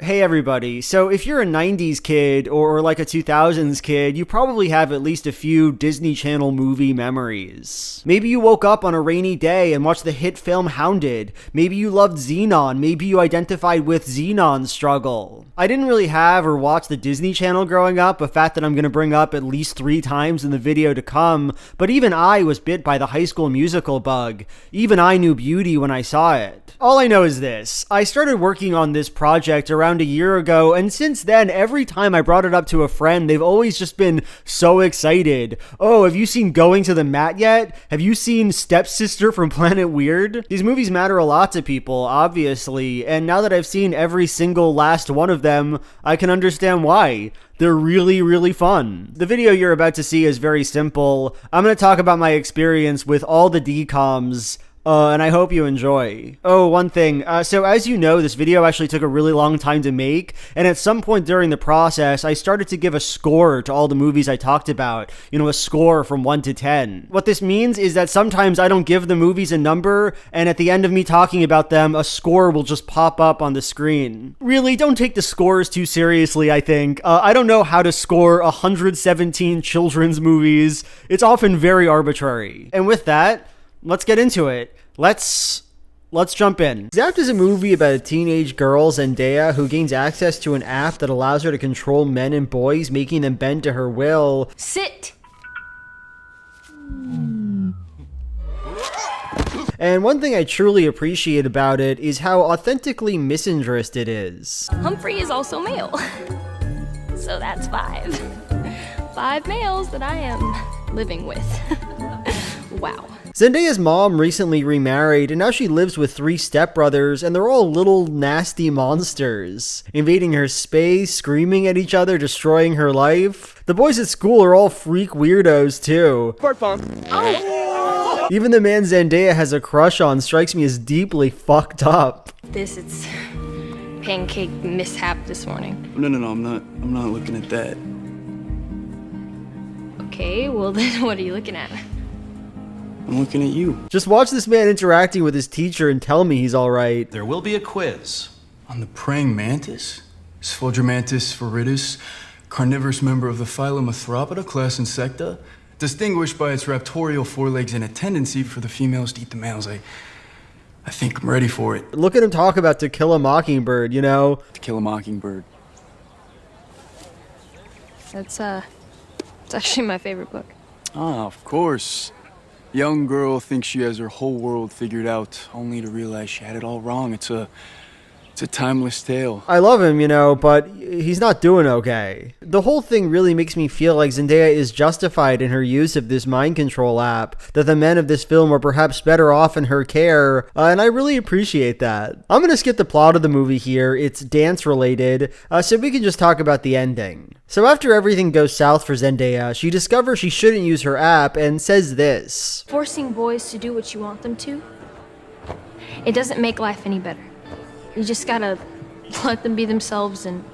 Hey everybody, so if you're a 90s kid or like a 2000s kid, you probably have at least a few Disney Channel movie memories. Maybe you woke up on a rainy day and watched the hit film Hounded. Maybe you loved Zenon. Maybe you identified with Zenon's struggle. I didn't really have or watch the Disney Channel growing up, a fact that I'm going to bring up at least 3 times in the video to come, but even I was bit by the High School Musical bug. Even I knew beauty when I saw it. All I know is this: I started working on this project around a year ago, and since then, every time I brought it up to a friend, they've always just been so excited. Oh, have you seen Going to the Mat yet? Have you seen Stepsister from Planet Weird? These movies matter a lot to people, obviously, and now that I've seen every single last one of them, I can understand why. They're really, really fun. The video you're about to see is very simple. I'm going to talk about my experience with all the DCOMs, and I hope you enjoy. Oh, one thing. So as you know, this video actually took a really long time to make, and at some point during the process, I started to give a score to all the movies I talked about. You know, a score from 1 to 10. What this means is that sometimes I don't give the movies a number, and at the end of me talking about them, a score will just pop up on the screen. Really, don't take the scores too seriously, I think. I don't know how to score 117 children's movies. It's often very arbitrary. And with that, let's get into it. Let's jump in. Zapped is a movie about a teenage girl, Zendaya, who gains access to an app that allows her to control men and boys, making them bend to her will. Sit! And one thing I truly appreciate about it is how authentically misandrist it is. Humphrey is also male. So that's 5. 5 males that I am living with. Wow. Zendaya's mom recently remarried, and now she lives with 3 stepbrothers, and they're all little nasty monsters, invading her space, screaming at each other, destroying her life. The boys at school are all freak weirdos too. Even the man Zendaya has a crush on strikes me as deeply fucked up. It's pancake mishap this morning. No, I'm not looking at that. Okay, well then what are you looking at? I'm looking at you. Just watch this man interacting with his teacher and tell me he's alright. There will be a quiz. On the praying mantis? Sphodromantis viridis, carnivorous member of the phylum Arthropoda, class Insecta, distinguished by its raptorial forelegs and a tendency for the females to eat the males. I think I'm ready for it. Look at him talk about To Kill a Mockingbird, you know? To Kill a Mockingbird. It's actually my favorite book. Ah, of course. Young girl thinks she has her whole world figured out, only to realize she had it all wrong. It's a timeless tale. I love him, you know, but he's not doing okay. The whole thing really makes me feel like Zendaya is justified in her use of this mind control app, that the men of this film are perhaps better off in her care, and I really appreciate that. I'm gonna skip the plot of the movie here. It's dance related, so we can just talk about the ending. So after everything goes south for Zendaya, she discovers she shouldn't use her app and says this: Forcing boys to do what you want them to, it doesn't make life any better. You just gotta let them be themselves and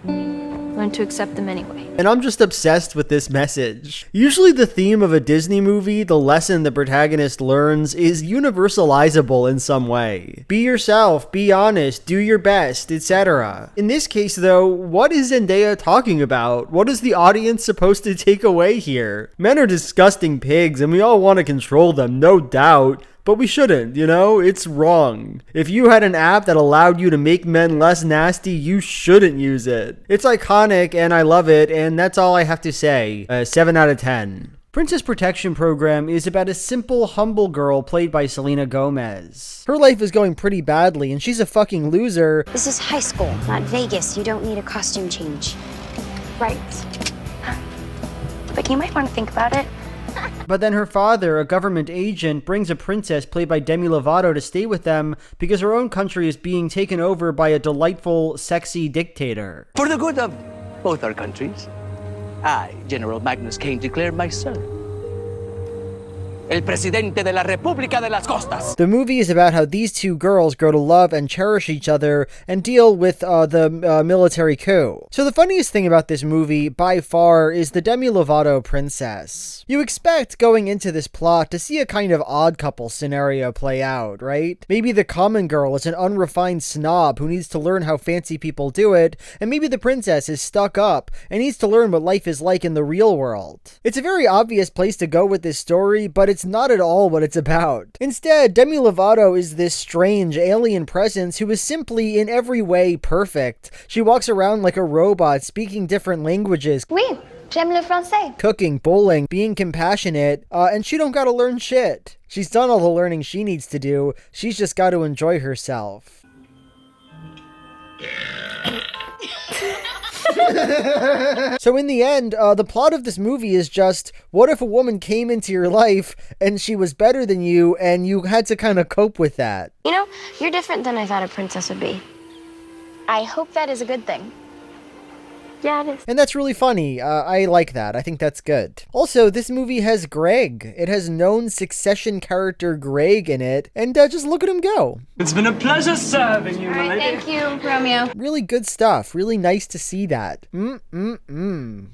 learn to accept them anyway. And I'm just obsessed with this message. Usually the theme of a Disney movie, the lesson the protagonist learns, is universalizable in some way. Be yourself, be honest, do your best, etc. In this case though, what is Zendaya talking about? What is the audience supposed to take away here? Men are disgusting pigs and we all want to control them, no doubt. But we shouldn't, you know? It's wrong. If you had an app that allowed you to make men less nasty, you shouldn't use it. It's iconic and I love it, and that's all I have to say. 7 out of 10. Princess Protection Program is about a simple, humble girl played by Selena Gomez. Her life is going pretty badly and she's a fucking loser. This is high school, not Vegas. You don't need a costume change. Right. But you might want to think about it. But then her father, a government agent, brings a princess played by Demi Lovato to stay with them because her own country is being taken over by a delightful, sexy dictator. For the good of both our countries, I, General Magnus Kane, declare my son el presidente de la República de las Costas. The movie is about how these two girls grow to love and cherish each other and deal with the military coup. So the funniest thing about this movie, by far, is the Demi Lovato princess. You expect going into this plot to see a kind of odd couple scenario play out, right? Maybe the common girl is an unrefined snob who needs to learn how fancy people do it, and maybe the princess is stuck up and needs to learn what life is like in the real world. It's a very obvious place to go with this story, but it's not at all what it's about. Instead, Demi Lovato is this strange alien presence who is simply in every way perfect. She walks around like a robot, speaking different languages. Oui, j'aime le français. Cooking, bowling, being compassionate, and she don't gotta learn shit. She's done all the learning she needs to do. She's just gotta enjoy herself. So in the end, the plot of this movie is just, what if a woman came into your life and she was better than you and you had to kind of cope with that? You know, you're different than I thought a princess would be. I hope that is a good thing. Yeah, it is. And that's really funny. I like that. I think that's good. Also, this movie has Greg. It has known Succession character Greg in it, and just look at him go. It's been a pleasure serving you, my lady. Thank you, Romeo. Really good stuff. Really nice to see that.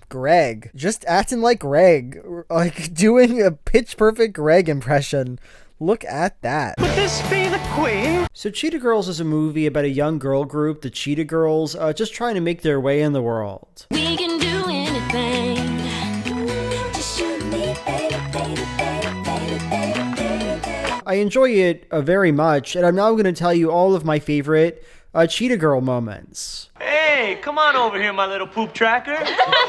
Greg. Just acting like Greg. Like doing a pitch perfect Greg impression. Look at that. Would this be the queen? So Cheetah Girls is a movie about a young girl group, the Cheetah Girls, just trying to make their way in the world. We can do anything. Just shoot me, baby, baby, baby, baby, baby. I enjoy it very much, and I'm now going to tell you all of my favorite Cheetah Girl moments. Hey, come on over here, my little poop tracker.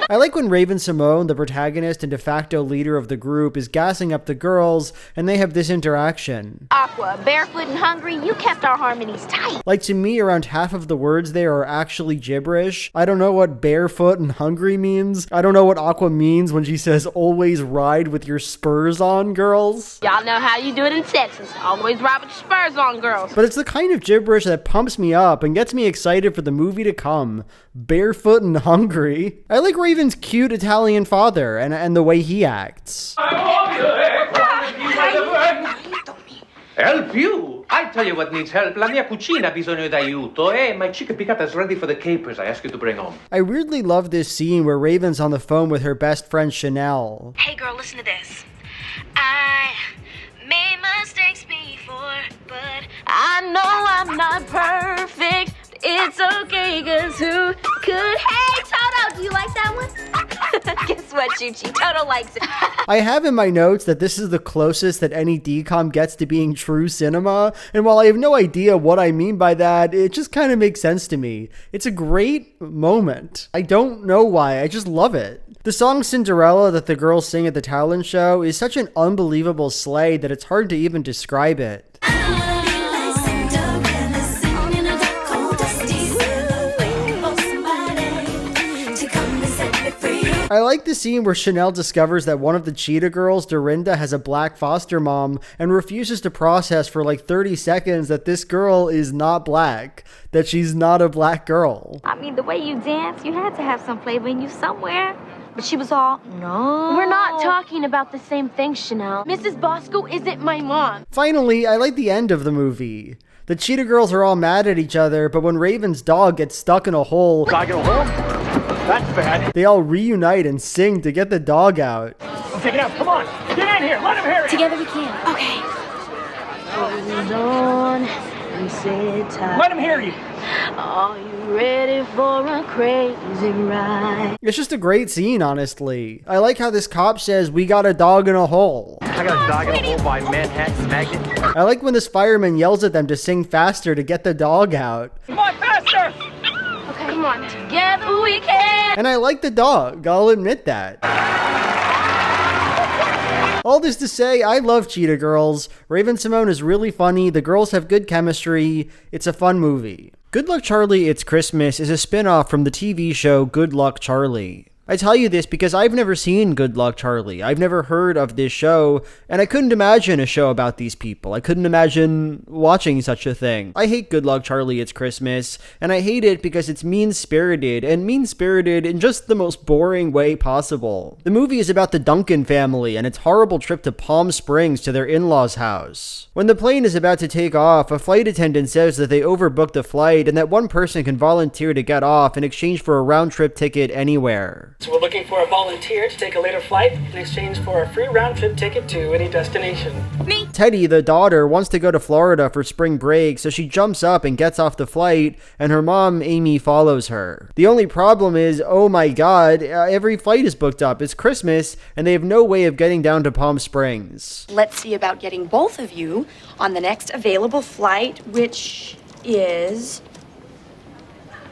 I like when Raven-Symoné, the protagonist and de facto leader of the group, is gassing up the girls, and they have this interaction. Aqua, barefoot and hungry, you kept our harmonies tight. Like, to me, around half of the words there are actually gibberish. I don't know what barefoot and hungry means. I don't know what Aqua means when she says, always ride with your spurs on, girls. Y'all know how you do it in Texas. Always ride with your spurs on, girls. But it's the kind of gibberish that pumps me up and gets me excited for the movie to come. Barefoot and hungry. I like Raven's cute Italian father and the way he acts. Help you? I tell you what needs help. La mia cucina ha bisogno d'aiuto. My chicken piccata is ready for the capers I ask you to bring home. I weirdly love this scene where Raven's on the phone with her best friend Chanel. Hey girl, listen to this. I made mistakes before, but I know I'm not perfect. It's okay, cause who could? Hey, Toto, do you like that one? Guess what, Chuchi? Toto likes it. I have in my notes that this is the closest that any DCOM gets to being true cinema, and while I have no idea what I mean by that, it just kind of makes sense to me. It's a great moment. I don't know why, I just love it. The song Cinderella that the girls sing at the talent show is such an unbelievable sleigh that it's hard to even describe it. I like the scene where Chanel discovers that one of the Cheetah Girls, Dorinda, has a black foster mom and refuses to process for like 30 seconds that this girl is not black, that she's not a black girl. I mean, the way you dance, you had to have some flavor in you somewhere. But she was all, no. We're not talking about the same thing, Chanel. Mrs. Bosco isn't my mom. Finally, I like the end of the movie. The Cheetah Girls are all mad at each other, but when Raven's dog gets stuck in a hole, Dog in a hole? That's bad. they all reunite and sing to get the dog out. Take it out. Come on. Get in here. Let him hear it. Together we can. Okay. Hold on and sit tight. Let him hear you. Are you ready for a crazy ride? It's just a great scene, honestly. I like how this cop says, "We got a dog in a hole." I got a dog in a hole by Manhattan Magnet. I like when this fireman yells at them to sing faster to get the dog out. Come on, faster. Okay, come on. Together we can. And I like the dog, I'll admit that. All this to say, I love Cheetah Girls. Raven-Symoné is really funny, the girls have good chemistry, it's a fun movie. Good Luck Charlie, It's Christmas is a spin-off from the TV show Good Luck Charlie. I tell you this because I've never seen Good Luck Charlie. I've never heard of this show, and I couldn't imagine a show about these people. I couldn't imagine watching such a thing. I hate Good Luck Charlie, It's Christmas, and I hate it because it's mean-spirited, and mean-spirited in just the most boring way possible. The movie is about the Duncan family and its horrible trip to Palm Springs to their in-laws' house. When the plane is about to take off, a flight attendant says that they overbooked the flight and that one person can volunteer to get off in exchange for a round-trip ticket anywhere. So we're looking for a volunteer to take a later flight in exchange for a free round-trip ticket to any destination. Me? Teddy, the daughter, wants to go to Florida for spring break, so she jumps up and gets off the flight, and her mom, Amy, follows her. The only problem is, oh my god, every flight is booked up. It's Christmas, and they have no way of getting down to Palm Springs. Let's see about getting both of you on the next available flight, which is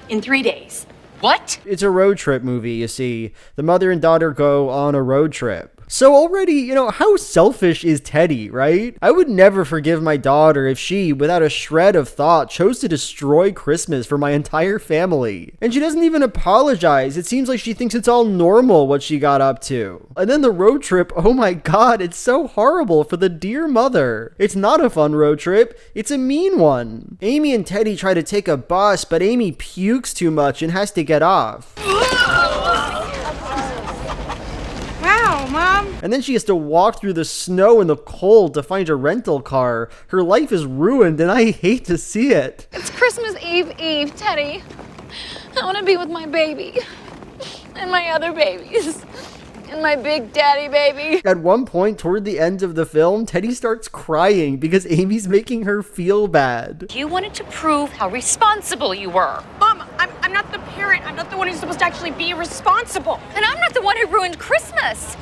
in 3 days. What? It's a road trip movie, you see. The mother and daughter go on a road trip. So already, how selfish is Teddy, right? I would never forgive my daughter if she, without a shred of thought, chose to destroy Christmas for my entire family. And she doesn't even apologize. It seems like she thinks it's all normal what she got up to. And then the road trip, oh my god, it's so horrible for the dear mother. It's not a fun road trip, it's a mean one. Amy and Teddy try to take a bus, but Amy pukes too much and has to get off. Mom. And then she has to walk through the snow and the cold to find a rental car. Her life is ruined, and I hate to see it. It's Christmas Eve, Teddy. I want to be with my baby. And my other babies. And my big daddy baby. At one point toward the end of the film, Teddy starts crying because Amy's making her feel bad. You wanted to prove how responsible you were. Mom, I'm not the parent. I'm not the one who's supposed to actually be responsible. And I'm not the one who ruined Christmas.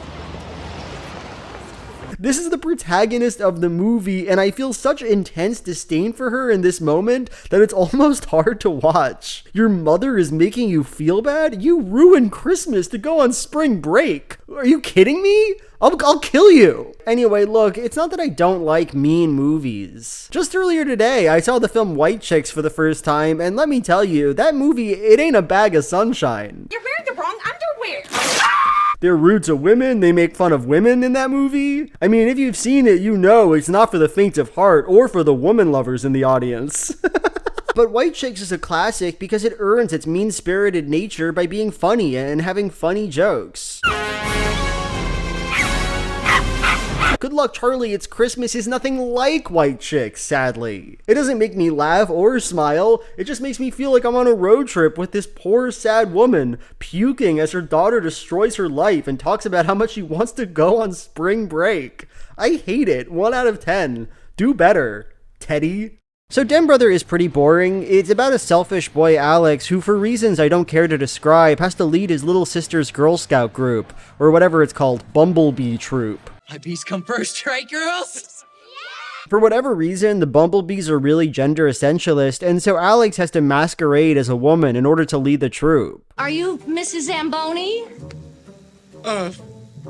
This is the protagonist of the movie, and I feel such intense disdain for her in this moment that it's almost hard to watch. Your mother is making you feel bad? You ruined Christmas to go on spring break. Are you kidding me? I'll kill you. Anyway, look, it's not that I don't like mean movies. Just earlier today, I saw the film White Chicks for the first time, and let me tell you, that movie, it ain't a bag of sunshine. You're wearing the wrong underwear. They're rude to women, they make fun of women in that movie. I mean, if you've seen it, you know it's not for the faint of heart or for the woman lovers in the audience. But White Chicks is a classic because it earns its mean-spirited nature by being funny and having funny jokes. Good Luck Charlie, It's Christmas is nothing like White Chicks, sadly. It doesn't make me laugh or smile, it just makes me feel like I'm on a road trip with this poor sad woman, puking as her daughter destroys her life and talks about how much she wants to go on spring break. I hate it, 1 out of 10. Do better, Teddy. So Den Brother is pretty boring. It's about a selfish boy, Alex, who for reasons I don't care to describe has to lead his little sister's Girl Scout group, or whatever it's called, Bumblebee Troop. My bees come first, right, girls? For whatever reason, the Bumblebees are really gender essentialist, and so Alex has to masquerade as a woman in order to lead the troop. Are you Mrs. Zamboni?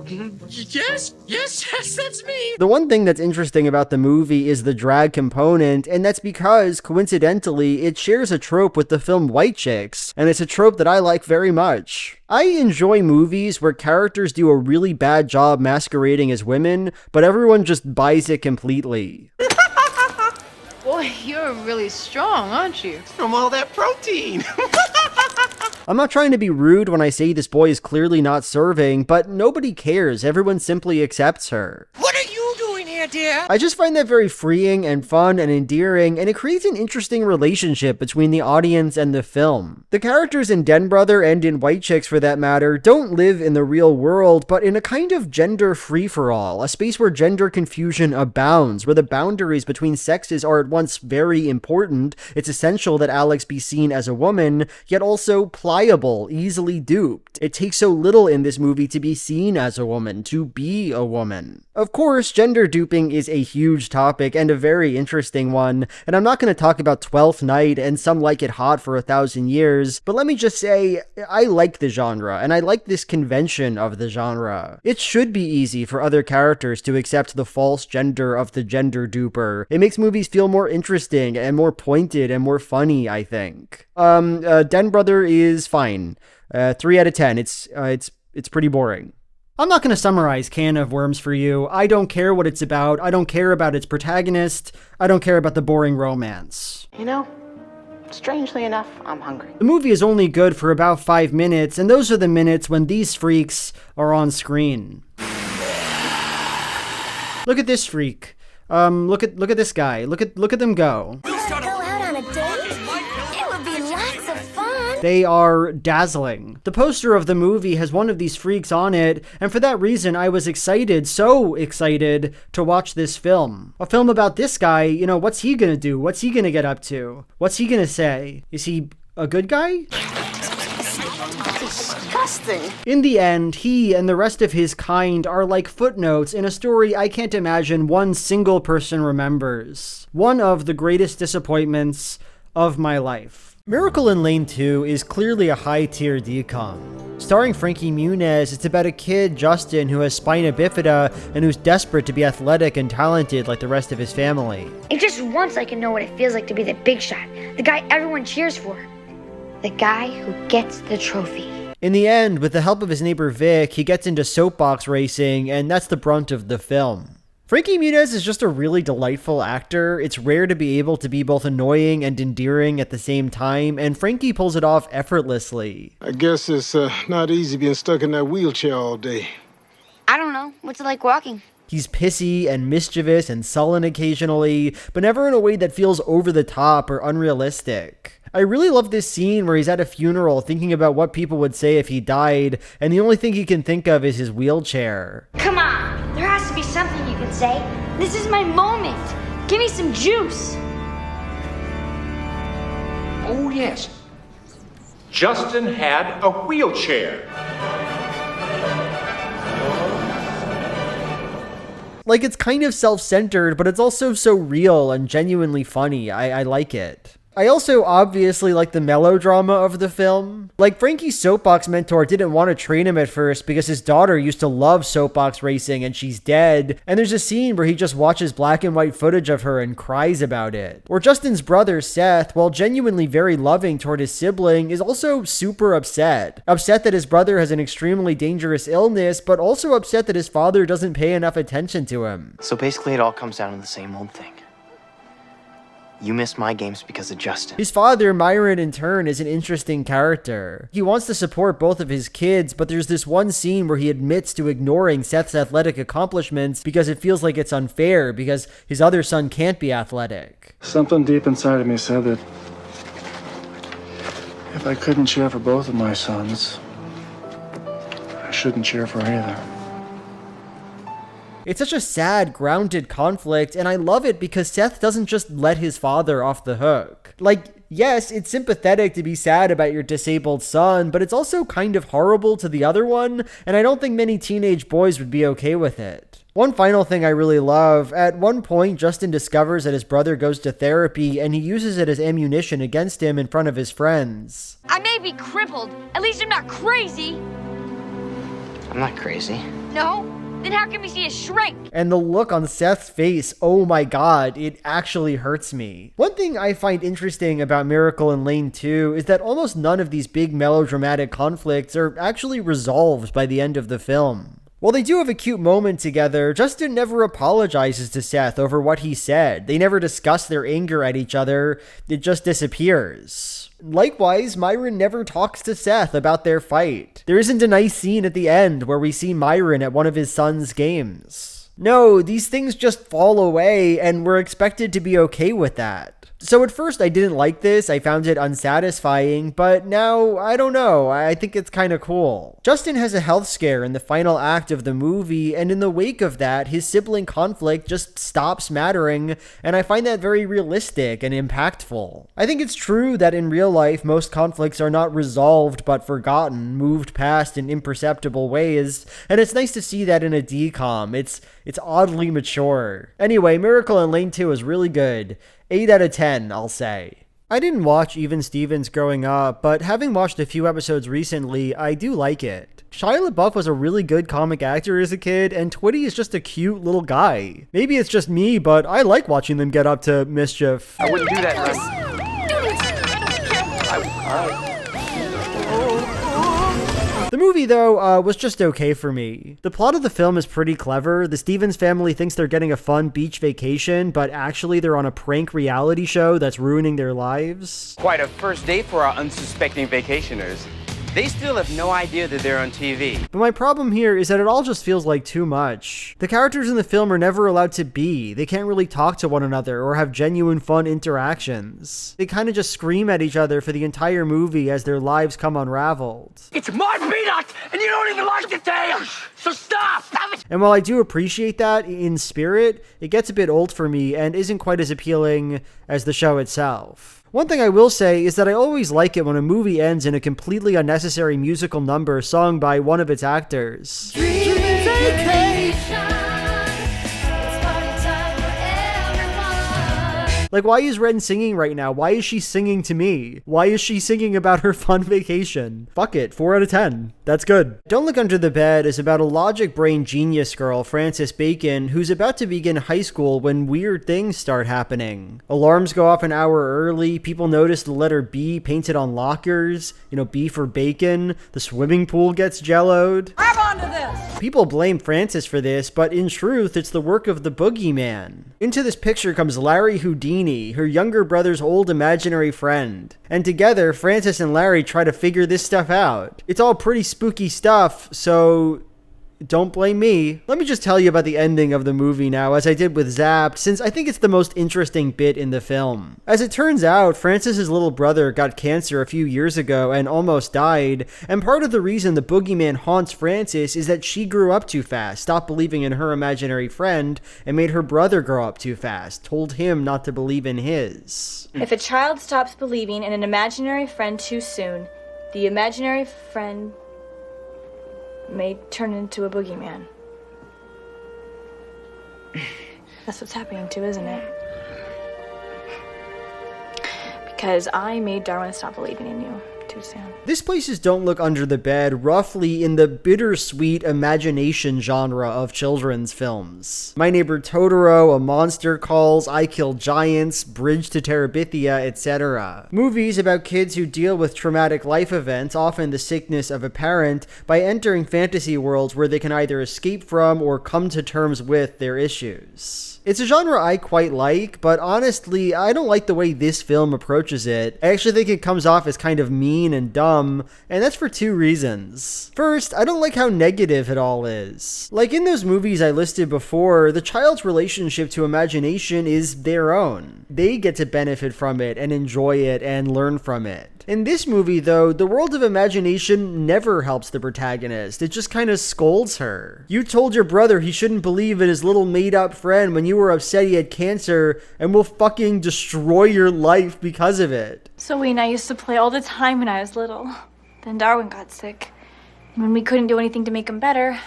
Yes, that's me. The one thing that's interesting about the movie is the drag component, and that's because, coincidentally, it shares a trope with the film White Chicks, and it's a trope that I like very much. I enjoy movies where characters do a really bad job masquerading as women, but everyone just buys it completely. Boy, you're really strong, aren't you? From all that protein. I'm not trying to be rude when I say this boy is clearly not serving, but nobody cares. Everyone simply accepts her. What are you doing here, dear? I just find that very freeing and fun and endearing, and it creates an interesting relationship between the audience and the film. The characters in Den Brother and in White Chicks, for that matter, don't live in the real world, but in a kind of gender free-for-all, a space where gender confusion abounds, where the boundaries between sexes are at once very important. It's essential that Alex be seen as a woman, yet also pliable, easily duped. It takes so little in this movie to be seen as a woman, to be a woman. Of course, gender duping is a huge topic and a very interesting one, and I'm not going to talk about 12th Night and Some Like It Hot for 1,000 years, but let me just say, I like the genre, and I like this convention of the genre. It should be easy for other characters to accept the false gender of the gender duper. It makes movies feel more interesting and more pointed and more funny, I think. Den Brother is fine. 3 out of 10. It's It's pretty boring. I'm not going to summarize Can of Worms for you. I don't care what it's about. I don't care about its protagonist. I don't care about the boring romance. You know, strangely enough, I'm hungry. The movie is only good for about 5 minutes, and those are the minutes when these freaks are on screen. Look at this freak. Look at this guy. Look at them go. Go out on a date? It would be lots of fun. They are dazzling. The poster of the movie has one of these freaks on it, and for that reason I was excited, so excited, to watch this film. A film about this guy, you know, what's he gonna do? What's he gonna get up to? What's he gonna say? Is he a good guy? Disgusting. In the end, he and the rest of his kind are like footnotes in a story I can't imagine one single person remembers. One of the greatest disappointments of my life. Miracle in Lane 2 is clearly a high-tier DCOM. Starring Frankie Muniz, it's about a kid, Justin, who has spina bifida and who's desperate to be athletic and talented like the rest of his family. If just once I can know what it feels like to be the big shot, the guy everyone cheers for, the guy who gets the trophy. In the end, with the help of his neighbor Vic, he gets into soapbox racing, and that's the brunt of the film. Frankie Muniz is just a really delightful actor. It's rare to be able to be both annoying and endearing at the same time, and Frankie pulls it off effortlessly. I guess it's not easy being stuck in that wheelchair all day. I don't know. What's it like walking? He's pissy and mischievous and sullen occasionally, but never in a way that feels over the top or unrealistic. I really love this scene where he's at a funeral thinking about what people would say if he died, and the only thing he can think of is his wheelchair. Come on, there has to be something you can say. This is my moment. Give me some juice. Oh, yes. Justin had a wheelchair. Like, it's kind of self-centered, but it's also so real and genuinely funny. I like it. I also obviously like the melodrama of the film. Like, Frankie's soapbox mentor didn't want to train him at first because his daughter used to love soapbox racing and she's dead, and there's a scene where he just watches black and white footage of her and cries about it. Or Justin's brother, Seth, while genuinely very loving toward his sibling, is also super upset. Upset that his brother has an extremely dangerous illness, but also upset that his father doesn't pay enough attention to him. So basically it all comes down to the same old thing. You missed my games because of Justin. His father, Myron, in turn, is an interesting character. He wants to support both of his kids, but there's this one scene where he admits to ignoring Seth's athletic accomplishments because it feels like it's unfair because his other son can't be athletic. Something deep inside of me said that if I couldn't cheer for both of my sons, I shouldn't cheer for either. It's such a sad, grounded conflict, and I love it because Seth doesn't just let his father off the hook. Like, yes, it's sympathetic to be sad about your disabled son, but it's also kind of horrible to the other one, and I don't think many teenage boys would be okay with it. One final thing I really love, at one point Justin discovers that his brother goes to therapy and he uses it as ammunition against him in front of his friends. I may be crippled. At least I'm not crazy. I'm not crazy. No? Then how can we see a shrink? And the look on Seth's face, oh my god, it actually hurts me. One thing I find interesting about Miracle in Lane 2 is that almost none of these big melodramatic conflicts are actually resolved by the end of the film. While they do have a cute moment together, Justin never apologizes to Seth over what he said. They never discuss their anger at each other, it just disappears. Likewise, Myron never talks to Seth about their fight. There isn't a nice scene at the end where we see Myron at one of his son's games. No, these things just fall away, and we're expected to be okay with that. So at first I didn't like this, I found it unsatisfying, but now, I don't know, I think it's kinda cool. Justin has a health scare in the final act of the movie, and in the wake of that, his sibling conflict just stops mattering, and I find that very realistic and impactful. I think it's true that in real life, most conflicts are not resolved but forgotten, moved past in imperceptible ways, and it's nice to see that in a DCOM. It's oddly mature. Anyway, Miracle in Lane 2 is really good. 8 out of 10, I'll say. I didn't watch Even Stevens growing up, but having watched a few episodes recently, I do like it. Shia LaBeouf was a really good comic actor as a kid, and Twitty is just a cute little guy. Maybe it's just me, but I like watching them get up to mischief. I wouldn't do that, The movie, though, was just okay for me. The plot of the film is pretty clever. The Stevens family thinks they're getting a fun beach vacation, but actually they're on a prank reality show that's ruining their lives. Quite a first date for our unsuspecting vacationers. They still have no idea that they're on TV. But my problem here is that it all just feels like too much. The characters in the film are never allowed to be. They can't really talk to one another or have genuine fun interactions. They kind of just scream at each other for the entire movie as their lives come unraveled. It's my peanut, and you don't even like the tail. So stop. Stop it. And while I do appreciate that in spirit, it gets a bit old for me and isn't quite as appealing as the show itself. One thing I will say is that I always like it when a movie ends in a completely unnecessary musical number sung by one of its actors. Like, why is Ren singing right now? Why is she singing to me? Why is she singing about her fun vacation? Fuck it, 4 out of 10. That's good. Don't Look Under the Bed is about a logic brain genius girl, Frances Bacon, who's about to begin high school when weird things start happening. Alarms go off an hour early, people notice the letter B painted on lockers, B for bacon, the swimming pool gets jelloed. Grab onto this! People blame Frances for this, but in truth, it's the work of the boogeyman. Into this picture comes Larry Houdini, her younger brother's old imaginary friend. And together, Frances and Larry try to figure this stuff out. It's all pretty spooky stuff, so don't blame me. Let me just tell you about the ending of the movie now, as I did with Zapped, since I think it's the most interesting bit in the film. As it turns out, Frances's little brother got cancer a few years ago and almost died, and part of the reason the boogeyman haunts Frances is that she grew up too fast, stopped believing in her imaginary friend, and made her brother grow up too fast, told him not to believe in his. If a child stops believing in an imaginary friend too soon, the imaginary friend may turn into a boogeyman. That's what's happening too, isn't it? Because I made Darwin stop believing in you too soon. This places Don't Look Under the Bed roughly in the bittersweet imagination genre of children's films. My Neighbor Totoro, A Monster Calls, I Kill Giants, Bridge to Terabithia, etc. Movies about kids who deal with traumatic life events, often the sickness of a parent, by entering fantasy worlds where they can either escape from or come to terms with their issues. It's a genre I quite like, but honestly, I don't like the way this film approaches it. I actually think it comes off as kind of mean and dumb, and that's for two reasons. First, I don't like how negative it all is. Like in those movies I listed before, the child's relationship to imagination is their own. They get to benefit from it and enjoy it and learn from it. In this movie, though, the world of imagination never helps the protagonist. It just kind of scolds her. You told your brother he shouldn't believe in his little made-up friend when you were upset he had cancer, and will fucking destroy your life because of it. Zoe and I used to play all the time when I was little. Then Darwin got sick. And when we couldn't do anything to make him better,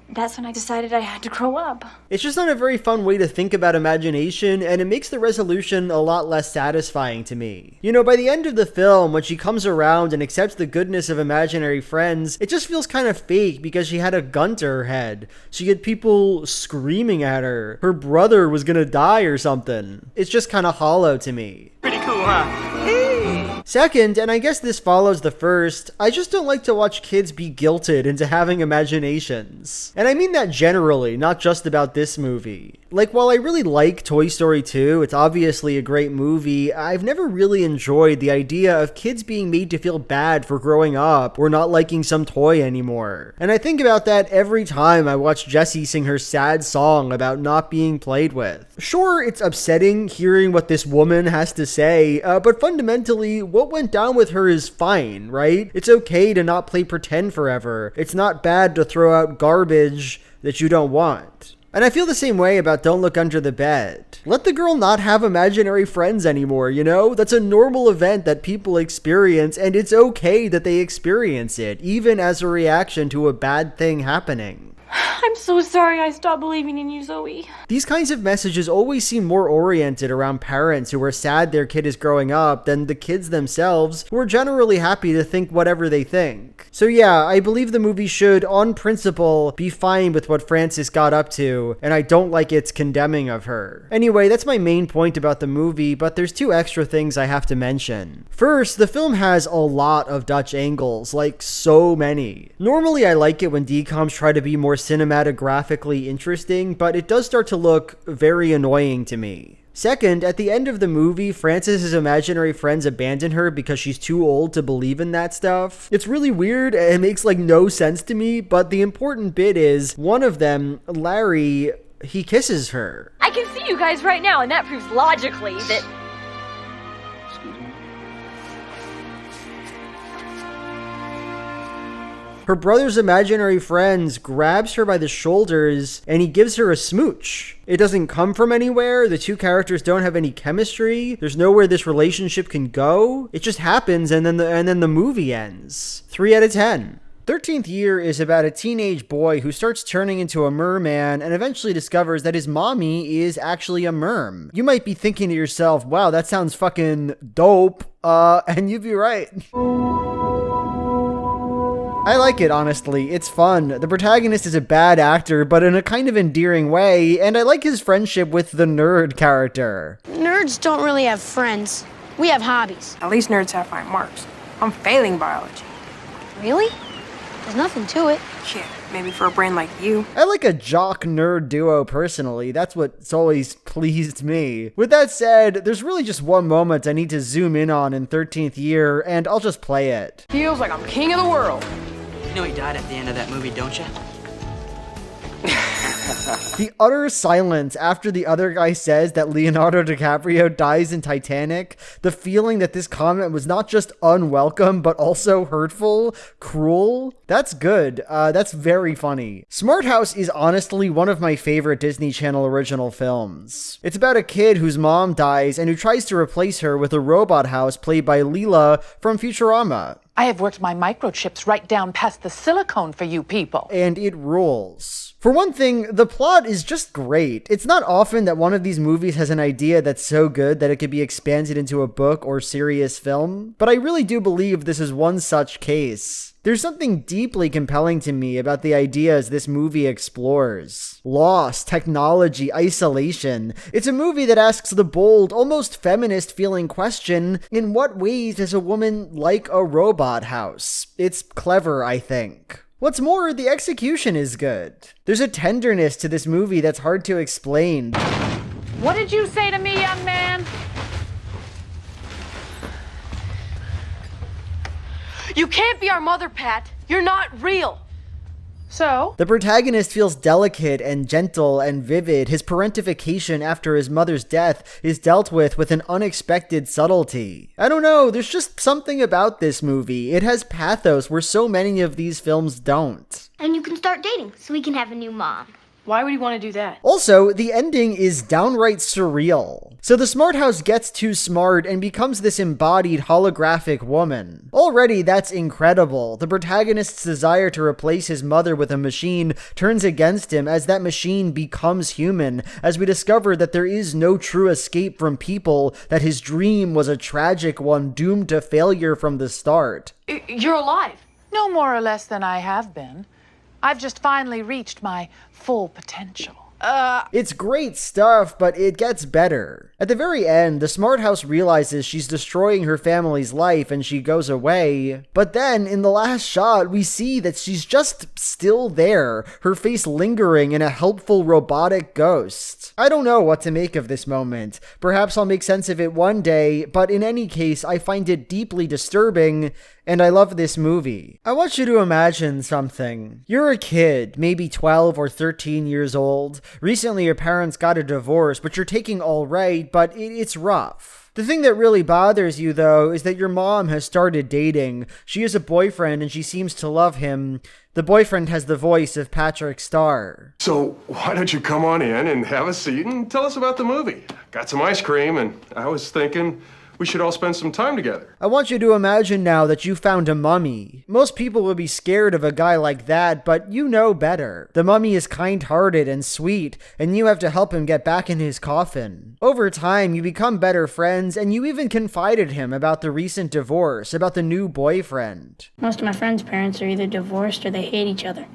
that's when I decided I had to grow up. It's just not a very fun way to think about imagination, and it makes the resolution a lot less satisfying to me. By the end of the film, when she comes around and accepts the goodness of imaginary friends, it just feels kind of fake because she had a gun to her head. She had people screaming at her. Her brother was gonna die or something. It's just kind of hollow to me. Pretty cool, huh? Second, and I guess this follows the first, I just don't like to watch kids be guilted into having imaginations. And I mean that generally, not just about this movie. Like, while I really like Toy Story 2, it's obviously a great movie, I've never really enjoyed the idea of kids being made to feel bad for growing up or not liking some toy anymore. And I think about that every time I watch Jessie sing her sad song about not being played with. Sure, it's upsetting hearing what this woman has to say, but fundamentally, what went down with her is fine, right? It's okay to not play pretend forever. It's not bad to throw out garbage that you don't want. And I feel the same way about Don't Look Under the Bed. Let the girl not have imaginary friends anymore, That's a normal event that people experience, and it's okay that they experience it, even as a reaction to a bad thing happening. I'm so sorry I stopped believing in you, Zoe. These kinds of messages always seem more oriented around parents who are sad their kid is growing up than the kids themselves, who are generally happy to think whatever they think. So yeah, I believe the movie should, on principle, be fine with what Frances got up to, and I don't like its condemning of her. Anyway, that's my main point about the movie, but there's two extra things I have to mention. First, the film has a lot of Dutch angles, like so many. Normally I like it when DCOMs try to be more cinematographically interesting, but it does start to look very annoying to me. Second, at the end of the movie, Frances's imaginary friends abandon her because she's too old to believe in that stuff. It's really weird and it makes like no sense to me, but the important bit is one of them, Larry, he kisses her. I can see you guys right now, and that proves logically that... Her brother's imaginary friends grabs her by the shoulders and he gives her a smooch. It doesn't come from anywhere. The two characters don't have any chemistry. There's nowhere this relationship can go. It just happens and then the movie ends. 3 out of 10. 13th Year is about a teenage boy who starts turning into a merman and eventually discovers that his mommy is actually a merm. You might be thinking to yourself, wow, that sounds fucking dope. And you'd be right. I like it, honestly. It's fun. The protagonist is a bad actor, but in a kind of endearing way, and I like his friendship with the nerd character. Nerds don't really have friends. We have hobbies. At least nerds have high marks. I'm failing biology. Really? There's nothing to it. Yeah, maybe for a brain like you. I like a jock-nerd duo personally. That's what's always pleased me. With that said, there's really just one moment I need to zoom in on in 13th Year, and I'll just play it. Feels like I'm king of the world. You know he died at the end of that movie, don't you? The utter silence after the other guy says that Leonardo DiCaprio dies in Titanic, the feeling that this comment was not just unwelcome, but also hurtful, cruel, that's good. That's very funny. Smart House is honestly one of my favorite Disney Channel original films. It's about a kid whose mom dies and who tries to replace her with a robot house played by Leela from Futurama. I have worked my microchips right down past the silicone for you people. And it rules. For one thing, the plot is just great. It's not often that one of these movies has an idea that's so good that it could be expanded into a book or serious film, but I really do believe this is one such case. There's something deeply compelling to me about the ideas this movie explores. Loss, technology, isolation. It's a movie that asks the bold, almost feminist-feeling question, in what ways does a woman like a robot house? It's clever, I think. What's more, the execution is good. There's a tenderness to this movie that's hard to explain. What did you say to me, young man? You can't be our mother, Pat. You're not real. So? The protagonist feels delicate and gentle and vivid. His parentification after his mother's death is dealt with an unexpected subtlety. I don't know, there's just something about this movie. It has pathos where so many of these films don't. And you can start dating so we can have a new mom. Why would you want to do that? Also, the ending is downright surreal. So the smart house gets too smart and becomes this embodied holographic woman. Already, that's incredible. The protagonist's desire to replace his mother with a machine turns against him as that machine becomes human, as we discover that there is no true escape from people, that his dream was a tragic one doomed to failure from the start. You're alive. No more or less than I have been. I've just finally reached my full potential. It's great stuff, but it gets better. At the very end, the smart house realizes she's destroying her family's life and she goes away. But then, in the last shot, we see that she's just still there, her face lingering in a helpful robotic ghost. I don't know what to make of this moment. Perhaps I'll make sense of it one day, but in any case, I find it deeply disturbing, and I love this movie. I want you to imagine something. You're a kid, maybe 12 or 13 years old. Recently your parents got a divorce, but you're taking all right, but it's rough. The thing that really bothers you, though, is that your mom has started dating. She has a boyfriend and she seems to love him. The boyfriend has the voice of Patrick Star. So why don't you come on in and have a seat and tell us about the movie? Got some ice cream, and I was thinking, We should all spend some time together. I want you to imagine now that you found a mummy. Most people would be scared of a guy like that, but you know better. The mummy is kind-hearted and sweet, and you have to help him get back in his coffin. Over time, you become better friends, and you even confided him about the recent divorce, about the new boyfriend. Most of my friends' parents are either divorced or they hate each other.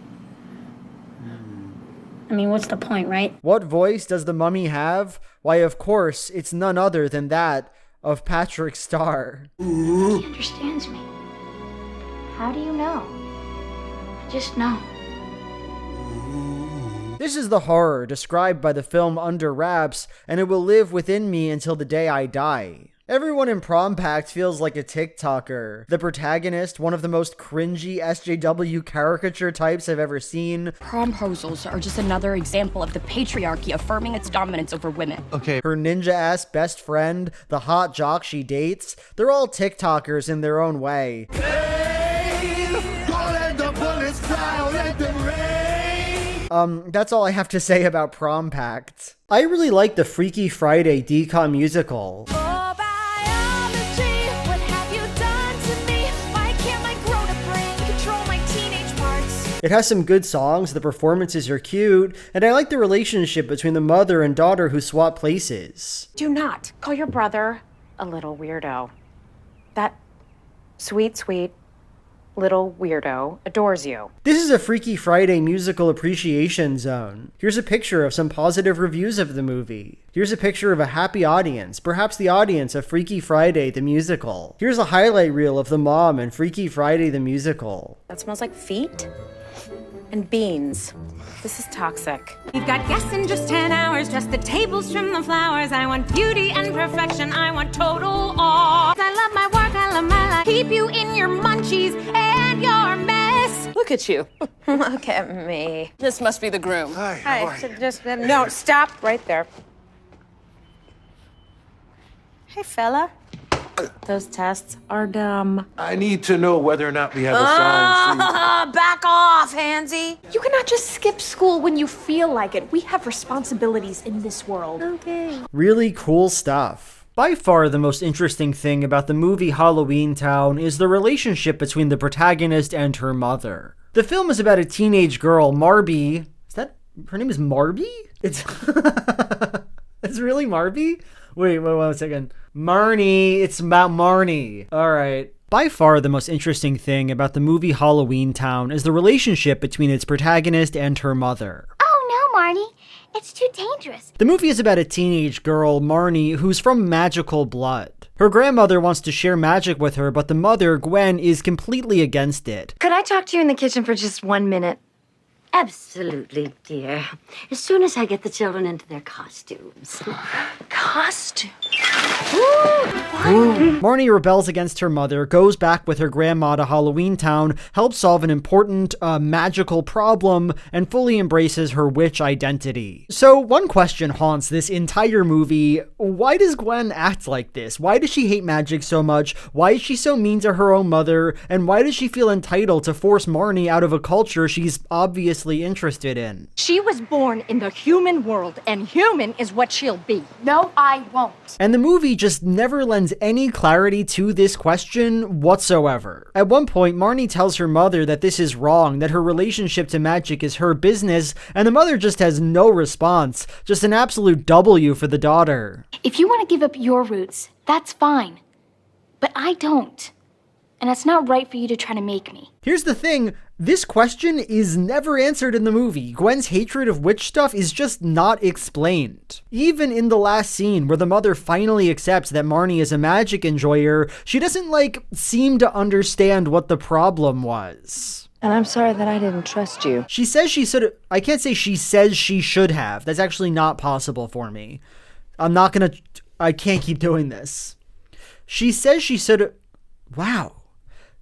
I mean, what's the point, right? What voice does the mummy have? Why, of course, it's none other than that of Patrick Star. He understands me. How do you know? I just know. This is the horror described by the film Under Wraps, and it will live within me until the day I die. Everyone in Prom Pact feels like a TikToker. The protagonist, one of the most cringy SJW caricature types I've ever seen. Promposals are just another example of the patriarchy affirming its dominance over women. Okay. Her ninja-ass best friend, the hot jock she dates, they're all TikTokers in their own way. That's all I have to say about Prom Pact. I really like the Freaky Friday DCOM musical. It has some good songs, the performances are cute, and I like the relationship between the mother and daughter who swap places. Do not call your brother a little weirdo. That sweet little weirdo adores you. This is a Freaky Friday musical appreciation zone. Here's a picture of some positive reviews of the movie. Here's a picture of a happy audience, perhaps the audience of Freaky Friday the musical. Here's a highlight reel of the mom in Freaky Friday the musical. That smells like feet and beans. This is toxic. We've got guests in just 10 hours, just the tables from the flowers. I want beauty and perfection, I want total awe. I love my work, I love my life. Keep you in your munchies and your mess. Look at you. Look at me. This must be the groom. Hi, so just no, stop right there. Hey, fella. Those tests are dumb. I need to know whether or not we have a signed suit. Back off, Hansy. You cannot just skip school when you feel like it. We have responsibilities in this world. Okay. Really cool stuff. By far the most interesting thing about the movie Halloweentown is the relationship between the protagonist and her mother. The film is about a teenage girl, Marby. Her name is Marby? It's really Marby? Wait, 1 second. Marnie. It's about Marnie. All right. By far the most interesting thing about the movie Halloweentown is the relationship between its protagonist and her mother. Oh no, Marnie. It's too dangerous. The movie is about a teenage girl, Marnie, who's from magical blood. Her grandmother wants to share magic with her, but the mother, Gwen, is completely against it. Could I talk to you in the kitchen for just 1 minute? Absolutely, dear. As soon as I get the children into their costumes. Costume? Marnie rebels against her mother, goes back with her grandma to Halloweentown, helps solve an important, magical problem, and fully embraces her witch identity. So, one question haunts this entire movie. Why does Gwen act like this? Why does she hate magic so much? Why is she so mean to her own mother? And why does she feel entitled to force Marnie out of a culture she's obviously interested in? She was born in the human world, and human is what she'll be. No, I won't. And the movie just never lends any clarity to this question whatsoever. At one point, Marnie tells her mother that this is wrong, that her relationship to magic is her business, and the mother just has no response. Just an absolute W for the daughter. If you want to give up your roots, that's fine. But I don't. And it's not right for you to try to make me. Here's the thing, this question is never answered in the movie. Gwen's hatred of witch stuff is just not explained. Even in the last scene where the mother finally accepts that Marnie is a magic enjoyer, she doesn't, seem to understand what the problem was. And I'm sorry that I didn't trust you. She says she should. I can't say she says she should have. That's actually not possible for me. I can't keep doing this. She says she should. Wow.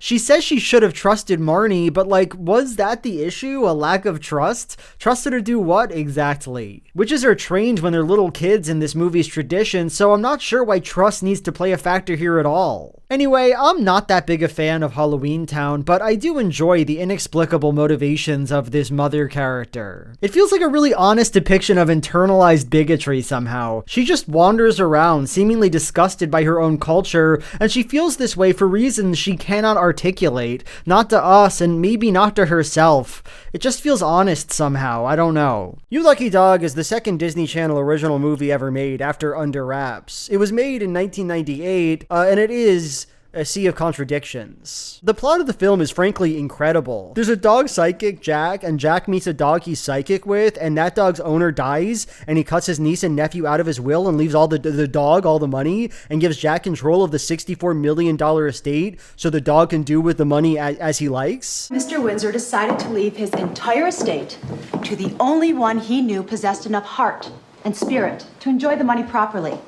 She says she should have trusted Marnie, but like, was that the issue? A lack of trust? Trusted to do what exactly? Witches are trained when they're little kids in this movie's tradition, so I'm not sure why trust needs to play a factor here at all. Anyway, I'm not that big a fan of Halloweentown, but I do enjoy the inexplicable motivations of this mother character. It feels like a really honest depiction of internalized bigotry somehow. She just wanders around, seemingly disgusted by her own culture, and she feels this way for reasons she cannot articulate, not to us and maybe not to herself. It just feels honest somehow, I don't know. You Lucky Dog is the second Disney Channel original movie ever made after Under Wraps. It was made in 1998, and it is a sea of contradictions. The plot of the film is frankly incredible. There's a dog psychic, Jack, and Jack meets a dog he's psychic with, and that dog's owner dies, and he cuts his niece and nephew out of his will and leaves all the dog all the money, and gives Jack control of the $64 million estate so the dog can do with the money as he likes. Mr. Windsor decided to leave his entire estate to the only one he knew possessed enough heart and spirit to enjoy the money properly.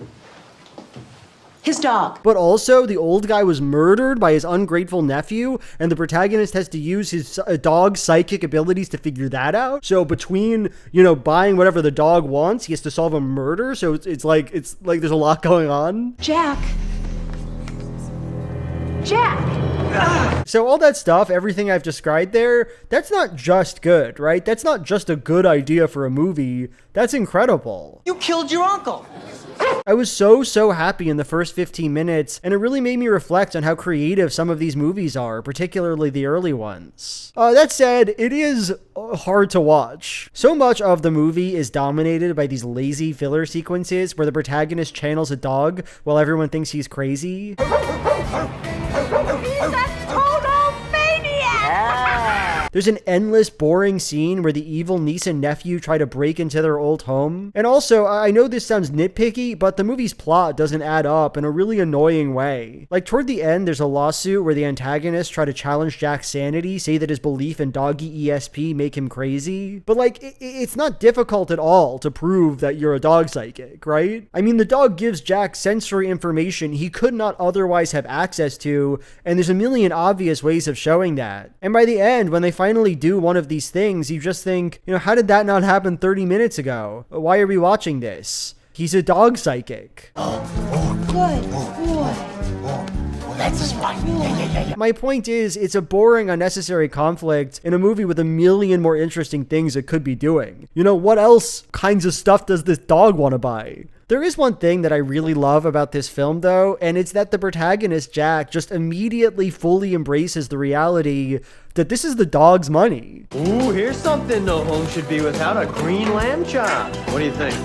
His dog. But also, the old guy was murdered by his ungrateful nephew, and the protagonist has to use his dog's psychic abilities to figure that out. So between, buying whatever the dog wants, he has to solve a murder. So it's like there's a lot going on. Jack. So all that stuff, everything I've described there, that's not just good, right? That's not just a good idea for a movie. That's incredible. You killed your uncle. I was so happy in the first 15 minutes, and it really made me reflect on how creative some of these movies are, particularly the early ones. That said, it is hard to watch. So much of the movie is dominated by these lazy filler sequences where the protagonist channels a dog while everyone thinks he's crazy. There's an endless, boring scene where the evil niece and nephew try to break into their old home. And also, I know this sounds nitpicky, but the movie's plot doesn't add up in a really annoying way. Like, toward the end, there's a lawsuit where the antagonists try to challenge Jack's sanity, say that his belief in doggy ESP make him crazy. But, like, it's not difficult at all to prove that you're a dog psychic, right? I mean, the dog gives Jack sensory information he could not otherwise have access to, and there's a million obvious ways of showing that. And by the end, when they finally do one of these things, you just think, how did that not happen 30 minutes ago? Why are we watching this? He's a dog psychic. Good boy. That's a spine. My point is, it's a boring, unnecessary conflict in a movie with a million more interesting things it could be doing. What else kinds of stuff does this dog want to buy? There is one thing that I really love about this film, though, and it's that the protagonist, Jack, just immediately fully embraces the reality that this is the dog's money. Ooh, here's something no home should be without: a green lamb chop. What do you think?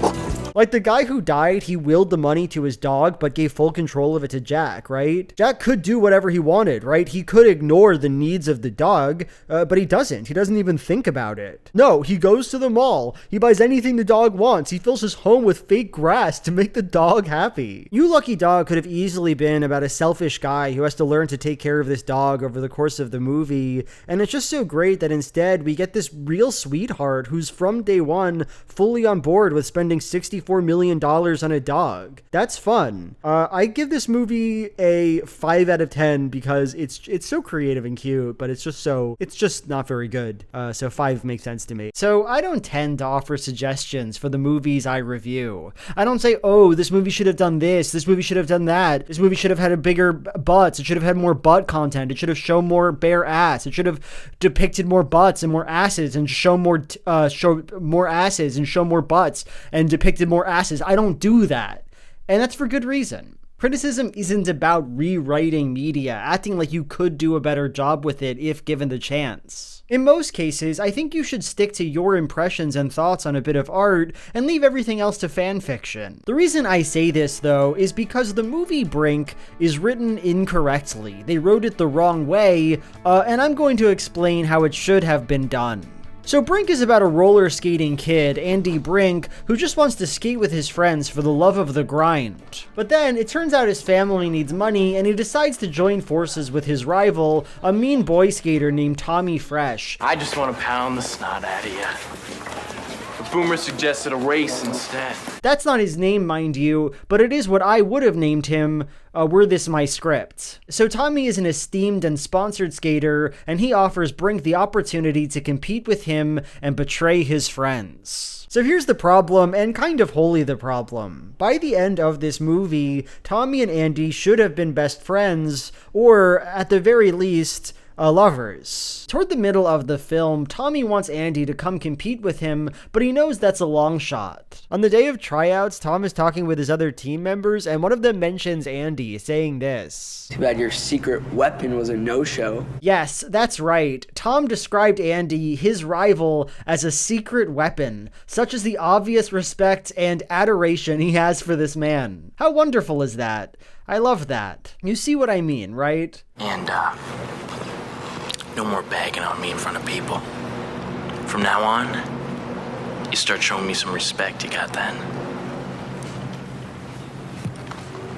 Like, the guy who died, he willed the money to his dog, but gave full control of it to Jack, right? Jack could do whatever he wanted, right? He could ignore the needs of the dog, but he doesn't. He doesn't even think about it. No, he goes to the mall. He buys anything the dog wants. He fills his home with fake grass to make the dog happy. You Lucky Dog could have easily been about a selfish guy who has to learn to take care of this dog over the course of the movie, and it's just so great that instead we get this real sweetheart who's from day one fully on board with spending $64 million on a dog. That's fun. I give this movie a 5 out of 10 because it's so creative and cute, but it's just not very good. So 5 makes sense to me. So I don't tend to offer suggestions for the movies I review. I don't say, oh, this movie should have done this movie should have done that, this movie should have had a bigger butts, it should have had more butt content, it should have shown more bare ass, it should have depicted more butts and more asses and show more asses and show more butts and depicted more asses. I don't do that, and that's for good reason. Criticism isn't about rewriting media, acting like you could do a better job with it if given the chance. In most cases, I think you should stick to your impressions and thoughts on a bit of art and leave everything else to fan fiction. The reason I say this, though, is because the movie Brink is written incorrectly. They wrote it the wrong way, and I'm going to explain how it should have been done. So Brink is about a roller skating kid, Andy Brink, who just wants to skate with his friends for the love of the grind. But then it turns out his family needs money, and he decides to join forces with his rival, a mean boy skater named Tommy Fresh. I just want to pound the snot out of you. Boomer suggested a race instead. That's not his name, mind you, but it is what I would have named him were this my script. So Tommy is an esteemed and sponsored skater, and he offers Brink the opportunity to compete with him and betray his friends. So here's the problem, and kind of wholly the problem. By the end of this movie, Tommy and Andy should have been best friends, or at the very least, lovers. Toward the middle of the film, Tommy wants Andy to come compete with him, but he knows that's a long shot. On the day of tryouts, Tom is talking with his other team members, and one of them mentions Andy, saying this. Too bad your secret weapon was a no-show. Yes, that's right. Tom described Andy, his rival, as a secret weapon, such as the obvious respect and adoration he has for this man. How wonderful is that? I love that. You see what I mean, right? And, no more bagging on me in front of people. From now on, you start showing me some respect, you got that?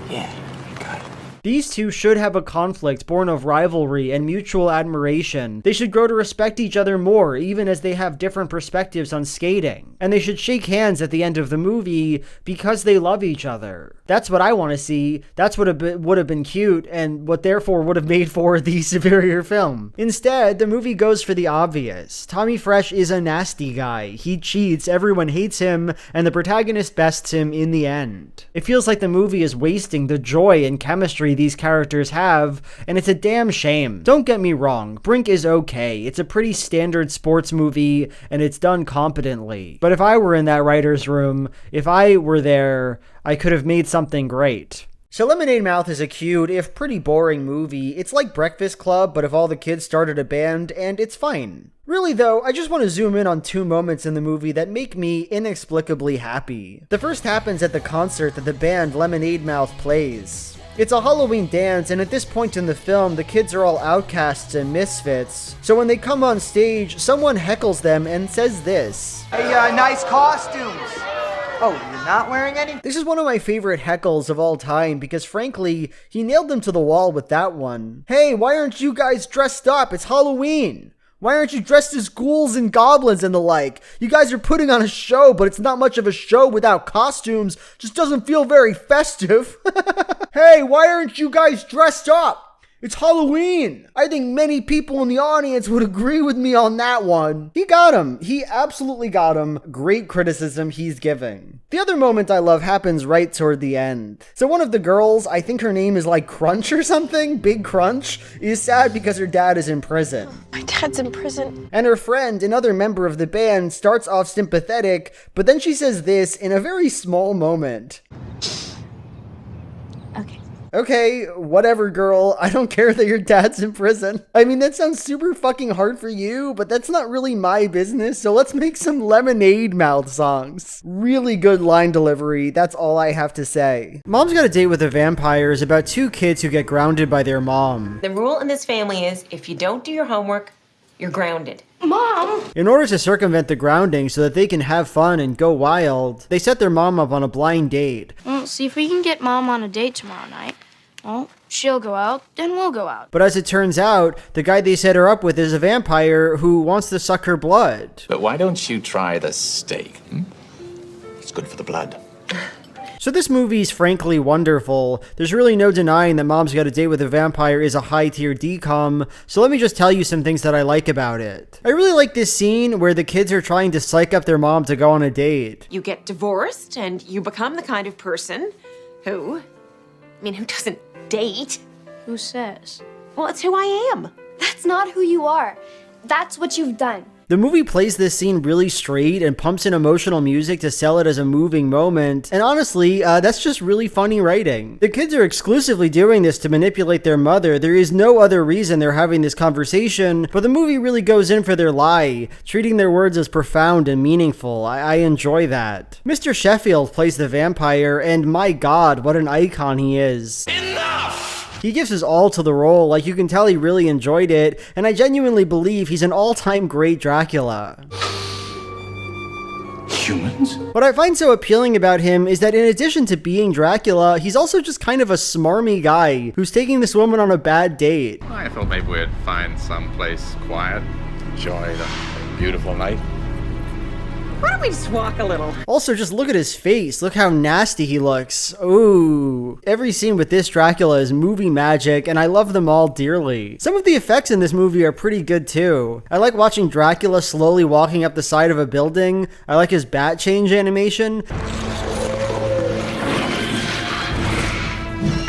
Yeah, got it. These two should have a conflict born of rivalry and mutual admiration. They should grow to respect each other more, even as they have different perspectives on skating. And they should shake hands at the end of the movie because they love each other. That's what I want to see. That's what would have been cute, and what therefore would have made for the superior film. Instead, the movie goes for the obvious. Tommy Fresh is a nasty guy. He cheats, everyone hates him, and the protagonist bests him in the end. It feels like the movie is wasting the joy and chemistry these characters have, and it's a damn shame. Don't get me wrong, Brink is okay. It's a pretty standard sports movie, and it's done competently. But if I were in that writer's room, if I were there, I could have made something great. So Lemonade Mouth is a cute, if pretty boring movie. It's like Breakfast Club, but if all the kids started a band, and it's fine. Really though, I just want to zoom in on two moments in the movie that make me inexplicably happy. The first happens at the concert that the band Lemonade Mouth plays. It's a Halloween dance, and at this point in the film, the kids are all outcasts and misfits. So when they come on stage, someone heckles them and says this. Hey, nice costumes. Oh, you're not wearing any? This is one of my favorite heckles of all time because frankly, he nailed them to the wall with that one. Hey, why aren't you guys dressed up? It's Halloween. Why aren't you dressed as ghouls and goblins and the like? You guys are putting on a show, but it's not much of a show without costumes. Just doesn't feel very festive. Hey, why aren't you guys dressed up? It's Halloween! I think many people in the audience would agree with me on that one. He got him. He absolutely got him. Great criticism he's giving. The other moment I love happens right toward the end. So one of the girls, I think her name is like Crunch or something, Big Crunch, is sad because her dad is in prison. My dad's in prison. And her friend, another member of the band, starts off sympathetic, but then she says this in a very small moment. Okay, whatever, girl. I don't care that your dad's in prison. I mean, that sounds super fucking hard for you, but that's not really my business, so let's make some Lemonade Mouth songs. Really good line delivery, that's all I have to say. Mom's Got a Date with a Vampire is about two kids who get grounded by their mom. The rule in this family is, if you don't do your homework, you're grounded. Mom! In order to circumvent the grounding so that they can have fun and go wild, they set their mom up on a blind date. Well, see if we can get Mom on a date tomorrow night. Well, she'll go out, then we'll go out. But as it turns out, the guy they set her up with is a vampire who wants to suck her blood. But why don't you try the steak? It's good for the blood. So this movie's frankly wonderful. There's really no denying that Mom's Got a Date with a Vampire is a high-tier DCOM, so let me just tell you some things that I like about it. I really like this scene where the kids are trying to psych up their mom to go on a date. You get divorced, and you become the kind of person who doesn't date? Who says? Well, it's who I am. That's not who you are. That's what you've done. The movie plays this scene really straight and pumps in emotional music to sell it as a moving moment, and honestly, that's just really funny writing. The kids are exclusively doing this to manipulate their mother. There is no other reason they're having this conversation, but the movie really goes in for their lie, treating their words as profound and meaningful. I enjoy that. Mr. Sheffield plays the vampire, and my god, what an icon he is. He gives his all to the role, like you can tell he really enjoyed it, and I genuinely believe he's an all-time great Dracula. Humans? What I find so appealing about him is that in addition to being Dracula, he's also just kind of a smarmy guy who's taking this woman on a bad date. I thought maybe we'd find some place quiet, enjoy the beautiful night. Why don't we just walk a little? Also, just look at his face. Look how nasty he looks. Ooh. Every scene with this Dracula is movie magic, and I love them all dearly. Some of the effects in this movie are pretty good too. I like watching Dracula slowly walking up the side of a building. I like his bat change animation.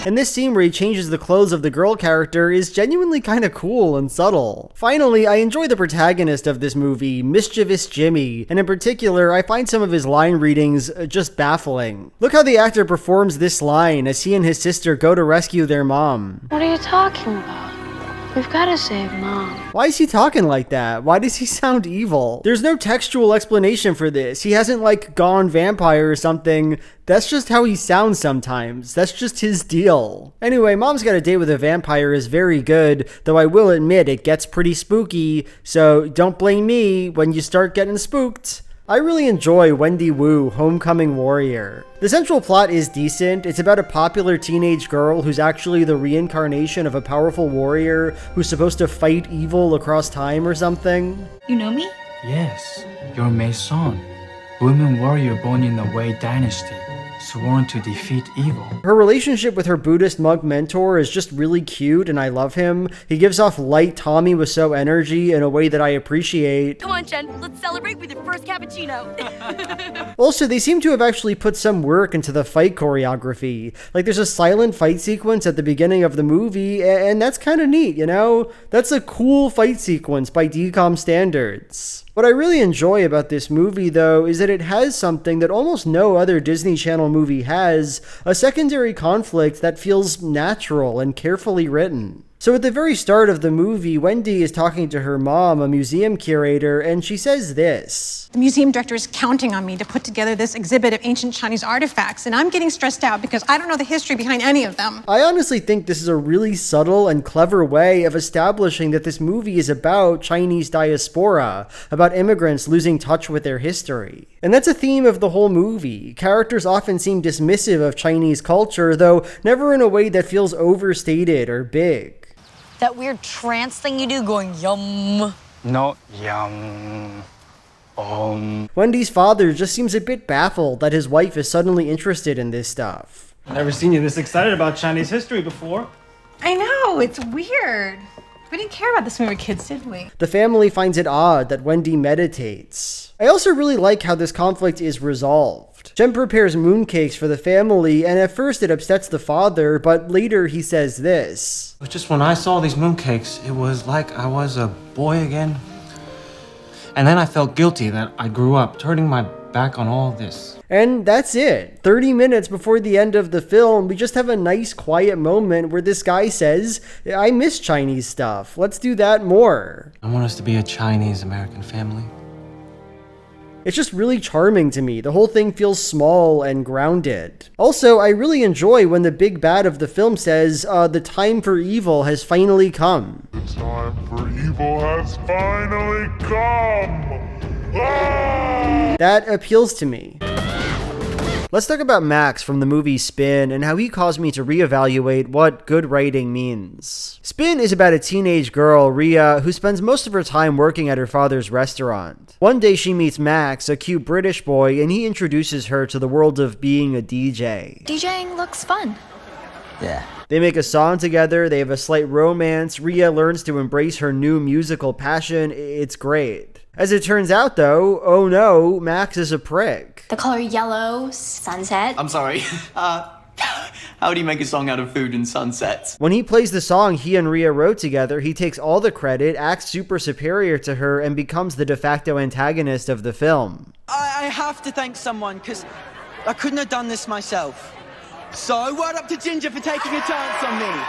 And this scene where he changes the clothes of the girl character is genuinely kind of cool and subtle. Finally, I enjoy the protagonist of this movie, Mischievous Jimmy, and in particular, I find some of his line readings just baffling. Look how the actor performs this line as he and his sister go to rescue their mom. What are you talking about? We've got to save Mom. Why is he talking like that? Why does he sound evil? There's no textual explanation for this. He hasn't like gone vampire or something. That's just how he sounds sometimes. That's just his deal. Anyway, Mom's Got a Date with a Vampire is very good, though I will admit it gets pretty spooky, so don't blame me when you start getting spooked. I really enjoy Wendy Wu, Homecoming Warrior. The central plot is decent. It's about a popular teenage girl who's actually the reincarnation of a powerful warrior who's supposed to fight evil across time or something. You know me? Yes, you're Mei Song, woman warrior born in the Wei dynasty, sworn to defeat evil. Her relationship with her Buddhist monk mentor is just really cute and I love him. He gives off light Tommy Wiseau energy in a way that I appreciate. Come on, Jen, let's celebrate with your first cappuccino. Also, they seem to have actually put some work into the fight choreography. Like, there's a silent fight sequence at the beginning of the movie, and that's kind of neat, you know? That's a cool fight sequence by DCOM standards. What I really enjoy about this movie, though, is that it has something that almost no other Disney Channel movie has, a secondary conflict that feels natural and carefully written. So at the very start of the movie, Wendy is talking to her mom, a museum curator, and she says this. The museum director is counting on me to put together this exhibit of ancient Chinese artifacts, and I'm getting stressed out because I don't know the history behind any of them. I honestly think this is a really subtle and clever way of establishing that this movie is about Chinese diaspora, about immigrants losing touch with their history. And that's a theme of the whole movie. Characters often seem dismissive of Chinese culture, though never in a way that feels overstated or big. That weird trance thing you do going yum. Not yum. Wendy's father just seems a bit baffled that his wife is suddenly interested in this stuff. Never seen you this excited about Chinese history before. I know, it's weird. We didn't care about this when we were kids, did we? The family finds it odd that Wendy meditates. I also really like how this conflict is resolved. Jen prepares mooncakes for the family, and at first it upsets the father, but later he says this. It was just when I saw these mooncakes, it was like I was a boy again. And then I felt guilty that I grew up, turning my back on all this. And that's it. 30 minutes before the end of the film, we just have a nice quiet moment where this guy says, I miss Chinese stuff. Let's do that more. I want us to be a Chinese-American family. It's just really charming to me. The whole thing feels small and grounded. Also, I really enjoy when the big bad of the film says, the time for evil has finally come. The time for evil has finally come! Ah! That appeals to me. Let's talk about Max from the movie Spin and how he caused me to reevaluate what good writing means. Spin is about a teenage girl, Rhea, who spends most of her time working at her father's restaurant. One day she meets Max, a cute British boy, and he introduces her to the world of being a DJ. DJing looks fun. Yeah. They make a song together, they have a slight romance, Rhea learns to embrace her new musical passion, it's great. As it turns out though, oh no, Max is a prick. The color yellow, sunset. I'm sorry. How do you make a song out of food and sunsets? When he plays the song he and Rhea wrote together, he takes all the credit, acts super superior to her, and becomes the de facto antagonist of the film. I have to thank someone, because I couldn't have done this myself. So, word up to Ginger for taking a chance on me.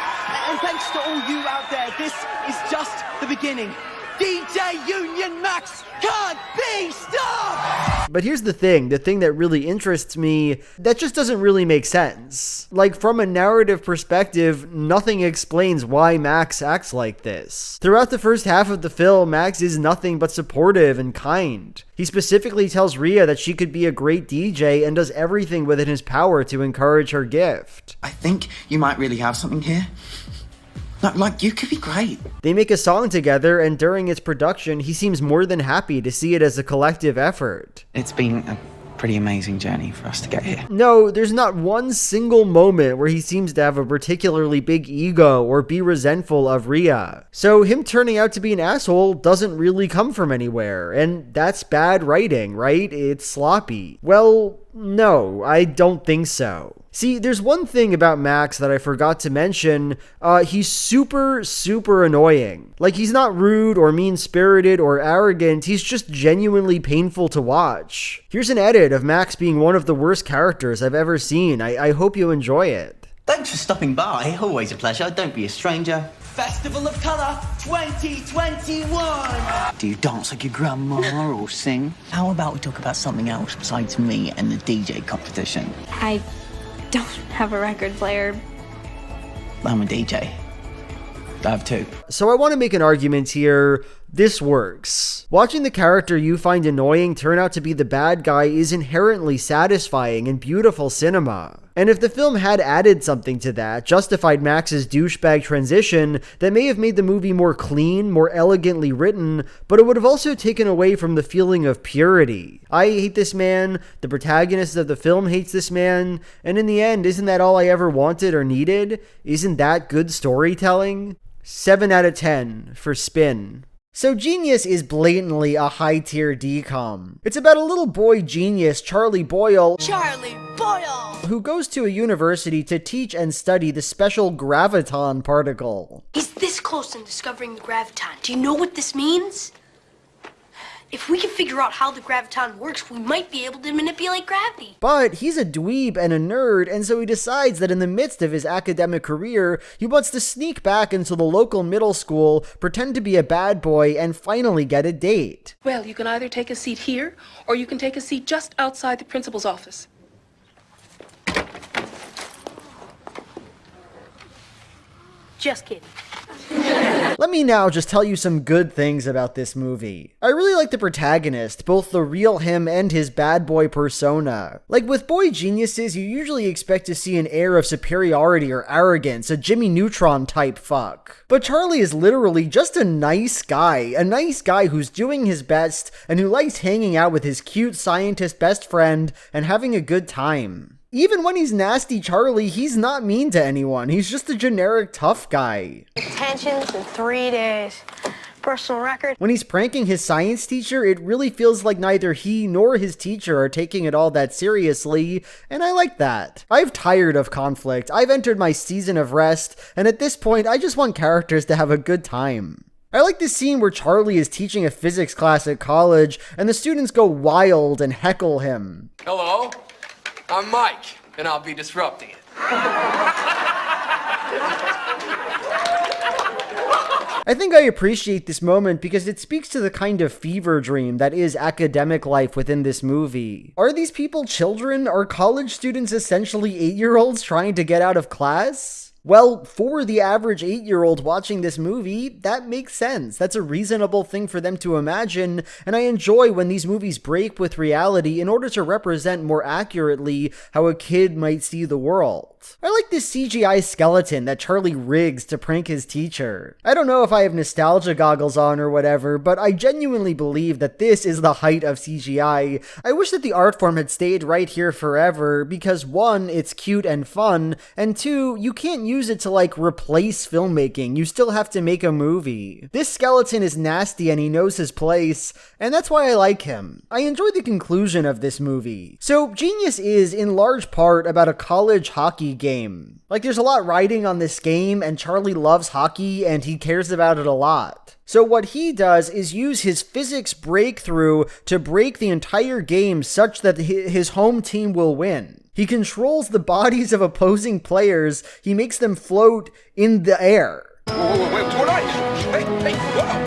And thanks to all you out there, this is just the beginning. DJ Union Max can't be stopped! But here's the thing that really interests me, that just doesn't really make sense. Like, from a narrative perspective, nothing explains why Max acts like this. Throughout the first half of the film, Max is nothing but supportive and kind. He specifically tells Rhea that she could be a great DJ and does everything within his power to encourage her gift. I think you might really have something here. Like, you could be great. They make a song together, and during its production, he seems more than happy to see it as a collective effort. It's been a pretty amazing journey for us to get here. No, there's not one single moment where he seems to have a particularly big ego or be resentful of Rhea. So him turning out to be an asshole doesn't really come from anywhere, and that's bad writing, right? It's sloppy. Well, no, I don't think so. See, there's one thing about Max that I forgot to mention. He's super, super annoying. Like, he's not rude or mean-spirited or arrogant, he's just genuinely painful to watch. Here's an edit of Max being one of the worst characters I've ever seen. I hope you enjoy it. Thanks for stopping by. Always a pleasure. Don't be a stranger. Festival of Colour 2021! Do you dance like your grandma or sing? How about we talk about something else besides me and the DJ competition? I don't have a record player. I'm a DJ. I have two. So I want to make an argument here. This works. Watching the character you find annoying turn out to be the bad guy is inherently satisfying and beautiful cinema. And if the film had added something to that, justified Max's douchebag transition, that may have made the movie more clean, more elegantly written, but it would have also taken away from the feeling of purity. I hate this man, the protagonist of the film hates this man, and in the end, isn't that all I ever wanted or needed? Isn't that good storytelling? 7 out of 10 for Spin. So Genius is blatantly a high-tier DCOM. It's about a little boy genius, Charlie Boyle, who goes to a university to teach and study the special graviton particle. He's this close in discovering the graviton. Do you know what this means? If we can figure out how the graviton works, we might be able to manipulate gravity. But he's a dweeb and a nerd, and so he decides that in the midst of his academic career, he wants to sneak back into the local middle school, pretend to be a bad boy, and finally get a date. Well, you can either take a seat here, or you can take a seat just outside the principal's office. Just kidding. Let me now just tell you some good things about this movie. I really like the protagonist, both the real him and his bad boy persona. Like with boy geniuses, you usually expect to see an air of superiority or arrogance, a Jimmy Neutron type fuck. But Charlie is literally just a nice guy who's doing his best and who likes hanging out with his cute scientist best friend and having a good time. Even when he's nasty Charlie, he's not mean to anyone. He's just a generic tough guy. Detentions in 3 days. Personal record. When he's pranking his science teacher, it really feels like neither he nor his teacher are taking it all that seriously, and I like that. I've tired of conflict. I've entered my season of rest, and at this point, I just want characters to have a good time. I like this scene where Charlie is teaching a physics class at college, and the students go wild and heckle him. Hello, I'm Mike, and I'll be disrupting it. I think I appreciate this moment because it speaks to the kind of fever dream that is academic life within this movie. Are these people children? Are college students essentially 8-year-olds trying to get out of class? Well, for the average 8-year-old watching this movie, that makes sense. That's a reasonable thing for them to imagine, and I enjoy when these movies break with reality in order to represent more accurately how a kid might see the world. I like this CGI skeleton that Charlie rigs to prank his teacher. I don't know if I have nostalgia goggles on or whatever, but I genuinely believe that this is the height of CGI. I wish that the art form had stayed right here forever, because 1, it's cute and fun, and 2, you can't use it to like replace filmmaking. You still have to make a movie. This skeleton is nasty and he knows his place, and that's why I like him. I enjoy the conclusion of this movie. So Genius is in large part about a college hockey game. Like there's a lot riding on this game, and Charlie loves hockey and he cares about it a lot. So what he does is use his physics breakthrough to break the entire game such that his home team will win. He controls the bodies of opposing players. He makes them float in the air. Whoa, wait, what are you? Hey, whoa!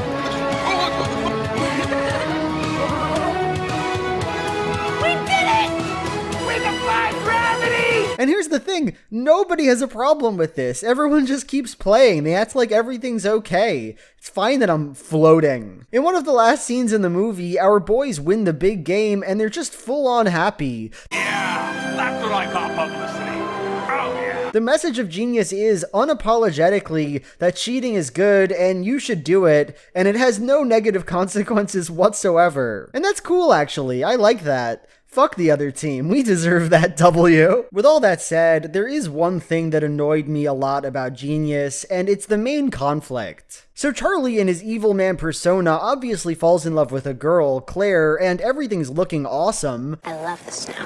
And here's the thing, nobody has a problem with this. Everyone just keeps playing. They act like everything's okay. It's fine that I'm floating. In one of the last scenes in the movie, our boys win the big game and they're just full on happy. Yeah, that's what I call publicity. Oh yeah. The message of Genius is unapologetically that cheating is good and you should do it, and it has no negative consequences whatsoever. And that's cool, actually. I like that. Fuck the other team. We deserve that W. With all that said, there is one thing that annoyed me a lot about Genius, and it's the main conflict. So Charlie in his evil man persona obviously falls in love with a girl, Claire, and everything's looking awesome. I love the snow.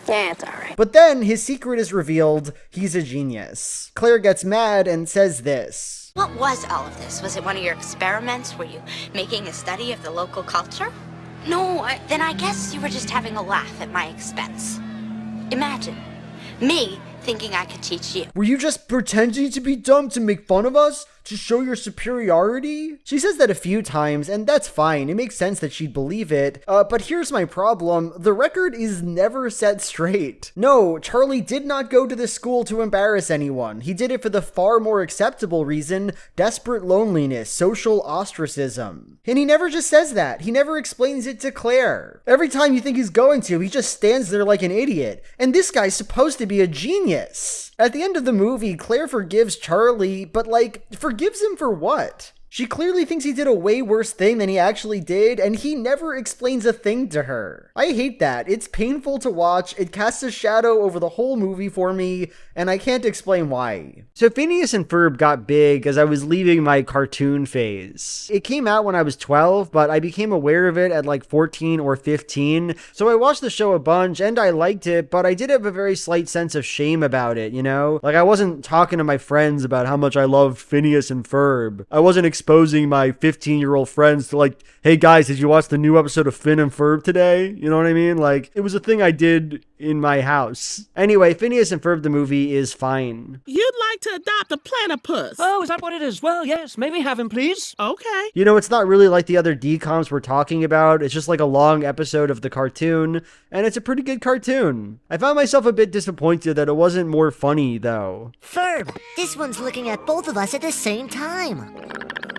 Yeah, it's alright. But then his secret is revealed. He's a genius. Claire gets mad and says this. What was all of this? Was it one of your experiments? Were you making a study of the local culture? No, Then I guess you were just having a laugh at my expense. Imagine me thinking I could teach you. Were you just pretending to be dumb to make fun of us? To show your superiority? She says that a few times, and that's fine. It makes sense that she'd believe it. But here's my problem. The record is never set straight. No, Charlie did not go to this school to embarrass anyone. He did it for the far more acceptable reason, desperate loneliness, social ostracism. And he never just says that. He never explains it to Claire. Every time you think he's going to, he just stands there like an idiot. And this guy's supposed to be a genius. At the end of the movie, Claire forgives Charlie, but forgives him for what? She clearly thinks he did a way worse thing than he actually did, and he never explains a thing to her. I hate that. It's painful to watch. It casts a shadow over the whole movie for me, and I can't explain why. So Phineas and Ferb got big as I was leaving my cartoon phase. It came out when I was 12, but I became aware of it at 14 or 15, so I watched the show a bunch, and I liked it, but I did have a very slight sense of shame about it, you know? I wasn't talking to my friends about how much I loved Phineas and Ferb. I wasn't exposing my 15-year-old friends to hey guys, did you watch the new episode of Finn and Ferb today? You know what I mean? It was a thing I did in my house. Anyway, Phineas and Ferb the movie is fine. You'd like to adopt a platypus. Oh, is that what it is? Well, yes, maybe have him, please. Okay. You know, it's not really like the other DCOMs we're talking about. It's just a long episode of the cartoon, and it's a pretty good cartoon. I found myself a bit disappointed that it wasn't more funny, though. Ferb, this one's looking at both of us at the same time.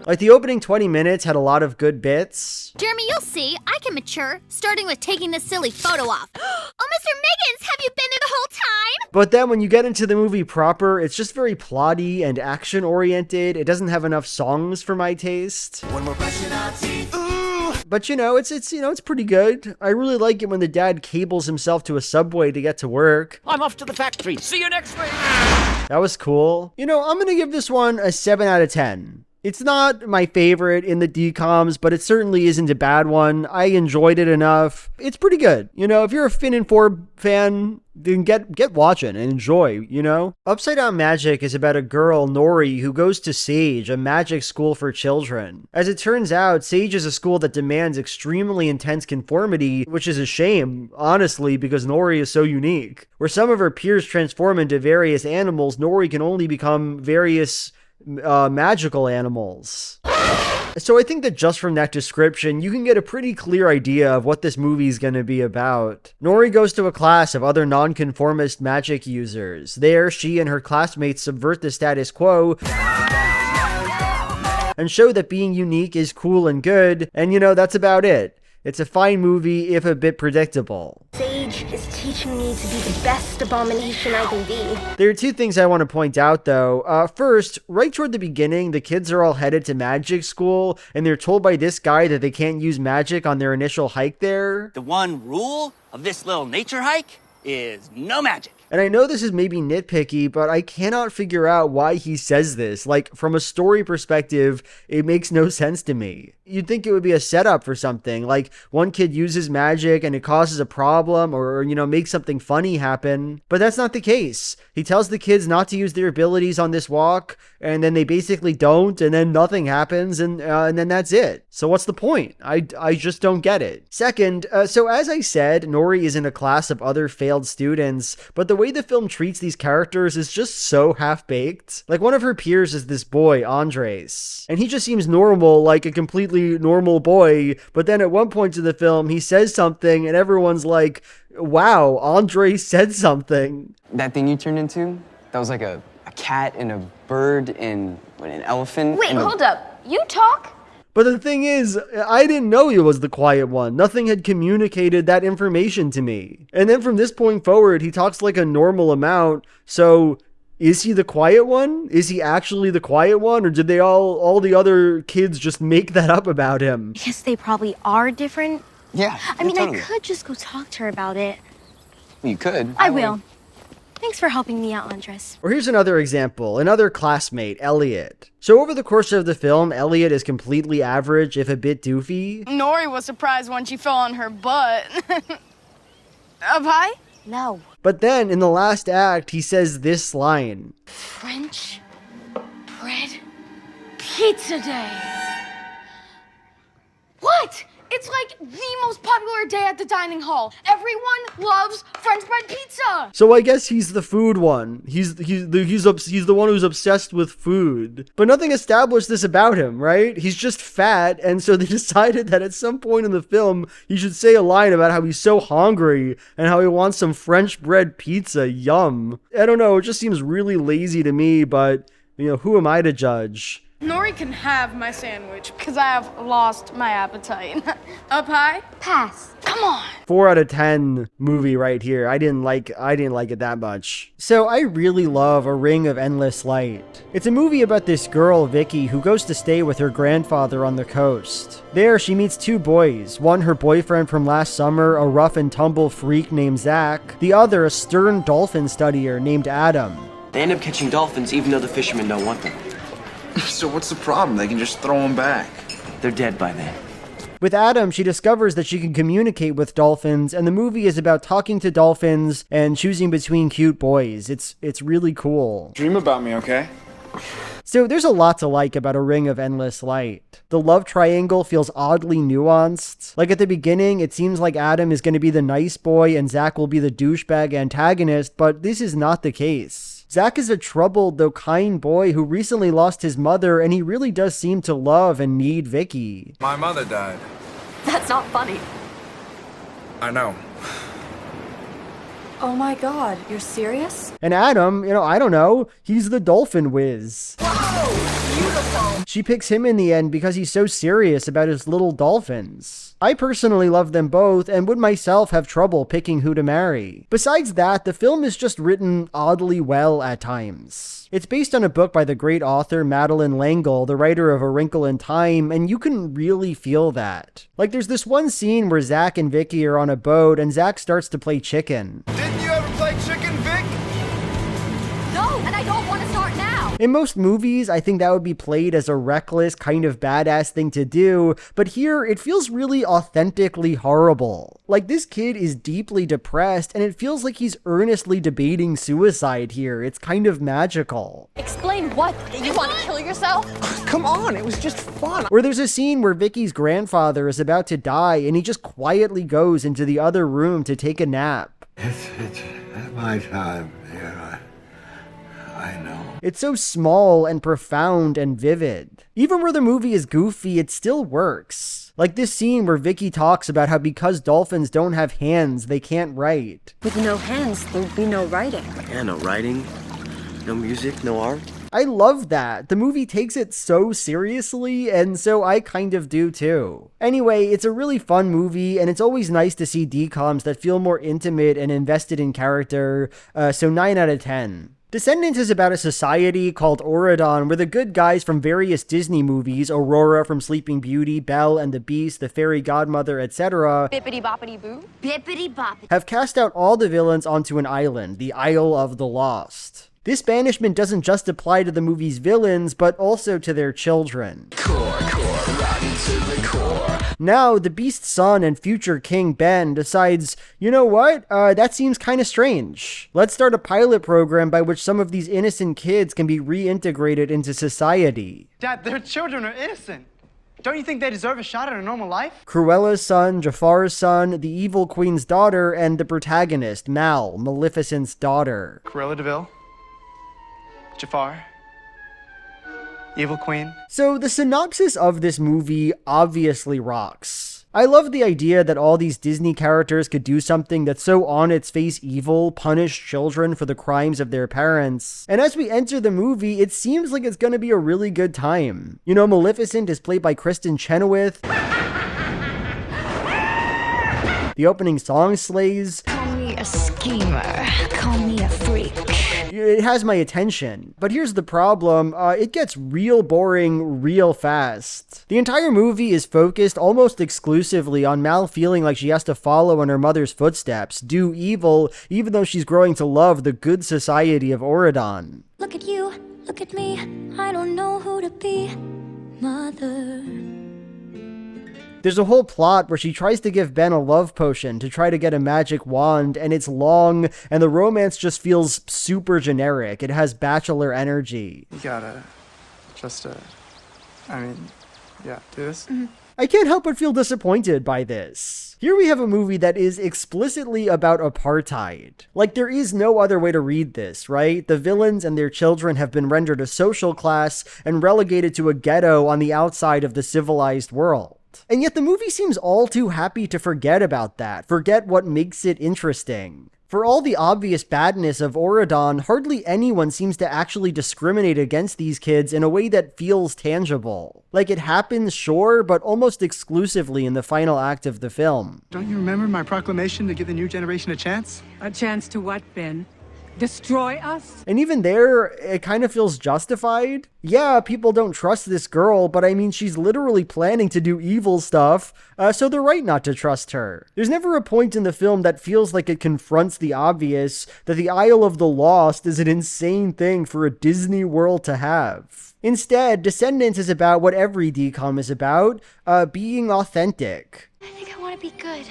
The opening 20 minutes had a lot of good bits. Jeremy, you'll see. I can mature, starting with taking this silly photo off. Oh, Mr. Miggins, have you been there the whole time? But then when you get into the movie proper, it's just very plotty and action-oriented. It doesn't have enough songs for my taste. One more brush in our teeth. But it's pretty good. I really like it when the dad cables himself to a subway to get to work. I'm off to the factory. See you next week. That was cool. I'm gonna give this one a 7 out of 10. It's not my favorite in the DCOMs, but it certainly isn't a bad one. I enjoyed it enough. It's pretty good. If you're a Finn and Ferb fan, then get watching and enjoy, Upside Down Magic is about a girl, Nori, who goes to Sage, a magic school for children. As it turns out, Sage is a school that demands extremely intense conformity, which is a shame, honestly, because Nori is so unique. Where some of her peers transform into various animals, Nori can only become various magical animals. So I think that just from that description, you can get a pretty clear idea of what this movie is going to be about. Nori goes to a class of other nonconformist magic users. There, she and her classmates subvert the status quo and show that being unique is cool and good, and that's about it. It's a fine movie, if a bit predictable. Sage is teaching me to be the best abomination I can be. There are two things I want to point out, though. First, right toward the beginning, the kids are all headed to magic school, and they're told by this guy that they can't use magic on their initial hike there. The one rule of this little nature hike is no magic. And I know this is maybe nitpicky, but I cannot figure out why he says this. From a story perspective, it makes no sense to me. You'd think it would be a setup for something, one kid uses magic and it causes a problem or makes something funny happen. But that's not the case. He tells the kids not to use their abilities on this walk, and then they basically don't, and then nothing happens, and then that's it. So what's the point? I just don't get it. Second, so as I said, Nori is in a class of other failed students, but the way the film treats these characters is just so half-baked. One of her peers is this boy, Andres, and he just seems normal, like a completely normal boy, but then at one point in the film, he says something, and everyone's like, wow, Andres said something. That thing you turned into, that was like a cat and a bird and an elephant. Wait, hold up. You talk? But the thing is, I didn't know he was the quiet one. Nothing had communicated that information to me. And then from this point forward, he talks like a normal amount. So is he the quiet one? Is he actually the quiet one? Or did they all the other kids just make that up about him? Because they probably are different. Yeah. I mean, totally. I could just go talk to her about it. You could. I will. Thanks for helping me out, Andres. Or here's another example, another classmate, Elliot. So over the course of the film, Elliot is completely average, if a bit doofy. Nori was surprised when she fell on her butt. Up high? No. But then, in the last act, he says this line. French bread pizza day. What? It's like the most popular day at the dining hall. Everyone loves French bread pizza. So I guess he's the food one. He's the one who's obsessed with food. But nothing established this about him, right? He's just fat, and so they decided that at some point in the film, he should say a line about how he's so hungry and how he wants some French bread pizza. Yum. I don't know, it just seems really lazy to me, but, who am I to judge? Nori can have my sandwich because I have lost my appetite. Up high? Pass. Come on. 4 out of 10 movie right here. I didn't like it that much. So I really love A Ring of Endless Light. It's a movie about this girl, Vicky, who goes to stay with her grandfather on the coast. There, she meets 2 boys. One, her boyfriend from last summer, a rough and tumble freak named Zach. The other, a stern dolphin studier named Adam. They end up catching dolphins even though the fishermen don't want them. So what's the problem? They can just throw them back. They're dead by then. With Adam, she discovers that she can communicate with dolphins, and the movie is about talking to dolphins and choosing between cute boys. It's really cool. Dream about me, okay? So there's a lot to like about A Ring of Endless Light. The love triangle feels oddly nuanced. Like at the beginning, it seems like Adam is going to be the nice boy and Zach will be the douchebag antagonist, but this is not the case. Zach is a troubled, though kind boy who recently lost his mother, and he really does seem to love and need Vicky. My mother died. That's not funny. I know. Oh my god, you're serious? And Adam, I don't know, he's the dolphin whiz. Whoa, beautiful. She picks him in the end because he's so serious about his little dolphins. I personally love them both and would myself have trouble picking who to marry. Besides that, the film is just written oddly well at times. It's based on a book by the great author Madeleine L'Engle, the writer of A Wrinkle in Time, and you can really feel that. Like there's this one scene where Zach and Vicky are on a boat and Zach starts to play chicken. Didn't you ever play chicken, Vic? No, and I don't want to start now. In most movies, I think that would be played as a reckless, kind of badass thing to do, but here it feels really authentically horrible. Like this kid is deeply depressed, and it feels like he's earnestly debating suicide here. It's kind of magical. Explain what? You want to kill yourself? Come on, it was just fun. Or there's a scene where Vicky's grandfather is about to die, and he just quietly goes into the other room to take a nap. It's my time, yeah, I know. It's so small and profound and vivid. Even where the movie is goofy, it still works. Like this scene where Vicky talks about how because dolphins don't have hands, they can't write. With no hands, there'd be no writing. Yeah, no writing, no music, no art. I love that. The movie takes it so seriously, and so I kind of do too. Anyway, it's a really fun movie, and it's always nice to see DCOMs that feel more intimate and invested in character, so 9 out of 10. Descendants is about a society called Auradon where the good guys from various Disney movies, Aurora from Sleeping Beauty, Belle and the Beast, the Fairy Godmother, etc., Bippity boppity boo. Bippity boppity. have cast out all the villains onto an island, the Isle of the Lost. This banishment doesn't just apply to the movie's villains, but also to their children. Now, the Beast's son and future King Ben decides, you know what, that seems kind of strange. Let's start a pilot program by which some of these innocent kids can be reintegrated into society. Dad, their children are innocent. Don't you think they deserve a shot at a normal life? Cruella's son, Jafar's son, the evil queen's daughter, and the protagonist, Mal, Maleficent's daughter. Cruella DeVille. Jafar. Evil Queen. So the synopsis of this movie obviously rocks. I love the idea that all these Disney characters could do something that's so on its face evil, punish children for the crimes of their parents. And as we enter the movie, it seems like it's gonna be a really good time. You know, Maleficent is played by Kristen Chenoweth. The opening song slays. Call me a schemer. Call me a freak. It has my attention. But here's the problem. It gets real boring real fast. The entire movie is focused almost exclusively on Mal feeling like she has to follow in her mother's footsteps, do evil, even though she's growing to love the good society of Auradon. Look at you, look at me. I don't know who to be. Mother. There's a whole plot where she tries to give Ben a love potion to try to get a magic wand, and it's long, and the romance just feels super generic. It has bachelor energy. You gotta just, do this. I can't help but feel disappointed by this. Here we have a movie that is explicitly about apartheid. Like, there is no other way to read this, right? The villains and their children have been rendered a social class and relegated to a ghetto on the outside of the civilized world. And yet the movie seems all too happy to forget about that, forget what makes it interesting. For all the obvious badness of Auradon, hardly anyone seems to actually discriminate against these kids in a way that feels tangible. Like, it happens, sure, but almost exclusively in the final act of the film. Don't you remember my proclamation to give the new generation a chance? A chance to what, Ben? Destroy us? And even there, it kind of feels justified. Yeah, people don't trust this girl, but I mean, she's literally planning to do evil stuff, so they're right not to trust her. There's never a point in the film that feels like it confronts the obvious, that the Isle of the Lost is an insane thing for a Disney World to have. Instead, Descendants is about what every DCOM is about, being authentic. I think I want to be good.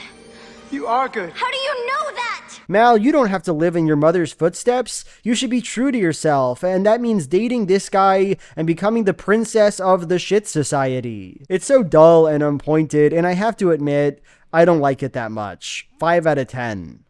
You are good. How do you know that? Mal, you don't have to live in your mother's footsteps. You should be true to yourself, and that means dating this guy and becoming the princess of the shit society. It's so dull and unpointed, and I have to admit, I don't like it that much. 5 out of 10.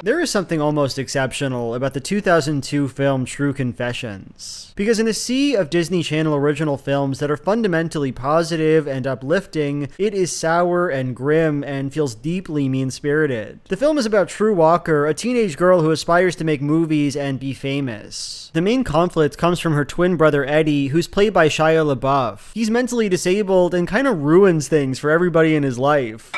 There is something almost exceptional about the 2002 film Tru Confessions. Because in a sea of Disney Channel original films that are fundamentally positive and uplifting, it is sour and grim and feels deeply mean-spirited. The film is about True Walker, a teenage girl who aspires to make movies and be famous. The main conflict comes from her twin brother Eddie, who's played by Shia LaBeouf. He's mentally disabled and kind of ruins things for everybody in his life.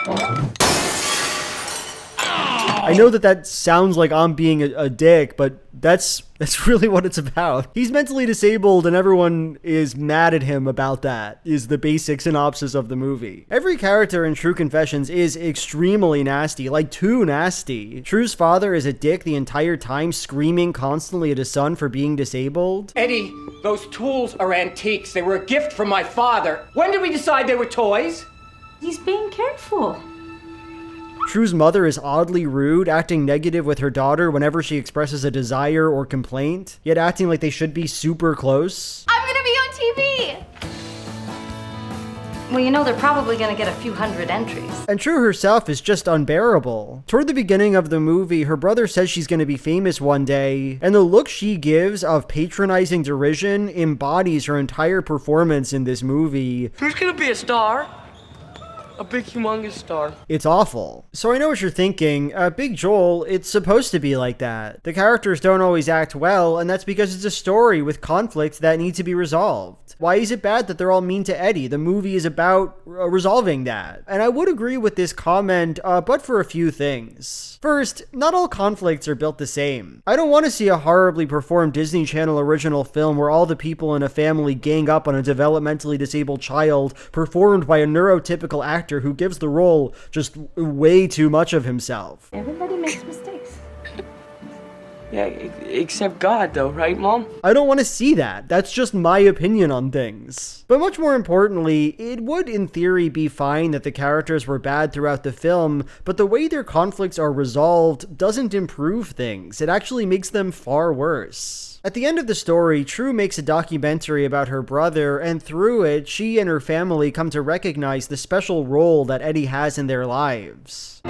I know that sounds like I'm being a dick, but that's really what it's about. He's mentally disabled and everyone is mad at him about that, is the basic synopsis of the movie. Every character in Tru Confessions is extremely nasty, like too nasty. True's father is a dick the entire time, screaming constantly at his son for being disabled. Eddie, those tools are antiques. They were a gift from my father. When did we decide they were toys? He's being careful. True's mother is oddly rude, acting negative with her daughter whenever she expresses a desire or complaint, yet acting like they should be super close. I'm gonna be on TV! Well, you know, they're probably gonna get a few hundred entries. And True herself is just unbearable. Toward the beginning of the movie, her brother says she's gonna be famous one day, and the look she gives of patronizing derision embodies her entire performance in this movie. Who's gonna be a star? A big, humongous star. It's awful. So I know what you're thinking. Big Joel, it's supposed to be like that. The characters don't always act well, and that's because it's a story with conflict that needs to be resolved. Why is it bad that they're all mean to Eddie? The movie is about resolving that. And I would agree with this comment, but for a few things. First, not all conflicts are built the same. I don't want to see a horribly performed Disney Channel original film where all the people in a family gang up on a developmentally disabled child, performed by a neurotypical actor who gives the role just way too much of himself. Everybody makes mistakes. Yeah, except God though, right, Mom? I don't want to see that. That's just my opinion on things. But much more importantly, it would in theory be fine that the characters were bad throughout the film, but the way their conflicts are resolved doesn't improve things. It actually makes them far worse. At the end of the story, True makes a documentary about her brother, and through it, she and her family come to recognize the special role that Eddie has in their lives.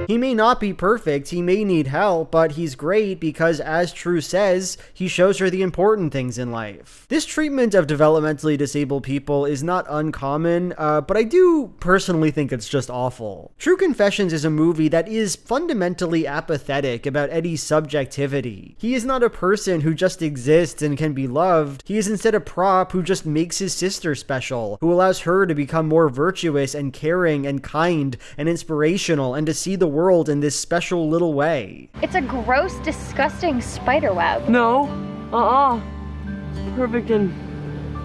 He may not be perfect, he may need help, but he's great because, as Tru says, he shows her the important things in life. This treatment of developmentally disabled people is not uncommon, but I do personally think it's just awful. Tru Confessions is a movie that is fundamentally apathetic about Eddie's subjectivity. He is not a person who just exists and can be loved. He is instead a prop who just makes his sister special, who allows her to become more virtuous and caring and kind and inspirational and to see the world in this special little way. It's a gross, disgusting spider web. No. Perfect and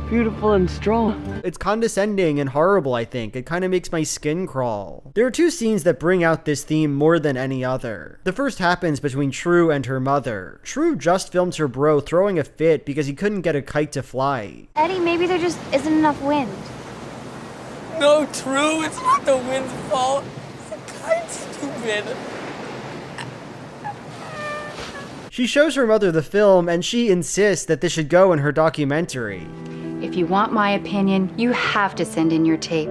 beautiful and strong. It's condescending and horrible, I think. It kind of makes my skin crawl. There are two scenes that bring out this theme more than any other. The first happens between Tru and her mother. Tru just films her bro throwing a fit because he couldn't get a kite to fly. Eddie, maybe there just isn't enough wind. No, Tru, it's not the wind's fault. The kite's stupid. She shows her mother the film and she insists that this should go in her documentary. If you want my opinion, you have to send in your tape.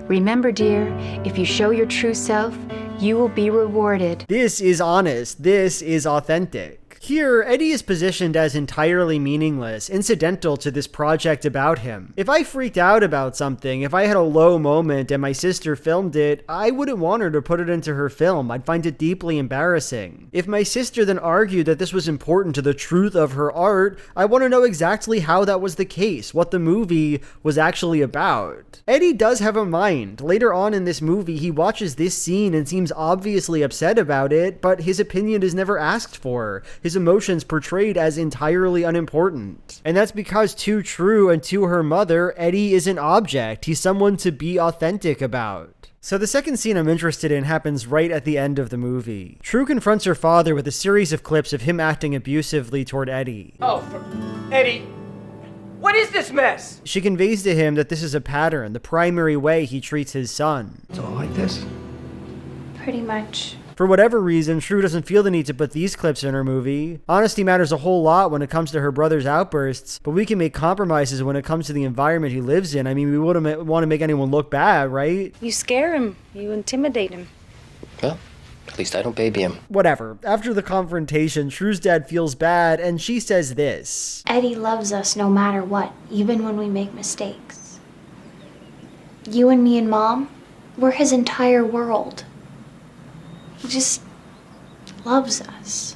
Remember, dear, if you show your true self, you will be rewarded. This is honest. This is authentic. Here, Eddie is positioned as entirely meaningless, incidental to this project about him. If I freaked out about something, if I had a low moment and my sister filmed it, I wouldn't want her to put it into her film. I'd find it deeply embarrassing. If my sister then argued that this was important to the truth of her art, I want to know exactly how that was the case, what the movie was actually about. Eddie does have a mind. Later on in this movie, he watches this scene and seems obviously upset about it, but his opinion is never asked for. His emotions portrayed as entirely unimportant. And that's because to Tru and to her mother, Eddie is an object. He's someone to be authentic about. So the second scene I'm interested in happens right at the end of the movie. Tru confronts her father with a series of clips of him acting abusively toward Eddie. Eddie, what is this mess? She conveys to him that this is a pattern, the primary way he treats his son. It's all like this? Pretty much. For whatever reason, Tru doesn't feel the need to put these clips in her movie. Honesty matters a whole lot when it comes to her brother's outbursts, but we can make compromises when it comes to the environment he lives in. I mean, we wouldn't want to make anyone look bad, right? You scare him. You intimidate him. Well, at least I don't baby him. Whatever. After the confrontation, Tru's dad feels bad, and she says this. Eddie loves us no matter what, even when we make mistakes. You and me and Mom, we're his entire world. He just loves us.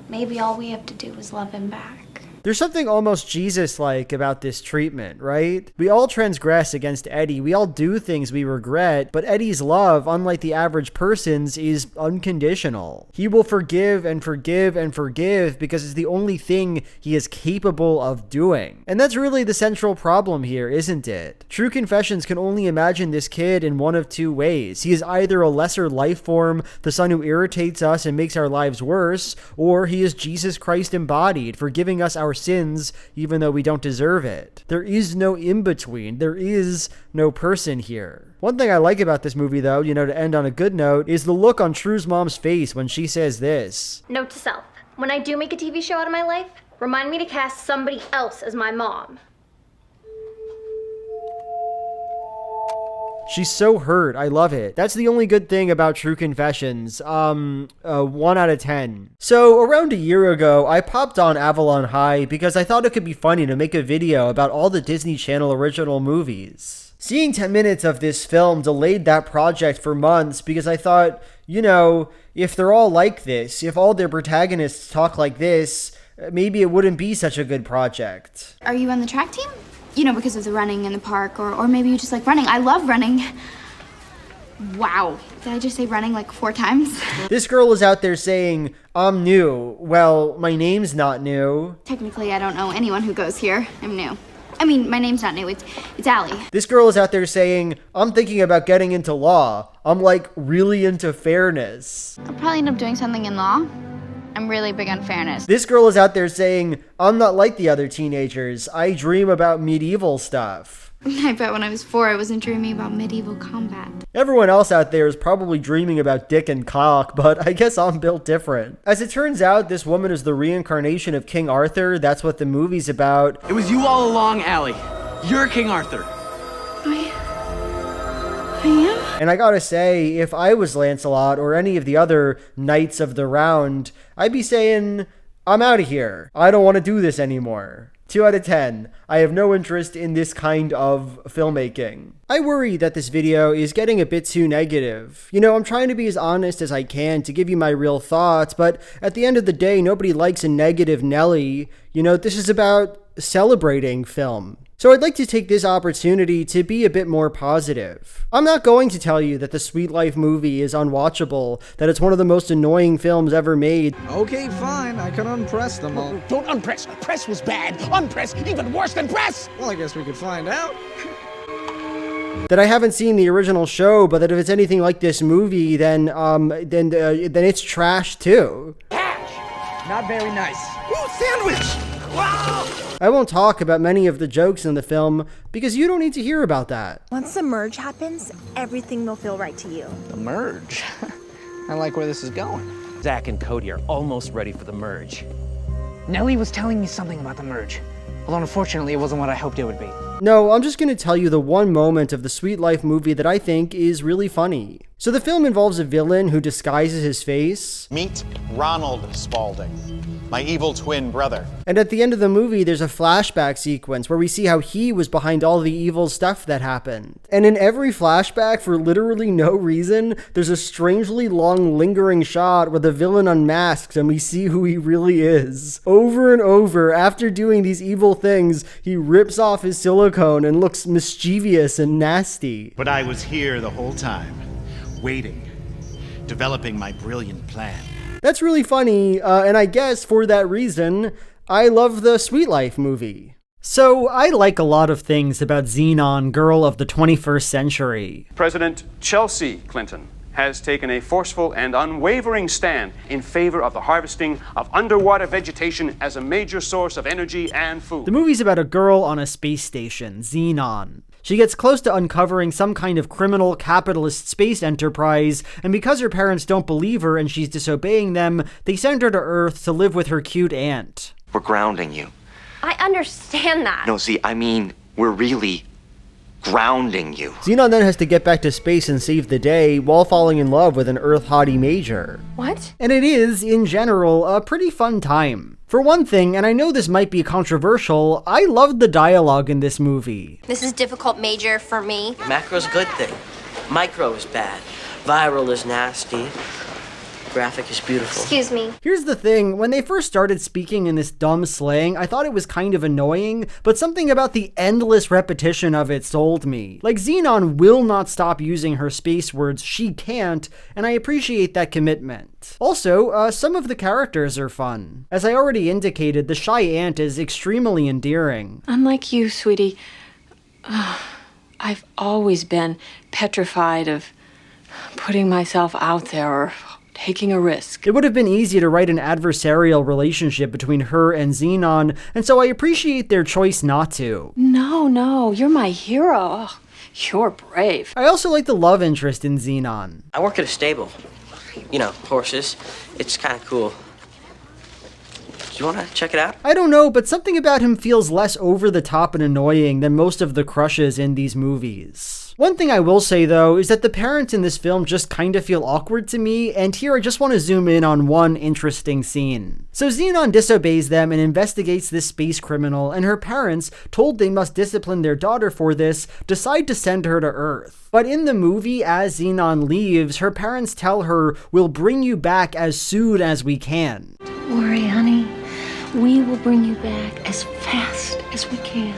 Maybe all we have to do is love him back. There's something almost Jesus-like about this treatment, right? We all transgress against Eddie. We all do things we regret, but Eddie's love, unlike the average person's, is unconditional. He will forgive and forgive and forgive because it's the only thing he is capable of doing. And that's really the central problem here, isn't it? Tru Confessions can only imagine this kid in one of two ways. He is either a lesser life form, the son who irritates us and makes our lives worse, or he is Jesus Christ embodied, forgiving us our sins even though we don't deserve it. There is no in-between. There is no person here. One thing I like about this movie, though, to end on a good note, is the look on Tru's mom's face when she says this. Note to self, when I do make a TV show out of my life, remind me to cast somebody else as my mom. She's so hurt. I love it. That's the only good thing about Tru Confessions. 1 out of 10. So around a year ago, I popped on Avalon High because I thought it could be funny to make a video about all the Disney Channel original movies. Seeing 10 minutes of this film delayed that project for months because I thought, if they're all like this, if all their protagonists talk like this, maybe it wouldn't be such a good project. Are you on the track team? Because of the running in the park, or maybe you just like running. I love running. Wow. Did I just say running like 4 times? This girl is out there saying, I'm new. Well, my name's not new. Technically, I don't know anyone who goes here. I'm new. I mean, my name's not new. It's Allie. This girl is out there saying, I'm thinking about getting into law. I'm like really into fairness. I'll probably end up doing something in law. I'm really big on fairness. This girl is out there saying, I'm not like the other teenagers. I dream about medieval stuff. I bet when I was 4, I wasn't dreaming about medieval combat. Everyone else out there is probably dreaming about dick and cock, but I guess I'm built different. As it turns out, this woman is the reincarnation of King Arthur. That's what the movie's about. It was you all along, Allie. You're King Arthur. I am? And I gotta say, if I was Lancelot or any of the other knights of the round, I'd be saying, I'm out of here. I don't want to do this anymore. 2 out of 10. I have no interest in this kind of filmmaking. I worry that this video is getting a bit too negative. You know, I'm trying to be as honest as I can to give you my real thoughts, but at the end of the day, nobody likes a negative Nelly. You know, this is about celebrating film. So I'd like to take this opportunity to be a bit more positive. I'm not going to tell you that the Sweet Life movie is unwatchable, that it's one of the most annoying films ever made. Okay, fine, I can unpress them all. Don't unpress. Press was bad. Unpress, even worse than press. Well, I guess we could find out. That I haven't seen the original show, but that if it's anything like this movie, then it's trash too. Hash! Not very nice. Ooh, sandwich! Wow! I won't talk about many of the jokes in the film because you don't need to hear about that. Once the merge happens, everything will feel right to you. The merge? I like where this is going. Zach and Cody are almost ready for the merge. Nellie was telling me something about the merge. Although unfortunately it wasn't what I hoped it would be. No, I'm just going to tell you the one moment of the Sweet Life movie that I think is really funny. So the film involves a villain who disguises his face. Meet Ronald Spaulding, my evil twin brother. And at the end of the movie, there's a flashback sequence where we see how he was behind all the evil stuff that happened. And in every flashback, for literally no reason, there's a strangely long lingering shot where the villain unmasks and we see who he really is. Over and over, after doing these evil things, he rips off his silicone and looks mischievous and nasty. But I was here the whole time, waiting, developing my brilliant plan. That's really funny, and I guess for that reason, I love the Sweet Life movie. So I like a lot of things about Zenon, girl of the 21st century. President Chelsea Clinton has taken a forceful and unwavering stand in favor of the harvesting of underwater vegetation as a major source of energy and food. The movie's about a girl on a space station, Zenon. She gets close to uncovering some kind of criminal capitalist space enterprise, and because her parents don't believe her and she's disobeying them, they send her to Earth to live with her cute aunt. We're grounding you. I understand that. No, see, I mean, we're really grounding you. Zenon then has to get back to space and save the day while falling in love with an Earth hottie major. What? And it is, in general, a pretty fun time. For one thing, and I know this might be controversial, I loved the dialogue in this movie. This is difficult major for me. Macro's a good thing. Micro is bad. Viral is nasty. Graphic is beautiful. Excuse me. Here's the thing, when they first started speaking in this dumb slang, I thought it was kind of annoying, but something about the endless repetition of it sold me. Like, Zenon will not stop using her space words, she can't, and I appreciate that commitment. Also, some of the characters are fun. As I already indicated, the shy aunt is extremely endearing. Unlike you, sweetie, I've always been petrified of putting myself out there or taking a risk. It would have been easy to write an adversarial relationship between her and Zenon, and so I appreciate their choice not to. No, you're my hero. Oh, you're brave. I also like the love interest in Zenon. I work at a stable. You know, horses. It's kind of cool. Do you want to check it out? I don't know, but something about him feels less over the top and annoying than most of the crushes in these movies. One thing I will say though is that the parents in this film just kind of feel awkward to me, and here I just want to zoom in on one interesting scene. So Zenon disobeys them and investigates this space criminal, and her parents, told they must discipline their daughter for this, decide to send her to Earth. But in the movie, as Zenon leaves, her parents tell her, "We'll bring you back as soon as we can." Don't worry, honey. We will bring you back as fast as we can.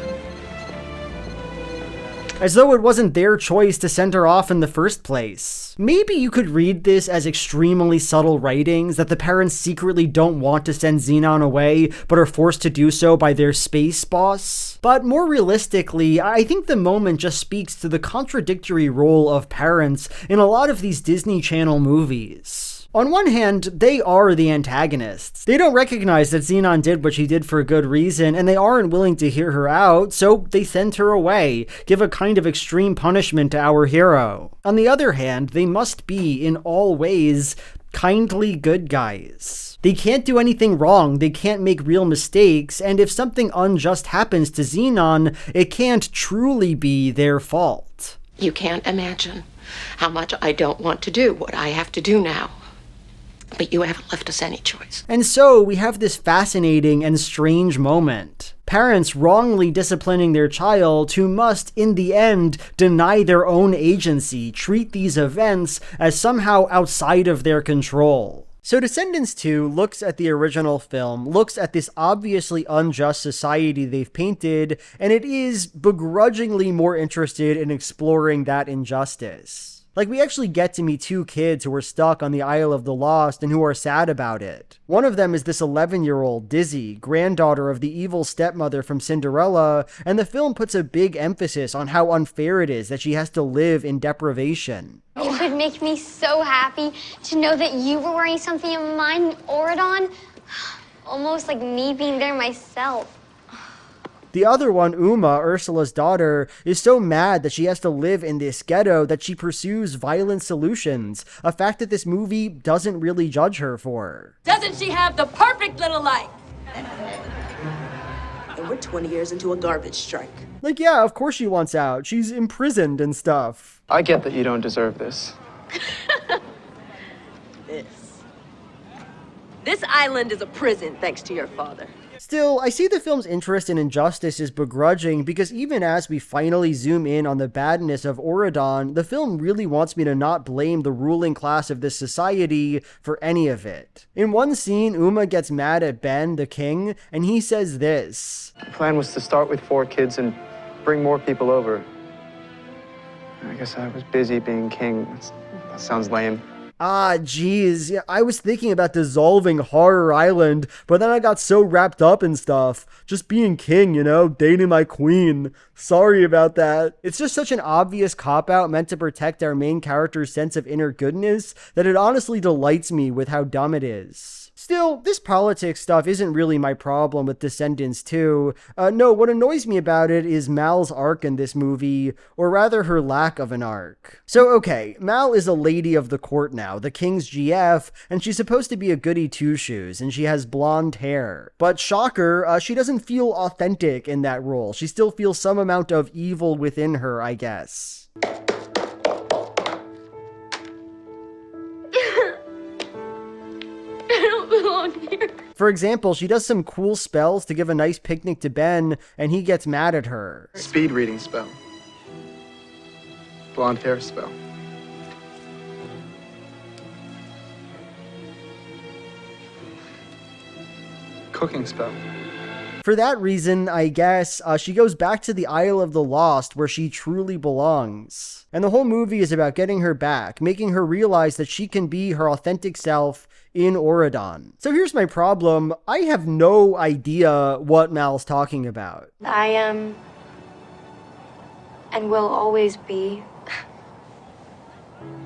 As though it wasn't their choice to send her off in the first place. Maybe you could read this as extremely subtle writings, that the parents secretly don't want to send Zenon away, but are forced to do so by their space boss. But more realistically, I think the moment just speaks to the contradictory role of parents in a lot of these Disney Channel movies. On one hand, they are the antagonists. They don't recognize that Zenon did what she did for a good reason, and they aren't willing to hear her out, so they send her away, give a kind of extreme punishment to our hero. On the other hand, they must be, in all ways, kindly good guys. They can't do anything wrong, they can't make real mistakes, and if something unjust happens to Zenon, it can't truly be their fault. You can't imagine how much I don't want to do what I have to do now. But you haven't left us any choice. And so we have this fascinating and strange moment. Parents wrongly disciplining their child who must, in the end, deny their own agency, treat these events as somehow outside of their control. So Descendants 2 looks at the original film, looks at this obviously unjust society they've painted, and it is begrudgingly more interested in exploring that injustice. Like, we actually get to meet two kids who are stuck on the Isle of the Lost and who are sad about it. One of them is this 11-year-old, Dizzy, granddaughter of the evil stepmother from Cinderella, and the film puts a big emphasis on how unfair it is that she has to live in deprivation. It would make me so happy to know that you were wearing something of mine, Oridon. Almost like me being there myself. The other one, Uma, Ursula's daughter, is so mad that she has to live in this ghetto that she pursues violent solutions, a fact that this movie doesn't really judge her for. Doesn't she have the perfect little life? And we're 20 years into a garbage strike. Like, yeah, of course she wants out. She's imprisoned and stuff. I get that you don't deserve this. This island is a prison thanks to your father. Still, I see the film's interest in injustice is begrudging because even as we finally zoom in on the badness of Oridon, the film really wants me to not blame the ruling class of this society for any of it. In one scene, Uma gets mad at Ben, the king, and he says this. The plan was to start with 4 kids and bring more people over. I guess I was busy being king. That sounds lame. Ah, geez, yeah, I was thinking about dissolving Horror Island, but then I got so wrapped up in stuff. Just being king, you know, dating my queen. Sorry about that. It's just such an obvious cop-out meant to protect our main character's sense of inner goodness that it honestly delights me with how dumb it is. Still, this politics stuff isn't really my problem with Descendants 2. No, what annoys me about it is Mal's arc in this movie, or rather her lack of an arc. So okay, Mal is a lady of the court now, the king's GF, and she's supposed to be a goody two-shoes, and she has blonde hair. But shocker, she doesn't feel authentic in that role. She still feels some amount of evil within her, I guess. For example, she does some cool spells to give a nice picnic to Ben, and he gets mad at her. Speed reading spell. Blonde hair spell. Cooking spell. For that reason, I guess, she goes back to the Isle of the Lost where she truly belongs. And the whole movie is about getting her back, making her realize that she can be her authentic self in Oridon. So here's my problem. I have no idea what Mal's talking about. I am, and will always be,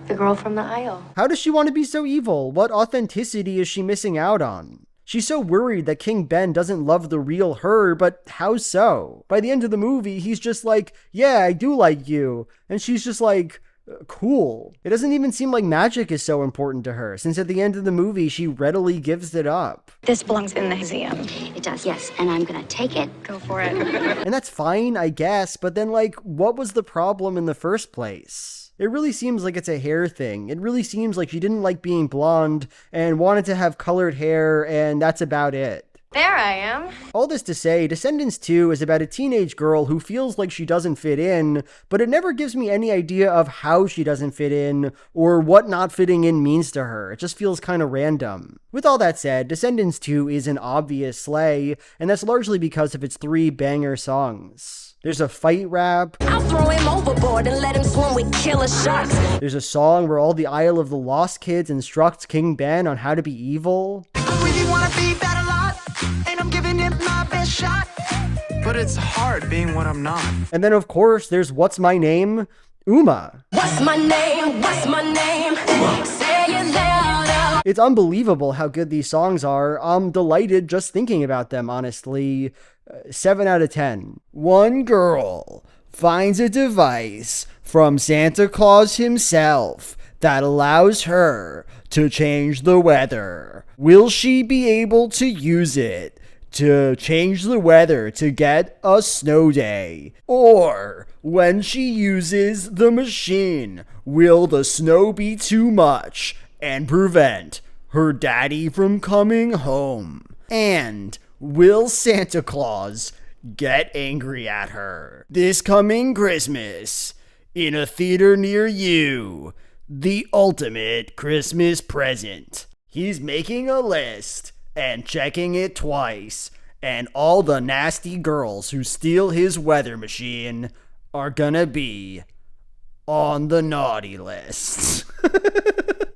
the girl from the Isle. How does she want to be so evil? What authenticity is she missing out on? She's so worried that King Ben doesn't love the real her, but how so? By the end of the movie, he's just like, yeah, I do like you. And she's just like, cool. It doesn't even seem like magic is so important to her, since at the end of the movie, she readily gives it up. This belongs in the museum. It does, yes, and I'm gonna take it. Go for it. And that's fine, I guess, but then, like, what was the problem in the first place? It really seems like it's a hair thing. It really seems like she didn't like being blonde and wanted to have colored hair, and that's about it. There I am. All this to say, Descendants 2 is about a teenage girl who feels like she doesn't fit in, but it never gives me any idea of how she doesn't fit in, or what not fitting in means to her. It just feels kind of random. With all that said, Descendants 2 is an obvious slay, and that's largely because of its 3 banger songs. There's a fight rap. I'll throw him overboard and let him swim with killer sharks. There's a song where all the Isle of the Lost kids instruct King Ben on how to be evil. I really wanna be better lot, and I'm giving it my best shot. But it's hard being what I'm not. And then of course there's What's My Name? Uma. What's my name? What's my name? Say it louder. It's unbelievable how good these songs are. I'm delighted just thinking about them, honestly. 7 out of 10. One girl finds a device from Santa Claus himself that allows her to change the weather. Will she be able to use it to change the weather to get a snow day? Or when she uses the machine, will the snow be too much and prevent her daddy from coming home? And will Santa Claus get angry at her? This coming Christmas, in a theater near you, the ultimate Christmas present. He's making a list and checking it twice, and all the nasty girls who steal his weather machine are gonna be on the naughty list.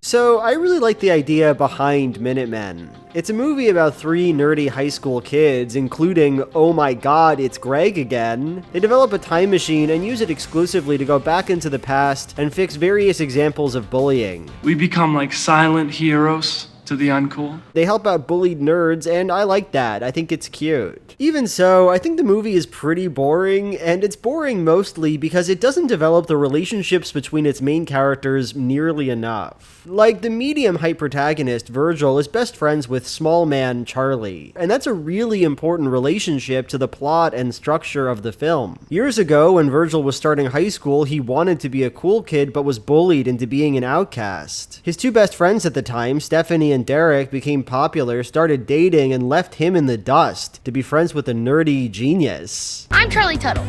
So I really like the idea behind Minutemen. It's a movie about 3 nerdy high school kids, including, oh my god, it's Greg again. They develop a time machine and use it exclusively to go back into the past and fix various examples of bullying. We become like silent heroes to the uncool. They help out bullied nerds, and I like that. I think it's cute. Even so, I think the movie is pretty boring, and it's boring mostly because it doesn't develop the relationships between its main characters nearly enough. Like, the medium-height protagonist, Virgil, is best friends with small man Charlie, and that's a really important relationship to the plot and structure of the film. Years ago, when Virgil was starting high school, he wanted to be a cool kid but was bullied into being an outcast. His 2 best friends at the time, Stephanie and Derek, became popular, started dating, and left him in the dust to be friends with a nerdy genius. I'm Charlie Tuttle.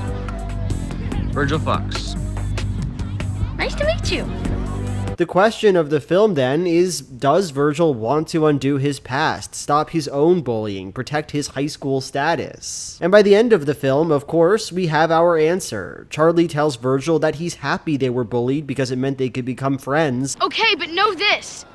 Virgil Fox. Nice to meet you. The question of the film then is, does Virgil want to undo his past, stop his own bullying, protect his high school status? And by the end of the film, of course, we have our answer. Charlie tells Virgil that he's happy they were bullied because it meant they could become friends. Okay, but know this.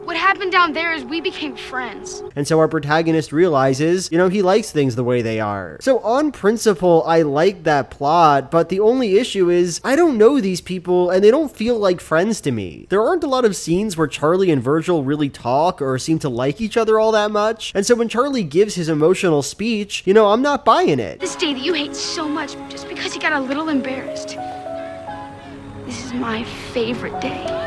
What happened down there is we became friends. And so our protagonist realizes, he likes things the way they are. So on principle, I like that plot, but the only issue is I don't know these people and they don't feel like friends to me. There aren't a lot of scenes where Charlie and Virgil really talk or seem to like each other all that much. And so when Charlie gives his emotional speech, I'm not buying it. This day that you hate so much just because you got a little embarrassed. This is my favorite day.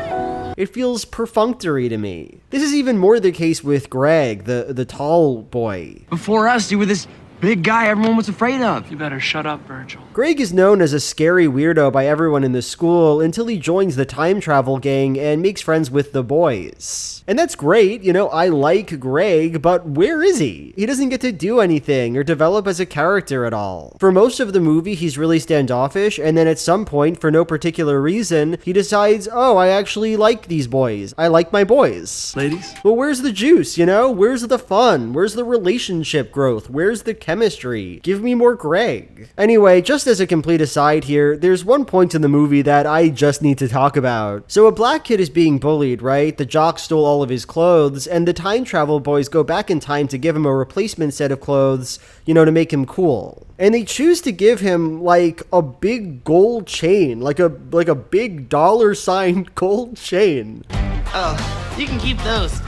It feels perfunctory to me. This is even more the case with Greg, the tall boy. Before us, you were this big guy everyone was afraid of. You better shut up, Virgil. Greg is known as a scary weirdo by everyone in the school until he joins the time travel gang and makes friends with the boys. And that's great, I like Greg, but where is he? He doesn't get to do anything or develop as a character at all. For most of the movie, he's really standoffish, and then at some point, for no particular reason, he decides, oh, I actually like these boys. I like my boys. Ladies? Well, where's the juice, Where's the fun? Where's the relationship growth? Where's the chemistry? Give me more Greg. Anyway, just as a complete aside here, there's one point in the movie that I just need to talk about. So a black kid is being bullied, right? The jock stole all of his clothes, and the time travel boys go back in time to give him a replacement set of clothes, to make him cool. And they choose to give him like a big gold chain, like a big $sign gold chain. Oh, you can keep those.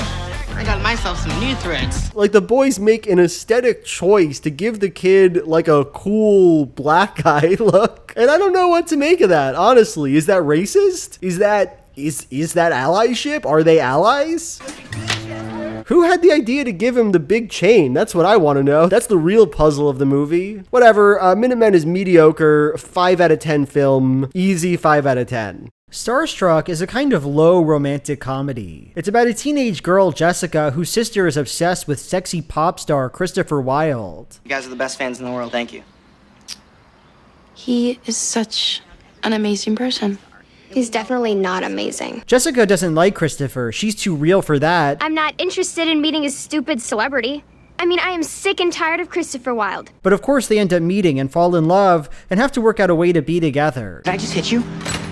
I got myself some new threads. Like, the boys make an aesthetic choice to give the kid like a cool black guy look. And I don't know what to make of that, honestly. Is that racist? Is that allyship? Are they allies? Who had the idea to give him the big chain? That's what I want to know. That's the real puzzle of the movie. Whatever, Minutemen is mediocre, 5 out of 10 film, easy 5 out of 10. Starstruck is a kind of low romantic comedy. It's about a teenage girl, Jessica, whose sister is obsessed with sexy pop star Christopher Wilde. You guys are the best fans in the world, thank you. He is such an amazing person. He's definitely not amazing. Jessica doesn't like Christopher. She's too real for that. I'm not interested in meeting a stupid celebrity. I am sick and tired of Christopher Wilde. But of course they end up meeting and fall in love and have to work out a way to be together. Did I just hit you?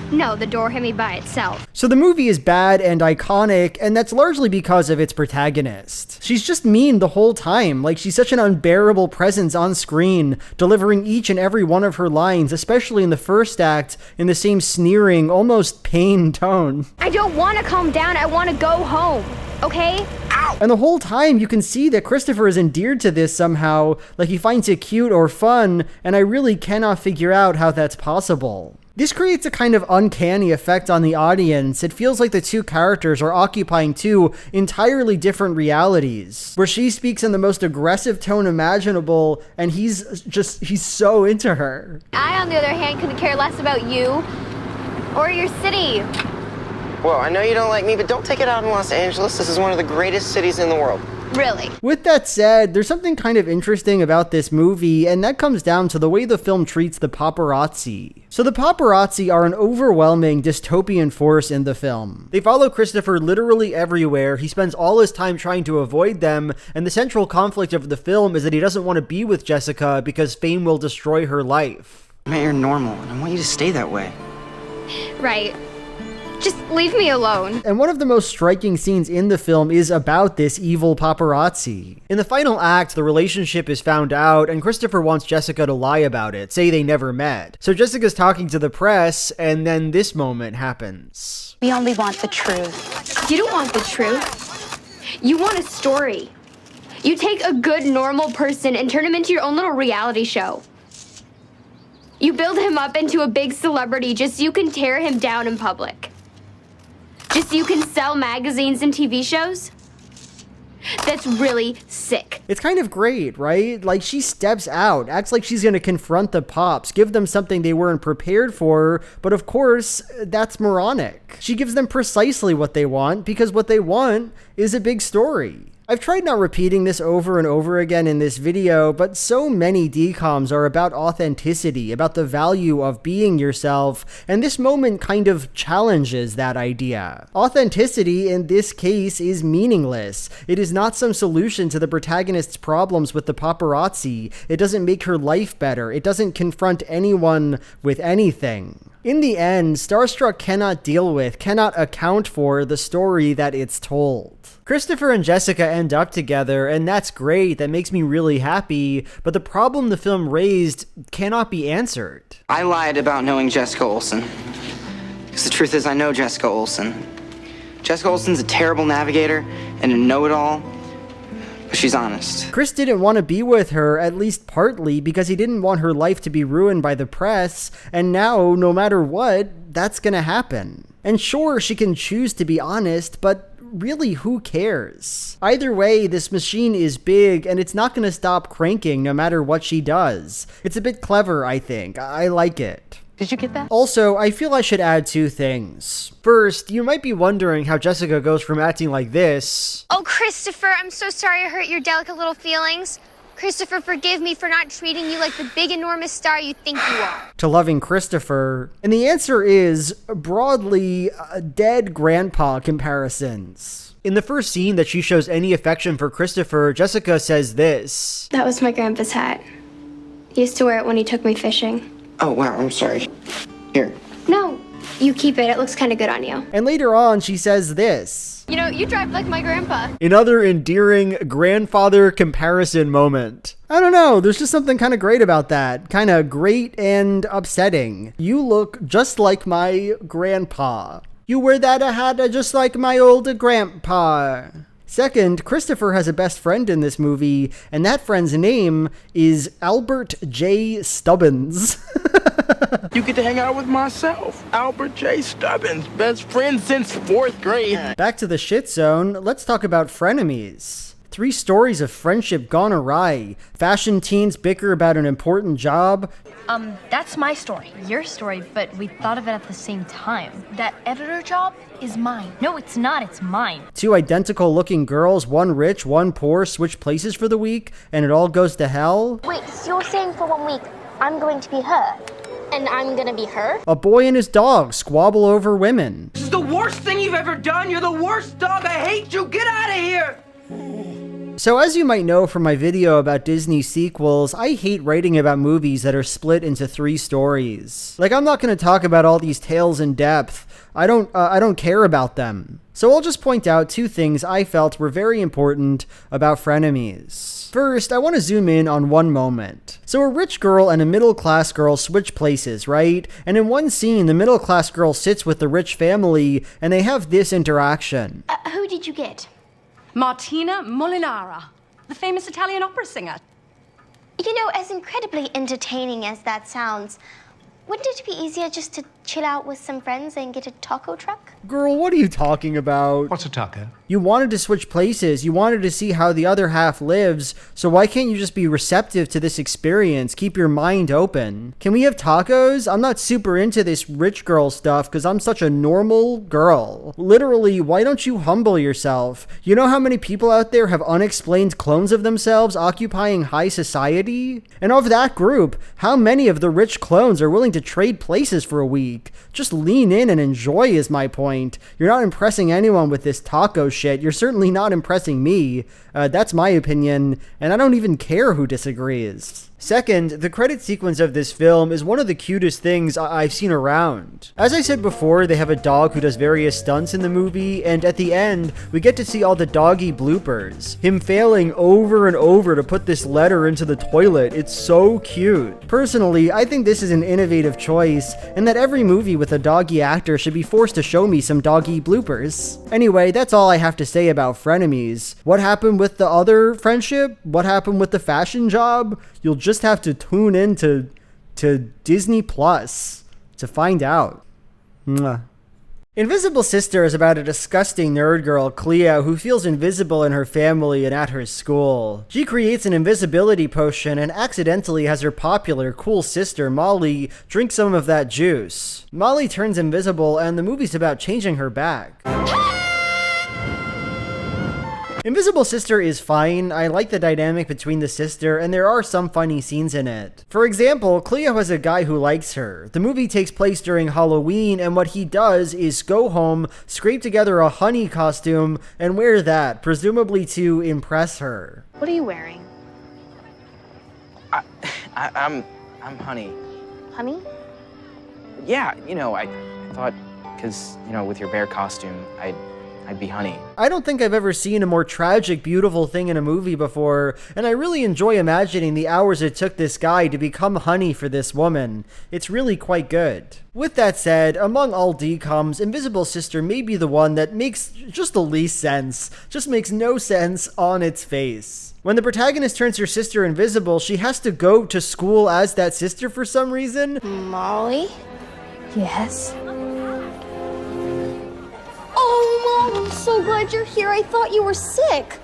No, the door hit me by itself. So the movie is bad and iconic, and that's largely because of its protagonist. She's just mean the whole time. Like, she's such an unbearable presence on screen, delivering each and every one of her lines, especially in the first act, in the same sneering, almost pain tone. I don't want to calm down. I want to go home. Okay? Ow! And the whole time you can see that Christopher is endeared to this somehow, like he finds it cute or fun, and I really cannot figure out how that's possible. This creates a kind of uncanny effect on the audience. It feels like the two characters are occupying two entirely different realities, where she speaks in the most aggressive tone imaginable, and he's so into her. I, on the other hand, couldn't care less about you or your city. Well, I know you don't like me, but don't take it out in Los Angeles. This is one of the greatest cities in the world. Really? With that said, there's something kind of interesting about this movie, and that comes down to the way the film treats the paparazzi. So the paparazzi are an overwhelming dystopian force in the film. They follow Christopher literally everywhere. He spends all his time trying to avoid them, and the central conflict of the film is that he doesn't want to be with Jessica because fame will destroy her life. Man, you're normal, and I want you to stay that way. Right. Just leave me alone. And one of the most striking scenes in the film is about this evil paparazzi. In the final act, the relationship is found out, and Christopher wants Jessica to lie about it, say they never met. So Jessica's talking to the press, and then this moment happens. We only want the truth. You don't want the truth. You want a story. You take a good, normal person and turn him into your own little reality show. You build him up into a big celebrity just so you can tear him down in public. Just so you can sell magazines and TV shows? That's really sick. It's kind of great, right? Like, she steps out, acts like she's gonna confront the pops, give them something they weren't prepared for, but of course, that's moronic. She gives them precisely what they want, because what they want is a big story. I've tried not repeating this over and over again in this video, but so many DCOMs are about authenticity, about the value of being yourself, and this moment kind of challenges that idea. Authenticity in this case is meaningless. It is not some solution to the protagonist's problems with the paparazzi. It doesn't make her life better. It doesn't confront anyone with anything. In the end, Starstruck cannot deal with, cannot account for the story that it's told. Christopher and Jessica end up together, and that's great, that makes me really happy, but the problem the film raised cannot be answered. I lied about knowing Jessica Olsen. Because the truth is, I know Jessica Olsen. Jessica Olsen's a terrible navigator and a know-it-all, but she's honest. Chris didn't want to be with her, at least partly, because he didn't want her life to be ruined by the press, and now, no matter what, that's gonna happen. And sure, she can choose to be honest, but really, who cares? Either way, this machine is big, and it's not gonna stop cranking no matter what she does. It's a bit clever, I think. I like it. Did you get that? Also, I feel I should add two things. First, you might be wondering how Jessica goes from acting like this. Oh, Christopher, I'm so sorry I hurt your delicate little feelings. Christopher, forgive me for not treating you like the big, enormous star you think you are. To loving Christopher. And the answer is, broadly, dead grandpa comparisons. In the first scene that she shows any affection for Christopher, Jessica says this. That was my grandpa's hat. He used to wear it when he took me fishing. Oh, wow, I'm sorry. Here. No, you keep it. It looks kind of good on you. And later on, she says this. You know, you drive like my grandpa. Another endearing grandfather comparison moment. I don't know, there's just something kind of great about that. Kind of great and upsetting. You look just like my grandpa. You wear that hat just like my old grandpa. Second, Christopher has a best friend in this movie, and that friend's name is Albert J. Stubbins. You get to hang out with myself, Albert J. Stubbins, best friend since 4th grade. Back to the shit zone, let's talk about Frenemies. 3 stories of friendship gone awry. Fashion teens bicker about an important job. That's my story. Your story, but we thought of it at the same time. That editor job is mine. No, it's not. It's mine. 2 identical looking girls, one rich, one poor, switch places for the week, and it all goes to hell. Wait, so you're saying for 1 week, I'm going to be her? And I'm gonna be her? A boy and his dog squabble over women. This is the worst thing you've ever done. You're the worst dog. I hate you. Get out of here. So as you might know from my video about Disney sequels, I hate writing about movies that are split into 3 stories. Like, I'm not going to talk about all these tales in depth. I don't care about them. So I'll just point out 2 things I felt were very important about Frenemies. First, I want to zoom in on one moment. So a rich girl and a middle-class girl switch places, right? And in one scene, the middle-class girl sits with the rich family, and they have this interaction. Who did you get? Martina Molinara, the famous Italian opera singer. You know, as incredibly entertaining as that sounds, Wouldn't it be easier just to chill out with some friends and get a taco truck? Girl, what are you talking about? What's a taco? You wanted to switch places. You wanted to see how the other half lives. So why can't you just be receptive to this experience? Keep your mind open. Can we have tacos? I'm not super into this rich girl stuff because I'm such a normal girl. Literally, why don't you humble yourself? You know how many people out there have unexplained clones of themselves occupying high society? And of that group, how many of the rich clones are willing to trade places for a week? Just lean in and enjoy is my point. You're not impressing anyone with this taco shit. You're certainly not impressing me. That's my opinion, and I don't even care who disagrees. Second, the credit sequence of this film is one of the cutest things I've seen around. As I said before, they have a dog who does various stunts in the movie, and at the end, we get to see all the doggy bloopers. Him failing over and over to put this letter into the toilet. It's so cute. Personally, I think this is an innovative choice, and that every movie with a doggy actor should be forced to show me some doggy bloopers. Anyway, that's all I have to say about Frenemies. What happened with the other friendship? What happened with the fashion job? You'll just have to tune in to Disney Plus to find out. Mwah. Invisible Sister is about a disgusting nerd girl, Cleo, who feels invisible in her family and at her school. She creates an invisibility potion and accidentally has her popular, cool sister, Molly, drink some of that juice. Molly turns invisible and the movie's about changing her back. Invisible Sister is fine. I like the dynamic between the sister, and there are some funny scenes in it. For example, Cleo has a guy who likes her. The movie takes place during Halloween, and what he does is go home, scrape together a honey costume, and wear that, presumably to impress her. What are you wearing? I'm Honey. Honey? Yeah, I thought, because, with your bear costume, I'd be Honey. I don't think I've ever seen a more tragic, beautiful thing in a movie before, and I really enjoy imagining the hours it took this guy to become Honey for this woman. It's really quite good. With that said, among all DCOMs, Invisible Sister may be the one that makes just the least sense. Just makes no sense on its face. When the protagonist turns her sister invisible, she has to go to school as that sister for some reason. Molly? Yes? Oh, Mom, I'm so glad you're here. I thought you were sick.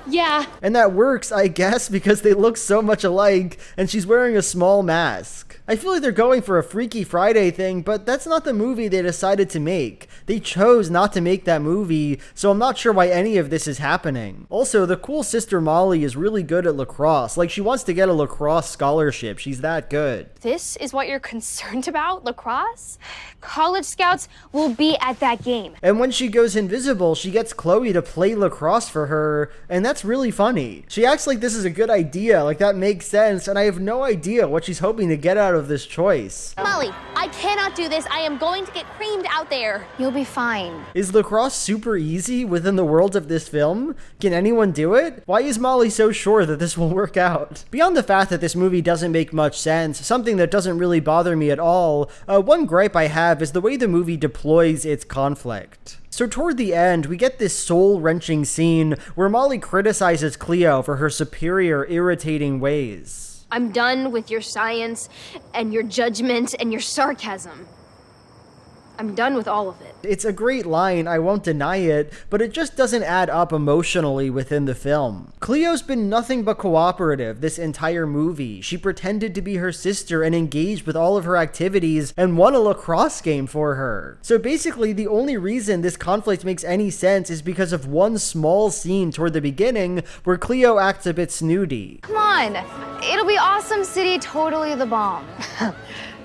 Yeah. And that works, I guess, because they look so much alike, and she's wearing a small mask. I feel like they're going for a Freaky Friday thing, but that's not the movie they decided to make. They chose not to make that movie, so I'm not sure why any of this is happening. Also, the cool sister Molly is really good at lacrosse. Like, she wants to get a lacrosse scholarship. She's that good. This is what you're concerned about? Lacrosse? College scouts will be at that game. And when she goes invisible, she gets Chloe to play lacrosse for her, and that's really funny. She acts like this is a good idea, like that makes sense, and I have no idea what she's hoping to get out of this choice. Molly, I cannot do this. I am going to get creamed out there. You'll be fine. Is lacrosse super easy within the world of this film? Can anyone do it? Why is Molly so sure that this will work out? Beyond the fact that this movie doesn't make much sense, something that doesn't really bother me at all, one gripe I have is the way the movie deploys its conflict. So toward the end, we get this soul-wrenching scene where Molly criticizes Cleo for her superior, irritating ways. I'm done with your science and your judgment and your sarcasm. I'm done with all of it. It's a great line, I won't deny it, but it just doesn't add up emotionally within the film. Cleo's been nothing but cooperative this entire movie. She pretended to be her sister and engaged with all of her activities and won a lacrosse game for her. So basically, the only reason this conflict makes any sense is because of one small scene toward the beginning where Cleo acts a bit snooty. Come on. It'll be awesome city, totally the bomb.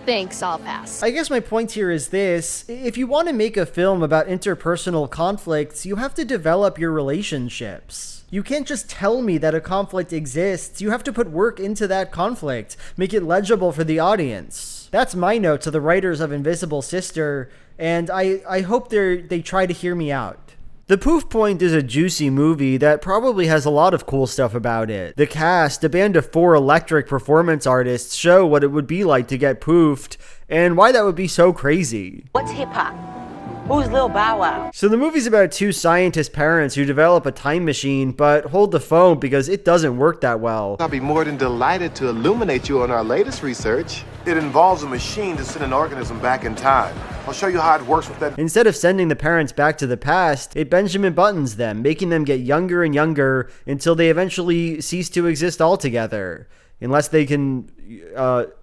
Thanks, I'll pass. I guess my point here is this. If you want to make a film about interpersonal conflicts, you have to develop your relationships. You can't just tell me that a conflict exists. You have to put work into that conflict, make it legible for the audience. That's my note to the writers of Invisible Sister, and I hope they try to hear me out. The Poof Point is a juicy movie that probably has a lot of cool stuff about it. The cast, a band of 4 electric performance artists, show what it would be like to get poofed, and why that would be so crazy. What's hip-hop? Who's Lil Bow Wow? So the movie's about two scientist parents who develop a time machine, but hold the phone because it doesn't work that well. I'll be more than delighted to illuminate you on our latest research. It involves a machine to send an organism back in time. I'll show you how it works with that. Instead of sending the parents back to the past, it Benjamin Buttons them, making them get younger and younger until they eventually cease to exist altogether. Unless they can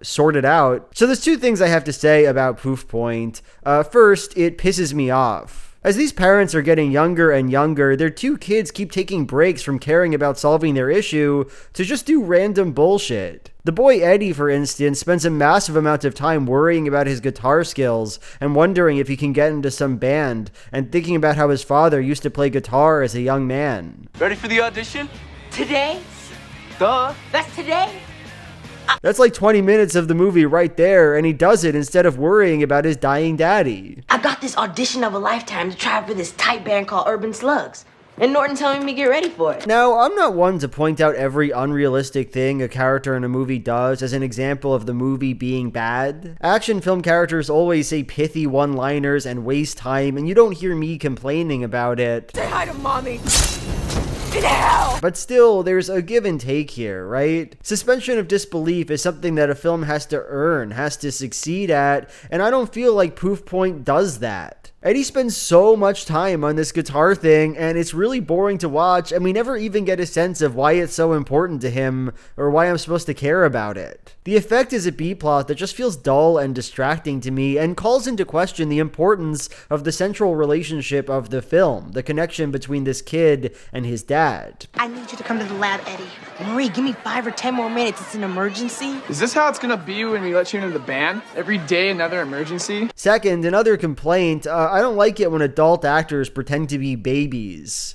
sort it out. So there's two things I have to say about Poof Point. First, it pisses me off. As these parents are getting younger and younger, their two kids keep taking breaks from caring about solving their issue to just do random bullshit. The boy Eddie, for instance, spends a massive amount of time worrying about his guitar skills and wondering if he can get into some band and thinking about how his father used to play guitar as a young man. Ready for the audition? Today? Duh. That's today? That's like 20 minutes of the movie right there, and he does it instead of worrying about his dying daddy. I got this audition of a lifetime to try for this tight band called Urban Slugs. And Norton telling me to get ready for it. Now, I'm not one to point out every unrealistic thing a character in a movie does as an example of the movie being bad. Action film characters always say pithy one-liners and waste time, and you don't hear me complaining about it. Say hi to Mommy. But still, there's a give and take here, right? Suspension of disbelief is something that a film has to earn, has to succeed at, and I don't feel like Poof Point does that. Eddie spends so much time on this guitar thing, and it's really boring to watch, and we never even get a sense of why it's so important to him, or why I'm supposed to care about it. The effect is a B-plot that just feels dull and distracting to me, and calls into question the importance of the central relationship of the film, the connection between this kid and his dad. I need you to come to the lab, Eddie. Marie, give me 5 or 10 more minutes. It's an emergency. Is this how it's gonna be when we let you into the band? Every day another emergency? Second, another complaint, I don't like it when adult actors pretend to be babies.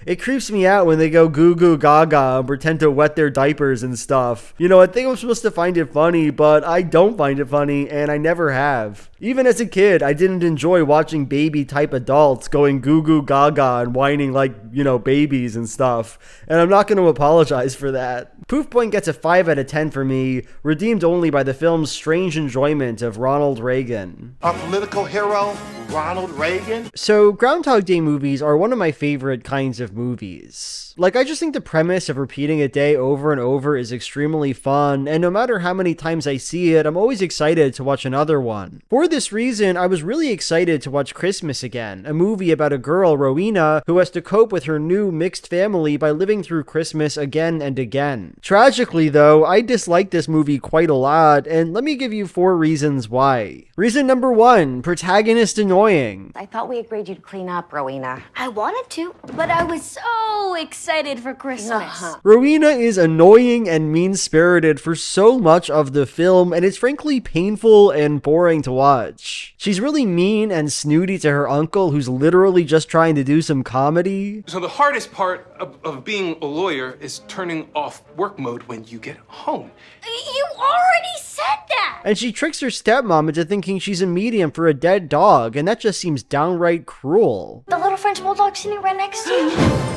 It creeps me out when they go goo goo gaga and pretend to wet their diapers and stuff. You know, I think I'm supposed to find it funny, but I don't find it funny, and I never have. Even as a kid, I didn't enjoy watching baby-type adults going goo goo gaga and whining like, you know, babies and stuff. And I'm not going to apologize for that. Poof Point gets a 5 out of 10 for me, redeemed only by the film's strange enjoyment of Ronald Reagan. Our political hero, Ronald Reagan? So, Groundhog Day movies are one of my favorite kinds of movies. Like, I just think the premise of repeating a day over and over is extremely fun, and no matter how many times I see it, I'm always excited to watch another one. For this reason, I was really excited to watch Christmas Again, a movie about a girl, Rowena, who has to cope with her new mixed family by living through Christmas again and again. Tragically, though, I disliked this movie quite a lot, and let me give you 4 reasons why. Reason number 1, protagonist annoying. I thought we agreed you'd clean up, Rowena. I wanted to, but I was so excited for Christmas. Rowena is annoying and mean-spirited for so much of the film, and it's frankly painful and boring to watch. She's really mean and snooty to her uncle, who's literally just trying to do some comedy. So the hardest part of being a lawyer is turning off work mode when you get home. You already said that! And she tricks her stepmom into thinking she's a medium for a dead dog, and that just seems downright cruel. The little French bulldog sitting right next to you.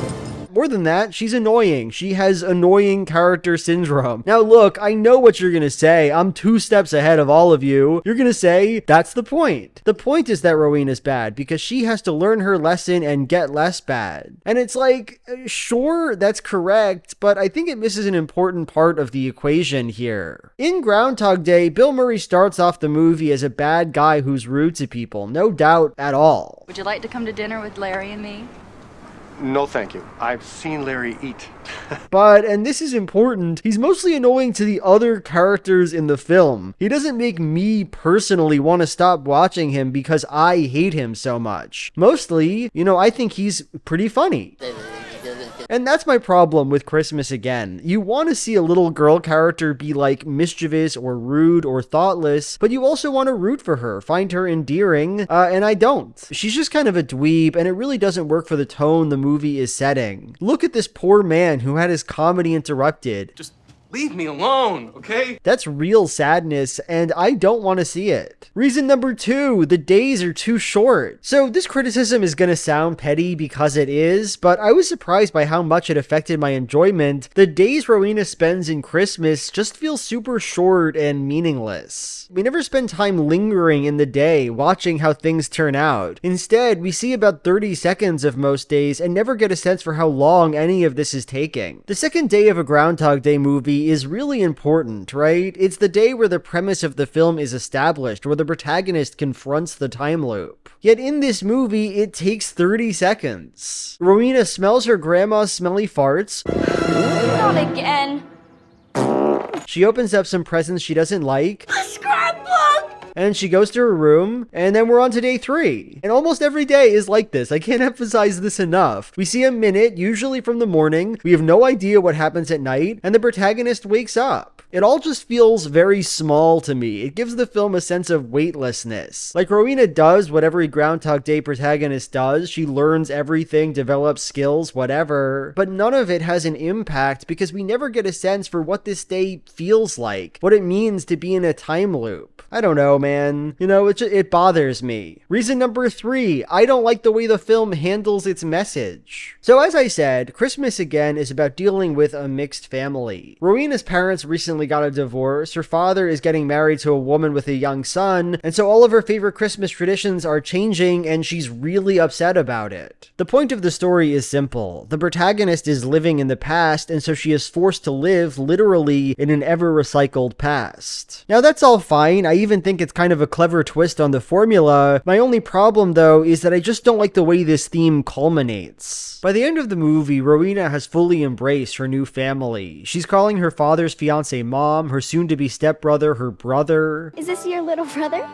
More than that, she's annoying. She has annoying character syndrome. Now look, I know what you're gonna say. I'm 2 steps ahead of all of you. You're gonna say, that's the point. The point is that Rowena's bad because she has to learn her lesson and get less bad. And it's like, sure, that's correct, but I think it misses an important part of the equation here. In Groundhog Day, Bill Murray starts off the movie as a bad guy who's rude to people, no doubt at all. Would you like to come to dinner with Larry and me? No, thank you. I've seen Larry eat. But, and this is important, he's mostly annoying to the other characters in the film. He doesn't make me personally want to stop watching him because I hate him so much. Mostly, you know, I think he's pretty funny. And that's my problem with Christmas Again. You want to see a little girl character be like mischievous or rude or thoughtless, but you also want to root for her, find her endearing, and I don't. She's just kind of a dweeb, and it really doesn't work for the tone the movie is setting. Look at this poor man who had his comedy interrupted. Just Leave me alone, okay? That's real sadness, and I don't want to see it. Reason number 2, the days are too short. So this criticism is gonna sound petty because it is, but I was surprised by how much it affected my enjoyment. The days Rowena spends in Christmas just feel super short and meaningless. We never spend time lingering in the day, watching how things turn out. Instead, we see about 30 seconds of most days and never get a sense for how long any of this is taking. The second day of a Groundhog Day movie is really important, right? It's the day where the premise of the film is established, where the protagonist confronts the time loop. Yet in this movie, it takes 30 seconds. Rowena smells her grandma's smelly farts. Not again. She opens up some presents she doesn't like. A scrapbook! And she goes to her room, and then we're on to day 3. And almost every day is like this. I can't emphasize this enough. We see a minute, usually from the morning. We have no idea what happens at night, and the protagonist wakes up. It all just feels very small to me. It gives the film a sense of weightlessness. Like Rowena does what every Groundhog Day protagonist does. She learns everything, develops skills, whatever. But none of it has an impact because we never get a sense for what this day feels like, what it means to be in a time loop. I don't know, man. You know, it bothers me. Reason number 3, I don't like the way the film handles its message. So as I said, Christmas again is about dealing with a mixed family. Rowena's parents recently got a divorce, her father is getting married to a woman with a young son, and so all of her favorite Christmas traditions are changing and she's really upset about it. The point of the story is simple. The protagonist is living in the past, and so she is forced to live literally in an ever-recycled past. Now that's all fine. I even think it's kind of a clever twist on the formula. My only problem though is that I just don't like the way this theme culminates. By the end of the movie, Rowena has fully embraced her new family. She's calling her father's fiance mom, her soon-to-be stepbrother her brother. Is this your little brother?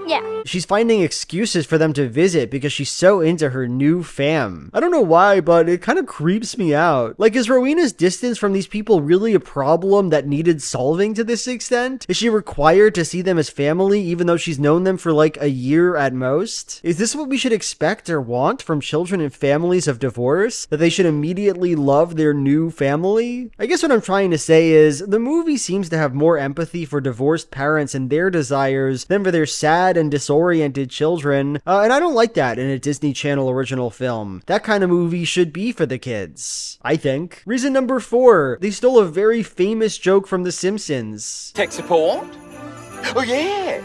Yeah. She's finding excuses for them to visit because she's so into her new fam. I don't know why, but it kind of creeps me out. Like, is Rowena's distance from these people really a problem that needed solving to this extent? Is she required to see them as family even though she's known them for like a year at most? Is this what we should expect or want from children in families of divorce? That they should immediately love their new family? I guess what I'm trying to say is, the movie seems to have more empathy for divorced parents and their desires than for their sad and disoriented children, and I don't like that in a Disney Channel original film. That kind of movie should be for the kids, I think. Reason number 4, they stole a very famous joke from The Simpsons. Tech support? Oh, yes!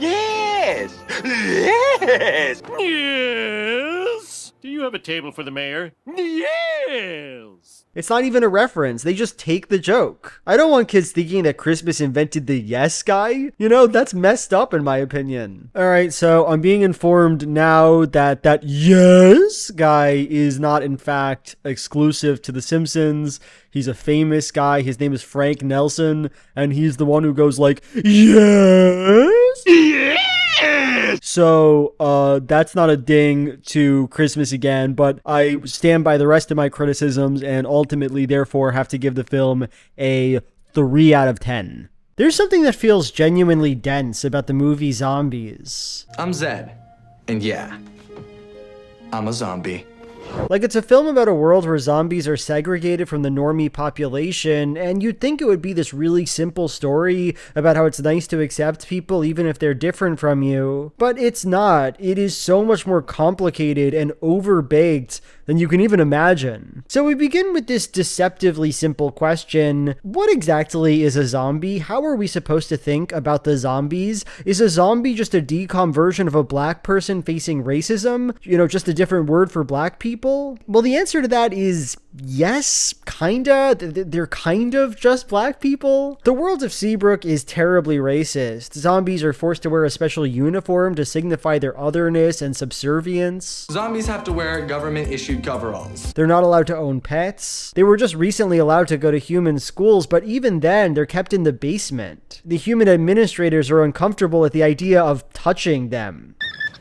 Yes! Yes! Yes! Do you have a table for the mayor? Yes! It's not even a reference, they just take the joke. I don't want kids thinking that Christmas invented the yes guy. You know, that's messed up in my opinion. Alright, so I'm being informed now that that yes guy is not in fact exclusive to The Simpsons. He's a famous guy, his name is Frank Nelson, and he's the one who goes like, yes? Yes! So, that's not a ding to Christmas again, but I stand by the rest of my criticisms and ultimately, therefore, have to give the film a 3 out of 10. There's something that feels genuinely dense about the movie Zombies. I'm Zed, and yeah, I'm a zombie. Like, it's a film about a world where zombies are segregated from the normie population, and you'd think it would be this really simple story about how it's nice to accept people even if they're different from you. But it's not. It is so much more complicated and overbaked than you can even imagine. So we begin with this deceptively simple question: what exactly is a zombie? How are we supposed to think about the zombies? Is a zombie just a decom version of a black person facing racism? You know, just a different word for black people? Well, the answer to that is yes, kinda. They're kind of just black people. The world of Seabrook is terribly racist. Zombies are forced to wear a special uniform to signify their otherness and subservience. Zombies have to wear government-issued coveralls. They're not allowed to own pets. They were just recently allowed to go to human schools, but even then, they're kept in the basement. The human administrators are uncomfortable at the idea of touching them.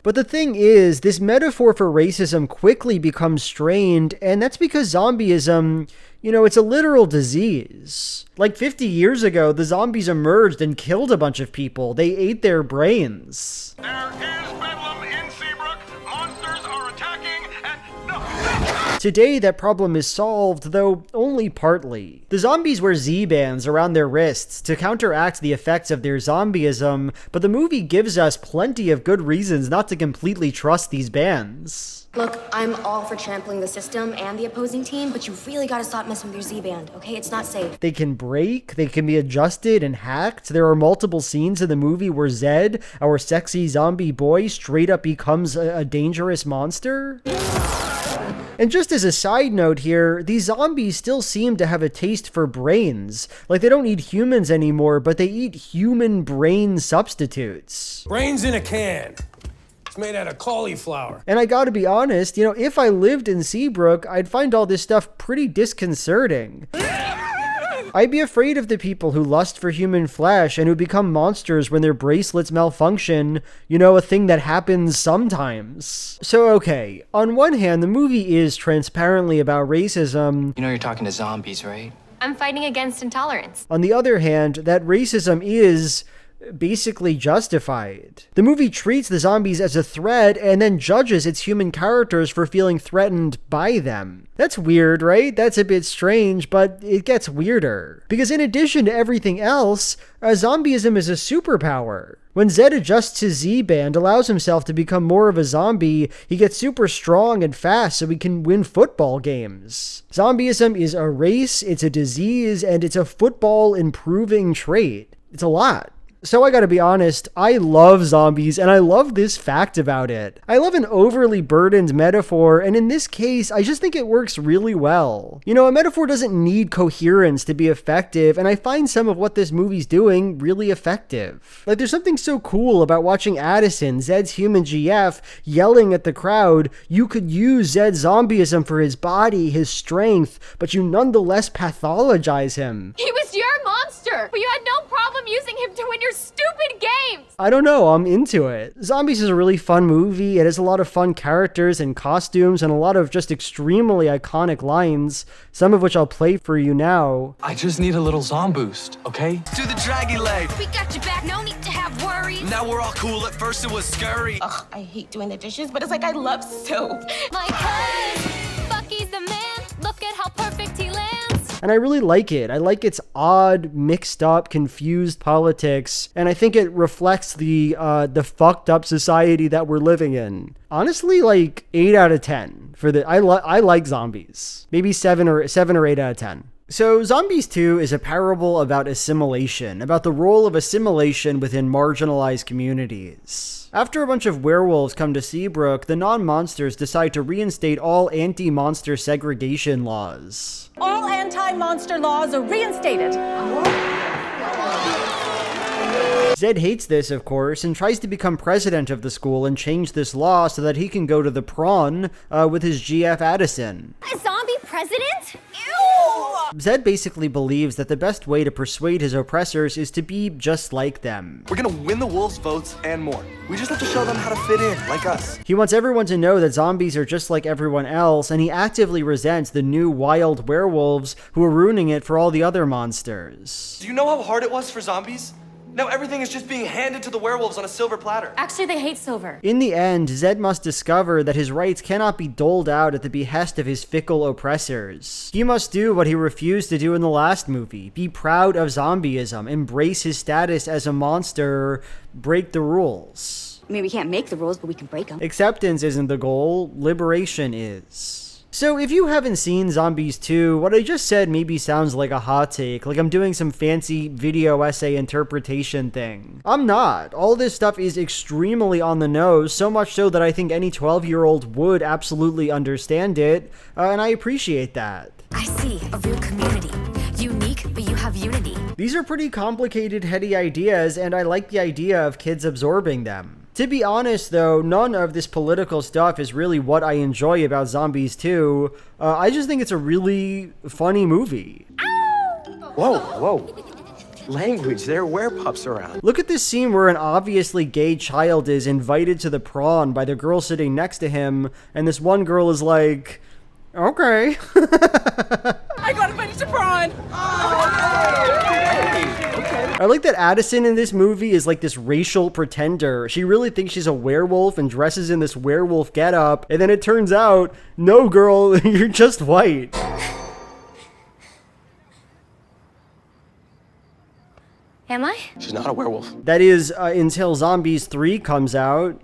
But the thing is, this metaphor for racism quickly becomes strained, and that's because zombieism, you know, it's a literal disease. Like 50 years ago, the zombies emerged and killed a bunch of people. They ate their brains. There is bedlam in Seabrook. Monsters are attacking and... No! Today, that problem is solved, though only partly. The zombies wear Z-bands around their wrists to counteract the effects of their zombieism, but the movie gives us plenty of good reasons not to completely trust these bands. Look, I'm all for trampling the system and the opposing team, but you really gotta stop messing with your Z-band, okay? It's not safe. They can break, they can be adjusted and hacked. There are multiple scenes in the movie where Zed, our sexy zombie boy, straight up becomes a dangerous monster. And just as a side note here, these zombies still seem to have a taste for brains. Like, they don't eat humans anymore, but they eat human brain substitutes. Brains in a can. Made out of cauliflower. And I gotta be honest, if I lived in Seabrook, I'd find all this stuff pretty disconcerting. I'd be afraid of the people who lust for human flesh and who become monsters when their bracelets malfunction, a thing that happens sometimes. So okay, on one hand, the movie is transparently about racism. You know you're talking to zombies, right? I'm fighting against intolerance. On the other hand, that racism is basically justified. The movie treats the zombies as a threat and then judges its human characters for feeling threatened by them. That's weird, right? That's a bit strange, but it gets weirder. Because in addition to everything else, zombieism is a superpower. When Zed adjusts his Z-band, allows himself to become more of a zombie, he gets super strong and fast so he can win football games. Zombieism is a race, it's a disease, and it's a football improving trait. It's a lot. So I gotta be honest, I love zombies and I love this fact about it. I love an overly burdened metaphor, and in this case, I just think it works really well. A metaphor doesn't need coherence to be effective, and I find some of what this movie's doing really effective. Like, there's something so cool about watching Addison, Zed's human GF, yelling at the crowd, you could use Zed's zombieism for his body, his strength, but you nonetheless pathologize him. He was your monster, but you had no problem using him to win your stupid games! I don't know, I'm into it. Zombies is a really fun movie. It has a lot of fun characters and costumes and a lot of just extremely iconic lines, some of which I'll play for you now. I just need a little zom boost, okay? Do the draggy leg. We got your back, no need to have worries. Now we're all cool. At first it was scurry. Ugh, I hate doing the dishes, but it's like I love soap. My cousin, Bucky's the man. Look at how perfect he lands. And I really like it. I like its odd, mixed up, confused politics, and I think it reflects the fucked up society that we're living in. Honestly, like 8 out of 10 for the. I like zombies. Maybe 7 or 8 out of 10. So, Zombies 2 is a parable about assimilation, about the role of assimilation within marginalized communities. After a bunch of werewolves come to Seabrook, the non-monsters decide to reinstate all anti-monster segregation laws. All anti-monster laws are reinstated. Zed hates this, of course, and tries to become president of the school and change this law so that he can go to the prom with his GF Addison. A zombie president? Ew! Zed basically believes that the best way to persuade his oppressors is to be just like them. We're gonna win the wolves' votes and more. We just have to show them how to fit in, like us. He wants everyone to know that zombies are just like everyone else, and he actively resents the new wild werewolves who are ruining it for all the other monsters. Do you know how hard it was for zombies? Now everything is just being handed to the werewolves on a silver platter. Actually, they hate silver. In the end, Zed must discover that his rights cannot be doled out at the behest of his fickle oppressors. He must do what he refused to do in the last movie, be proud of zombieism, embrace his status as a monster, break the rules. I mean, we can't make the rules, but we can break them. Acceptance isn't the goal, liberation is. So if you haven't seen Zombies 2, what I just said maybe sounds like a hot take, like I'm doing some fancy video essay interpretation thing. I'm not. All this stuff is extremely on the nose, so much so that I think any 12-year-old would absolutely understand it, and I appreciate that. I see a real community. Unique, but you have unity. These are pretty complicated, heady ideas, and I like the idea of kids absorbing them. To be honest, though, none of this political stuff is really what I enjoy about Zombies 2. I just think it's a really funny movie. Whoa. Language, there are werepups around. Look at this scene where an obviously gay child is invited to the prom by the girl sitting next to him, and this one girl is like, okay. I got invited to prom! Okay. I like that Addison in this movie is like this racial pretender. She really thinks she's a werewolf and dresses in this werewolf getup, and then it turns out, no girl, you're just white. Am I? She's not a werewolf. That is, until Zombies 3 comes out.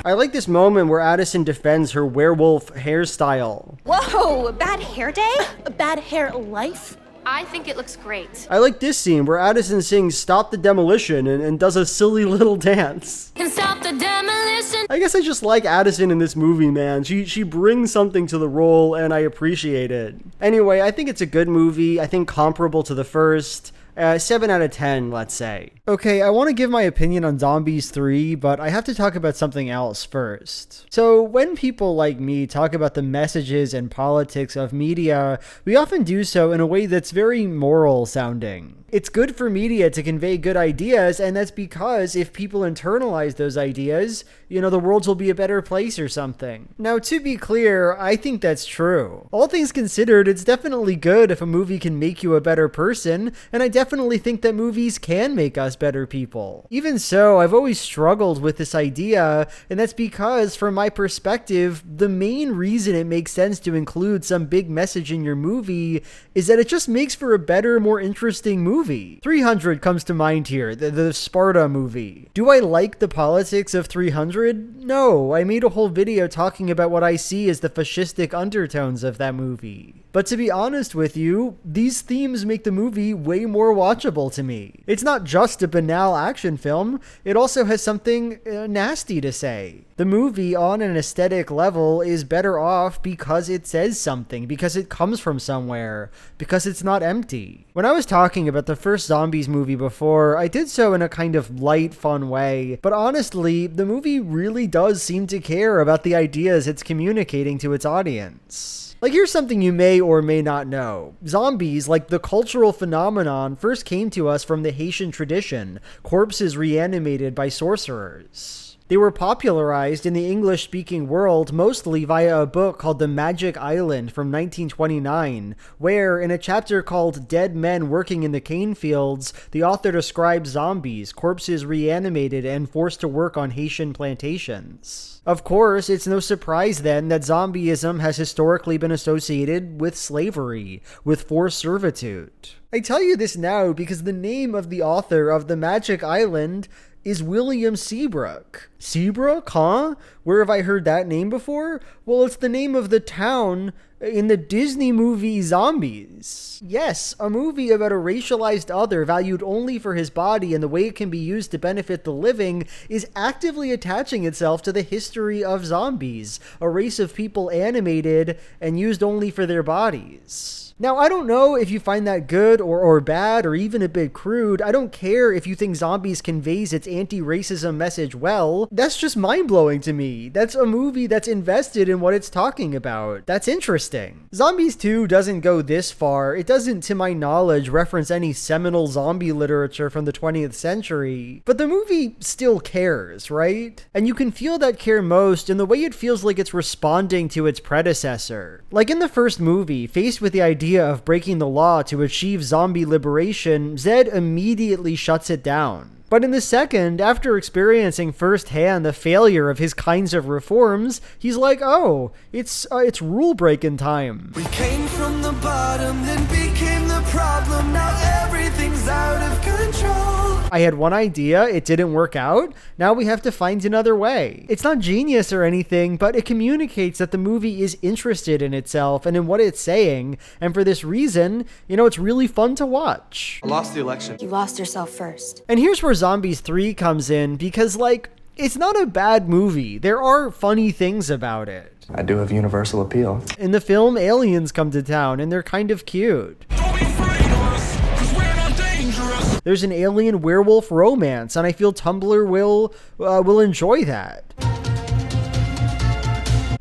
I like this moment where Addison defends her werewolf hairstyle. Whoa, a bad hair day? A bad hair life? I think it looks great. I like this scene where Addison sings "Stop the Demolition" and does a silly little dance. Can stop the demolition. I guess I just like Addison in this movie, man. She brings something to the role, and I appreciate it. Anyway, I think it's a good movie. I think comparable to the first. 7 out of 10, let's say. Okay, I want to give my opinion on Zombies 3, but I have to talk about something else first. So, when people like me talk about the messages and politics of media, we often do so in a way that's very moral sounding. It's good for media to convey good ideas, and that's because if people internalize those ideas, the world will be a better place or something. Now, to be clear, I think that's true. All things considered, it's definitely good if a movie can make you a better person, and I definitely think that movies can make us better people. Even so, I've always struggled with this idea, and that's because, from my perspective, the main reason it makes sense to include some big message in your movie is that it just makes for a better, more interesting movie. 300 comes to mind here, the Sparta movie. Do I like the politics of 300? No, I made a whole video talking about what I see as the fascistic undertones of that movie. But to be honest with you, these themes make the movie way more watchable to me. It's not just a banal action film, it also has something nasty to say. The movie, on an aesthetic level, is better off because it says something, because it comes from somewhere, because it's not empty. When I was talking about the first Zombies movie before, I did so in a kind of light, fun way, but honestly, the movie really does seem to care about the ideas it's communicating to its audience. Like, here's something you may or may not know. Zombies, like the cultural phenomenon, first came to us from the Haitian tradition, corpses reanimated by sorcerers. They were popularized in the English-speaking world mostly via a book called The Magic Island from 1929, where, in a chapter called Dead Men Working in the Cane Fields, the author describes zombies, corpses reanimated and forced to work on Haitian plantations. Of course, it's no surprise then that zombieism has historically been associated with slavery, with forced servitude. I tell you this now because the name of the author of The Magic Island is William Seabrook. Seabrook, huh? Where have I heard that name before? Well, it's the name of the town in the Disney movie Zombies. Yes, a movie about a racialized other valued only for his body and the way it can be used to benefit the living is actively attaching itself to the history of zombies, a race of people animated and used only for their bodies. Now, I don't know if you find that good or bad or even a bit crude. I don't care if you think Zombies conveys its anti-racism message well. That's just mind-blowing to me. That's a movie that's invested in what it's talking about. That's interesting. Zombies 2 doesn't go this far. It doesn't, to my knowledge, reference any seminal zombie literature from the 20th century. But the movie still cares, right? And you can feel that care most in the way it feels like it's responding to its predecessor. Like in the first movie, faced with the idea of breaking the law to achieve zombie liberation, Zed immediately shuts it down. But in the second, after experiencing firsthand the failure of his kinds of reforms, he's like, oh, it's rule-breaking time. We came from the bottom, then became the problem, now everything's out of control. I had one idea, it didn't work out, now we have to find another way. It's not genius or anything, but it communicates that the movie is interested in itself and in what it's saying, and for this reason, it's really fun to watch. I lost the election. You lost yourself first. And here's where Zombies 3 comes in, because, it's not a bad movie. There are funny things about it. I do have universal appeal. In the film, aliens come to town, and they're kind of cute. There's an alien werewolf romance, and I feel Tumblr will enjoy that.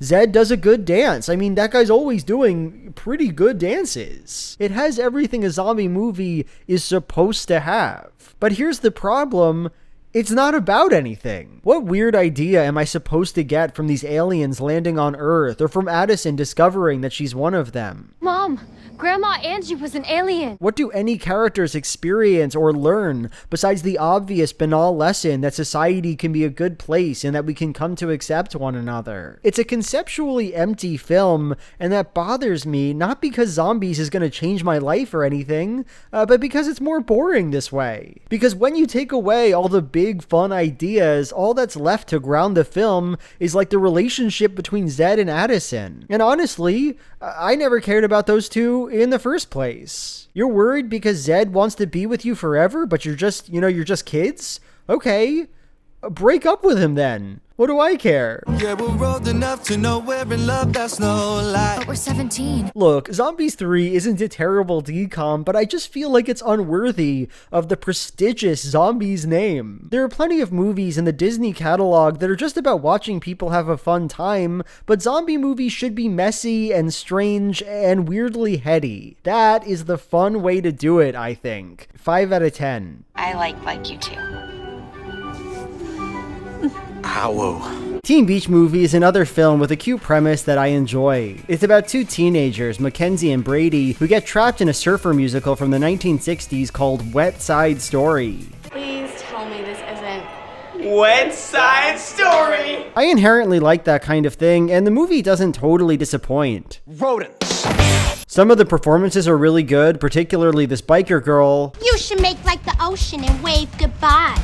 Zed does a good dance. I mean, that guy's always doing pretty good dances. It has everything a zombie movie is supposed to have. But here's the problem. It's not about anything. What weird idea am I supposed to get from these aliens landing on Earth, or from Addison discovering that she's one of them? Mom, Grandma Angie was an alien. What do any characters experience or learn besides the obvious banal lesson that society can be a good place and that we can come to accept one another? It's a conceptually empty film, and that bothers me, not because zombies is going to change my life or anything, but because it's more boring this way. Because when you take away all the big fun ideas, all that's left to ground the film is like the relationship between Zed and Addison. And honestly, I never cared about those two in the first place. You're worried because Zed wants to be with you forever, but you're just kids? Okay, break up with him then. What do I care? Yeah, we're old enough to know we're in love, that's no lie. But we're 17. Look, Zombies 3 isn't a terrible DCOM, but I just feel like it's unworthy of the prestigious Zombies name. There are plenty of movies in the Disney catalog that are just about watching people have a fun time, but zombie movies should be messy and strange and weirdly heady. That is the fun way to do it, I think. 5 out of 10. I like you too. Ow. Teen Beach Movie is another film with a cute premise that I enjoy. It's about two teenagers, Mackenzie and Brady, who get trapped in a surfer musical from the 1960s called Wet Side Story. Please tell me this isn't Wet Side Story! I inherently like that kind of thing, and the movie doesn't totally disappoint. Rodents. Some of the performances are really good, particularly this biker girl. You should make like the ocean and wave goodbye.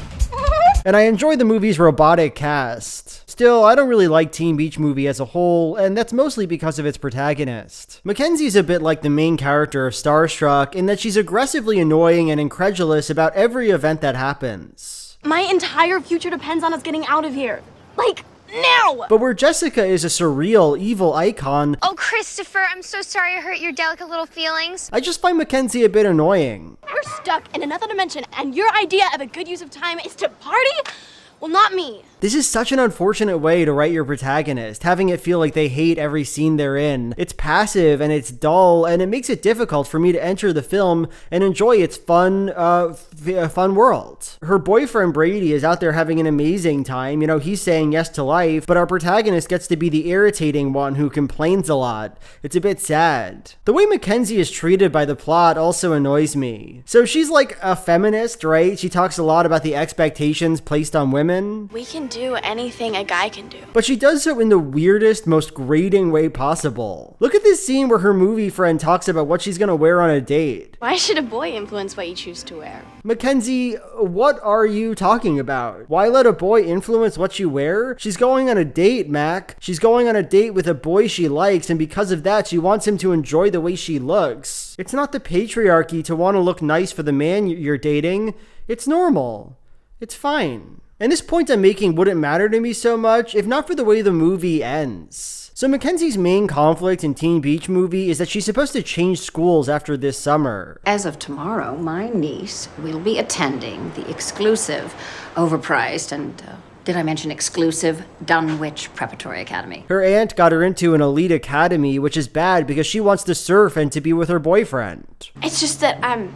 And I enjoy the movie's robotic cast. Still, I don't really like Teen Beach Movie as a whole, and that's mostly because of its protagonist. Mackenzie's a bit like the main character of Starstruck in that she's aggressively annoying and incredulous about every event that happens. My entire future depends on us getting out of here. Like, now! But where Jessica is a surreal, evil icon, Oh, Christopher, I'm so sorry I hurt your delicate little feelings. I just find Mackenzie a bit annoying. We're stuck in another dimension, and your idea of a good use of time is to party? Well, not me. This is such an unfortunate way to write your protagonist, having it feel like they hate every scene they're in. It's passive and it's dull, and it makes it difficult for me to enter the film and enjoy its fun world. Her boyfriend Brady is out there having an amazing time. You know, he's saying yes to life, but our protagonist gets to be the irritating one who complains a lot. It's a bit sad. The way Mackenzie is treated by the plot also annoys me. So she's like a feminist, right? She talks a lot about the expectations placed on women. We can do anything a guy can do. But she does so in the weirdest, most grating way possible. Look at this scene where her movie friend talks about what she's gonna wear on a date. Why should a boy influence what you choose to wear? Mackenzie, what are you talking about? Why let a boy influence what you wear? She's going on a date, Mac. She's going on a date with a boy she likes, and because of that, she wants him to enjoy the way she looks. It's not the patriarchy to want to look nice for the man you're dating. It's normal. It's fine. And this point I'm making wouldn't matter to me so much if not for the way the movie ends. So Mackenzie's main conflict in Teen Beach Movie is that she's supposed to change schools after this summer. As of tomorrow, my niece will be attending the exclusive, overpriced, and did I mention exclusive, Dunwich Preparatory Academy. Her aunt got her into an elite academy, which is bad because she wants to surf and to be with her boyfriend. It's just that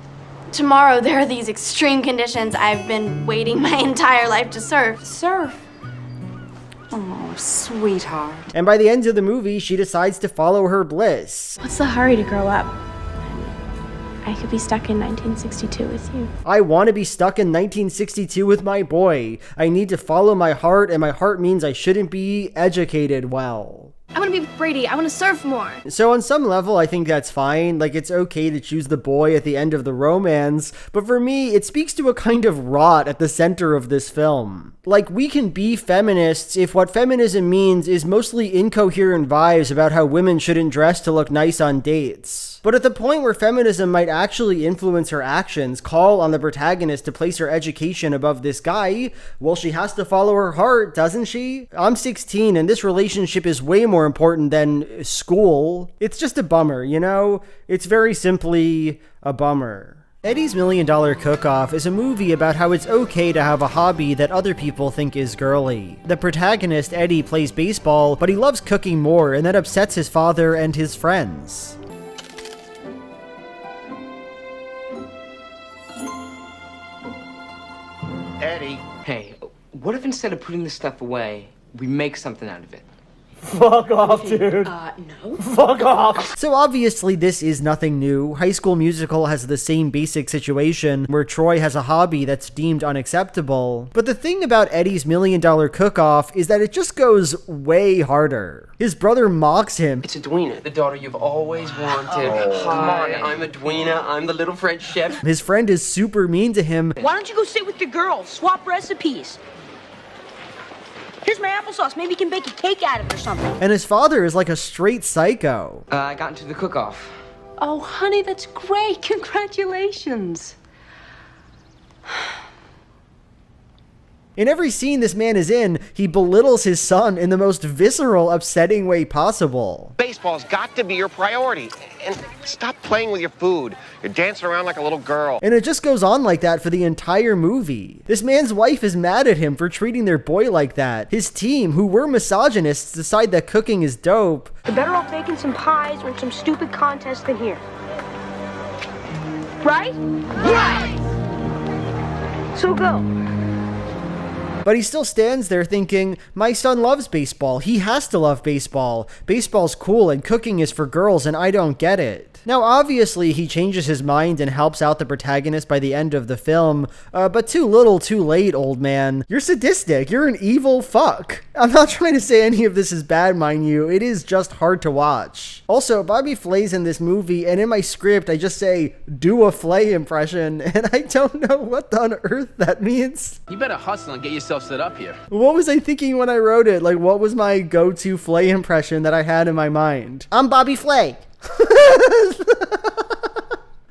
tomorrow there are these extreme conditions I've been waiting my entire life to surf. Surf? Oh, sweetheart. And by the end of the movie, she decides to follow her bliss. What's the hurry to grow up? I could be stuck in 1962 with you. I want to be stuck in 1962 with my boy. I need to follow my heart, and my heart means I shouldn't be educated well. I want to be with Brady. I want to surf more. So on some level, I think that's fine. Like, it's okay to choose the boy at the end of the romance. But for me, it speaks to a kind of rot at the center of this film. Like, we can be feminists if what feminism means is mostly incoherent vibes about how women shouldn't dress to look nice on dates. But at the point where feminism might actually influence her actions, call on the protagonist to place her education above this guy, well, she has to follow her heart, doesn't she? I'm 16 and this relationship is way more important than school. It's just a bummer, you know? It's very simply a bummer. Eddie's $1 Million Cook-Off is a movie about how it's okay to have a hobby that other people think is girly. The protagonist, Eddie, plays baseball, but he loves cooking more, and that upsets his father and his friends. Eddie. Hey, what if instead of putting this stuff away, we make something out of it? Fuck off, dude. No. Fuck off. So obviously this is nothing new. High School Musical has the same basic situation where Troy has a hobby that's deemed unacceptable. But the thing about Eddie's $1 Million Cook-Off is that it just goes way harder. His brother mocks him. It's Edwina, the daughter you've always wanted. Hi, I'm Edwina. I'm the little French chef. His friend is super mean to him. Why don't you go sit with the girls? Swap recipes. Here's my applesauce. Maybe you can bake a cake out of it or something. And his father is like a straight psycho. I got into the cook-off. Oh, honey, that's great. Congratulations. In every scene this man is in, he belittles his son in the most visceral, upsetting way possible. Baseball's got to be your priority. And stop playing with your food. You're dancing around like a little girl. And it just goes on like that for the entire movie. This man's wife is mad at him for treating their boy like that. His team, who were misogynists, decide that cooking is dope. You're better off baking some pies or some stupid contest than here. Right? Right! So go. But he still stands there thinking, my son loves baseball. He has to love baseball. Baseball's cool and cooking is for girls and I don't get it. Now, obviously, he changes his mind and helps out the protagonist by the end of the film, but too little, too late, old man. You're sadistic. You're an evil fuck. I'm not trying to say any of this is bad, mind you. It is just hard to watch. Also, Bobby Flay's in this movie, and in my script, I just say, do a Flay impression, and I don't know what on earth that means. You better hustle and get yourself set up here. What was I thinking when I wrote it? Like, what was my go-to Flay impression that I had in my mind? I'm Bobby Flay.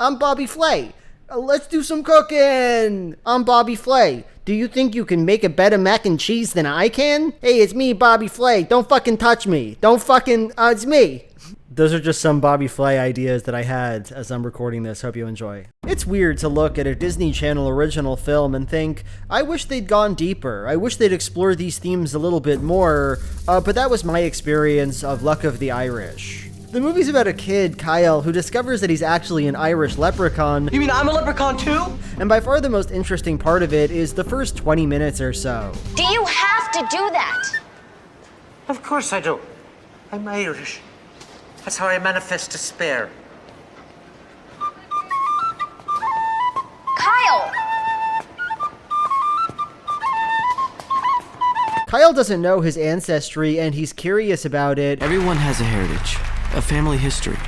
I'm Bobby Flay. Let's do some cooking. I'm Bobby Flay. Do you think you can make a better mac and cheese than I can? Hey, it's me, Bobby Flay. Don't fucking touch me. Don't fucking, it's me. Those are just some Bobby Flay ideas that I had as I'm recording this. Hope you enjoy. It's weird to look at a Disney Channel original film and think, I wish they'd gone deeper. I wish they'd explored these themes a little bit more, but that was my experience of Luck of the Irish. The movie's about a kid, Kyle, who discovers that he's actually an Irish leprechaun. You mean I'm a leprechaun too? And by far the most interesting part of it is the first 20 minutes or so. Do you have to do that? Of course I do. I'm Irish. That's how I manifest despair. Kyle! Kyle doesn't know his ancestry and he's curious about it. Everyone has a heritage, a family history,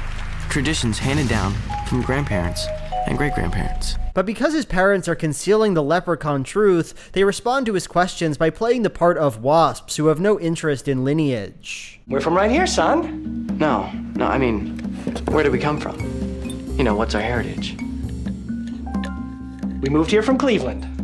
traditions handed down from grandparents and great-grandparents. But because his parents are concealing the leprechaun truth, they respond to his questions by playing the part of wasps who have no interest in lineage. We're from right here, son. No, I mean, where did we come from? You know, what's our heritage? We moved here from Cleveland.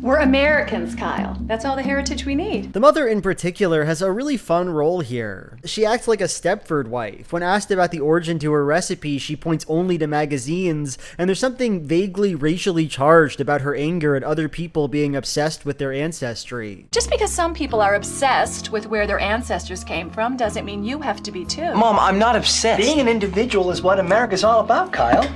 We're Americans, Kyle. That's all the heritage we need. The mother in particular has a really fun role here. She acts like a Stepford wife. When asked about the origin to her recipe, she points only to magazines, and there's something vaguely racially charged about her anger at other people being obsessed with their ancestry. Just because some people are obsessed with where their ancestors came from doesn't mean you have to be too. Mom, I'm not obsessed. Being an individual is what America's all about, Kyle.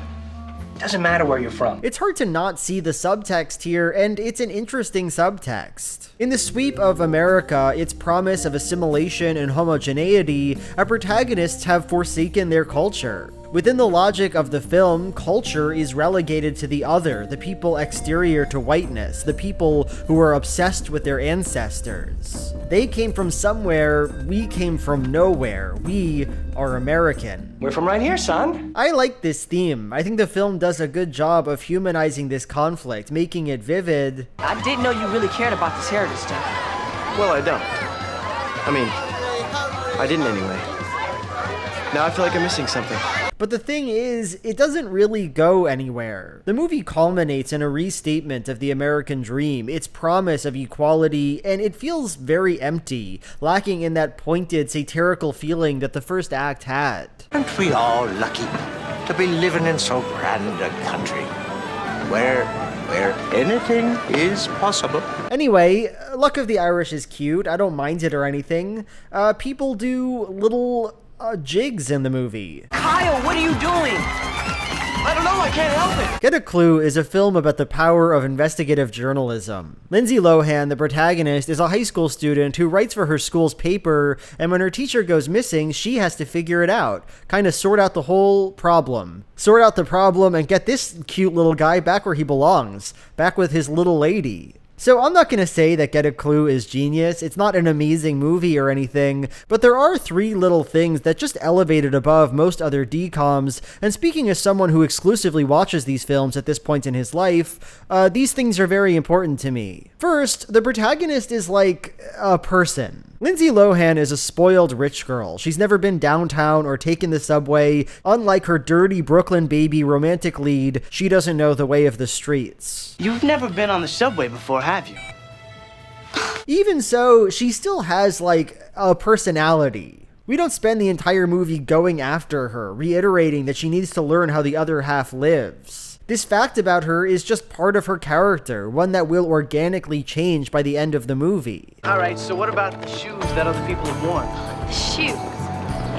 Doesn't matter where you're from. It's hard to not see the subtext here, and it's an interesting subtext. In the sweep of America, its promise of assimilation and homogeneity, our protagonists have forsaken their culture. Within the logic of the film, culture is relegated to the other, the people exterior to whiteness, the people who are obsessed with their ancestors. They came from somewhere, we came from nowhere. We are American. We're from right here, son. I like this theme. I think the film does a good job of humanizing this conflict, making it vivid. I didn't know you really cared about this heritage stuff. Well, I don't. I mean, I didn't anyway. Now I feel like I'm missing something. But the thing is, it doesn't really go anywhere. The movie culminates in a restatement of the American dream, its promise of equality, and it feels very empty, lacking in that pointed, satirical feeling that the first act had. Aren't we all lucky to be living in so grand a country where anything is possible? Anyway, Luck of the Irish is cute. I don't mind it or anything. People do little jigs in the movie. Kyle, what are you doing? I don't know, I can't help it. Get a Clue is a film about the power of investigative journalism. Lindsay Lohan, the protagonist, is a high school student who writes for her school's paper, and when her teacher goes missing, she has to figure it out. Kind of sort out the whole problem. Sort out the problem and get this cute little guy back where he belongs. Back with his little lady. So I'm not going to say that Get a Clue is genius. It's not an amazing movie or anything, but there are three little things that just elevate it above most other DCOMs. And speaking as someone who exclusively watches these films at this point in his life, these things are very important to me. First, the protagonist is like a person. Lindsay Lohan is a spoiled rich girl. She's never been downtown or taken the subway. Unlike her dirty Brooklyn baby romantic lead, she doesn't know the way of the streets. You've never been on the subway before, have you? Even so, she still has, like, a personality. We don't spend the entire movie going after her, reiterating that she needs to learn how the other half lives. This fact about her is just part of her character, one that will organically change by the end of the movie. All right, so what about the shoes that other people have worn? The shoes?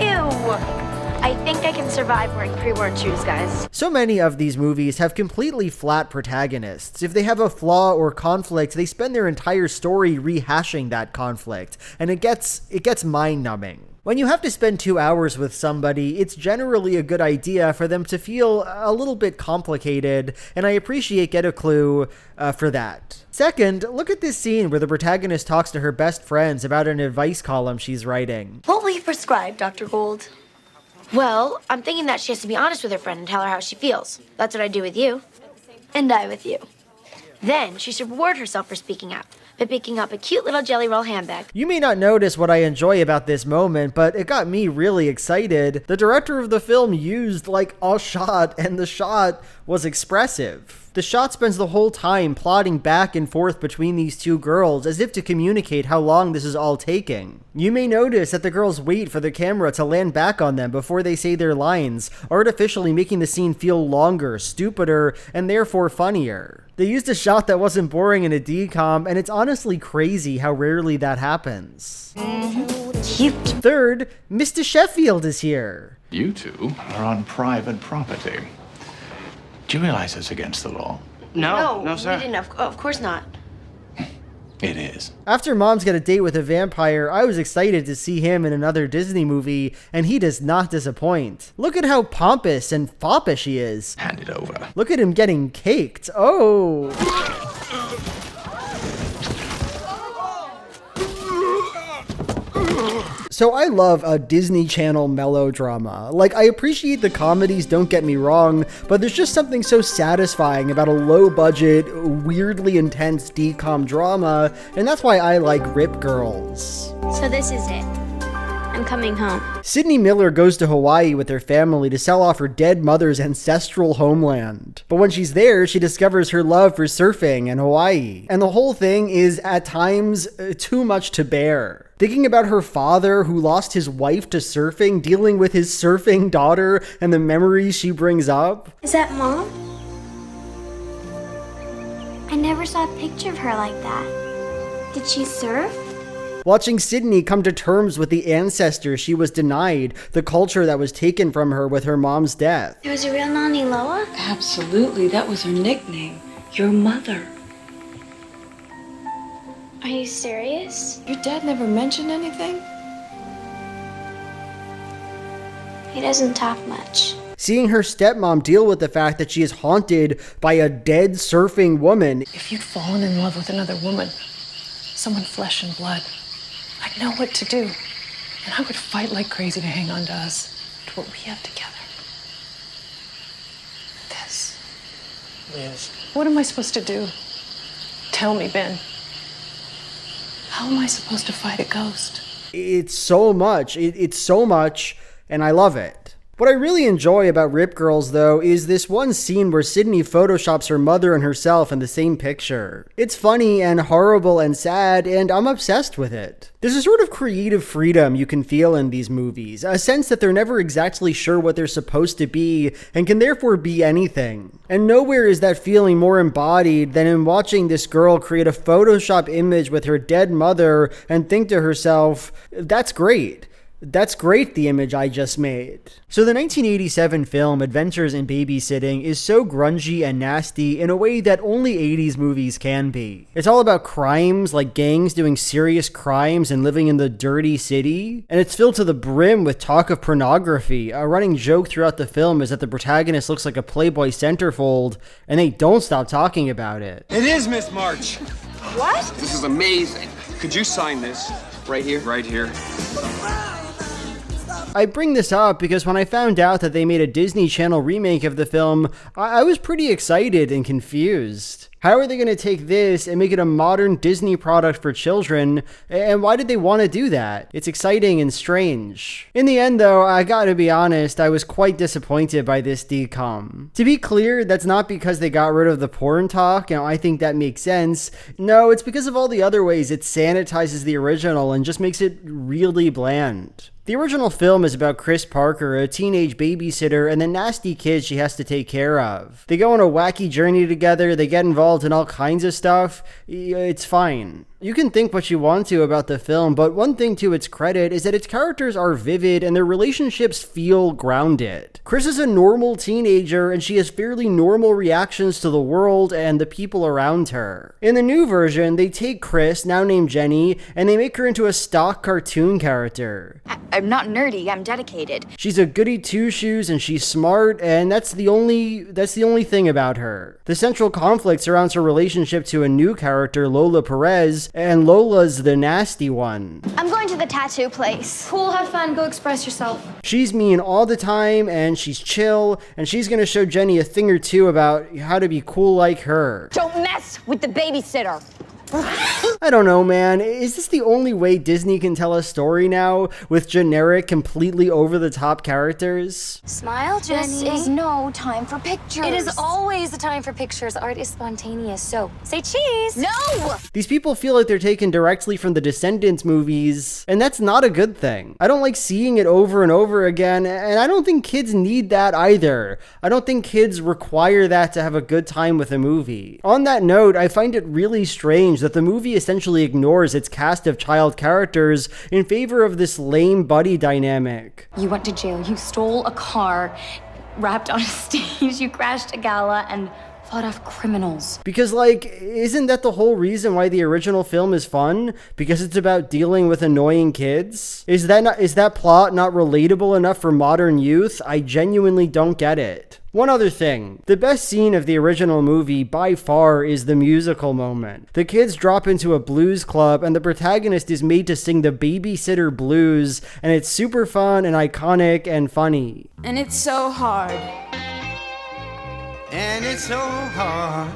Ew. I think I can survive wearing pre-worn shoes, guys. So many of these movies have completely flat protagonists. If they have a flaw or conflict, they spend their entire story rehashing that conflict, and it gets mind-numbing. When you have to spend 2 hours with somebody, it's generally a good idea for them to feel a little bit complicated, and I appreciate Get a Clue for that. Second, look at this scene where the protagonist talks to her best friends about an advice column she's writing. What will you prescribe, Dr. Gold? Well, I'm thinking that she has to be honest with her friend and tell her how she feels. That's what I do with you. And I with you. Then she should reward herself for speaking out by picking up a cute little Jelly Roll handbag. You may not notice what I enjoy about this moment, but it got me really excited. The director of the film used like a shot, and the shot was expressive. The shot spends the whole time plodding back and forth between these two girls as if to communicate how long this is all taking. You may notice that the girls wait for the camera to land back on them before they say their lines, artificially making the scene feel longer, stupider, and therefore funnier. They used a shot that wasn't boring in a DCOM, and it's honestly crazy how rarely that happens. Cute. Third, Mr. Sheffield is here. You two are on private property. Do you realize it's against the law? No, sir. We didn't. Of course not. It is. After Mom's Got a Date with a Vampire, I was excited to see him in another Disney movie, and he does not disappoint. Look at how pompous and foppish he is. Hand it over. Look at him getting caked. Oh. So I love a Disney Channel melodrama. Like, I appreciate the comedies, don't get me wrong, but there's just something so satisfying about a low-budget, weirdly intense DCOM drama, and that's why I like Rip Girls. So this is it. I'm coming home. Sydney Miller goes to Hawaii with her family to sell off her dead mother's ancestral homeland. But when she's there, she discovers her love for surfing and Hawaii. And the whole thing is, at times, too much to bear. Thinking about her father who lost his wife to surfing, dealing with his surfing daughter and the memories she brings up. Is that Mom? I never saw a picture of her like that. Did she surf? Watching Sydney come to terms with the ancestors she was denied, the culture that was taken from her with her mom's death. There was a real Nani Loa? Absolutely, that was her nickname. Your mother. Are you serious? Your dad never mentioned anything? He doesn't talk much. Seeing her stepmom deal with the fact that she is haunted by a dead surfing woman. If you'd fallen in love with another woman, someone flesh and blood, I'd know what to do. And I would fight like crazy to hang on to us, to what we have together. This. Liz. What am I supposed to do? Tell me, Ben. How am I supposed to fight a ghost? It's so much. It's so much, and I love it. What I really enjoy about Rip Girls, though, is this one scene where Sydney photoshops her mother and herself in the same picture. It's funny and horrible and sad, and I'm obsessed with it. There's a sort of creative freedom you can feel in these movies, a sense that they're never exactly sure what they're supposed to be, and can therefore be anything. And nowhere is that feeling more embodied than in watching this girl create a Photoshop image with her dead mother and think to herself, that's great. That's great, the image I just made. So the 1987 film Adventures in Babysitting is so grungy and nasty in a way that only 80s movies can be. It's all about crimes, like gangs doing serious crimes and living in the dirty city, and it's filled to the brim with talk of pornography. A running joke throughout the film is that the protagonist looks like a Playboy centerfold, and they don't stop talking about it. It is Miss March. What? This is amazing. Could you sign this? Right here? Right here. I bring this up because when I found out that they made a Disney Channel remake of the film, I was pretty excited and confused. How are they going to take this and make it a modern Disney product for children? And why did they want to do that? It's exciting and strange. In the end, though, I gotta be honest, I was quite disappointed by this DCOM. To be clear, that's not because they got rid of the porn talk, and I think that makes sense. No, it's because of all the other ways it sanitizes the original and just makes it really bland. The original film is about Chris Parker, a teenage babysitter, and the nasty kids she has to take care of. They go on a wacky journey together, they get involved in all kinds of stuff. It's fine. You can think what you want to about the film, but one thing to its credit is that its characters are vivid and their relationships feel grounded. Chris is a normal teenager and she has fairly normal reactions to the world and the people around her. In the new version, they take Chris, now named Jenny, and they make her into a stock cartoon character. I'm not nerdy, I'm dedicated. She's a goody two-shoes and she's smart, and that's the only thing about her. The central conflict surrounds her relationship to a new character, Lola Perez, and Lola's the nasty one. I'm going to the tattoo place. Cool, have fun, go express yourself. She's mean all the time, and she's chill, and she's gonna show Jenny a thing or two about how to be cool like her. Don't mess with the babysitter. I don't know, man. Is this the only way Disney can tell a story now, with generic, completely over-the-top characters? Smile, Jenny. This is no time for pictures. It is always a time for pictures. Art is spontaneous, so say cheese. No! These people feel like they're taken directly from the Descendants movies, and that's not a good thing. I don't like seeing it over and over again, and I don't think kids need that either. I don't think kids require that to have a good time with a movie. On that note, I find it really strange that the movie essentially ignores its cast of child characters in favor of this lame buddy dynamic. You went to jail, you stole a car, rapped on a stage, you crashed a gala, and fought off criminals. Because, like, isn't that the whole reason why the original film is fun? Because it's about dealing with annoying kids? Is that plot not relatable enough for modern youth? I genuinely don't get it. One other thing, the best scene of the original movie by far is the musical moment. The kids drop into a blues club and the protagonist is made to sing the Babysitter Blues, and it's super fun and iconic and funny. And it's so hard. And it's so hard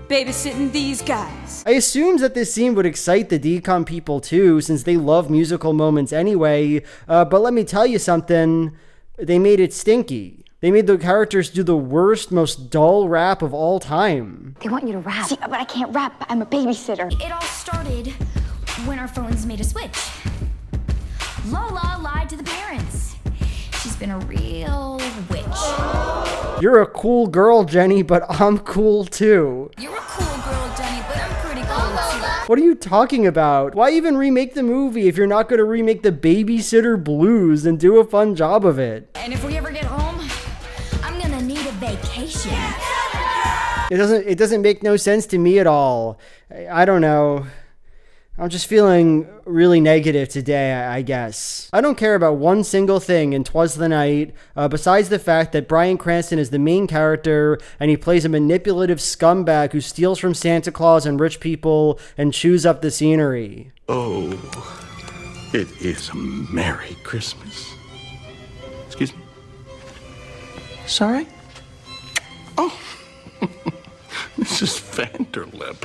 babysitting these guys. I assumed that this scene would excite the DCOM people too, since they love musical moments anyway, but let me tell you something, they made it stinky. They made the characters do the worst, most dull rap of all time. They want you to rap. See, but I can't rap. I'm a babysitter. It all started when our phones made a switch. Lola lied to the parents. She's been a real witch. You're a cool girl, Jenny, but I'm cool too. You're a cool girl, Jenny, but I'm pretty cool too. What are you talking about? Why even remake the movie if you're not going to remake the Babysitter Blues and do a fun job of it? And if we ever get home, I'm gonna need a vacation. It doesn't make no sense to me at all. I don't know. I'm just feeling really negative today, I guess. I don't care about one single thing in Twas the Night, besides the fact that Bryan Cranston is the main character, and he plays a manipulative scumbag who steals from Santa Claus and rich people and chews up the scenery. Oh, it is a Merry Christmas. Excuse me? Sorry? Oh, Mrs. Vanderlip.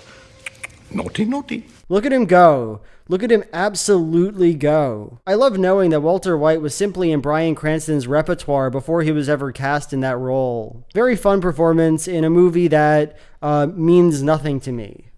Naughty, naughty. Look at him go. Look at him absolutely go. I love knowing that Walter White was simply in Bryan Cranston's repertoire before he was ever cast in that role. Very fun performance in a movie that means nothing to me.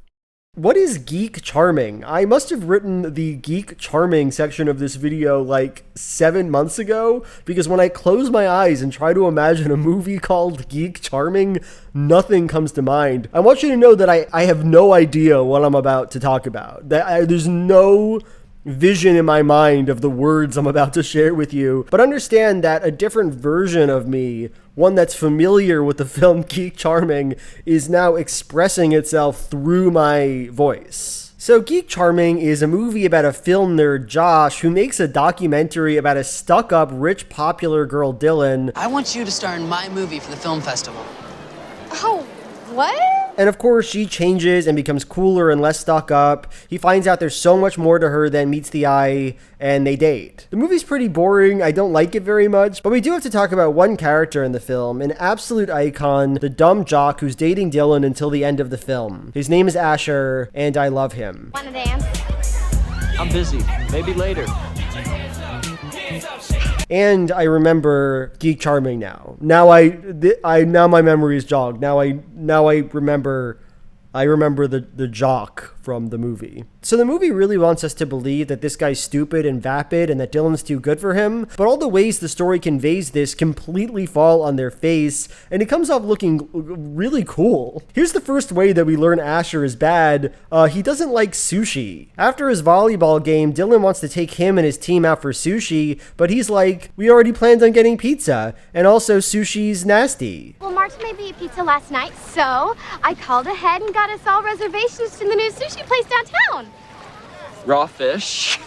What is Geek Charming? I must have written the Geek Charming section of this video like 7 months ago, because when I close my eyes and try to imagine a movie called Geek Charming, nothing comes to mind. I want you to know that I have no idea what I'm about to talk about. There's no vision in my mind of the words I'm about to share with you, but understand that a different version of me, one that's familiar with the film Geek Charming, is now expressing itself through my voice. So Geek Charming is a movie about a film nerd, Josh, who makes a documentary about a stuck-up, rich, popular girl, Dylan. I want you to star in my movie for the film festival. Oh, what? And of course, she changes and becomes cooler and less stuck up. He finds out there's so much more to her than meets the eye, and they date. The movie's pretty boring. I don't like it very much, but we do have to talk about one character in the film, an absolute icon, the dumb jock who's dating Dylan until the end of the film. His name is Asher, and I love him. Wanna dance? I'm busy. Maybe later. And I remember Geek Charming now. Now now my memory is jogged. Now I remember the jock from the movie. So the movie really wants us to believe that this guy's stupid and vapid and that Dylan's too good for him, but all the ways the story conveys this completely fall on their face, and it comes off looking really cool. Here's the first way that we learn Asher is bad. He doesn't like sushi. After his volleyball game, Dylan wants to take him and his team out for sushi, but he's like, we already planned on getting pizza, and also sushi's nasty. Well, Mark made me a pizza last night, so I called ahead and got us all reservations to the new sushi place downtown. Raw fish.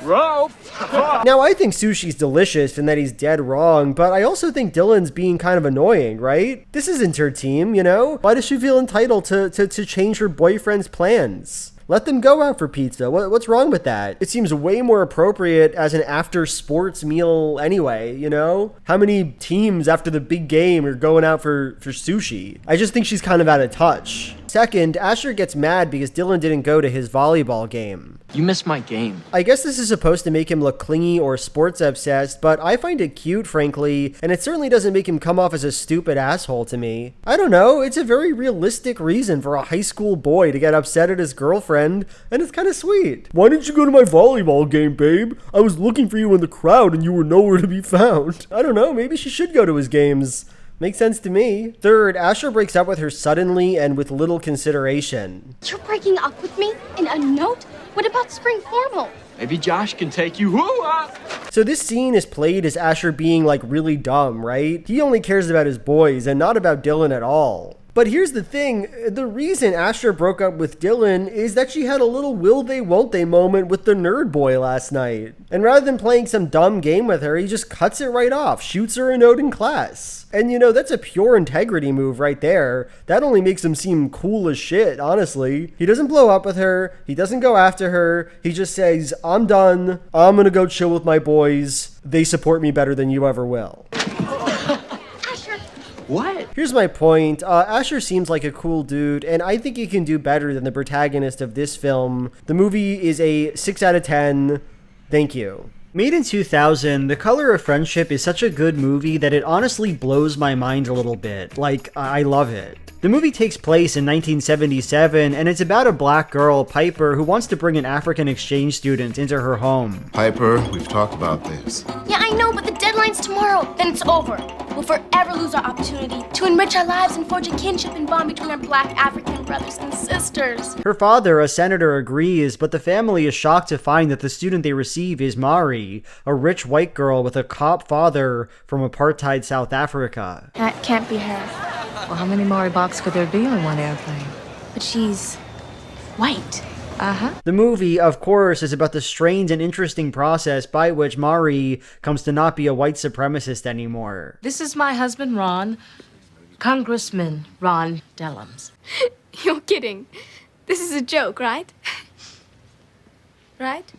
Ruff! Now, I think sushi's delicious and that he's dead wrong, but I also think Dylan's being kind of annoying, right? This isn't her team, you know? Why does she feel entitled to change her boyfriend's plans? Let them go out for pizza. What's wrong with that? It seems way more appropriate as an after-sports meal anyway, you know? How many teams after the big game are going out for sushi? I just think she's kind of out of touch. Second, Asher gets mad because Dylan didn't go to his volleyball game. You missed my game. I guess this is supposed to make him look clingy or sports obsessed, but I find it cute, frankly, and it certainly doesn't make him come off as a stupid asshole to me. I don't know, it's a very realistic reason for a high school boy to get upset at his girlfriend, and it's kind of sweet. Why didn't you go to my volleyball game, babe? I was looking for you in the crowd and you were nowhere to be found. I don't know, maybe she should go to his games. Makes sense to me. Third, Asher breaks up with her suddenly and with little consideration. You're breaking up with me in a note? What about spring formal? Maybe Josh can take you. So this scene is played as Asher being like really dumb, right? He only cares about his boys and not about Dylan at all. But here's the thing, the reason Asher broke up with Dylan is that she had a little will they won't they moment with the nerd boy last night. And rather than playing some dumb game with her, he just cuts it right off, shoots her a note in class. And you know, that's a pure integrity move right there. That only makes him seem cool as shit, honestly. He doesn't blow up with her, he doesn't go after her, he just says, I'm done, I'm gonna go chill with my boys, they support me better than you ever will. What? Here's my point. Asher seems like a cool dude, and I think he can do better than the protagonist of this film. The movie is a 6 out of 10. Thank you. Made in 2000, The Color of Friendship is such a good movie that it honestly blows my mind a little bit. Like, I love it. The movie takes place in 1977, and it's about a black girl, Piper, who wants to bring an African exchange student into her home. Piper, we've talked about this. Yeah, I know, but the deadline's tomorrow. Then it's over. We'll forever lose our opportunity to enrich our lives and forge a kinship and bond between our black African brothers and sisters. Her father, a senator, agrees, but the family is shocked to find that the student they receive is Mari, a rich white girl with a cop father from apartheid South Africa. That can't be her. Well, how many Mari Box could there be on one airplane? But she's white. Uh-huh. The movie, of course, is about the strange and interesting process by which Mari comes to not be a white supremacist anymore. This is my husband, Ron. Congressman Ron Dellums. You're kidding. This is a joke, right? Right?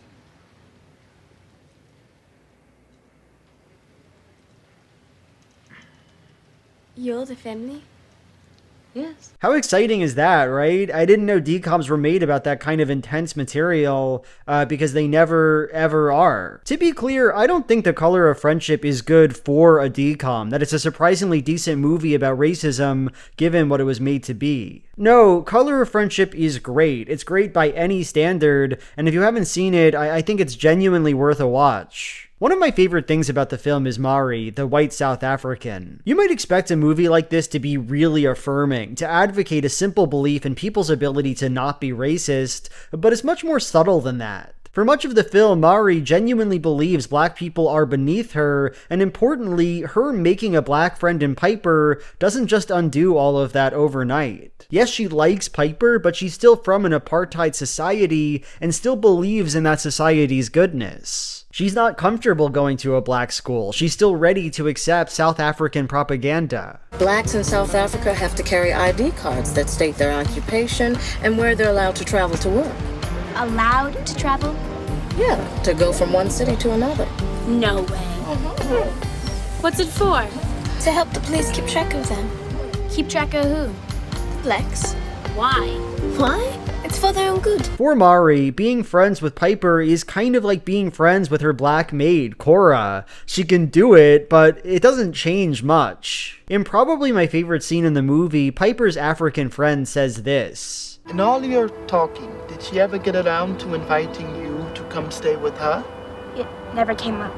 You're the family? Yes. How exciting is that, right? I didn't know DCOMs were made about that kind of intense material because they never, ever are. To be clear, I don't think The Color of Friendship is good for a DCOM, that it's a surprisingly decent movie about racism given what it was made to be. No, Color of Friendship is great. It's great by any standard, and if you haven't seen it, I think it's genuinely worth a watch. One of my favorite things about the film is Mari, the white South African. You might expect a movie like this to be really affirming, to advocate a simple belief in people's ability to not be racist, but it's much more subtle than that. For much of the film, Mari genuinely believes black people are beneath her, and importantly, her making a black friend in Piper doesn't just undo all of that overnight. Yes, she likes Piper, but she's still from an apartheid society and still believes in that society's goodness. She's not comfortable going to a black school. She's still ready to accept South African propaganda. Blacks in South Africa have to carry ID cards that state their occupation and where they're allowed to travel to work. Allowed to travel? Yeah, to go from one city to another. No way. What's it for? To help the police keep track of them. Keep track of who? Blacks. Why? Why? It's for their own good. For Mari, being friends with Piper is kind of like being friends with her black maid, Cora. She can do it, but it doesn't change much. In probably my favorite scene in the movie, Piper's African friend says this. In all your talking, did she ever get around to inviting you to come stay with her? It never came up.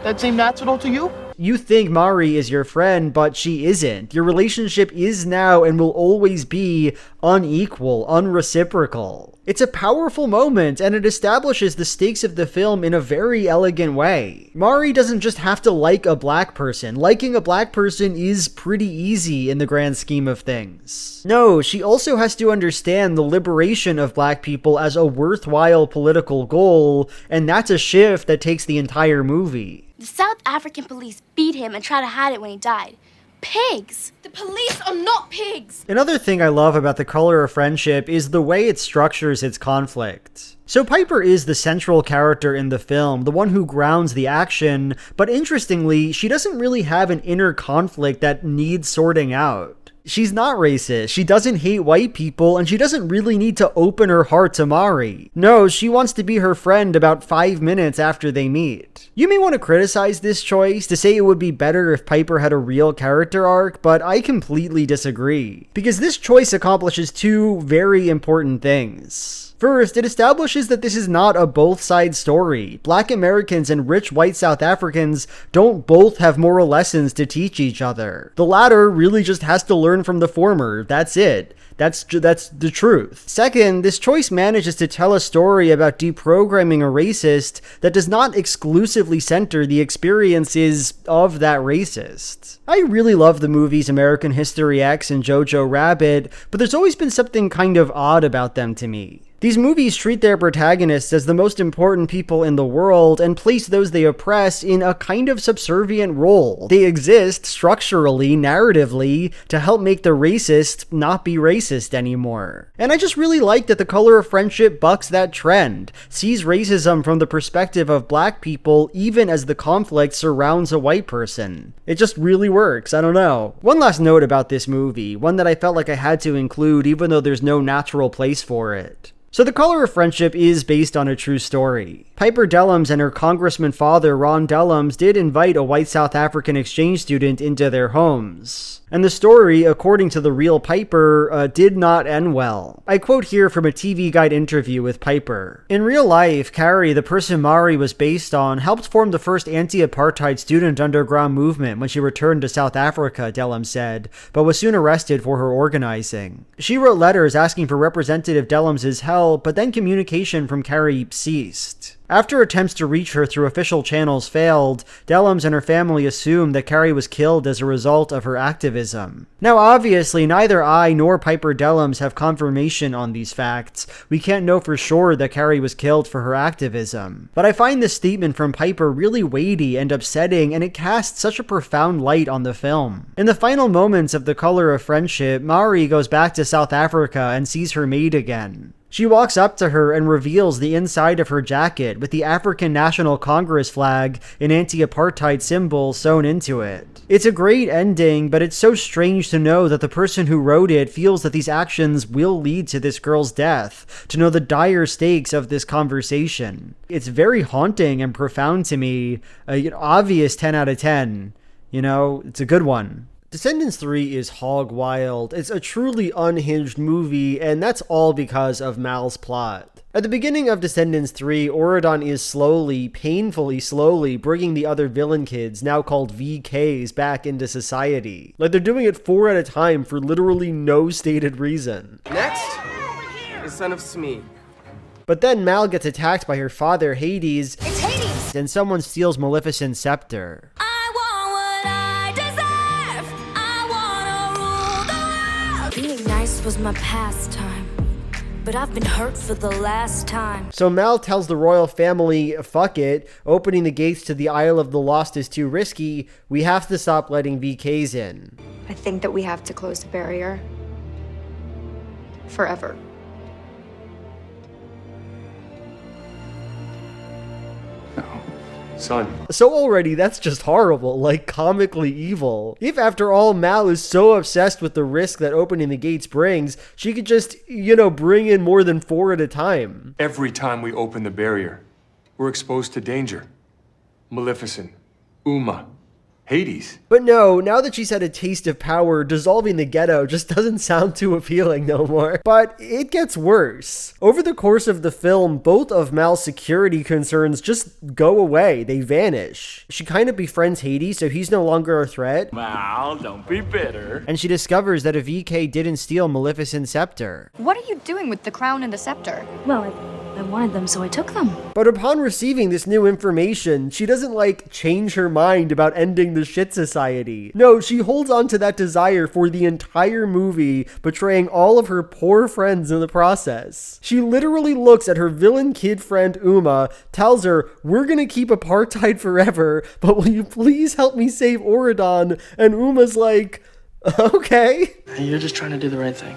That seemed natural to you? You think Mari is your friend, but she isn't. Your relationship is now and will always be unequal, unreciprocal. It's a powerful moment, and it establishes the stakes of the film in a very elegant way. Mari doesn't just have to like a black person. Liking a black person is pretty easy in the grand scheme of things. No, she also has to understand the liberation of black people as a worthwhile political goal, and that's a shift that takes the entire movie. The South African police beat him and tried to hide it when he died. Pigs! The police are not pigs! Another thing I love about The Color of Friendship is the way it structures its conflict. So Piper is the central character in the film, the one who grounds the action, but interestingly, she doesn't really have an inner conflict that needs sorting out. She's not racist, she doesn't hate white people, and she doesn't really need to open her heart to Mari. No, she wants to be her friend about 5 minutes after they meet. You may want to criticize this choice, to say it would be better if Piper had a real character arc, but I completely disagree. Because this choice accomplishes two very important things. First, it establishes that this is not a both-side story. Black Americans and rich white South Africans don't both have moral lessons to teach each other. The latter really just has to learn from the former. That's it. That's the truth. Second, this choice manages to tell a story about deprogramming a racist that does not exclusively center the experiences of that racist. I really love the movies American History X and Jojo Rabbit, but there's always been something kind of odd about them to me. These movies treat their protagonists as the most important people in the world and place those they oppress in a kind of subservient role. They exist structurally, narratively, to help make the racist not be racist anymore. And I just really like that The Color of Friendship bucks that trend, sees racism from the perspective of black people even as the conflict surrounds a white person. It just really works, I don't know. One last note about this movie, one that I felt like I had to include even though there's no natural place for it. So The Color of Friendship is based on a true story. Piper Dellums and her congressman father, Ron Dellums, did invite a white South African exchange student into their homes. And the story, according to the real Piper, did not end well. I quote here from a TV Guide interview with Piper. In real life, Carrie, the person Mari was based on, helped form the first anti-apartheid student underground movement when she returned to South Africa, Dellums said, but was soon arrested for her organizing. She wrote letters asking for Representative Dellums' help, but then communication from Carrie ceased. After attempts to reach her through official channels failed, Dellums and her family assumed that Carrie was killed as a result of her activism. Now obviously, neither I nor Piper Dellums have confirmation on these facts. We can't know for sure that Carrie was killed for her activism. But I find this statement from Piper really weighty and upsetting, and it casts such a profound light on the film. In the final moments of The Color of Friendship, Mari goes back to South Africa and sees her maid again. She walks up to her and reveals the inside of her jacket with the African National Congress flag and anti-apartheid symbol sewn into it. It's a great ending, but it's so strange to know that the person who wrote it feels that these actions will lead to this girl's death, to know the dire stakes of this conversation. It's very haunting and profound to me. Obvious 10 out of 10. It's a good one. Descendants 3 is hog wild. It's a truly unhinged movie, and that's all because of Mal's plot. At the beginning of Descendants 3, Auradon is slowly, painfully slowly, bringing the other villain kids, now called VKs, back into society. Like, they're doing it 4 at a time for literally no stated reason. Next is son of Smee. But then Mal gets attacked by her father, Hades. It's Hades! And someone steals Maleficent's scepter. Being nice was my pastime, but I've been hurt for the last time. So Mal tells the royal family, fuck it, opening the gates to the Isle of the Lost is too risky, we have to stop letting VKs in. I think that we have to close the barrier. Forever. Son. So already, that's just horrible, like comically evil. If after all, Mal is so obsessed with the risk that opening the gates brings, she could just, bring in more than 4 at a time. Every time we open the barrier, we're exposed to danger. Maleficent, Uma, Hades. But no, now that she's had a taste of power, dissolving the ghetto just doesn't sound too appealing no more. But it gets worse. Over the course of the film, both of Mal's security concerns just go away. They vanish. She kind of befriends Hades, so he's no longer a threat. Mal, don't be bitter. And she discovers that a VK didn't steal Maleficent's scepter. What are you doing with the crown and the scepter? Well, I wanted them, so I took them. But upon receiving this new information, she doesn't, change her mind about ending the shit society. No, she holds on to that desire for the entire movie, betraying all of her poor friends in the process. She literally looks at her villain kid friend Uma, tells her, we're gonna keep apartheid forever, but will you please help me save Auradon? And Uma's like, okay. You're just trying to do the right thing.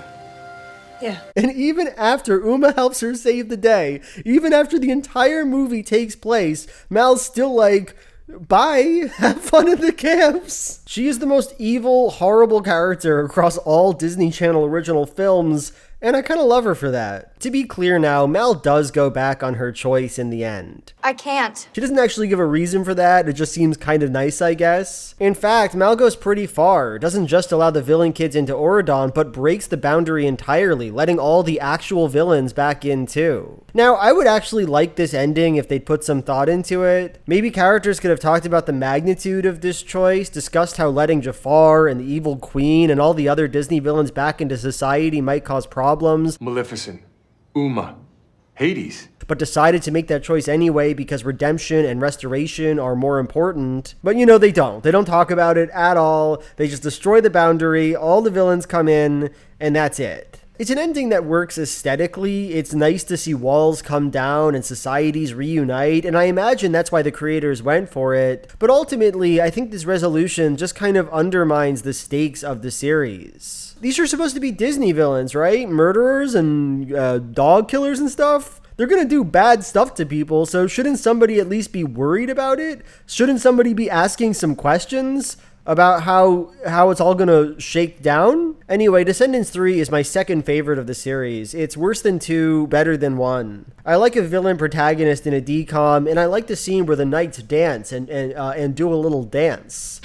Yeah. And even after Uma helps her save the day, even after the entire movie takes place, Mal's still like, bye, have fun in the camps. She is the most evil, horrible character across all Disney Channel original films, and I kind of love her for that. To be clear now, Mal does go back on her choice in the end. I can't. She doesn't actually give a reason for that, it just seems kind of nice, I guess. In fact, Mal goes pretty far, doesn't just allow the villain kids into Auradon, but breaks the boundary entirely, letting all the actual villains back in too. Now, I would actually like this ending if they'd put some thought into it. Maybe characters could have talked about the magnitude of this choice, discussed how letting Jafar and the evil queen and all the other Disney villains back into society might cause problems. Maleficent, Uma, Hades. But decided to make that choice anyway because redemption and restoration are more important. But they don't. They don't talk about it at all. They just destroy the boundary, all the villains come in, and that's it. It's an ending that works aesthetically. It's nice to see walls come down and societies reunite, and I imagine that's why the creators went for it. But ultimately, I think this resolution just kind of undermines the stakes of the series. These are supposed to be Disney villains, right? Murderers and dog killers and stuff? They're gonna do bad stuff to people, so shouldn't somebody at least be worried about it? Shouldn't somebody be asking some questions about how it's all gonna shake down? Anyway, Descendants 3 is my second favorite of the series. It's worse than 2, better than 1. I like a villain protagonist in a DCOM, and I like the scene where the knights dance and do a little dance.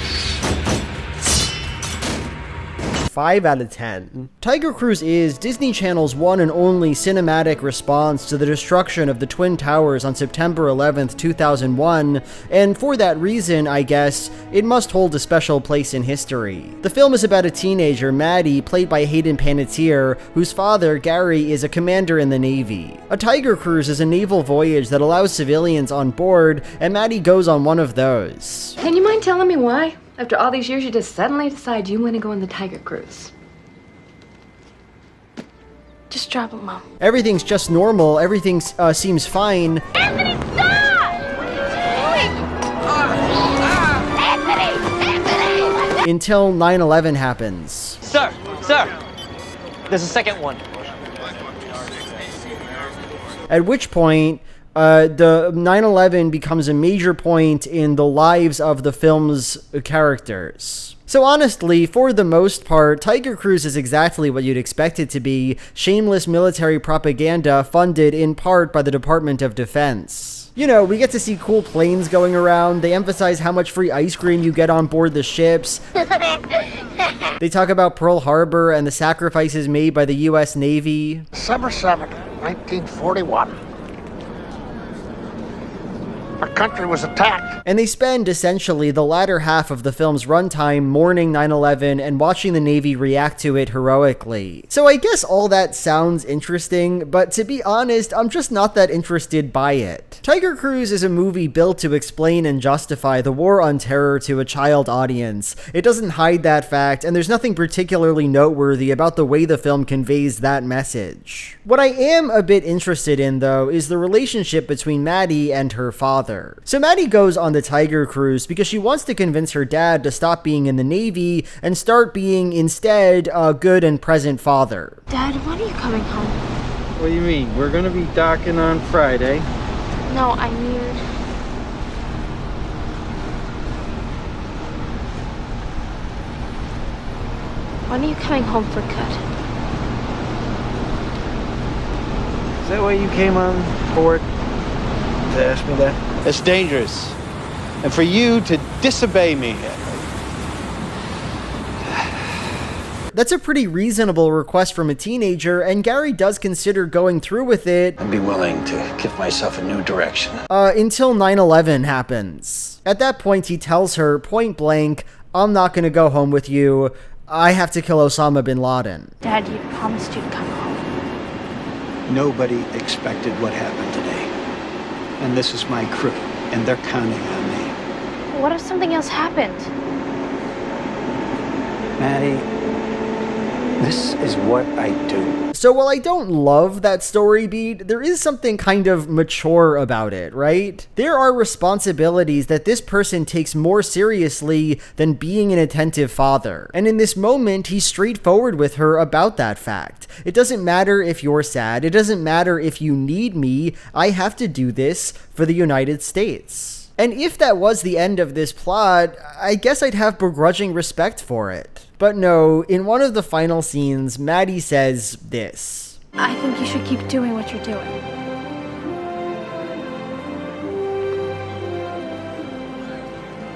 5 out of 10. Tiger Cruise is Disney Channel's one and only cinematic response to the destruction of the Twin Towers on September 11th, 2001, and for that reason, I guess, it must hold a special place in history. The film is about a teenager, Maddie, played by Hayden Panettiere, whose father, Gary, is a commander in the Navy. A Tiger Cruise is a naval voyage that allows civilians on board, and Maddie goes on one of those. Can you mind telling me why? After all these years, you just suddenly decide you want to go on the Tiger Cruise. Just drop it, Mom. Everything's just normal, everything seems fine. Anthony, stop! Anthony! Until 9/11 happens. Sir, there's a second one. At which point, the 9/11 becomes a major point in the lives of the film's characters. So honestly, for the most part, Tiger Cruise is exactly what you'd expect it to be, shameless military propaganda funded in part by the Department of Defense. We get to see cool planes going around, they emphasize how much free ice cream you get on board the ships. They talk about Pearl Harbor and the sacrifices made by the US Navy. December 7th, 1941. Our country was attacked. And they spend essentially the latter half of the film's runtime mourning 9/11 and watching the Navy react to it heroically. So I guess all that sounds interesting, but to be honest, I'm just not that interested by it. Tiger Cruise is a movie built to explain and justify the war on terror to a child audience. It doesn't hide that fact, and there's nothing particularly noteworthy about the way the film conveys that message. What I am a bit interested in, though, is the relationship between Maddie and her father. So Maddie goes on the Tiger Cruise because she wants to convince her dad to stop being in the Navy and start being instead a good and present father. Dad, when are you coming home? What do you mean? We're gonna be docking on Friday. No, I mean... When are you coming home for good? Is that why you came on board to ask me that? It's dangerous. And for you to disobey me. That's a pretty reasonable request from a teenager, and Gary does consider going through with it. I'd be willing to give myself a new direction. Until 9/11 happens. At that point, he tells her point blank, I'm not gonna go home with you. I have to kill Osama bin Laden. Dad, you promised you'd come home. Nobody expected what happened today. And this is my crew, and they're counting on me. What if something else happened? Maddie, this is what I do. So while I don't love that story beat, there is something kind of mature about it, right? There are responsibilities that this person takes more seriously than being an attentive father. And in this moment, he's straightforward with her about that fact. It doesn't matter if you're sad. It doesn't matter if you need me. I have to do this for the United States. And if that was the end of this plot, I guess I'd have begrudging respect for it. But no, in one of the final scenes, Maddie says this. I think you should keep doing what you're doing.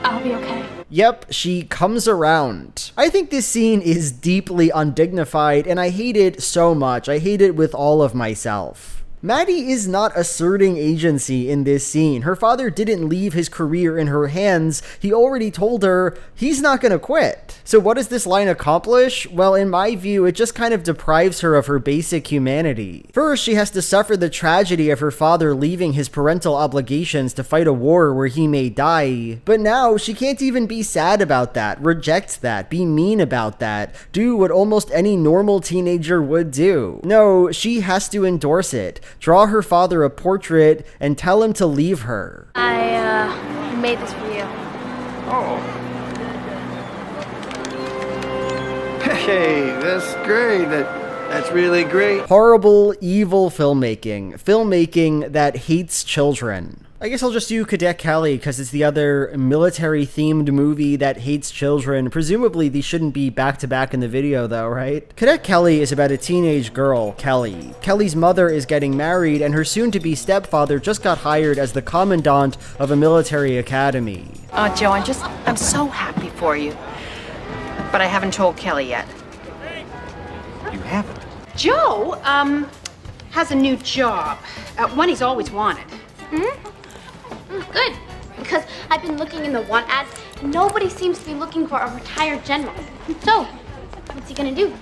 I'll be okay. Yep, she comes around. I think this scene is deeply undignified, and I hate it so much. I hate it with all of myself. Maddie is not asserting agency in this scene. Her father didn't leave his career in her hands. He already told her he's not gonna quit. So what does this line accomplish? Well, in my view, it just kind of deprives her of her basic humanity. First, she has to suffer the tragedy of her father leaving his parental obligations to fight a war where he may die. But now, she can't even be sad about that, reject that, be mean about that, do what almost any normal teenager would do. No, she has to endorse it. Draw her father a portrait and tell him to leave her. I made this for you. Oh. Hey, that's great. That's really great. Horrible, evil filmmaking. Filmmaking that hates children. I guess I'll just do Cadet Kelly because it's the other military-themed movie that hates children. Presumably, these shouldn't be back-to-back in the video, though, right? Cadet Kelly is about a teenage girl, Kelly. Kelly's mother is getting married, and her soon-to-be stepfather just got hired as the commandant of a military academy. Oh, Joe, I'm so happy for you. But I haven't told Kelly yet. You haven't? Joe, has a new job. One he's always wanted. Good, because I've been looking in the want ads. Nobody seems to be looking for a retired general. So, what's he gonna do?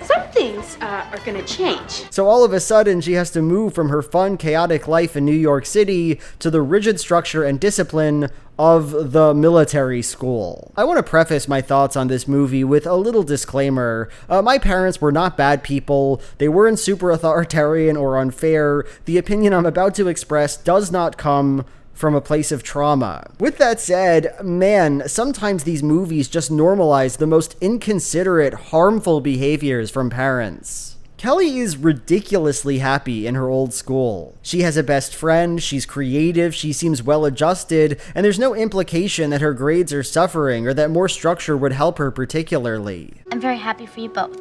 Some things are gonna change. So all of a sudden, she has to move from her fun, chaotic life in New York City to the rigid structure and discipline of the military school. I want to preface my thoughts on this movie with a little disclaimer. My parents were not bad people. They weren't super authoritarian or unfair. The opinion I'm about to express does not come from a place of trauma. With that said, man, sometimes these movies just normalize the most inconsiderate, harmful behaviors from parents. Kelly is ridiculously happy in her old school. She has a best friend, she's creative, she seems well-adjusted, and there's no implication that her grades are suffering or that more structure would help her particularly. I'm very happy for you both.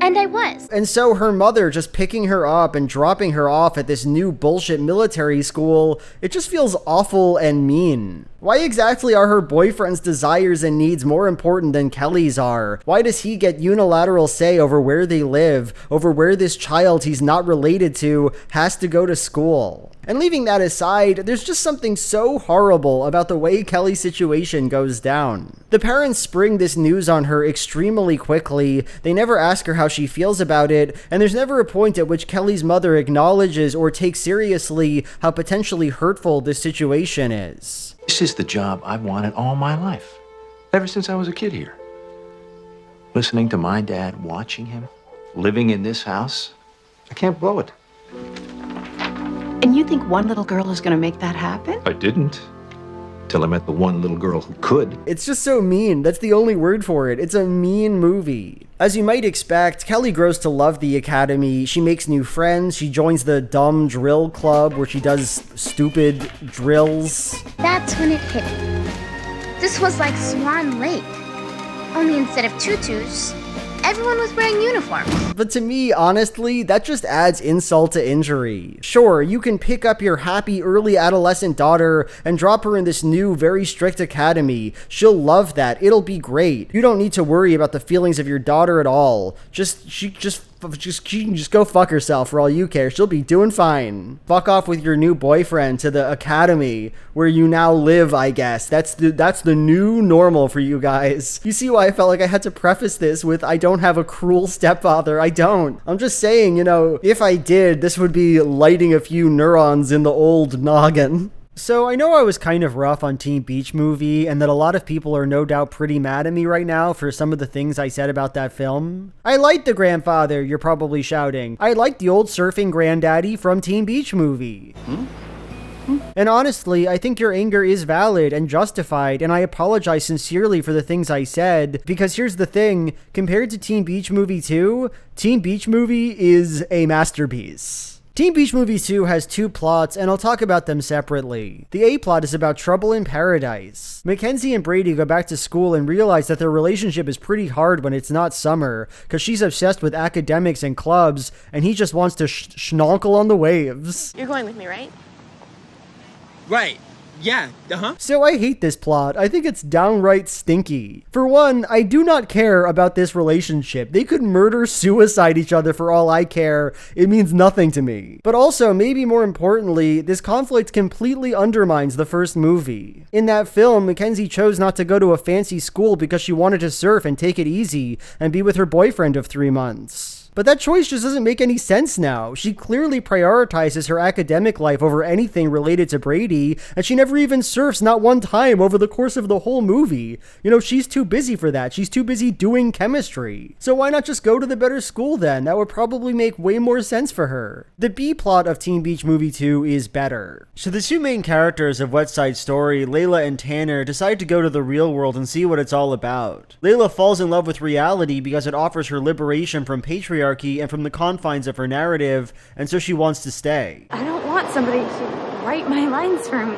And I was. And so her mother just picking her up and dropping her off at this new bullshit military school, it just feels awful and mean. Why exactly are her boyfriend's desires and needs more important than Kelly's are? Why does he get unilateral say over where they live, over where this child he's not related to has to go to school? And leaving that aside, there's just something so horrible about the way Kelly's situation goes down. The parents spring this news on her extremely quickly, they never ask her how she feels about it, and there's never a point at which Kelly's mother acknowledges or takes seriously how potentially hurtful this situation is. This is the job I've wanted all my life, ever since I was a kid here. Listening to my dad, watching him, living in this house, I can't blow it. And you think one little girl is going to make that happen? I didn't. Till I met the one little girl who could. It's just so mean. That's the only word for it. It's a mean movie. As you might expect, Kelly grows to love the academy. She makes new friends. She joins the dumb drill club where she does stupid drills. That's when it hit me. This was like Swan Lake. Only instead of tutus, everyone was wearing uniforms. But to me, honestly, that just adds insult to injury. Sure, you can pick up your happy early adolescent daughter and drop her in this new, very strict academy. She'll love that. It'll be great. You don't need to worry about the feelings of your daughter at all. She can just go fuck herself for all you care. She'll be doing fine. Fuck off with your new boyfriend to the academy where you now live, I guess. That's the new normal for you guys. You see why I felt like I had to preface this with I don't have a cruel stepfather. I don't. I'm just saying, if I did, this would be lighting a few neurons in the old noggin. So I know I was kind of rough on Teen Beach Movie, and that a lot of people are no doubt pretty mad at me right now for some of the things I said about that film. I like the grandfather, you're probably shouting. I like the old surfing granddaddy from Teen Beach Movie. And honestly, I think your anger is valid and justified, and I apologize sincerely for the things I said, because here's the thing, compared to Teen Beach Movie 2, Teen Beach Movie is a masterpiece. Teen Beach Movie 2 has two plots, and I'll talk about them separately. The A plot is about trouble in paradise. Mackenzie and Brady go back to school and realize that their relationship is pretty hard when it's not summer, because she's obsessed with academics and clubs, and he just wants to schnonkle on the waves. You're going with me, right? Right. Yeah, So I hate this plot. I think it's downright stinky. For one, I do not care about this relationship. They could murder-suicide each other for all I care. It means nothing to me. But also, maybe more importantly, this conflict completely undermines the first movie. In that film, Mackenzie chose not to go to a fancy school because she wanted to surf and take it easy and be with her boyfriend of 3 months. But that choice just doesn't make any sense now. She clearly prioritizes her academic life over anything related to Brady, and she never even surfs not one time over the course of the whole movie. She's too busy for that. She's too busy doing chemistry. So why not just go to the better school then? That would probably make way more sense for her. The B plot of Teen Beach Movie 2 is better. So the two main characters of West Side Story, Layla and Tanner, decide to go to the real world and see what it's all about. Layla falls in love with reality because it offers her liberation from patriarchy and from the confines of her narrative, and so she wants to stay. I don't want somebody to write my lines for me.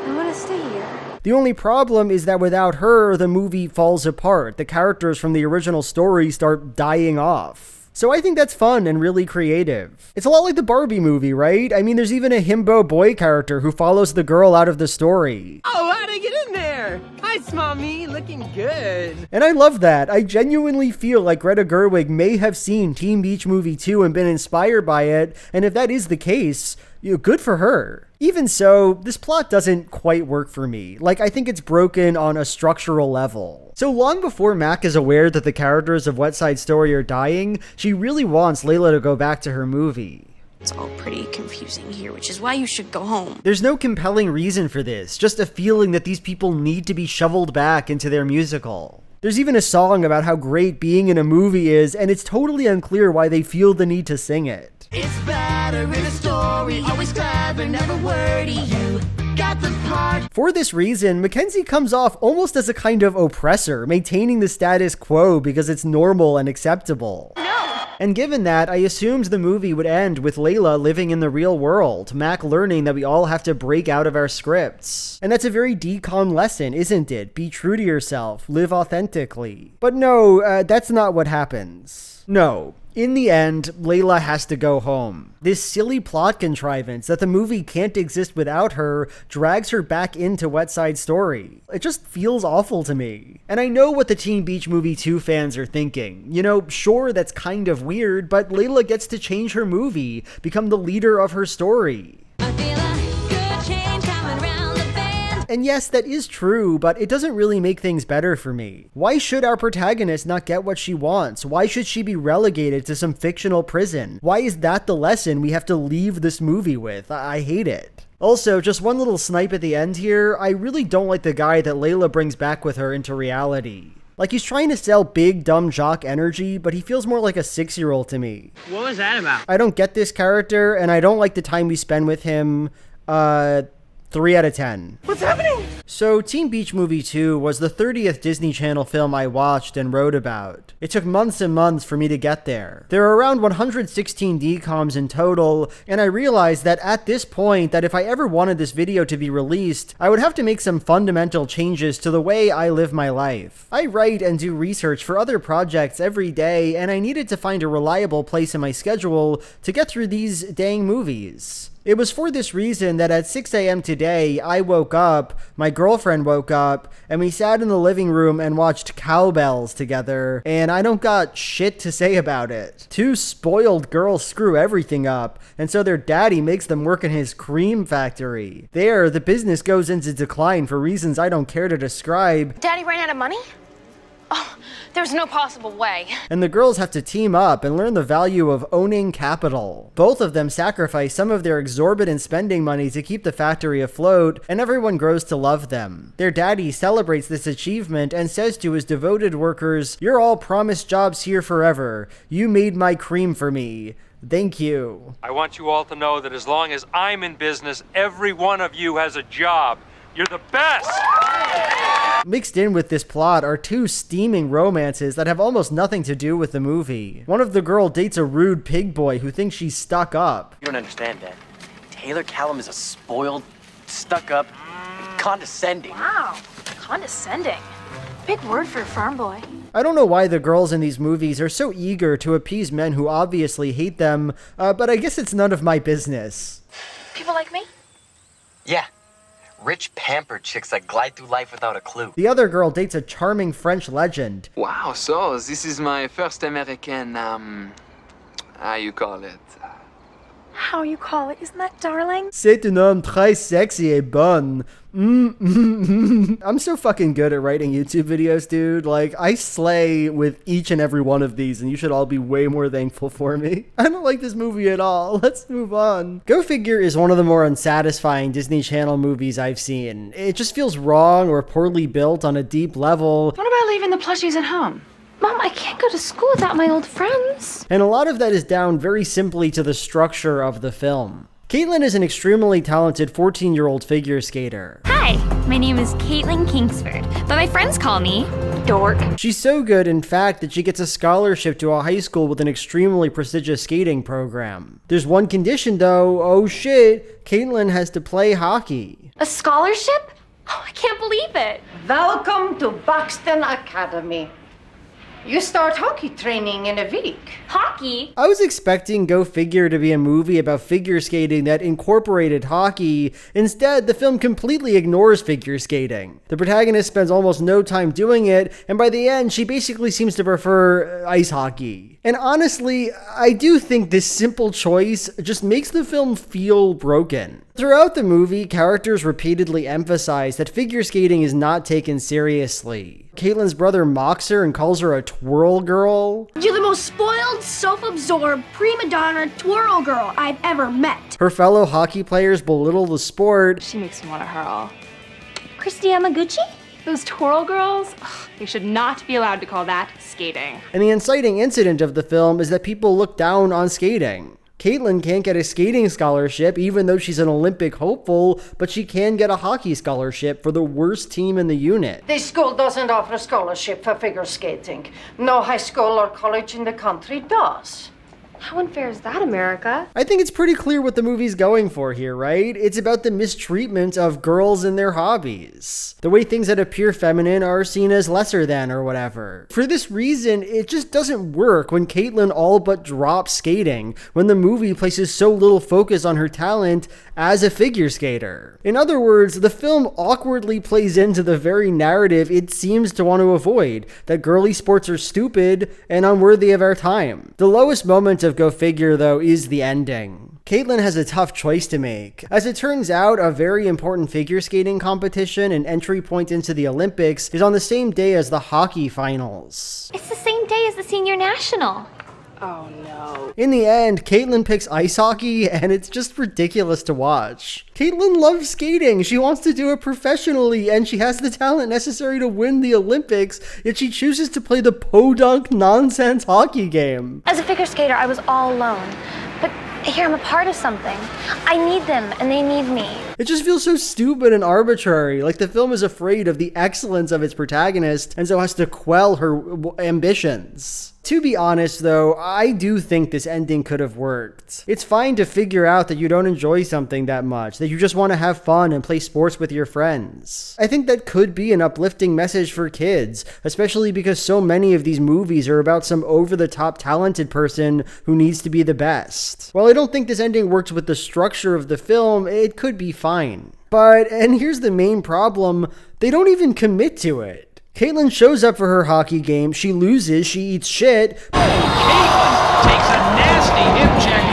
I want to stay here. The only problem is that without her, the movie falls apart. The characters from the original story start dying off. So I think that's fun and really creative. It's a lot like the Barbie movie, right? I mean, there's even a himbo boy character who follows the girl out of the story. Oh, how'd I get in there? Hi, small me, looking good. And I love that. I genuinely feel like Greta Gerwig may have seen Teen Beach Movie 2 and been inspired by it, and if that is the case, good for her. Even so, this plot doesn't quite work for me. I think it's broken on a structural level. So long before Mac is aware that the characters of West Side Story are dying, she really wants Layla to go back to her movie. It's all pretty confusing here, which is why you should go home. There's no compelling reason for this, just a feeling that these people need to be shoveled back into their musical. There's even a song about how great being in a movie is, and it's totally unclear why they feel the need to sing it. It's better in a story, always clever, never wordy, you got the part. For this reason, Mackenzie comes off almost as a kind of oppressor, maintaining the status quo because it's normal and acceptable. No! And given that, I assumed the movie would end with Layla living in the real world, Mac learning that we all have to break out of our scripts. And that's a very DCOM lesson, isn't it? Be true to yourself, live authentically. But no, that's not what happens. No. In the end, Layla has to go home. This silly plot contrivance that the movie can't exist without her drags her back into West Side Story. It just feels awful to me. And I know what the Teen Beach Movie 2 fans are thinking. You know, sure, that's kind of weird, but Layla gets to change her movie, become the leader of her story. And yes, that is true, but it doesn't really make things better for me. Why should our protagonist not get what she wants? Why should she be relegated to some fictional prison? Why is that the lesson we have to leave this movie with? I hate it. Also, just one little snipe at the end here, I really don't like the guy that Layla brings back with her into reality. Like, he's trying to sell big, dumb jock energy, but he feels more like a 6-year-old to me. What was that about? I don't get this character, and I don't like the time we spend with him. 3 out of 10. What's happening? So, Teen Beach Movie 2 was the 30th Disney Channel film I watched and wrote about. It took months and months for me to get there. There are around 116 DCOMs in total, and I realized that at this point that if I ever wanted this video to be released, I would have to make some fundamental changes to the way I live my life. I write and do research for other projects every day, and I needed to find a reliable place in my schedule to get through these dang movies. It was for this reason that at 6 a.m. today, I woke up, my girlfriend woke up, and we sat in the living room and watched Cowbells together, and I don't got shit to say about it. 2 spoiled girls screw everything up, and so their daddy makes them work in his cream factory. There, the business goes into decline for reasons I don't care to describe. Daddy ran out of money? Oh, there's no possible way. And the girls have to team up and learn the value of owning capital. Both of them sacrifice some of their exorbitant spending money to keep the factory afloat, and everyone grows to love them. Their daddy celebrates this achievement and says to his devoted workers, "You're all promised jobs here forever. You made my cream for me. Thank you." I want you all to know that as long as I'm in business, every one of you has a job. You're the best! Mixed in with this plot are 2 steaming romances that have almost nothing to do with the movie. One of the girl dates a rude pig boy who thinks she's stuck up. You don't understand, Dad. Taylor Callum is a spoiled, stuck-up, condescending. Wow, condescending. Big word for a farm boy. I don't know why the girls in these movies are so eager to appease men who obviously hate them, but I guess it's none of my business. People like me? Yeah. Rich, pampered chicks that glide through life without a clue. The other girl dates a charming French legend. Wow, so this is my first American, how you call it? How you call it? Isn't that darling? C'est un homme très sexy et bon. I'm so fucking good at writing YouTube videos, dude. Like, I slay with each and every one of these, and you should all be way more thankful for me. I don't like this movie at all. Let's move on. Go Figure is one of the more unsatisfying Disney Channel movies I've seen. It just feels wrong or poorly built on a deep level. What about leaving the plushies at home? Mom, I can't go to school without my old friends. And a lot of that is down very simply to the structure of the film. Caitlin is an extremely talented 14-year-old figure skater. Hi, my name is Caitlin Kingsford, but my friends call me Dork. She's so good, in fact, that she gets a scholarship to a high school with an extremely prestigious skating program. There's one condition though. Oh shit, Caitlin has to play hockey. A scholarship? Oh, I can't believe it. Welcome to Buxton Academy. You start hockey training in a week. Hockey? I was expecting Go Figure to be a movie about figure skating that incorporated hockey. Instead, the film completely ignores figure skating. The protagonist spends almost no time doing it, and by the end, she basically seems to prefer ice hockey. And honestly, I do think this simple choice just makes the film feel broken. Throughout the movie, characters repeatedly emphasize that figure skating is not taken seriously. Caitlin's brother mocks her and calls her a twirl girl. You're the most spoiled, self-absorbed, prima donna twirl girl I've ever met. Her fellow hockey players belittle the sport. She makes me want to hurl. Christy Yamaguchi? Those twirl girls? Ugh, they should not be allowed to call that skating. And the inciting incident of the film is that people look down on skating. Caitlin can't get a skating scholarship even though she's an Olympic hopeful, but she can get a hockey scholarship for the worst team in the unit. This school doesn't offer a scholarship for figure skating. No high school or college in the country does. How unfair is that, America? I think it's pretty clear what the movie's going for here, right? It's about the mistreatment of girls and their hobbies. The way things that appear feminine are seen as lesser than or whatever. For this reason, it just doesn't work when Caitlin all but drops skating, when the movie places so little focus on her talent as a figure skater. In other words, the film awkwardly plays into the very narrative it seems to want to avoid, that girly sports are stupid and unworthy of our time. The lowest moment of Go Figure, though, is the ending. Caitlin has a tough choice to make. As it turns out, a very important figure skating competition and entry point into the Olympics is on the same day as the hockey finals. It's the same day as the senior national. Oh no. In the end, Caitlin picks ice hockey, and it's just ridiculous to watch. Caitlin loves skating. She wants to do it professionally, and she has the talent necessary to win the Olympics, yet she chooses to play the podunk nonsense hockey game. As a figure skater, I was all alone. But here, I'm a part of something. I need them, and they need me. It just feels so stupid and arbitrary, like the film is afraid of the excellence of its protagonist, and so has to quell her ambitions. To be honest though, I do think this ending could have worked. It's fine to figure out that you don't enjoy something that much, that you just want to have fun and play sports with your friends. I think that could be an uplifting message for kids, especially because so many of these movies are about some over-the-top talented person who needs to be the best. While I don't think this ending works with the structure of the film, it could be fine. But, and here's the main problem, they don't even commit to it. Caitlin shows up for her hockey game, she loses, she eats shit. Caitlin takes a nasty hip check.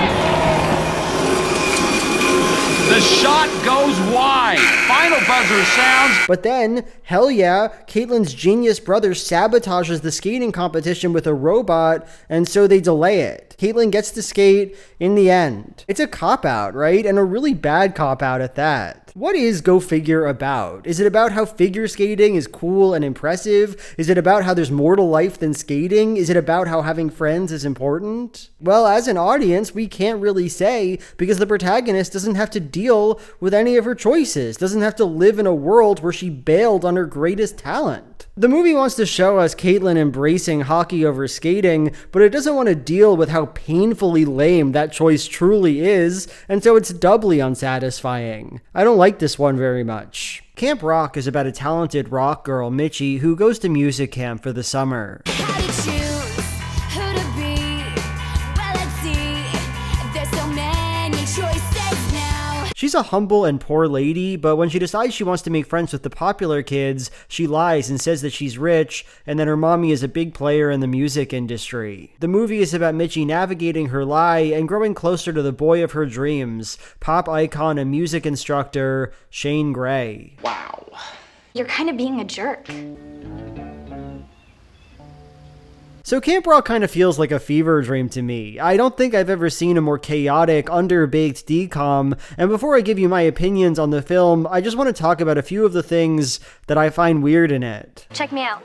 The shot goes wide. Final buzzer sounds. But then, hell yeah, Caitlin's genius brother sabotages the skating competition with a robot, and so they delay it. Caitlin gets to skate in the end. It's a cop-out, right? And a really bad cop-out at that. What is Go Figure about? Is it about how figure skating is cool and impressive? Is it about how there's more to life than skating? Is it about how having friends is important? Well, as an audience, we can't really say, because the protagonist doesn't have to deal with any of her choices, doesn't have to live in a world where she bailed on her greatest talent. The movie wants to show us Caitlin embracing hockey over skating, but it doesn't want to deal with how painfully lame that choice truly is, and so it's doubly unsatisfying. I don't like this one very much. Camp Rock is about a talented rock girl, Mitchie, who goes to music camp for the summer. She's a humble and poor lady, but when she decides she wants to make friends with the popular kids, she lies and says that she's rich and that her mommy is a big player in the music industry. The movie is about Mitchie navigating her lie and growing closer to the boy of her dreams, pop icon and music instructor, Shane Gray. Wow. You're kind of being a jerk. So Camp Rock kind of feels like a fever dream to me. I don't think I've ever seen a more chaotic, underbaked DCOM, and before I give you my opinions on the film, I just want to talk about a few of the things that I find weird in it. Check me out.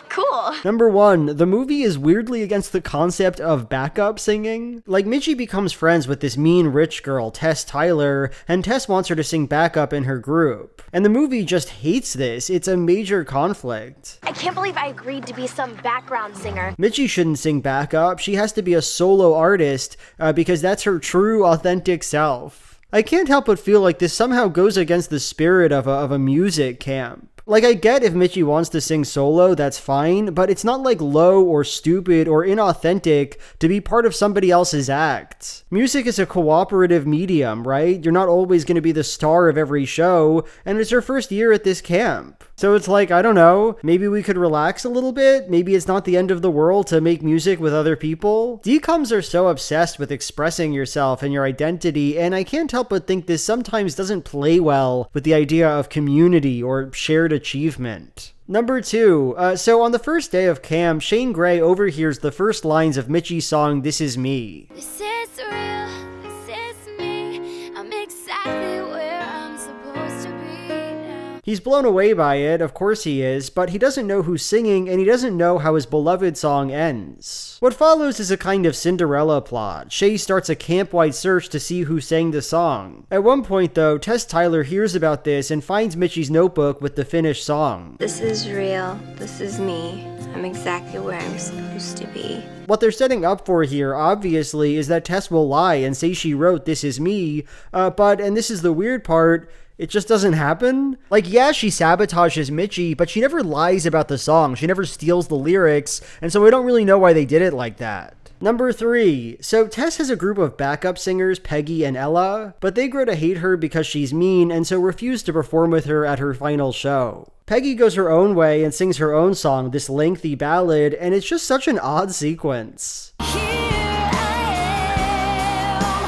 Cool. Number 1, the movie is weirdly against the concept of backup singing. Like, Mitchie becomes friends with this mean rich girl, Tess Tyler, and Tess wants her to sing backup in her group. And the movie just hates this. It's a major conflict. I can't believe I agreed to be some background singer. Mitchie shouldn't sing backup. She has to be a solo artist because that's her true, authentic self. I can't help but feel like this somehow goes against the spirit of a music camp. Like, I get if Mitchie wants to sing solo, that's fine, but it's not like low or stupid or inauthentic to be part of somebody else's act. Music is a cooperative medium, right? You're not always going to be the star of every show, and it's her first year at this camp. So it's like, I don't know, maybe we could relax a little bit? Maybe it's not the end of the world to make music with other people? DCOMs are so obsessed with expressing yourself and your identity, and I can't help but think this sometimes doesn't play well with the idea of community or shared achievement. Number 2, so on the first day of camp, Shane Gray overhears the first lines of Mitchie's song, This Is Me. This is real, this is me. I'm exactly where I'm supposed to be now. He's blown away by it, of course he is, but he doesn't know who's singing and he doesn't know how his beloved song ends. What follows is a kind of Cinderella plot. Shay starts a camp-wide search to see who sang the song. At one point though, Tess Tyler hears about this and finds Mitchie's notebook with the finished song. This is real. This is me. I'm exactly where I'm supposed to be. What they're setting up for here, obviously, is that Tess will lie and say she wrote This Is Me, but, and this is the weird part, it just doesn't happen. Like, yeah, she sabotages Mitchie, but she never lies about the song. She never steals the lyrics, and so I don't really know why they did it like that. Number 3. So Tess has a group of backup singers, Peggy and Ella, but they grow to hate her because she's mean and so refuse to perform with her at her final show. Peggy goes her own way and sings her own song, this lengthy ballad, and it's just such an odd sequence.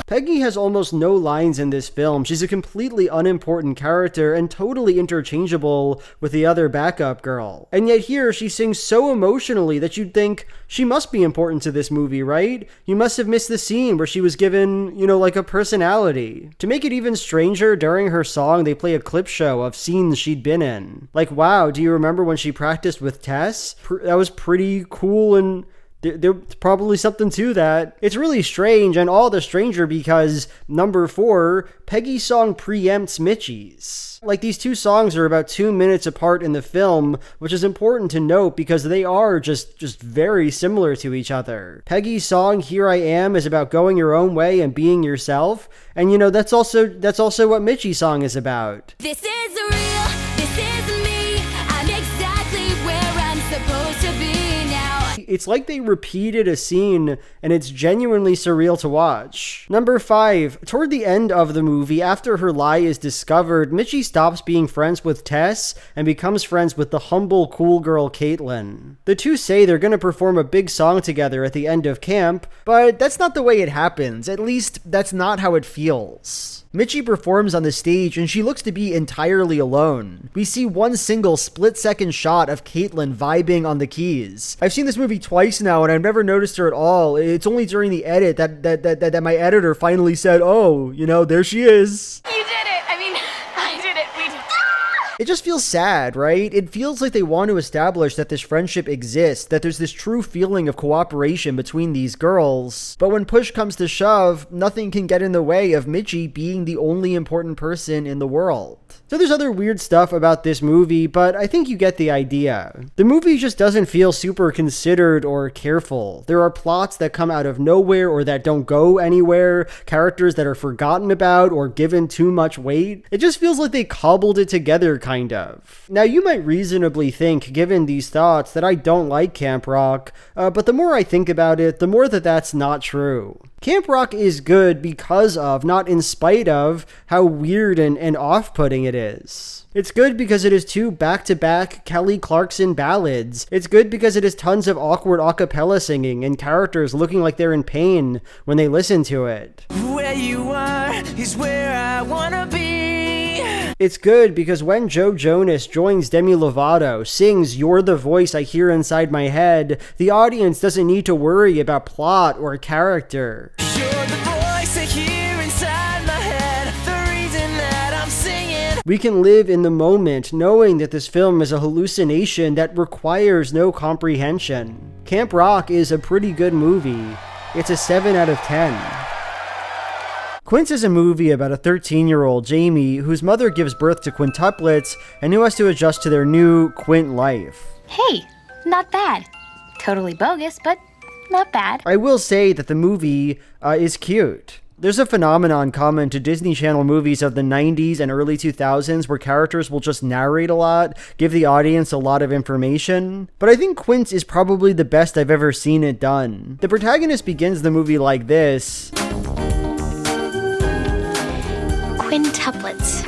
Peggy has almost no lines in this film. She's a completely unimportant character and totally interchangeable with the other backup girl. And yet here, she sings so emotionally that you'd think she must be important to this movie, right? You must have missed the scene where she was given, like a personality. To make it even stranger, during her song, they play a clip show of scenes she'd been in. Like, wow, do you remember when she practiced with Tess? That was pretty cool, and there's probably something to that. It's really strange, and all the stranger because, number 4, Peggy's song preempts Mitchie's. Like, these two songs are about 2 minutes apart in the film, which is important to note because they are just very similar to each other. Peggy's song, Here I Am, is about going your own way and being yourself, and that's also what Mitchie's song is about. This is real, this is me. I'm exactly where I'm supposed to be now. It's like they repeated a scene, and it's genuinely surreal to watch. Number 5. Toward the end of the movie, after her lie is discovered, Mitchie stops being friends with Tess and becomes friends with the humble, cool girl Caitlin. The two say they're gonna perform a big song together at the end of camp, but that's not the way it happens. At least, that's not how it feels. Mitchie performs on the stage and she looks to be entirely alone. We see one single split-second shot of Caitlin vibing on the keys. I've seen this movie twice now and I've never noticed her at all. It's only during the edit that my editor finally said, oh, there she is. You did it! I mean, I did it. We did it. It just feels sad, right? It feels like they want to establish that this friendship exists, that there's this true feeling of cooperation between these girls. But when push comes to shove, nothing can get in the way of Mitchie being the only important person in the world. So there's other weird stuff about this movie, but I think you get the idea. The movie just doesn't feel super considered or careful. There are plots that come out of nowhere or that don't go anywhere, characters that are forgotten about or given too much weight. It just feels like they cobbled it together, kind of. Now, you might reasonably think, given these thoughts, that I don't like Camp Rock, but the more I think about it, the more that that's not true. Camp Rock is good because of, not in spite of, how weird and off-putting it is. It's good because it is 2 back-to-back Kelly Clarkson ballads. It's good because it is tons of awkward a cappella singing and characters looking like they're in pain when they listen to it. Where you are is where I wanna be. It's good because when Joe Jonas joins Demi Lovato, sings You're the Voice I Hear Inside My Head, the audience doesn't need to worry about plot or character. You're the voice I hear inside my head, the reason that I'm singing. We can live in the moment knowing that this film is a hallucination that requires no comprehension. Camp Rock is a pretty good movie. It's a 7 out of 10. Quints is a movie about a 13-year-old Jamie whose mother gives birth to quintuplets and who has to adjust to their new quint life. Hey, not bad. Totally bogus, but not bad. I will say that the movie is cute. There's a phenomenon common to Disney Channel movies of the 90s and early 2000s where characters will just narrate a lot, give the audience a lot of information. But I think Quints is probably the best I've ever seen it done. The protagonist begins the movie like this. Quintuplets.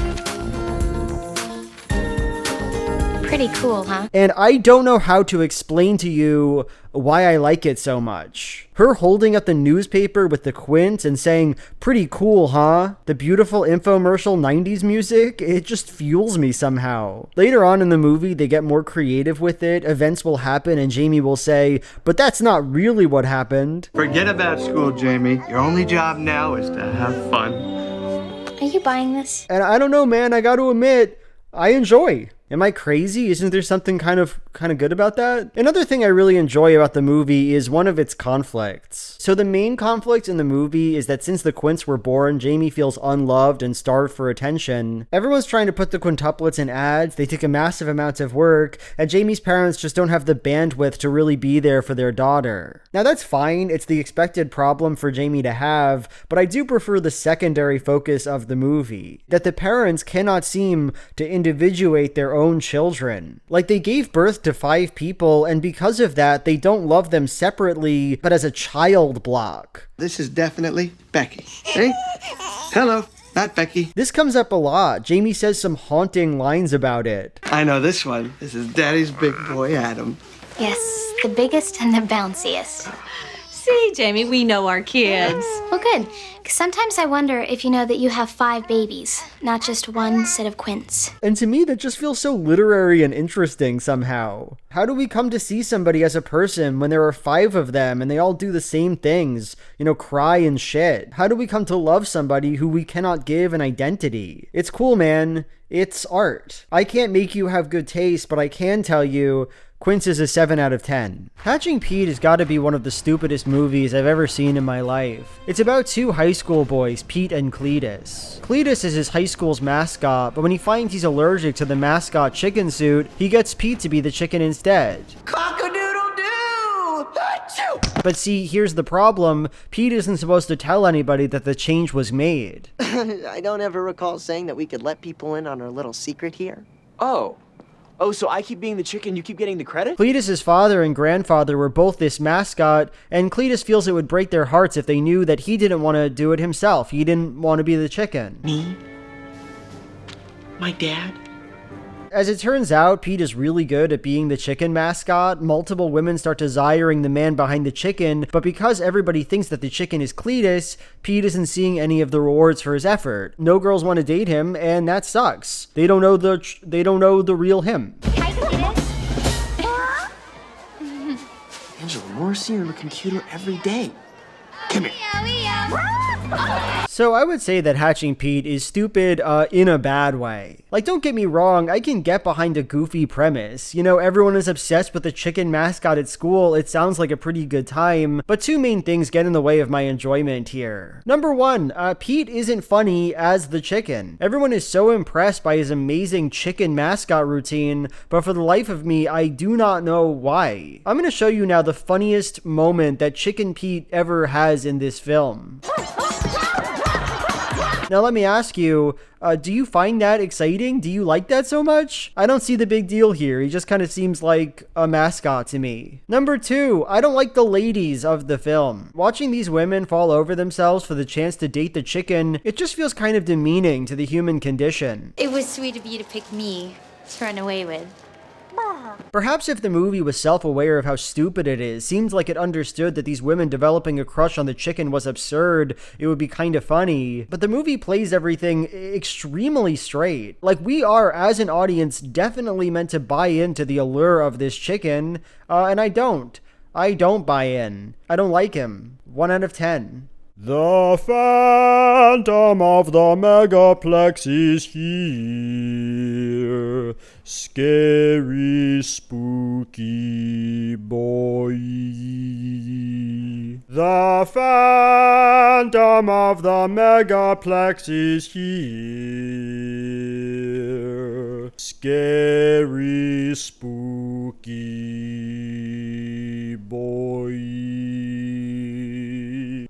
Pretty cool, huh? And I don't know how to explain to you why I like it so much. Her holding up the newspaper with the quints and saying, pretty cool, huh? The beautiful infomercial 90s music, it just fuels me somehow. Later on in the movie, they get more creative with it. Events will happen and Jamie will say, but that's not really what happened. Forget about school, Jamie. Your only job now is to have fun. Are you buying this? And I don't know, man, I gotta admit, I enjoy. Am I crazy? Isn't there something kind of kind of good about that. Another thing I really enjoy about the movie is one of its conflicts. So the main conflict in the movie is that since the Quints were born, Jamie feels unloved and starved for attention. Everyone's trying to put the quintuplets in ads, they take a massive amount of work, and Jamie's parents just don't have the bandwidth to really be there for their daughter. Now that's fine, it's the expected problem for Jamie to have, but I do prefer the secondary focus of the movie, that the parents cannot seem to individuate their own children. Like, they gave birth to 5 people, and because of that, they don't love them separately, but as a child block. This is definitely Becky. Hey? Hello, not Becky. This comes up a lot. Jamie says some haunting lines about it. I know this one. This is Daddy's big boy, Adam. Yes, the biggest and the bounciest. See, Jamie, we know our kids. Well, good. 'Cause sometimes I wonder if you know that you have 5 babies, not just one set of Quints. And to me, that just feels so literary and interesting somehow. How do we come to see somebody as a person when there are 5 of them and they all do the same things? You know, cry and shit. How do we come to love somebody who we cannot give an identity? It's cool, man. It's art. I can't make you have good taste, but I can tell you Quints is a 7 out of 10. Hatching Pete has got to be one of the stupidest movies I've ever seen in my life. It's about 2 high school boys, Pete and Cletus. Cletus is his high school's mascot, but when he finds he's allergic to the mascot chicken suit, he gets Pete to be the chicken instead. Cock-a-doodle-doo! Achoo! But see, here's the problem. Pete isn't supposed to tell anybody that the change was made. I don't ever recall saying that we could let people in on our little secret here. Oh, so I keep being the chicken, you keep getting the credit? Cletus's father and grandfather were both this mascot, and Cletus feels it would break their hearts if they knew that he didn't want to do it himself. He didn't want to be the chicken. Me? My dad? As it turns out, Pete is really good at being the chicken mascot. Multiple women start desiring the man behind the chicken, but because everybody thinks that the chicken is Cletus, Pete isn't seeing any of the rewards for his effort. No girls want to date him, and that sucks. They don't know the real him. Angela, we're seeing her on the computer every day. Come here. So I would say that Hatching Pete is stupid in a bad way. Like, don't get me wrong, I can get behind a goofy premise. You know, everyone is obsessed with the chicken mascot at school. It sounds like a pretty good time, but 2 main things get in the way of my enjoyment here. Number 1, Pete isn't funny as the chicken. Everyone is so impressed by his amazing chicken mascot routine, but for the life of me, I do not know why. I'm gonna show you now the funniest moment that Chicken Pete ever has in this film. Now let me ask you, do you find that exciting? Do you like that so much? I don't see the big deal here. He just kind of seems like a mascot to me. Number 2, I don't like the ladies of the film. Watching these women fall over themselves for the chance to date the chicken, it just feels kind of demeaning to the human condition. It was sweet of you to pick me to run away with. Perhaps if the movie was self-aware of how stupid it is, seems like it understood that these women developing a crush on the chicken was absurd, it would be kind of funny. But the movie plays everything extremely straight. Like, we are, as an audience, definitely meant to buy into the allure of this chicken, and I don't. I don't buy in. I don't like him. 1 out of 10. The Phantom of the Megaplex is here. Scary, spooky boy. The Phantom of the Megaplex is here. Scary, spooky boy.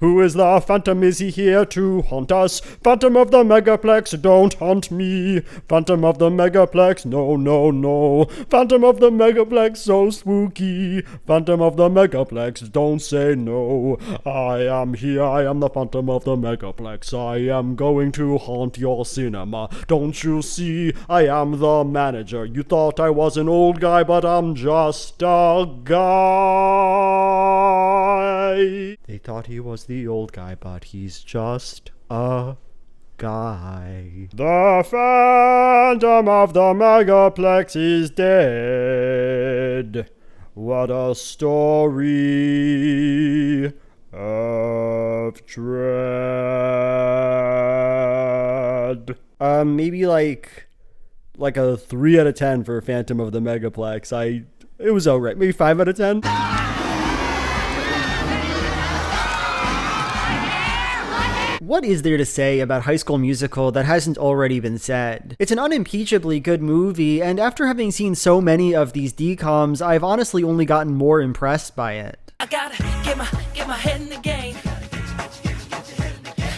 Who is the Phantom? Is he here to haunt us? Phantom of the Megaplex, don't haunt me. Phantom of the Megaplex, no, no, no. Phantom of the Megaplex, so spooky. Phantom of the Megaplex, don't say no. I am here, I am the Phantom of the Megaplex. I am going to haunt your cinema. Don't you see, I am the manager. You thought I was an old guy, but I'm just a guy. They thought he was the old guy, but he's just a guy. The Phantom of the Megaplex is dead. What a story of dread. Maybe like a 3 out of 10 for Phantom of the Megaplex. It was alright. Maybe 5 out of 10. What is there to say about High School Musical that hasn't already been said? It's an unimpeachably good movie, and after having seen so many of these DCOMs, I've honestly only gotten more impressed by it. I gotta get my head in the game.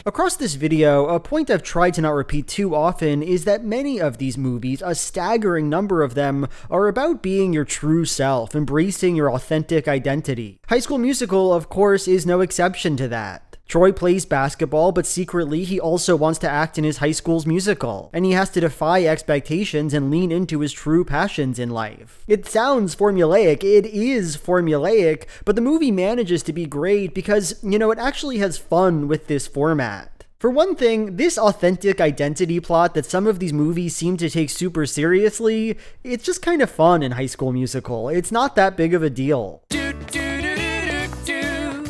Across this video, a point I've tried to not repeat too often is that many of these movies, a staggering number of them, are about being your true self, embracing your authentic identity. High School Musical, of course, is no exception to that. Troy plays basketball, but secretly he also wants to act in his high school's musical, and he has to defy expectations and lean into his true passions in life. It sounds formulaic, it is formulaic, but the movie manages to be great because, it actually has fun with this format. For one thing, this authentic identity plot that some of these movies seem to take super seriously, it's just kind of fun in High School Musical. It's not that big of a deal.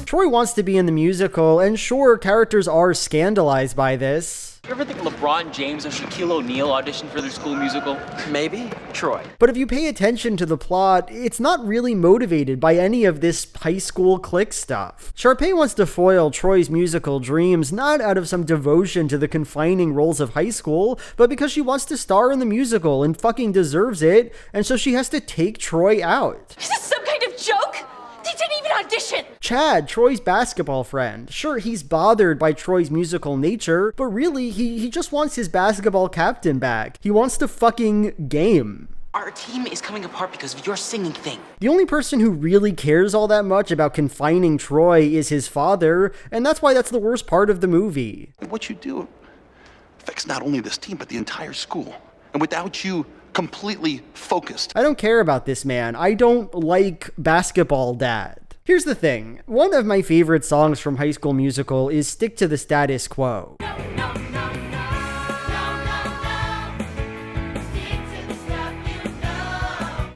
Troy wants to be in the musical, and sure, characters are scandalized by this. You ever think LeBron James or Shaquille O'Neal auditioned for their school musical? Maybe. Troy. But if you pay attention to the plot, it's not really motivated by any of this high school clique stuff. Sharpay wants to foil Troy's musical dreams not out of some devotion to the confining roles of high school, but because she wants to star in the musical and fucking deserves it, and so she has to take Troy out. Is this some kind of joke? They didn't even audition! Chad, Troy's basketball friend. Sure, he's bothered by Troy's musical nature, but really, he just wants his basketball captain back. He wants to fucking game. Our team is coming apart because of your singing thing. The only person who really cares all that much about confining Troy is his father, and that's why that's the worst part of the movie. What you do affects not only this team, but the entire school. And without you completely focused. I don't care about this man. I don't like basketball dad. Here's the thing. One of my favorite songs from High School Musical is Stick to the Status Quo.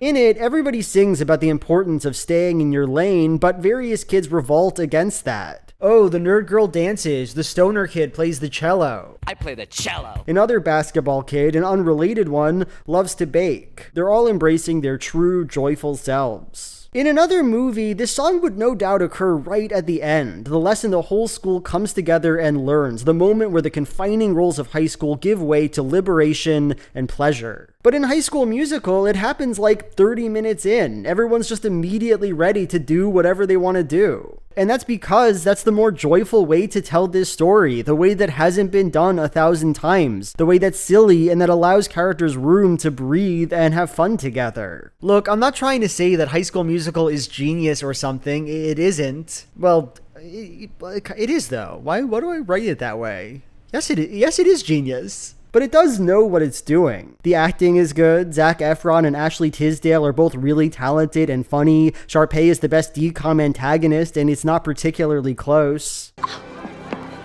In it, everybody sings about the importance of staying in your lane, but various kids revolt against that. Oh, the nerd girl dances, the stoner kid plays the cello. I play the cello. Another basketball kid, an unrelated one, loves to bake. They're all embracing their true, joyful selves. In another movie, this song would no doubt occur right at the end, the lesson the whole school comes together and learns, the moment where the confining roles of high school give way to liberation and pleasure. But in High School Musical, it happens like 30 minutes in. Everyone's just immediately ready to do whatever they want to do. And that's because that's the more joyful way to tell this story, the way that hasn't been done 1,000 times, the way that's silly and that allows characters room to breathe and have fun together. Look, I'm not trying to say that High School Musical is genius or something. It isn't. Well, it is though. Why do I write it that way? Yes, it is genius. But it does know what it's doing. The acting is good. Zac Efron and Ashley Tisdale are both really talented and funny. Sharpay is the best DCOM antagonist, and it's not particularly close.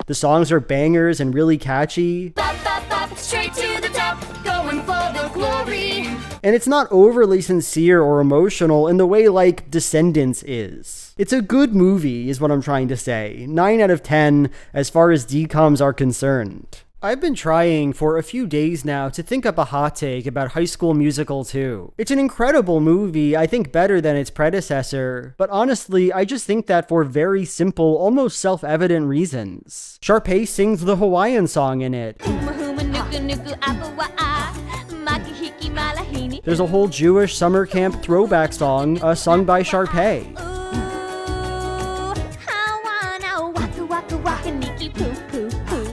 The songs are bangers and really catchy. Straight to the top, going for the glory. And it's not overly sincere or emotional in the way like Descendants is. It's a good movie, is what I'm trying to say. 9 out of 10 as far as DCOMs are concerned. I've been trying for a few days now to think up a hot take about High School Musical 2. It's an incredible movie, I think better than its predecessor, but honestly, I just think that for very simple, almost self-evident reasons. Sharpay sings the Hawaiian song in it. There's a whole Jewish summer camp throwback song sung by Sharpay.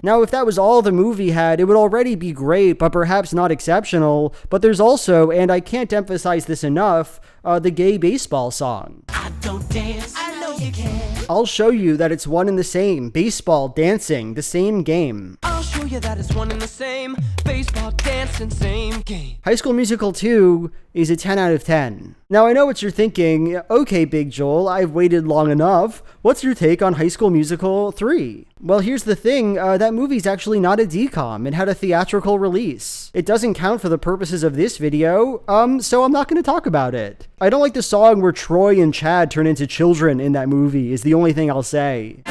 Now, if that was all the movie had, it would already be great, but perhaps not exceptional. But there's also, and I can't emphasize this enough, the gay baseball song. I don't dance, I know you can. I'll show you that it's one and the same. Baseball, dancing, the same game. I'll show you that it's one and the same. Baseball, dancing, same game. High School Musical 2 is a 10 out of 10. Now, I know what you're thinking. Okay, Big Joel, I've waited long enough. What's your take on High School Musical 3? Well, here's the thing. That movie's actually not a DCOM. It had a theatrical release. It doesn't count for the purposes of this video, so I'm not going to talk about it. I don't like the song where Troy and Chad turn into children in that movie, is the only thing I'll say.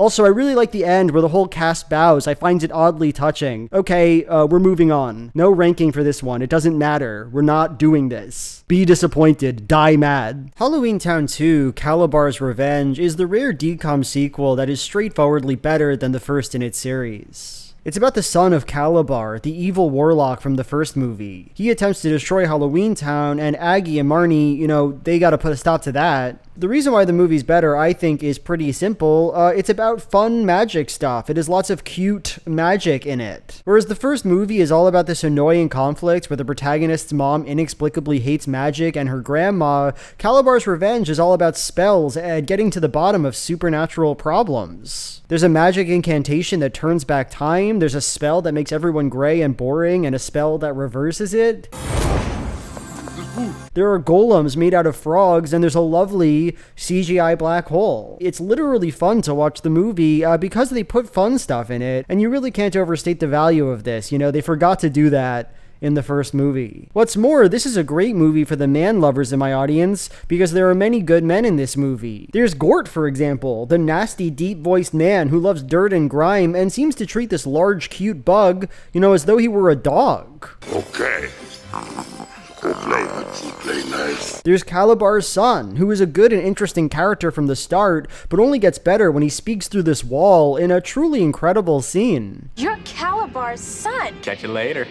Also, I really like the end where the whole cast bows. I find it oddly touching. Okay, we're moving on. No ranking for this one. It doesn't matter. We're not doing this. Be disappointed. Die mad. Halloweentown 2, Kalabar's Revenge, is the rare DCOM sequel that is straightforwardly better than the first in its series. It's about the son of Kalabar, the evil warlock from the first movie. He attempts to destroy Halloweentown, and Aggie and Marnie, they gotta put a stop to that. The reason why the movie's better, I think, is pretty simple. It's about fun magic stuff. It has lots of cute magic in it. Whereas the first movie is all about this annoying conflict where the protagonist's mom inexplicably hates magic and her grandma, Kalabar's Revenge is all about spells and getting to the bottom of supernatural problems. There's a magic incantation that turns back time, there's a spell that makes everyone gray and boring, and a spell that reverses it. There are golems made out of frogs, and there's a lovely CGI black hole. It's literally fun to watch the movie because they put fun stuff in it, and you really can't overstate the value of this. They forgot to do that in the first movie. What's more, this is a great movie for the man lovers in my audience because there are many good men in this movie. There's Gort, for example, the nasty, deep-voiced man who loves dirt and grime and seems to treat this large, cute bug, as though he were a dog. Okay. Play nice. There's Kalabar's son, who is a good and interesting character from the start, but only gets better when he speaks through this wall in a truly incredible scene. You're Kalabar's son. Catch you later.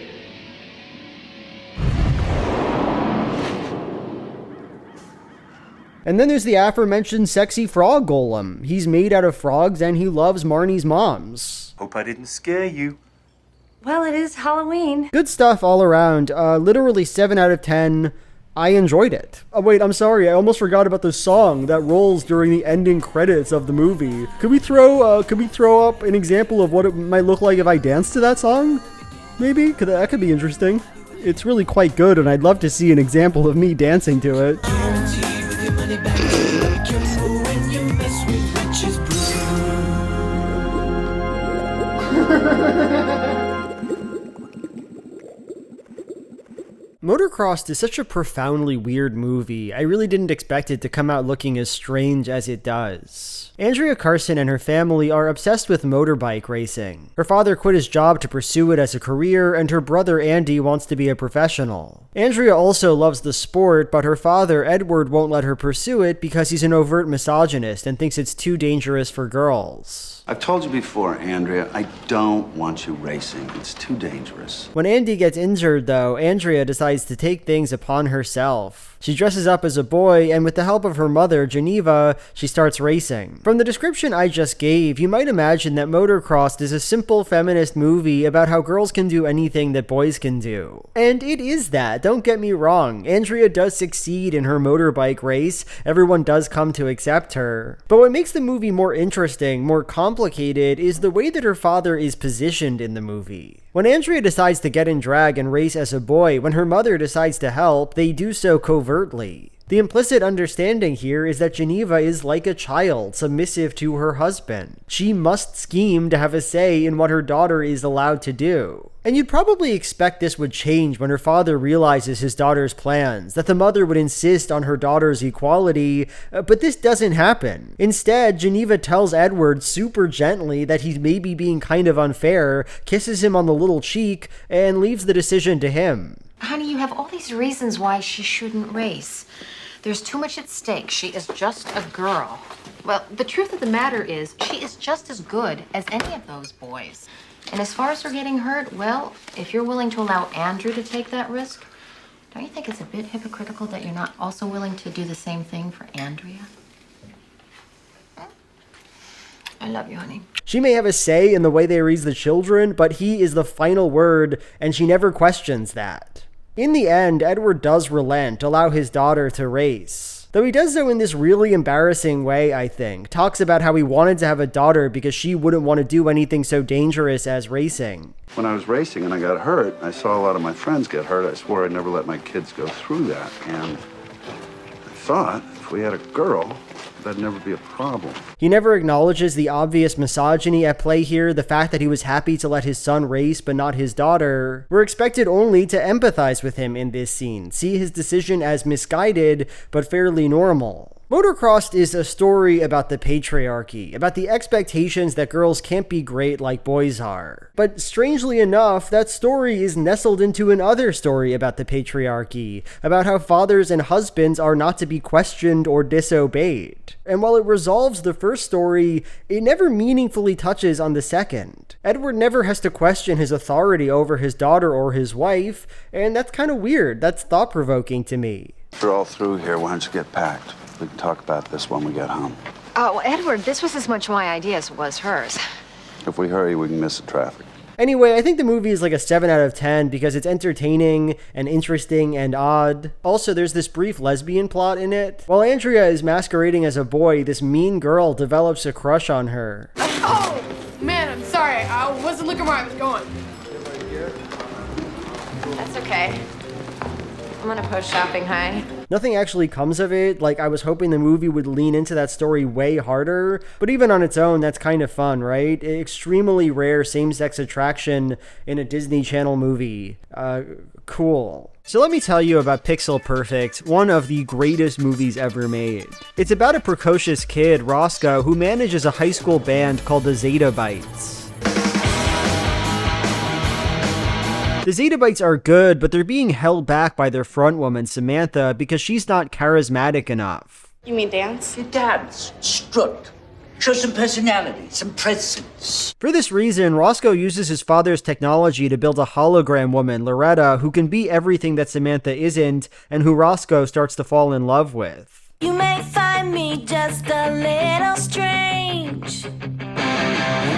And then there's the aforementioned sexy frog golem. He's made out of frogs and he loves Marnie's moms. Hope I didn't scare you. Well, it is Halloween. Good stuff all around. Literally 7 out of 10. I enjoyed it. Oh wait, I'm sorry. I almost forgot about the song that rolls during the ending credits of the movie. Could we throw up an example of what it might look like if I danced to that song? Maybe? That could be interesting. It's really quite good, and I'd love to see an example of me dancing to it. Motocrossed is such a profoundly weird movie. I really didn't expect it to come out looking as strange as it does. Andrea Carson and her family are obsessed with motorbike racing. Her father quit his job to pursue it as a career, and her brother Andy wants to be a professional. Andrea also loves the sport, but her father Edward won't let her pursue it because he's an overt misogynist and thinks it's too dangerous for girls. I've told you before, Andrea, I don't want you racing. It's too dangerous. When Andy gets injured, though, Andrea decides to take things upon herself. She dresses up as a boy, and with the help of her mother, Geneva, she starts racing. From the description I just gave, you might imagine that Motocrossed is a simple feminist movie about how girls can do anything that boys can do. And it is that, don't get me wrong. Andrea does succeed in her motorbike race, everyone does come to accept her. But what makes the movie more interesting, more complicated, is the way that her father is positioned in the movie. When Andrea decides to get in drag and race as a boy, when her mother decides to help, they do so covertly. The implicit understanding here is that Geneva is like a child, submissive to her husband. She must scheme to have a say in what her daughter is allowed to do. And you'd probably expect this would change when her father realizes his daughter's plans, that the mother would insist on her daughter's equality, but this doesn't happen. Instead, Geneva tells Edward super gently that he's maybe being kind of unfair, kisses him on the little cheek, and leaves the decision to him. Honey, you have all these reasons why she shouldn't race. There's too much at stake. She is just a girl. Well, the truth of the matter is, she is just as good as any of those boys. And as far as her getting hurt, well, if you're willing to allow Andrew to take that risk, don't you think it's a bit hypocritical that you're not also willing to do the same thing for Andrea? I love you, honey. She may have a say in the way they raise the children, but he is the final word, and she never questions that. In the end, Edward does relent, allow his daughter to race. Though he does so in this really embarrassing way, I think. Talks about how he wanted to have a daughter because she wouldn't want to do anything so dangerous as racing. When I was racing and I got hurt, I saw a lot of my friends get hurt. I swore I'd never let my kids go through that. And I thought if we had a girl, that'd never be a problem. He never acknowledges the obvious misogyny at play here, the fact that he was happy to let his son race but not his daughter. We're expected only to empathize with him in this scene, see his decision as misguided but fairly normal. Motocrossed is a story about the patriarchy, about the expectations that girls can't be great like boys are. But strangely enough, that story is nestled into another story about the patriarchy, about how fathers and husbands are not to be questioned or disobeyed. And while it resolves the first story, it never meaningfully touches on the second. Edward never has to question his authority over his daughter or his wife, and that's kind of weird. That's thought-provoking to me. We're all through here. Why don't you get packed? We can talk about this when we get home. Oh, Edward, this was as much my idea as it was hers. If we hurry, we can miss the traffic. Anyway, I think the movie is like a 7 out of 10 because it's entertaining and interesting and odd. Also, there's this brief lesbian plot in it. While Andrea is masquerading as a boy, this mean girl develops a crush on her. Oh, man, I'm sorry. I wasn't looking where I was going. That's okay. I'm gonna post shopping high. Nothing actually comes of it. Like, I was hoping the movie would lean into that story way harder, but even on its own, that's kind of fun, right? Extremely rare same-sex attraction in a Disney Channel movie. Cool. So let me tell you about Pixel Perfect, one of the greatest movies ever made. It's about a precocious kid, Roscoe, who manages a high school band called the Zetabytes. The Zetabytes are good, but they're being held back by their frontwoman, Samantha, because she's not charismatic enough. You mean dance? You dance, strut, show some personality, some presence. For this reason, Roscoe uses his father's technology to build a hologram woman, Loretta, who can be everything that Samantha isn't, and who Roscoe starts to fall in love with. You may find me just a little strange.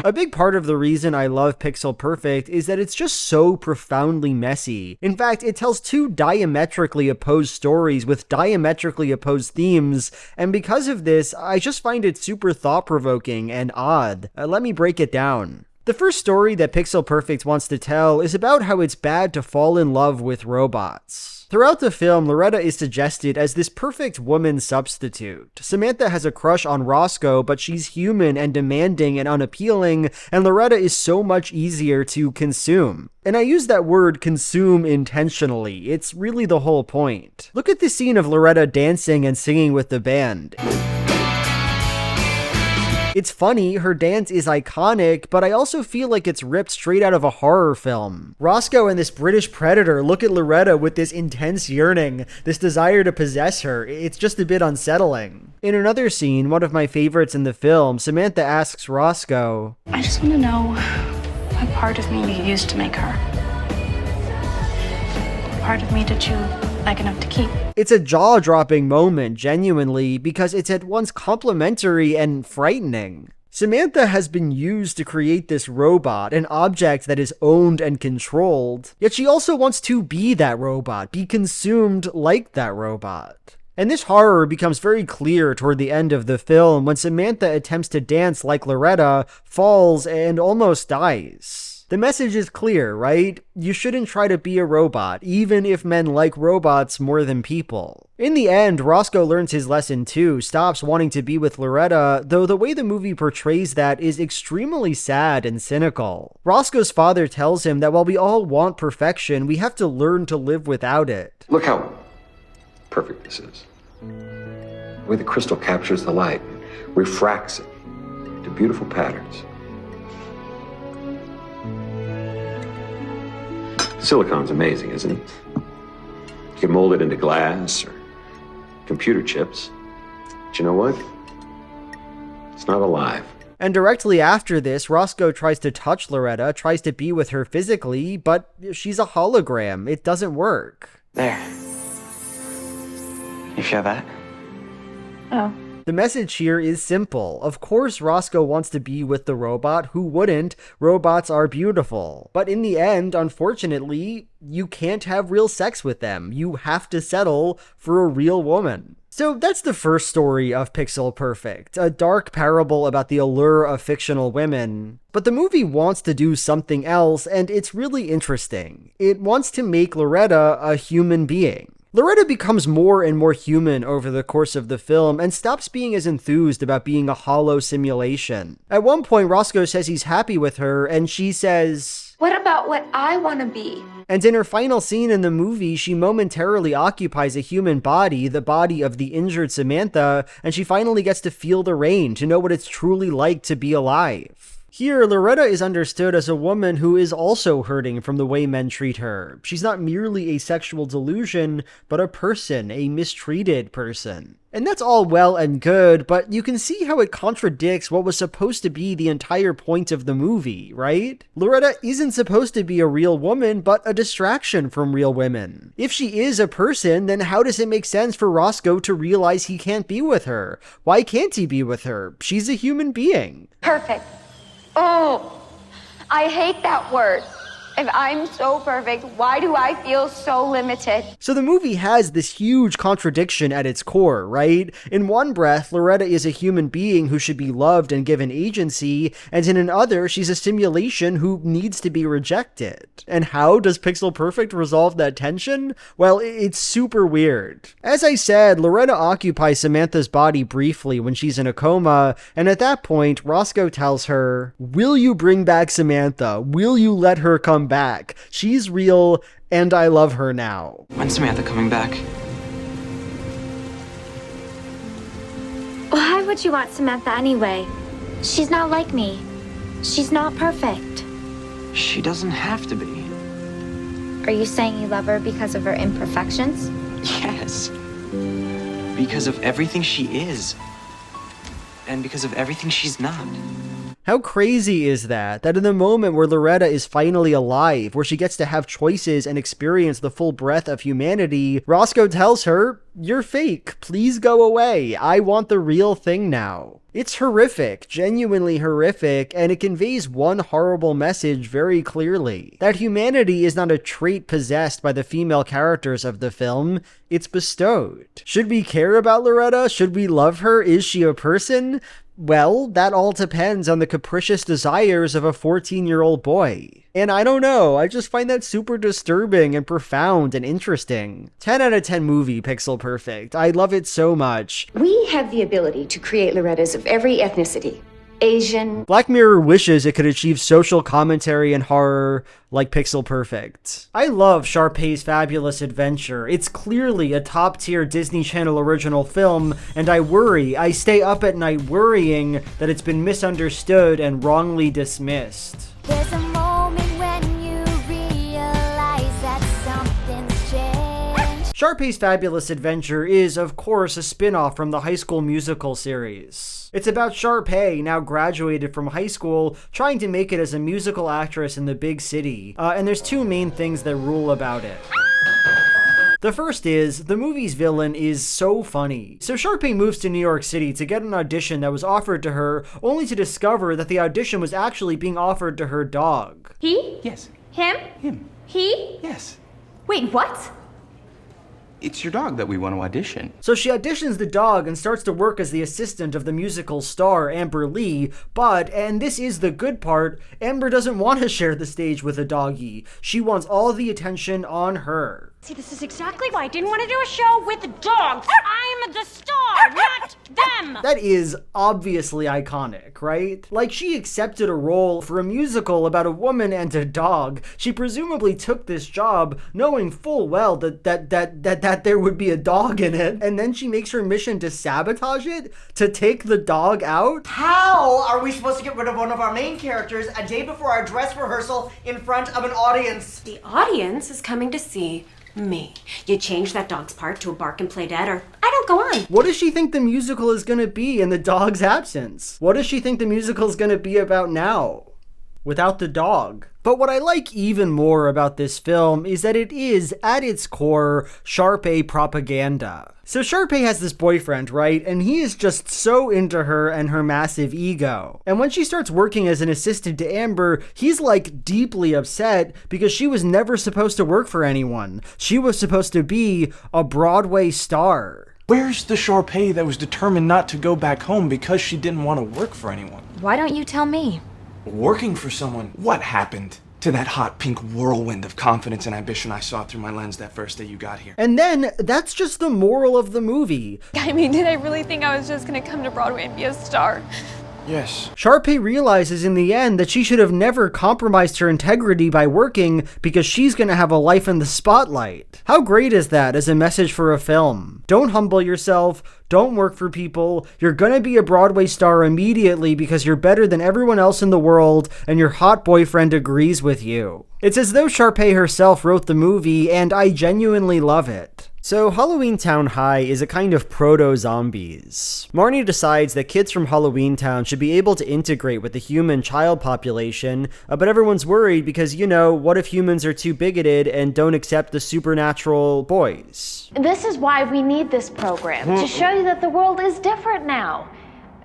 A big part of the reason I love Pixel Perfect is that it's just so profoundly messy. In fact, it tells two diametrically opposed stories with diametrically opposed themes, and because of this, I just find it super thought-provoking and odd. Let me break it down. The first story that Pixel Perfect wants to tell is about how it's bad to fall in love with robots. Throughout the film, Loretta is suggested as this perfect woman substitute. Samantha has a crush on Roscoe, but she's human and demanding and unappealing, and Loretta is so much easier to consume. And I use that word consume intentionally. It's really the whole point. Look at this scene of Loretta dancing and singing with the band. It's funny, her dance is iconic, but I also feel like it's ripped straight out of a horror film. Roscoe and this British predator look at Loretta with this intense yearning, this desire to possess her. It's just a bit unsettling. In another scene, one of my favorites in the film, Samantha asks Roscoe, I just want to know what part of me you used to make her. What part of me did you like enough to keep? It's a jaw-dropping moment, genuinely, because it's at once complimentary and frightening. Samantha has been used to create this robot, an object that is owned and controlled, yet she also wants to be that robot, be consumed like that robot. And this horror becomes very clear toward the end of the film when Samantha attempts to dance like Loretta, falls, and almost dies. The message is clear, right? You shouldn't try to be a robot, even if men like robots more than people. In the end, Roscoe learns his lesson too, stops wanting to be with Loretta, though the way the movie portrays that is extremely sad and cynical. Roscoe's father tells him that while we all want perfection, we have to learn to live without it. Look how perfect this is. The way the crystal captures the light, refracts it to beautiful patterns. Silicon's amazing, isn't it? You can mold it into glass or computer chips. But you know what? It's not alive. And directly after this, Roscoe tries to touch Loretta, tries to be with her physically, but she's a hologram. It doesn't work. There. You feel that? Oh. The message here is simple. Of course Roscoe wants to be with the robot. Who wouldn't? Robots are beautiful. But in the end, unfortunately, you can't have real sex with them. You have to settle for a real woman. So that's the first story of Pixel Perfect, a dark parable about the allure of fictional women. But the movie wants to do something else, and it's really interesting. It wants to make Loretta a human being. Loretta becomes more and more human over the course of the film and stops being as enthused about being a hollow simulation. At one point, Roscoe says he's happy with her, and she says, "What about what I want to be?" And in her final scene in the movie, she momentarily occupies a human body, the body of the injured Samantha, and she finally gets to feel the rain, to know what it's truly like to be alive. Here, Loretta is understood as a woman who is also hurting from the way men treat her. She's not merely a sexual delusion, but a person, a mistreated person. And that's all well and good, but you can see how it contradicts what was supposed to be the entire point of the movie, right? Loretta isn't supposed to be a real woman, but a distraction from real women. If she is a person, then how does it make sense for Roscoe to realize he can't be with her? Why can't he be with her? She's a human being. Perfect. Oh, I hate that word. If I'm so perfect, why do I feel so limited? So the movie has this huge contradiction at its core, right? In one breath, Loretta is a human being who should be loved and given agency, and in another, she's a simulation who needs to be rejected. And how does Pixel Perfect resolve that tension? Well, it's super weird. As I said, Loretta occupies Samantha's body briefly when she's in a coma, and at that point, Roscoe tells her, "Will you bring back Samantha? Will you let her come back? She's real, and I love her now." When's Samantha coming back? Why would you want Samantha anyway? She's not like me. She's not perfect. She doesn't have to be. Are you saying you love her because of her imperfections? Yes. Because of everything she is. And because of everything she's not. How crazy is that? That in the moment where Loretta is finally alive, where she gets to have choices and experience the full breadth of humanity, Roscoe tells her, "You're fake. Please go away. I want the real thing now." It's horrific, genuinely horrific, and it conveys one horrible message very clearly. That humanity is not a trait possessed by the female characters of the film, it's bestowed. Should we care about Loretta? Should we love her? Is she a person? Well, that all depends on the capricious desires of a 14-year-old boy. And I don't know, I just find that super disturbing and profound and interesting. 10 out of 10 movie, Pixel Perfect. I love it so much. We have the ability to create Lorettas of every ethnicity. Asian. Black Mirror wishes it could achieve social commentary and horror like Pixel Perfect. I love Sharpay's Fabulous Adventure. It's clearly a top-tier Disney Channel original film, and I stay up at night worrying that it's been misunderstood and wrongly dismissed. There's a moment when you realize that something's changed. Sharpay's Fabulous Adventure is, of course, a spin-off from the High School Musical series. It's about Sharpay, now graduated from high school, trying to make it as a musical actress in the big city. And there's two main things that rule about it. The first is, the movie's villain is so funny. So Sharpay moves to New York City to get an audition that was offered to her, only to discover that the audition was actually being offered to her dog. He? Yes. Him? Him. He? Yes. Wait, what? It's your dog that we want to audition. So she auditions the dog and starts to work as the assistant of the musical star, Amber Lee, but, and this is the good part, Amber doesn't want to share the stage with a doggy. She wants all the attention on her. See, this is exactly why I didn't want to do a show with dogs. I'm the star, not them. That is obviously iconic, right? Like, she accepted a role for a musical about a woman and a dog. She presumably took this job knowing full well that there would be a dog in it, and then she makes her mission to sabotage it, to take the dog out? How are we supposed to get rid of one of our main characters a day before our dress rehearsal in front of an audience? The audience is coming to see me. You change that dog's part to a bark and play dead, or I don't go on. What does she think the musical is gonna be in the dog's absence? What does she think the musical is gonna be about now, without the dog? But what I like even more about this film is that it is, at its core, Sharpay propaganda. So Sharpay has this boyfriend, right? And he is just so into her and her massive ego. And when she starts working as an assistant to Amber, he's like deeply upset because she was never supposed to work for anyone. She was supposed to be a Broadway star. Where's the Sharpay that was determined not to go back home because she didn't want to work for anyone? Why don't you tell me? Working for someone? What happened? to that hot pink whirlwind of confidence and ambition I saw through my lens that first day you got here. And then, that's just the moral of the movie. I mean, did I really think I was just gonna come to Broadway and be a star? Yes. Sharpay realizes in the end that she should have never compromised her integrity by working because she's gonna have a life in the spotlight. How great is that as a message for a film? Don't humble yourself, don't work for people, you're gonna be a Broadway star immediately because you're better than everyone else in the world and your hot boyfriend agrees with you. It's as though Sharpay herself wrote the movie, and I genuinely love it. So Halloweentown High is a kind of proto-zombies. Marnie decides that kids from Halloweentown should be able to integrate with the human child population, but everyone's worried because, you know, what if humans are too bigoted and don't accept the supernatural boys? This is why we need this program, to show you that the world is different now.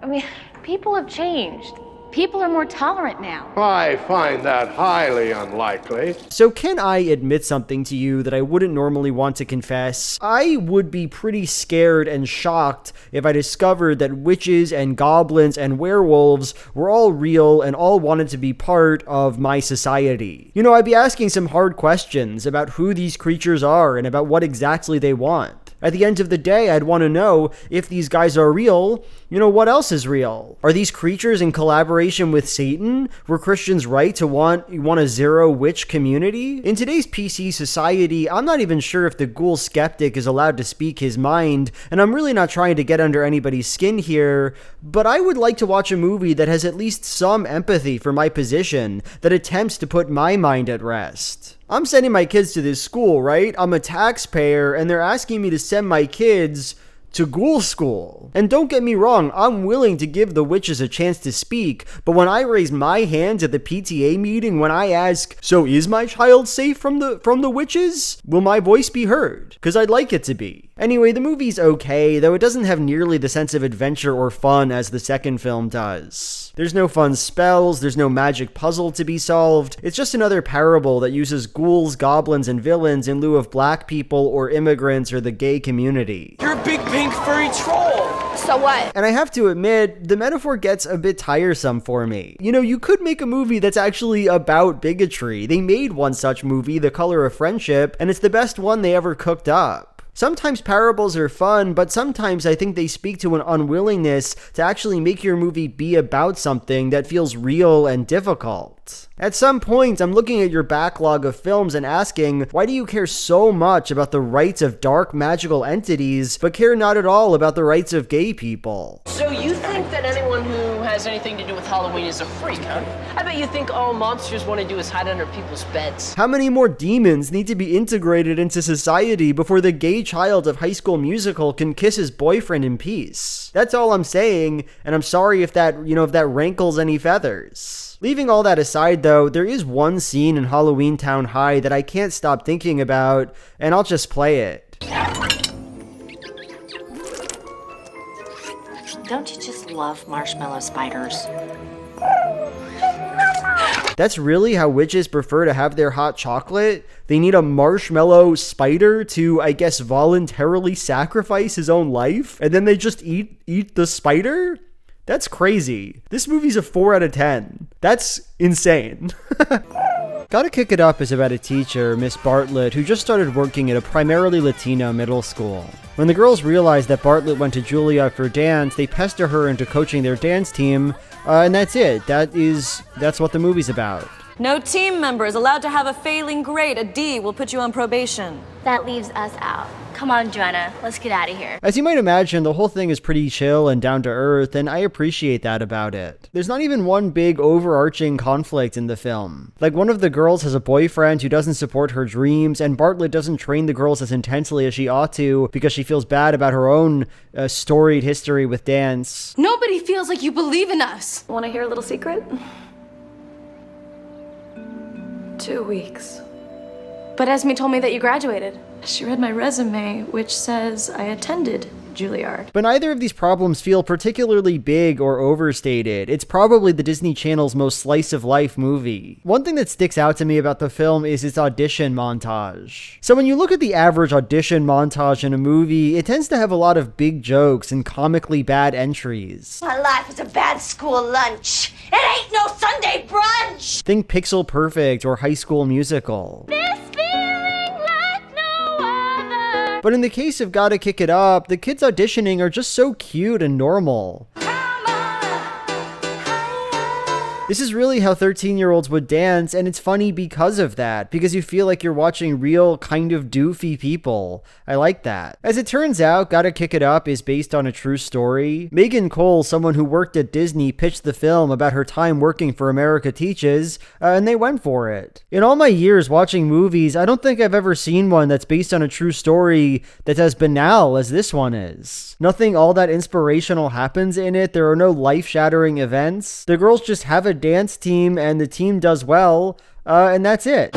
I mean, people have changed. People are more tolerant now. I find that highly unlikely. So can I admit something to you that I wouldn't normally want to confess? I would be pretty scared and shocked if I discovered that witches and goblins and werewolves were all real and all wanted to be part of my society. You know, I'd be asking some hard questions about who these creatures are and about what exactly they want. At the end of the day, I'd want to know if these guys are real, you know, what else is real? Are these creatures in collaboration with Satan? Were Christians right to want a zero witch community? In today's PC society, I'm not even sure if the ghoul skeptic is allowed to speak his mind, and I'm really not trying to get under anybody's skin here, but I would like to watch a movie that has at least some empathy for my position, that attempts to put my mind at rest. I'm sending my kids to this school, right? I'm a taxpayer, and they're asking me to send my kids to ghoul school. And don't get me wrong, I'm willing to give the witches a chance to speak, but when I raise my hand at the PTA meeting, when I ask, so is my child safe from the witches? Will my voice be heard? Because I'd like it to be. Anyway, the movie's okay, though it doesn't have nearly the sense of adventure or fun as the second film does. There's no fun spells, there's no magic puzzle to be solved, it's just another parable that uses ghouls, goblins, and villains in lieu of black people or immigrants or the gay community. You're a big pink furry troll! So what? And I have to admit, the metaphor gets a bit tiresome for me. You know, you could make a movie that's actually about bigotry. They made one such movie, The Color of Friendship, and it's the best one they ever cooked up. Sometimes parables are fun, but sometimes I think they speak to an unwillingness to actually make your movie be about something that feels real and difficult. At some point, I'm looking at your backlog of films and asking, why do you care so much about the rights of dark magical entities, but care not at all about the rights of gay people? So you think that anyone who has anything to do with Halloween is a freak, huh? I bet you think all monsters want to do is hide under people's beds. How many more demons need to be integrated into society before the gay child of High School Musical can kiss his boyfriend in peace? That's all I'm saying, and I'm sorry if that rankles any feathers. Leaving all that aside though, there is one scene in Halloweentown High that I can't stop thinking about, and I'll just play it. Don't you just love marshmallow spiders? That's really how witches prefer to have their hot chocolate? They need a marshmallow spider to, I guess, voluntarily sacrifice his own life? And then they just eat the spider? That's crazy. This movie's a 4 out of 10. That's insane. Gotta Kick It Up is about a teacher, Miss Bartlett, who just started working at a primarily Latino middle school. When the girls realize that Bartlett went to Juilliard for dance, they pester her into coaching their dance team, and that's it. That's what the movie's about. No team member is allowed to have a failing grade. A D will put you on probation. That leaves us out. Come on, Joanna, let's get out of here. As you might imagine, the whole thing is pretty chill and down to earth, and I appreciate that about it. There's not even one big overarching conflict in the film. Like, one of the girls has a boyfriend who doesn't support her dreams, and Bartlett doesn't train the girls as intensely as she ought to because she feels bad about her own storied history with dance. Nobody feels like you believe in us. Want to hear a little secret? 2 weeks. But Esme told me that you graduated. She read my resume, which says I attended Juilliard. But neither of these problems feel particularly big or overstated. It's probably the Disney Channel's most slice-of-life movie. One thing that sticks out to me about the film is its audition montage. So when you look at the average audition montage in a movie, it tends to have a lot of big jokes and comically bad entries. My life is a bad school lunch. It ain't no Sunday brunch. Think Pixel Perfect or High School Musical. This feeling like no other. But in the case of Gotta Kick It Up, the kids auditioning are just so cute and normal. This is really how 13-year-olds would dance, and it's funny because of that, because you feel like you're watching real, kind of doofy people. I like that. As it turns out, Gotta Kick It Up is based on a true story. Megan Cole, someone who worked at Disney, pitched the film about her time working for America Teaches, and they went for it. In all my years watching movies, I don't think I've ever seen one that's based on a true story that's as banal as this one is. Nothing all that inspirational happens in it. There are no life-shattering events. The girls just have a dance team and the team does well, and that's it.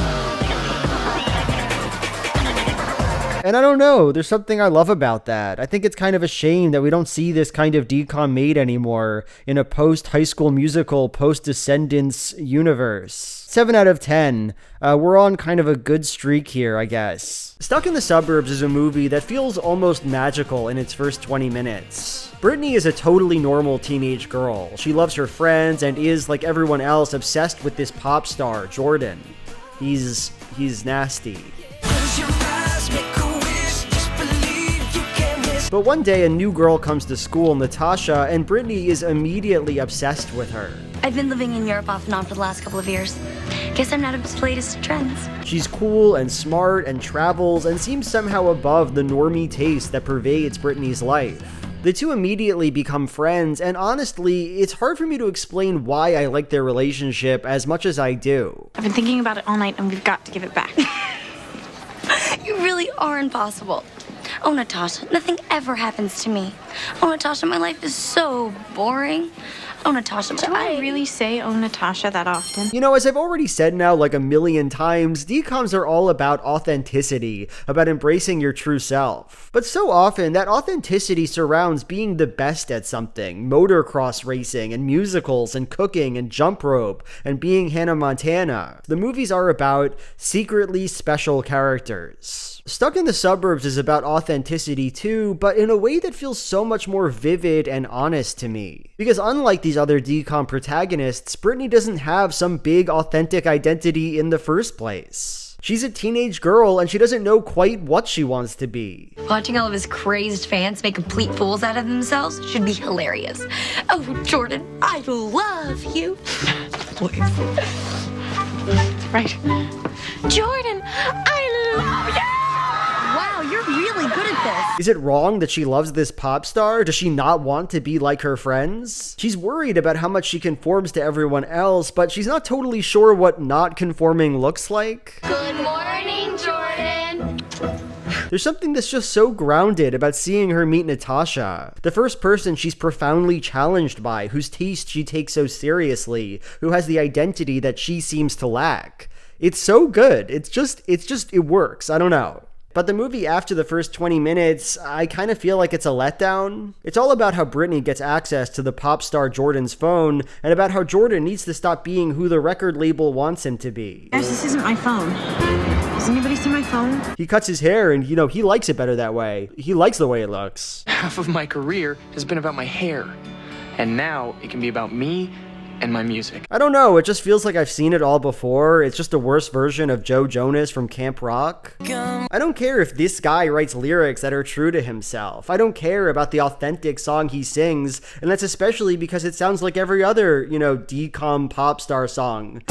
And I don't know, there's something I love about that. I think it's kind of a shame that we don't see this kind of DCOM made anymore in a post-High School Musical, post-Descendants universe. 7 out of 10. We're on kind of a good streak here, I guess. Stuck in the Suburbs is a movie that feels almost magical in its first 20 minutes. Brittany is a totally normal teenage girl. She loves her friends and is, like everyone else, obsessed with this pop star, Jordan. He's nasty. But one day a new girl comes to school, Natasha, and Brittany is immediately obsessed with her. I've been living in Europe off and on for the last couple of years. Guess I'm not up to the latest trends. She's cool and smart and travels and seems somehow above the normie taste that pervades Brittany's life. The two immediately become friends, and honestly, it's hard for me to explain why I like their relationship as much as I do. I've been thinking about it all night and we've got to give it back. You really are impossible. Oh, Natasha, nothing ever happens to me. Oh, Natasha, my life is so boring. Oh, Natasha, but Do I really say oh, Natasha that often? You know, as I've already said now like a million times, DCOMs are all about authenticity, about embracing your true self. But so often, that authenticity surrounds being the best at something. Motocross racing, and musicals, and cooking, and jump rope, and being Hannah Montana. The movies are about secretly special characters. Stuck in the Suburbs is about authenticity too, but in a way that feels so much more vivid and honest to me. Because unlike these other DCOM protagonists, Brittany doesn't have some big authentic identity in the first place. She's a teenage girl and she doesn't know quite what she wants to be. Watching all of his crazed fans make complete fools out of themselves should be hilarious. Oh, Jordan, I love you. Right. Jordan, I love you. Wow, you're really good at this. Is it wrong that she loves this pop star? Does she not want to be like her friends? She's worried about how much she conforms to everyone else, but she's not totally sure what not conforming looks like. Good morning, Jordan. There's something that's just so grounded about seeing her meet Natasha, the first person she's profoundly challenged by, whose taste she takes so seriously, who has the identity that she seems to lack. It's so good. It works. I don't know. But the movie after the first 20 minutes, I kind of feel like it's a letdown. It's all about how Brittany gets access to the pop star Jordan's phone, and about how Jordan needs to stop being who the record label wants him to be. Guys, this isn't my phone. Does anybody see my phone? He cuts his hair and, he likes it better that way. He likes the way it looks. Half of my career has been about my hair, and now it can be about me and my music. I don't know, it just feels like I've seen it all before. It's just a worse version of Joe Jonas from Camp Rock. I don't care if this guy writes lyrics that are true to himself. I don't care about the authentic song he sings, and that's especially because it sounds like every other, DCOM pop star song.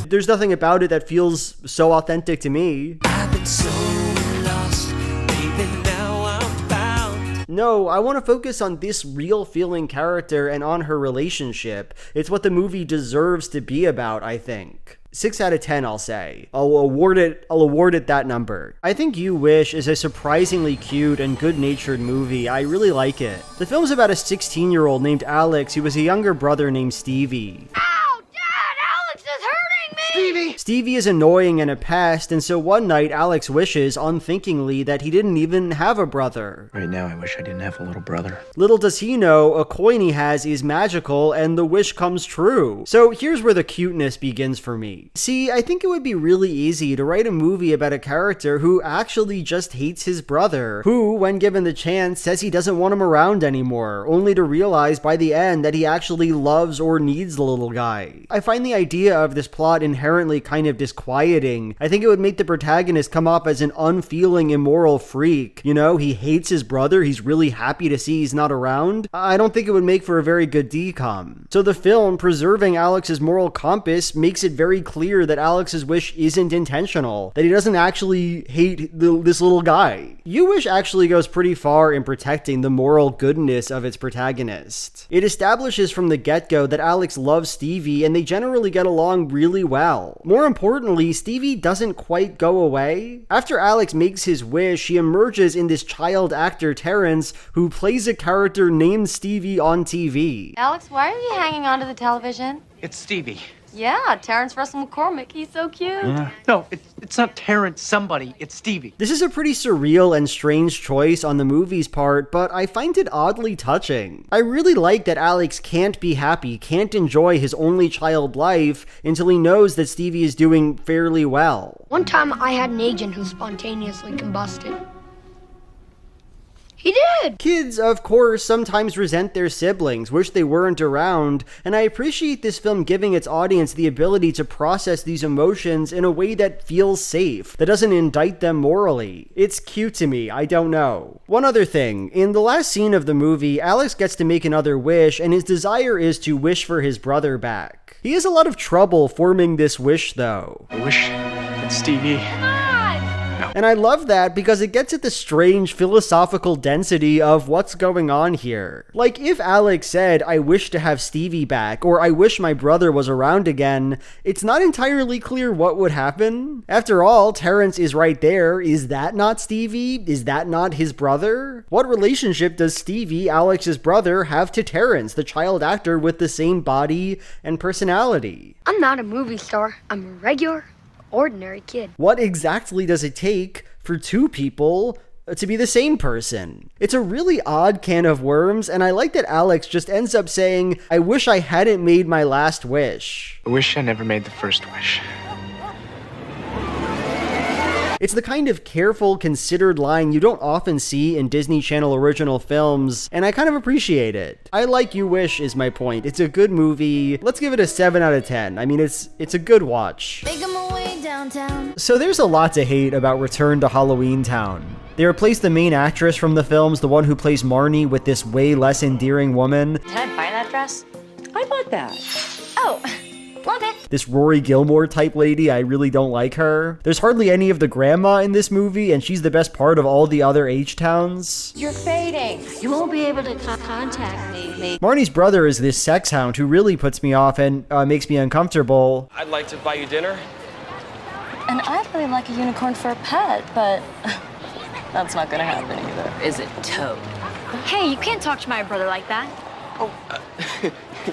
There's nothing about it that feels so authentic to me. I've been so lost, baby, now I'm found. No, I want to focus on this real feeling character and on her relationship. It's what the movie deserves to be about, I think. 6 out of 10, I'll say. I'll award it that number. I think You Wish is a surprisingly cute and good-natured movie. I really like it. The film's about a 16-year-old named Alex who has a younger brother named Stevie. Ow, Dad, Alex is hurting me! Stevie! Stevie is annoying and a pest, and so one night Alex wishes, unthinkingly, that he didn't even have a brother. Right now, I wish I didn't have a little brother. Little does he know, a coin he has is magical, and the wish comes true. So here's where the cuteness begins for me. See, I think it would be really easy to write a movie about a character who actually just hates his brother, who, when given the chance, says he doesn't want him around anymore, only to realize by the end that he actually loves or needs the little guy. I find the idea of this plot inherently kind of disquieting. I think it would make the protagonist come off as an unfeeling, immoral freak. You know, he hates his brother, he's really happy to see he's not around. I don't think it would make for a very good DCOM. So the film, preserving Alex's moral compass, makes it very clear that Alex's wish isn't intentional, that he doesn't actually hate this little guy. You-Wish actually goes pretty far in protecting the moral goodness of its protagonist. It establishes from the get-go that Alex loves Stevie and they generally get along really well. More importantly, Stevie doesn't quite go away. After Alex makes his wish, he emerges in this child actor Terrence, who plays a character named Stevie on TV. Alex, why are you hanging onto the television? It's Stevie. Yeah, Terrence Russell McCormick. He's so cute. No, it's not Terrence somebody, it's Stevie. This is a pretty surreal and strange choice on the movie's part, but I find it oddly touching. I really like that Alex can't be happy, can't enjoy his only child life until he knows that Stevie is doing fairly well. One time I had an agent who spontaneously combusted. He did! Kids, of course, sometimes resent their siblings, wish they weren't around, and I appreciate this film giving its audience the ability to process these emotions in a way that feels safe, that doesn't indict them morally. It's cute to me, I don't know. One other thing, in the last scene of the movie, Alex gets to make another wish, and his desire is to wish for his brother back. He has a lot of trouble forming this wish, though. I wish that Stevie... And I love that because it gets at the strange philosophical density of what's going on here. Like, if Alex said, I wish to have Stevie back, or I wish my brother was around again, it's not entirely clear what would happen. After all, Terrence is right there. Is that not Stevie? Is that not his brother? What relationship does Stevie, Alex's brother, have to Terrence, the child actor with the same body and personality? I'm not a movie star. I'm a regular, ordinary kid. What exactly does it take for two people to be the same person? It's a really odd can of worms, and I like that Alex just ends up saying, I wish I hadn't made my last wish. I wish I never made the first wish. It's the kind of careful, considered line you don't often see in Disney Channel original films, and I kind of appreciate it. I like You-Wish is my point. It's a good movie. Let's give it a 7 out of 10. I mean, it's a good watch. So there's a lot to hate about Return to Halloweentown. They replaced the main actress from the films, the one who plays Marnie, with this way less endearing woman. Did I buy that dress? I bought that. Oh, love it. This Rory Gilmore type lady, I really don't like her. There's hardly any of the grandma in this movie, and she's the best part of all the other H-towns. You're fading. You won't be able to contact me. Marnie's brother is this sex hound who really puts me off and makes me uncomfortable. I'd like to buy you dinner. And I'd really like a unicorn for a pet, but that's not gonna happen either. Is it, Toad? Hey, you can't talk to my brother like that.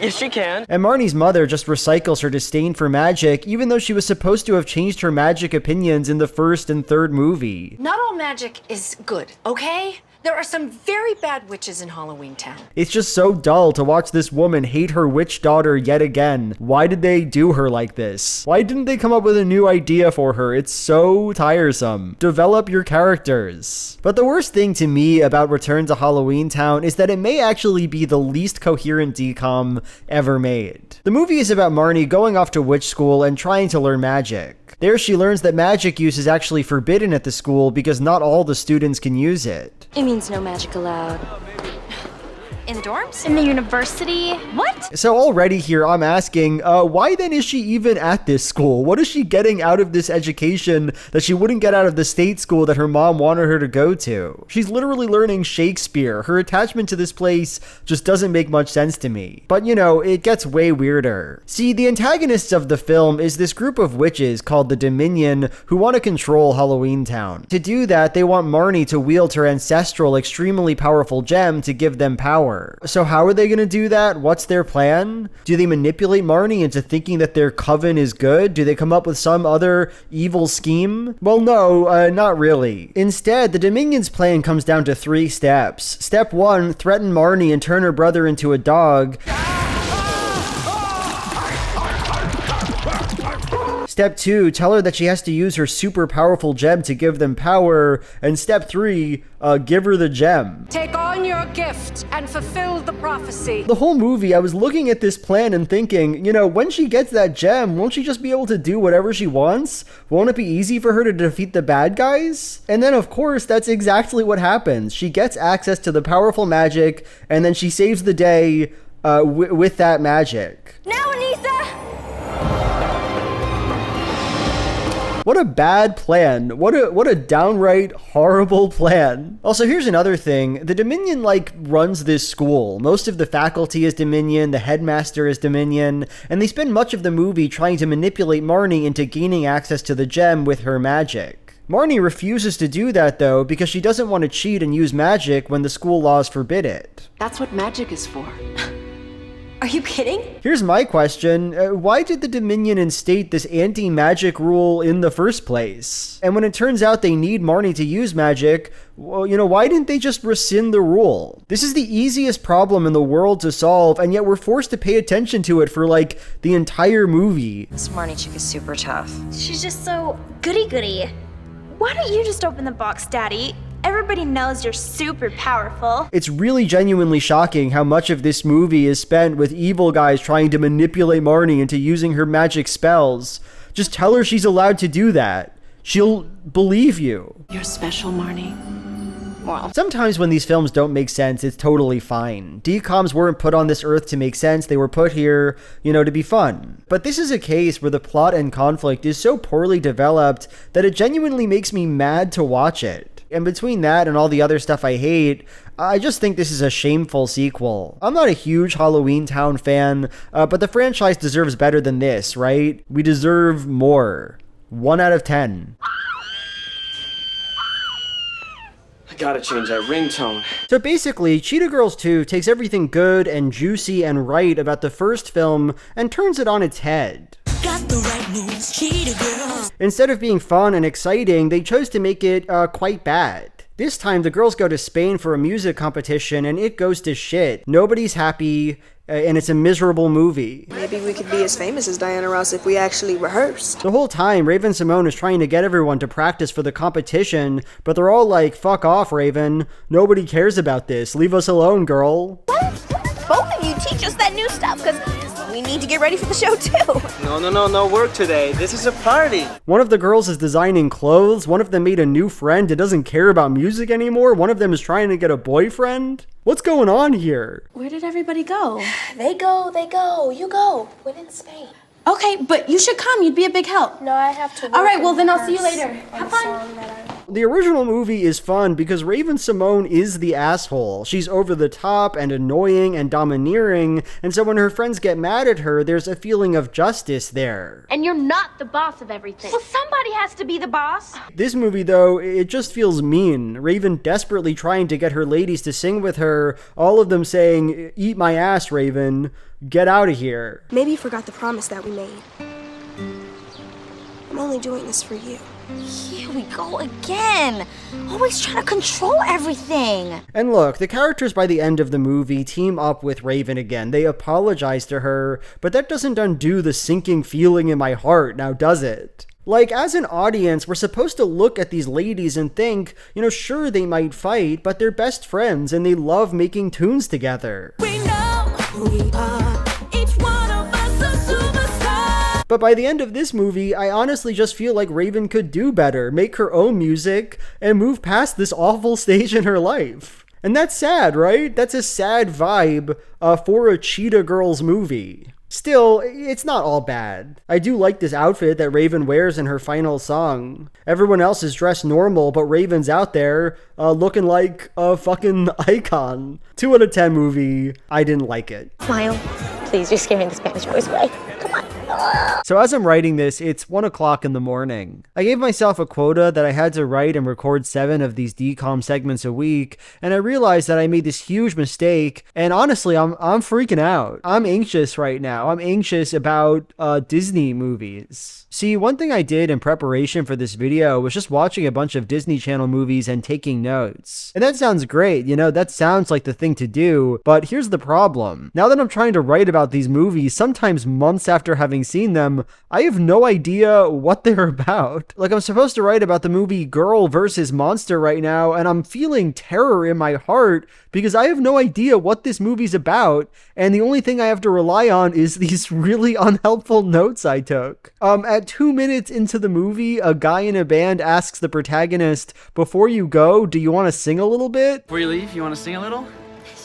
Yes, you can. And Marnie's mother just recycles her disdain for magic, even though she was supposed to have changed her magic opinions in the first and third movie. Not all magic is good, okay? There are some very bad witches in Halloweentown. It's just so dull to watch this woman hate her witch daughter yet again. Why did they do her like this? Why didn't they come up with a new idea for her? It's so tiresome. Develop your characters. But the worst thing to me about Return to Halloweentown is that it may actually be the least coherent DCOM ever made. The movie is about Marnie going off to witch school and trying to learn magic. There she learns that magic use is actually forbidden at the school because not all the students can use it. It means no magic allowed. In the dorms? In the university? What? So already here I'm asking, why then is she even at this school? What is she getting out of this education that she wouldn't get out of the state school that her mom wanted her to go to? She's literally learning Shakespeare. Her attachment to this place just doesn't make much sense to me. But you know, it gets way weirder. See, the antagonists of the film is this group of witches called the Dominion who want to control Halloweentown. To do that, they want Marnie to wield her ancestral, extremely powerful gem to give them power. power. So how are they going to do that? What's their plan? Do they manipulate Marnie into thinking that their coven is good? Do they come up with some other evil scheme? Well, no, not really. Instead, the Dominion's plan comes down to 3 steps. Step 1, threaten Marnie and turn her brother into a dog. Step 2, tell her that she has to use her super powerful gem to give them power. And step 3, give her the gem. Take on your gift and fulfill the prophecy. The whole movie, I was looking at this plan and thinking, when she gets that gem, won't she just be able to do whatever she wants? Won't it be easy for her to defeat the bad guys? And then, of course, that's exactly what happens. She gets access to the powerful magic, and then she saves the day with that magic. Now, Anissa! What a bad plan. What a downright horrible plan. Also, here's another thing. The Dominion, runs this school. Most of the faculty is Dominion, the headmaster is Dominion, and they spend much of the movie trying to manipulate Marnie into gaining access to the gem with her magic. Marnie refuses to do that, though, because she doesn't want to cheat and use magic when the school laws forbid it. That's what magic is for. Are you kidding? Here's my question. Why did the Dominion instate this anti-magic rule in the first place? And when it turns out they need Marnie to use magic, well, why didn't they just rescind the rule? This is the easiest problem in the world to solve, and yet we're forced to pay attention to it for, the entire movie. This Marnie chick is super tough. She's just so goody-goody. Why don't you just open the box, Daddy? Everybody knows you're super powerful. It's really genuinely shocking how much of this movie is spent with evil guys trying to manipulate Marnie into using her magic spells. Just tell her she's allowed to do that. She'll believe you. You're special, Marnie. Well, sometimes when these films don't make sense, it's totally fine. DCOMs weren't put on this earth to make sense. They were put here, to be fun. But this is a case where the plot and conflict is so poorly developed that it genuinely makes me mad to watch it. And between that and all the other stuff I hate, I just think this is a shameful sequel. I'm not a huge Halloweentown fan, but the franchise deserves better than this, right? We deserve more. 1 out of 10. I gotta change that ringtone. So basically, Cheetah Girls 2 takes everything good and juicy and right about the first film and turns it on its head. Got the right moves, Cheetah Girls. Instead of being fun and exciting, they chose to make it quite bad. This time, the girls go to Spain for a music competition and it goes to shit. Nobody's happy, and it's a miserable movie. Maybe we could be as famous as Diana Ross if we actually rehearsed. The whole time, Raven-Symoné is trying to get everyone to practice for the competition, but they're all like, fuck off, Raven. Nobody cares about this. Leave us alone, girl. Both of you teach us that new stuff, because we need to get ready for the show, too. No work today. This is a party. One of the girls is designing clothes. One of them made a new friend and doesn't care about music anymore. One of them is trying to get a boyfriend. What's going on here? Where did everybody go? They go. You go. When in Spain. Okay, but you should come. You'd be a big help. No, I have to work. All right, well, then I'll see you later. Have fun. The original movie is fun because Raven-Symoné is the asshole. She's over the top and annoying and domineering, and so when her friends get mad at her, there's a feeling of justice there. And you're not the boss of everything. Well, somebody has to be the boss. This movie, though, it just feels mean. Raven desperately trying to get her ladies to sing with her, all of them saying, "Eat my ass, Raven. Get out of here." Maybe you forgot the promise that we made. I'm only doing this for you. Here we go again. Always trying to control everything. And look, the characters by the end of the movie team up with Raven again. They apologize to her, but that doesn't undo the sinking feeling in my heart, now does it? As an audience, we're supposed to look at these ladies and think, sure, they might fight, but they're best friends and they love making tunes together. We know who we are. Each one of us a superstar. But by the end of this movie, I honestly just feel like Raven could do better, make her own music, and move past this awful stage in her life. And that's sad, right? That's a sad vibe for a Cheetah Girls movie. Still, it's not all bad. I do like this outfit that Raven wears in her final song. Everyone else is dressed normal, but Raven's out there looking like a fucking icon. 2 out of 10 movie. I didn't like it. Smile. Please, you're scaring the Spanish boys away. Come on. So as I'm writing this, it's 1 o'clock in the morning. I gave myself a quota that I had to write and record 7 of these DCOM segments a week, and I realized that I made this huge mistake, and honestly, I'm freaking out. I'm anxious right now. I'm anxious about Disney movies. See, one thing I did in preparation for this video was just watching a bunch of Disney Channel movies and taking notes. And that sounds great, you know, that sounds like the thing to do, but here's the problem. Now that I'm trying to write about these movies, sometimes months after having seen them, I have no idea what they're about. Like, I'm supposed to write about the movie Girl vs. Monster right now, and I'm feeling terror in my heart because I have no idea what this movie's about, and the only thing I have to rely on is these really unhelpful notes I took. At 2 minutes into the movie, a guy in a band asks the protagonist, "Before you go, do you want to sing a little bit?" Before you leave, you want to sing a little?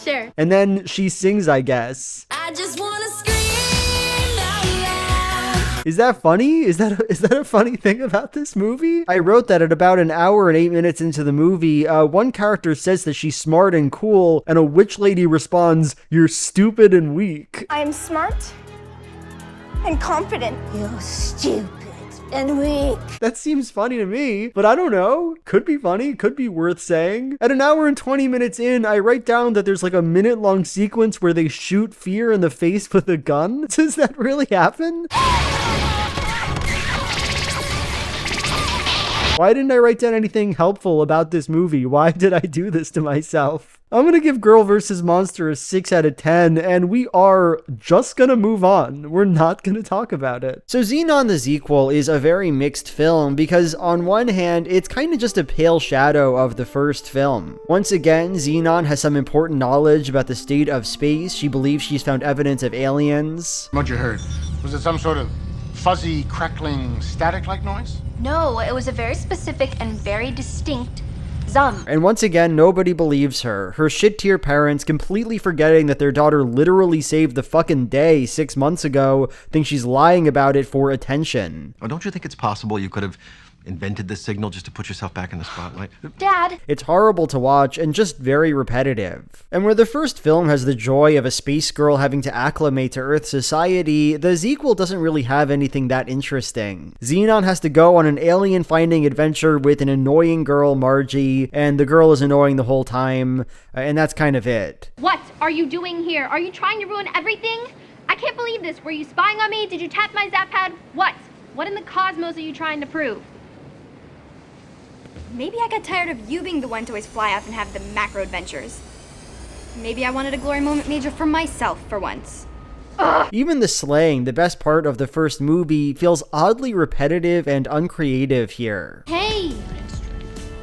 Sure. And then she sings, I guess. I just want to scream out loud. Is that funny? Is that a funny thing about this movie? I wrote that at about an hour and 8 minutes into the movie, one character says that she's smart and cool, and a witch lady responds, "You're stupid and weak." I am smart and confident. You're stupid and weak. That seems funny to me, but I don't know. Could be funny, could be worth saying. At an hour and 20 minutes in, I write down that there's like a minute-long sequence where they shoot Fear in the face with a gun. Does that really happen? Why didn't I write down anything helpful about this movie? Why did I do this to myself? I'm gonna give Girl vs. Monster a 6 out of 10, and we are just gonna move on. We're not gonna talk about it. So Zenon the Zequel is a very mixed film because on one hand, it's kind of just a pale shadow of the first film. Once again, Zenon has some important knowledge about the state of space. She believes she's found evidence of aliens. What you heard? Was it some sort of fuzzy, crackling, static-like noise? No, it was a very specific and very distinct zum. And once again, nobody believes her. Her shit-tier parents, completely forgetting that their daughter literally saved the fucking day 6 months ago, think she's lying about it for attention. Oh, don't you think it's possible you could have invented this signal just to put yourself back in the spotlight? Dad! It's horrible to watch and just very repetitive. And where the first film has the joy of a space girl having to acclimate to Earth society, the Zequel doesn't really have anything that interesting. Zenon has to go on an alien-finding adventure with an annoying girl, Margie, and the girl is annoying the whole time, and that's kind of it. What are you doing here? Are you trying to ruin everything? I can't believe this. Were you spying on me? Did you tap my zap pad? What? What in the cosmos are you trying to prove? Maybe I got tired of you being the one to always fly off and have the macro adventures. Maybe I wanted a glory moment major for myself for once. Even the slang, the best part of the first movie, feels oddly repetitive and uncreative here. Hey!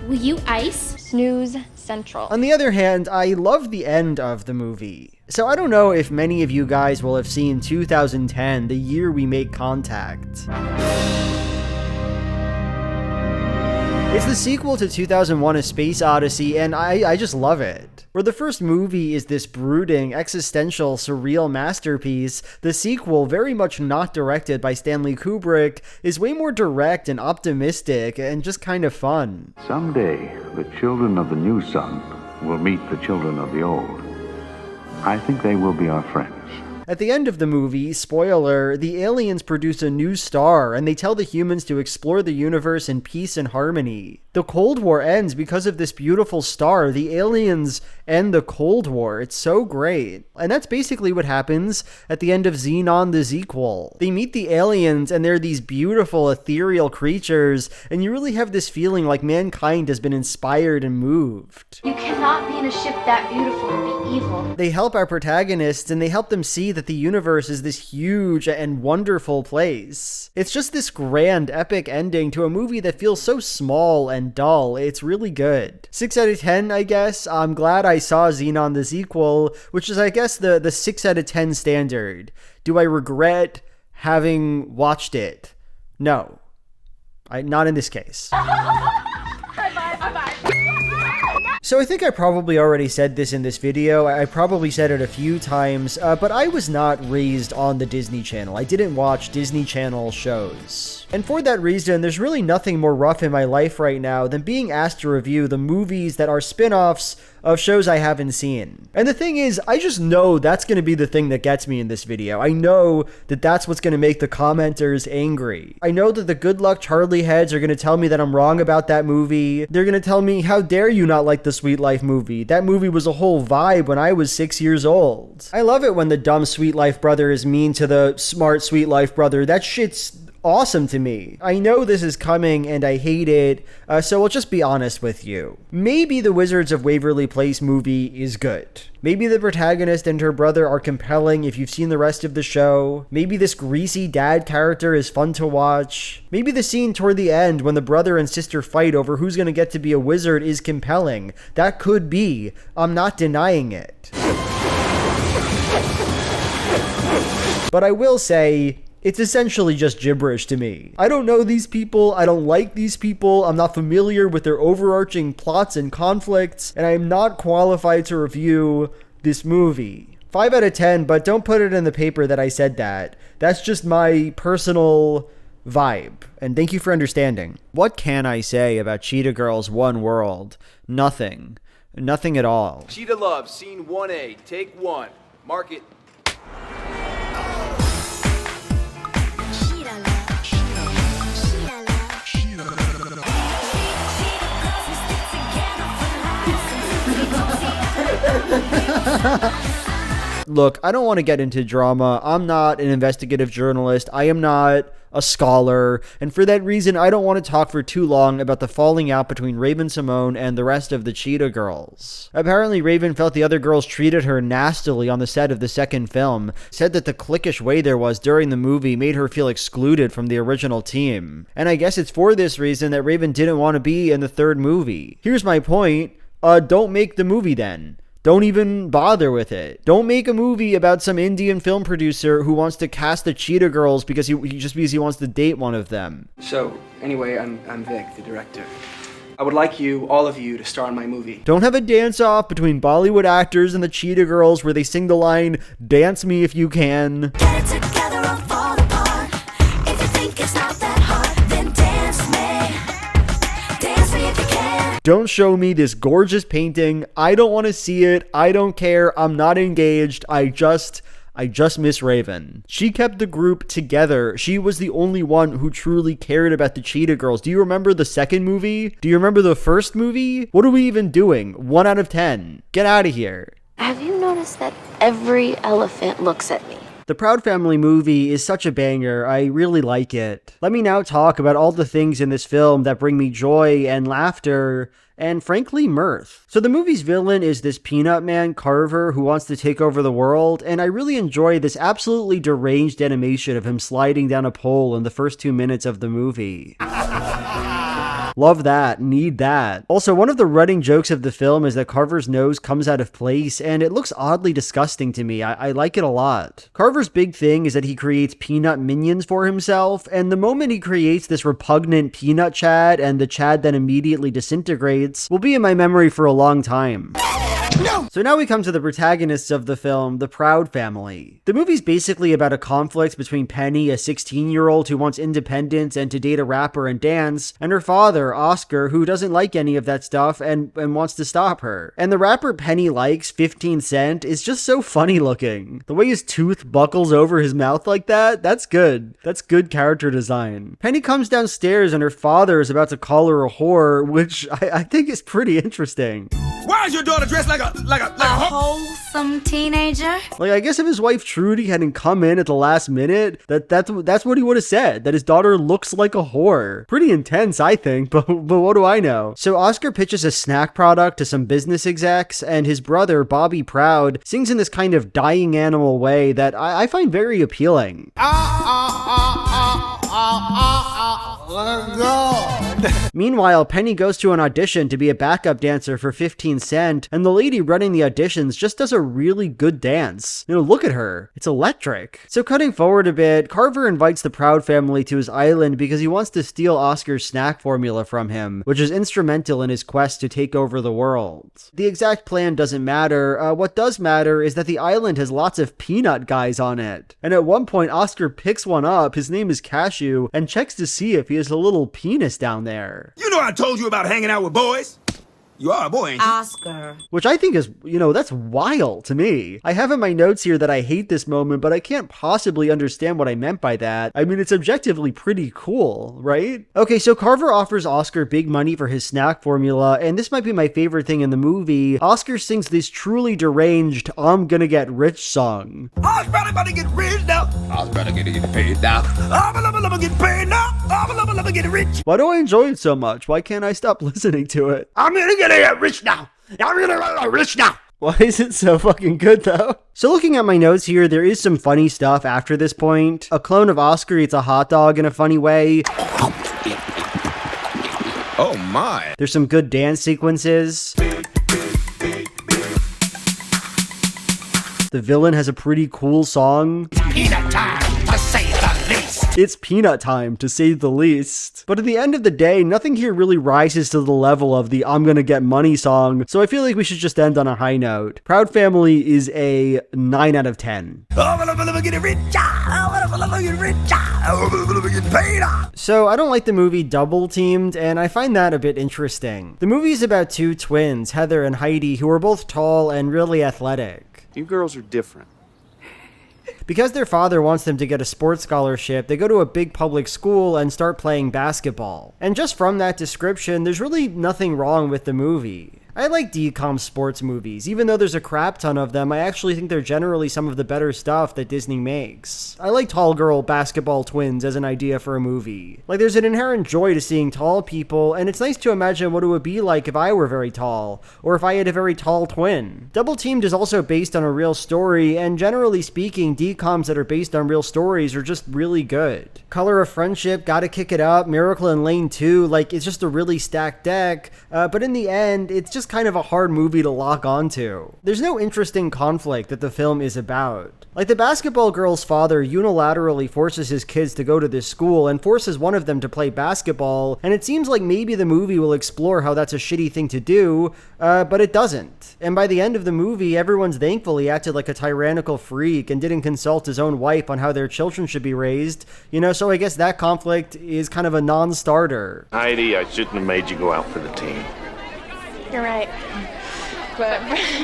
Will you ice? Snooze Central. On the other hand, I love the end of the movie. So I don't know if many of you guys will have seen 2010, the year we make contact. It's the sequel to 2001: A Space Odyssey, and I just love it. Where the first movie is this brooding, existential, surreal masterpiece, the sequel, very much not directed by Stanley Kubrick, is way more direct and optimistic and just kind of fun. Someday, the children of the new sun will meet the children of the old. I think they will be our friends. At the end of the movie, spoiler, the aliens produce a new star and they tell the humans to explore the universe in peace and harmony. The Cold War ends because of this beautiful star. The aliens end the Cold War. It's so great. And that's basically what happens at the end of Zenon the Zequel. They meet the aliens and they're these beautiful ethereal creatures, and you really have this feeling like mankind has been inspired and moved. You cannot be in a ship that beautiful and be evil. They help our protagonists and they help them see that the universe is this huge and wonderful place. It's just this grand, epic ending to a movie that feels so small and dull. It's really good. 6 out of 10, I guess. I'm glad I saw Zenon the Zequel, which is, I guess, the 6 out of 10 standard. Do I regret having watched it? No. Not in this case. So I think I probably already said this in this video. I probably said it a few times, but I was not raised on the Disney Channel. I didn't watch Disney Channel shows. And for that reason, there's really nothing more rough in my life right now than being asked to review the movies that are spin-offs of shows I haven't seen. And the thing is, I just know that's going to be the thing that gets me in this video. I know that that's what's going to make the commenters angry. I know that the Good Luck Charlie heads are going to tell me that I'm wrong about that movie. They're going to tell me, how dare you not like the Sweet Life movie? That movie was a whole vibe when I was 6 years old. I love it when the dumb Sweet Life brother is mean to the smart Sweet Life brother. That shit's awesome to me. I know this is coming and I hate it, so I'll just be honest with you. Maybe the Wizards of Waverly Place movie is good. Maybe the protagonist and her brother are compelling if you've seen the rest of the show. Maybe this greasy dad character is fun to watch. Maybe the scene toward the end when the brother and sister fight over who's gonna get to be a wizard is compelling. That could be. I'm not denying it. But I will say, it's essentially just gibberish to me. I don't know these people, I don't like these people, I'm not familiar with their overarching plots and conflicts, and I am not qualified to review this movie. 5 out of 10, but don't put it in the paper that I said that. That's just my personal vibe, and thank you for understanding. What can I say about Cheetah Girls One World? Nothing. Nothing at all. Cheetah Love, Scene 1A, Take 1. Mark it. Look, I don't want to get into drama. I'm not an investigative journalist. I am not a scholar. And for that reason, I don't want to talk for too long about the falling out between Raven-Symoné and the rest of the Cheetah Girls. Apparently, Raven felt the other girls treated her nastily on the set of the second film, said that the cliquish way there was during the movie made her feel excluded from the original team. And I guess it's for this reason that Raven didn't want to be in the third movie. Here's my point. Don't make the movie then. Don't even bother with it. Don't make a movie about some Indian film producer who wants to cast the Cheetah Girls because he wants to date one of them. So, anyway, I'm Vic, the director. I would like you, all of you, to star in my movie. Don't have a dance-off between Bollywood actors and the Cheetah Girls where they sing the line, "Dance me if you can." Get it together or fall apart. If you think it's not that hard, then dance me. Dance me if you can. Don't show me this gorgeous painting. I don't want to see it. I don't care. I'm not engaged. I just miss Raven. She kept the group together. She was the only one who truly cared about the Cheetah Girls. Do you remember the second movie? Do you remember the first movie? What are we even doing? 1 out of 10. Get out of here. Have you noticed that every elephant looks at me? The Proud Family movie is such a banger. I really like it. Let me now talk about all the things in this film that bring me joy and laughter and frankly mirth. So the movie's villain is this peanut man Carver who wants to take over the world, and I really enjoy this absolutely deranged animation of him sliding down a pole in the first 2 minutes of the movie. Love that. Need that. Also, one of the running jokes of the film is that Carver's nose comes out of place, and it looks oddly disgusting to me. I like it a lot. Carver's big thing is that he creates peanut minions for himself, and the moment he creates this repugnant peanut Chad, and the Chad then immediately disintegrates, will be in my memory for a long time. No! So now we come to the protagonists of the film, the Proud Family. The movie's basically about a conflict between Penny, a 16-year-old who wants independence and to date a rapper and dance, and her father, Oscar, who doesn't like any of that stuff and wants to stop her. And the rapper Penny likes, 15 Cent, is just so funny looking. The way his tooth buckles over his mouth like that, that's good. That's good character design. Penny comes downstairs and her father is about to call her a whore, which I think is pretty interesting. Why is your daughter dressed like a wholesome teenager? Like, I guess if his wife Trudy hadn't come in at the last minute, that's what he would have said, that his daughter looks like a whore. Pretty intense, I think, but what do I know? So Oscar pitches a snack product to some business execs, and his brother, Bobby Proud, sings in this kind of dying animal way that I find very appealing. Let go. Meanwhile, Penny goes to an audition to be a backup dancer for 15 Cent, and the lady running the auditions just does a really good dance. You know, look at her. It's electric. So cutting forward a bit, Carver invites the Proud Family to his island because he wants to steal Oscar's snack formula from him, which is instrumental in his quest to take over the world. The exact plan doesn't matter. What does matter is that the island has lots of peanut guys on it. And at one point, Oscar picks one up, his name is Cashew, and checks to see if he has a little penis down there. You know I told you about hanging out with boys. You are a boy, ain't you? Oscar. Which I think is, that's wild to me. I have in my notes here that I hate this moment, but I can't possibly understand what I meant by that. I mean, it's objectively pretty cool, right? Okay, so Carver offers Oscar big money for his snack formula, and this might be my favorite thing in the movie. Oscar sings this truly deranged "I'm gonna get rich" song. I was about to get rich now. I was about to get paid now. I'm a get paid now. I'm a get rich. Why do I enjoy it so much? Why can't I stop listening to it? I'm gonna get rich now. I'm gonna get rich now. Why is it so fucking good though? So looking at my notes here, there is some funny stuff after this point. A clone of Oscar eats a hot dog in a funny way. Oh my. There's some good dance sequences. The villain has a pretty cool song. Peanut time, to say the least. It's peanut time, to say the least. But at the end of the day, nothing here really rises to the level of the "I'm gonna get money" song, so I feel like we should just end on a high note. Proud Family is a 9 out of 10. So I don't like the movie Double Teamed, and I find that a bit interesting. The movie is about two twins, Heather and Heidi, who are both tall and really athletic. You girls are different. Because their father wants them to get a sports scholarship, they go to a big public school and start playing basketball. And just from that description, there's really nothing wrong with the movie. I like DCOM sports movies. Even though there's a crap ton of them, I actually think they're generally some of the better stuff that Disney makes. I like tall girl basketball twins as an idea for a movie. Like, there's an inherent joy to seeing tall people, and it's nice to imagine what it would be like if I were very tall, or if I had a very tall twin. Double Teamed is also based on a real story, and generally speaking, DCOMs that are based on real stories are just really good. Color of Friendship, Gotta Kick It Up, Miracle in Lane 2, like, it's just a really stacked deck, but in the end, it's just kind of a hard movie to lock onto. There's no interesting conflict that the film is about. Like, the basketball girl's father unilaterally forces his kids to go to this school and forces one of them to play basketball, and it seems like maybe the movie will explore how that's a shitty thing to do, but it doesn't. And by the end of the movie, everyone's thankfully acted like a tyrannical freak and didn't consult his own wife on how their children should be raised, so I guess that conflict is kind of a non-starter. Heidi, I shouldn't have made you go out for the team. You're right. But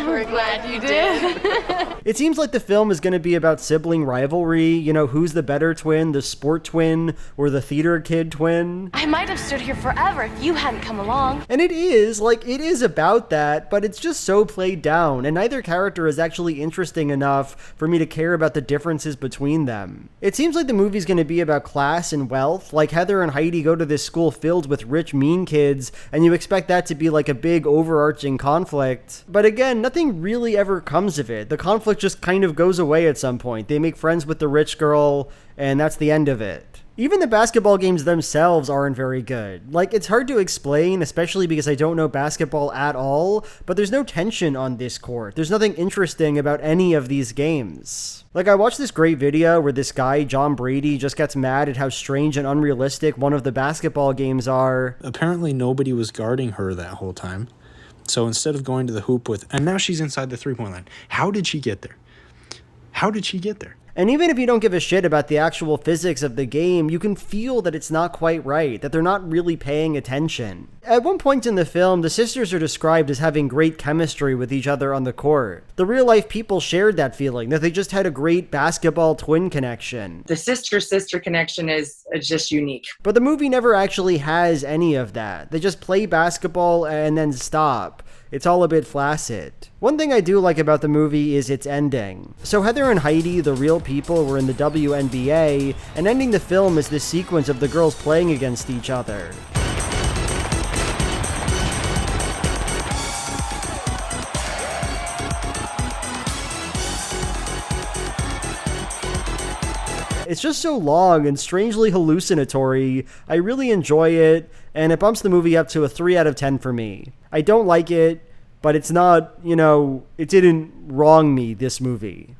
we're glad you did. It seems like the film is going to be about sibling rivalry, who's the better twin, the sport twin, or the theater kid twin. I might have stood here forever if you hadn't come along. And it is about that, but it's just so played down, and neither character is actually interesting enough for me to care about the differences between them. It seems like the movie's going to be about class and wealth, like Heather and Heidi go to this school filled with rich, mean kids, and you expect that to be like a big overarching conflict. But again, nothing really ever comes of it. The conflict just kind of goes away at some point. They make friends with the rich girl, and that's the end of it. Even the basketball games themselves aren't very good. Like, it's hard to explain, especially because I don't know basketball at all, but there's no tension on this court. There's nothing interesting about any of these games. Like, I watched this great video where this guy, John Brady, just gets mad at how strange and unrealistic one of the basketball games are. Apparently nobody was guarding her that whole time. So instead of going to the hoop and now she's inside the three-point line. How did she get there? And even if you don't give a shit about the actual physics of the game, you can feel that it's not quite right, that they're not really paying attention. At one point in the film, the sisters are described as having great chemistry with each other on the court. The real-life people shared that feeling, that they just had a great basketball twin connection. The sister-sister connection is just unique. But the movie never actually has any of that. They just play basketball and then stop. It's all a bit flaccid. One thing I do like about the movie is its ending. So Heather and Heidi, the real people, were in the WNBA, and ending the film is this sequence of the girls playing against each other. It's just so long and strangely hallucinatory. I really enjoy it, and it bumps the movie up to a 3 out of 10 for me. I don't like it, but it's not, it didn't wrong me, this movie.